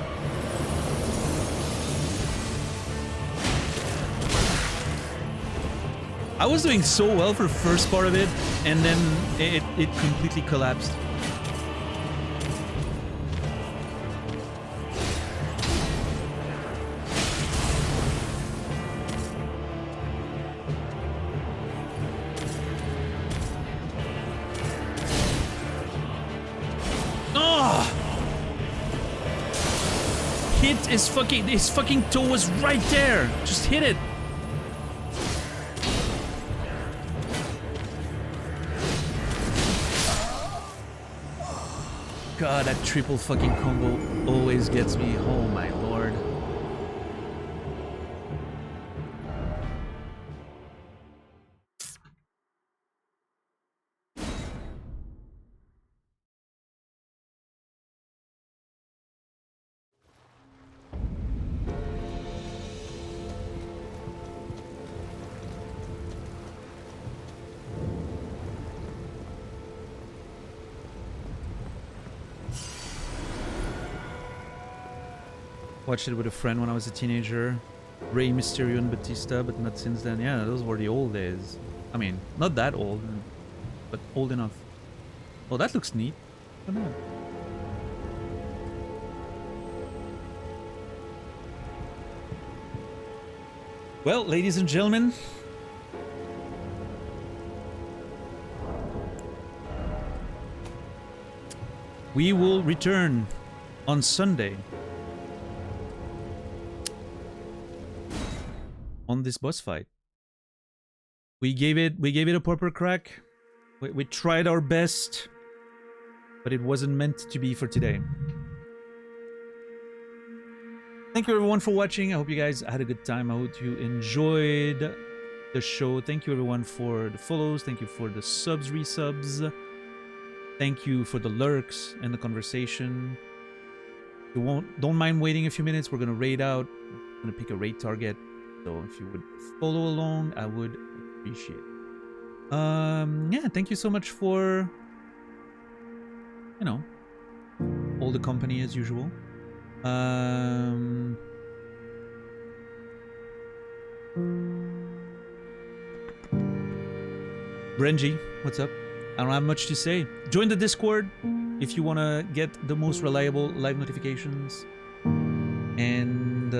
Speaker 2: I was doing so well for the first part of it, and then it completely collapsed. Oh! Hit his fucking toe was right there. Just hit it. God, that triple fucking combo always gets me. Oh my lord. Watched it with a friend when I was a teenager. Rey Mysterio and Batista, but not since then. Yeah, those were the old days. I mean, not that old, but old enough. Oh, that looks neat. I don't know. Well, ladies and gentlemen, we will return on Sunday on this boss fight. We gave it a proper crack. We tried our best, but it wasn't meant to be for today. Thank you everyone for watching. I hope you guys had a good time. I hope you enjoyed the show. Thank you everyone for the follows. Thank you for the subs, resubs. Thank you for the lurks and the conversation. Don't mind waiting a few minutes. We're gonna raid out. I'm gonna pick a raid target. So if you would follow along, I would appreciate it. Yeah, thank you so much for, you know, all the company as usual. Brenji, what's up? I don't have much to say. Join the Discord if you want to get the most reliable live notifications. And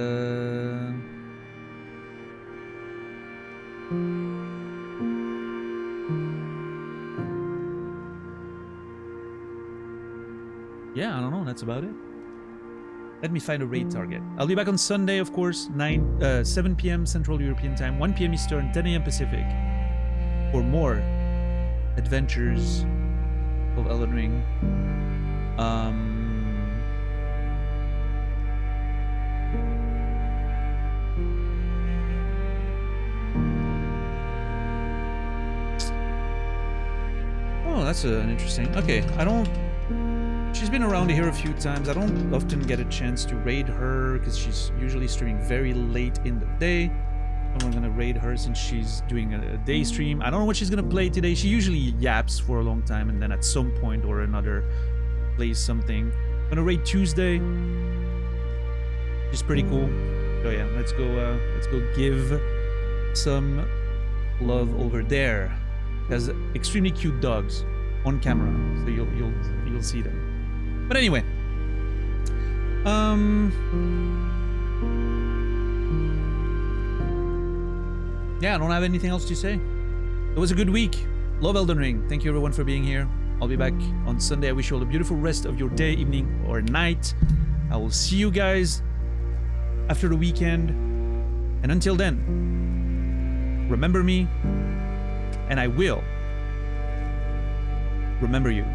Speaker 2: yeah, I don't know. That's about it. Let me find a raid target. I'll be back on Sunday, of course, 7 p.m. Central European Time, 1 p.m. Eastern, 10 a.m. Pacific, for more adventures of Elden Ring. Oh, that's an interesting. Okay, I don't. She's been around here a few times. I don't often get a chance to raid her because she's usually streaming very late in the day. So I'm gonna raid her since she's doing a day stream. I don't know what she's gonna play today. She usually yaps for a long time and then at some point or another plays something. I'm gonna raid Tuesday. She's pretty cool. So yeah, let's go give some love over there. Has extremely cute dogs on camera, so you'll see them. But anyway, yeah, I don't have anything else to say. It was a good week. Love Elden Ring. Thank you everyone for being here. I'll be back on Sunday. I wish you all a beautiful rest of your day, evening, or night. I will see you guys after the weekend. And until then, remember me, and I will remember you.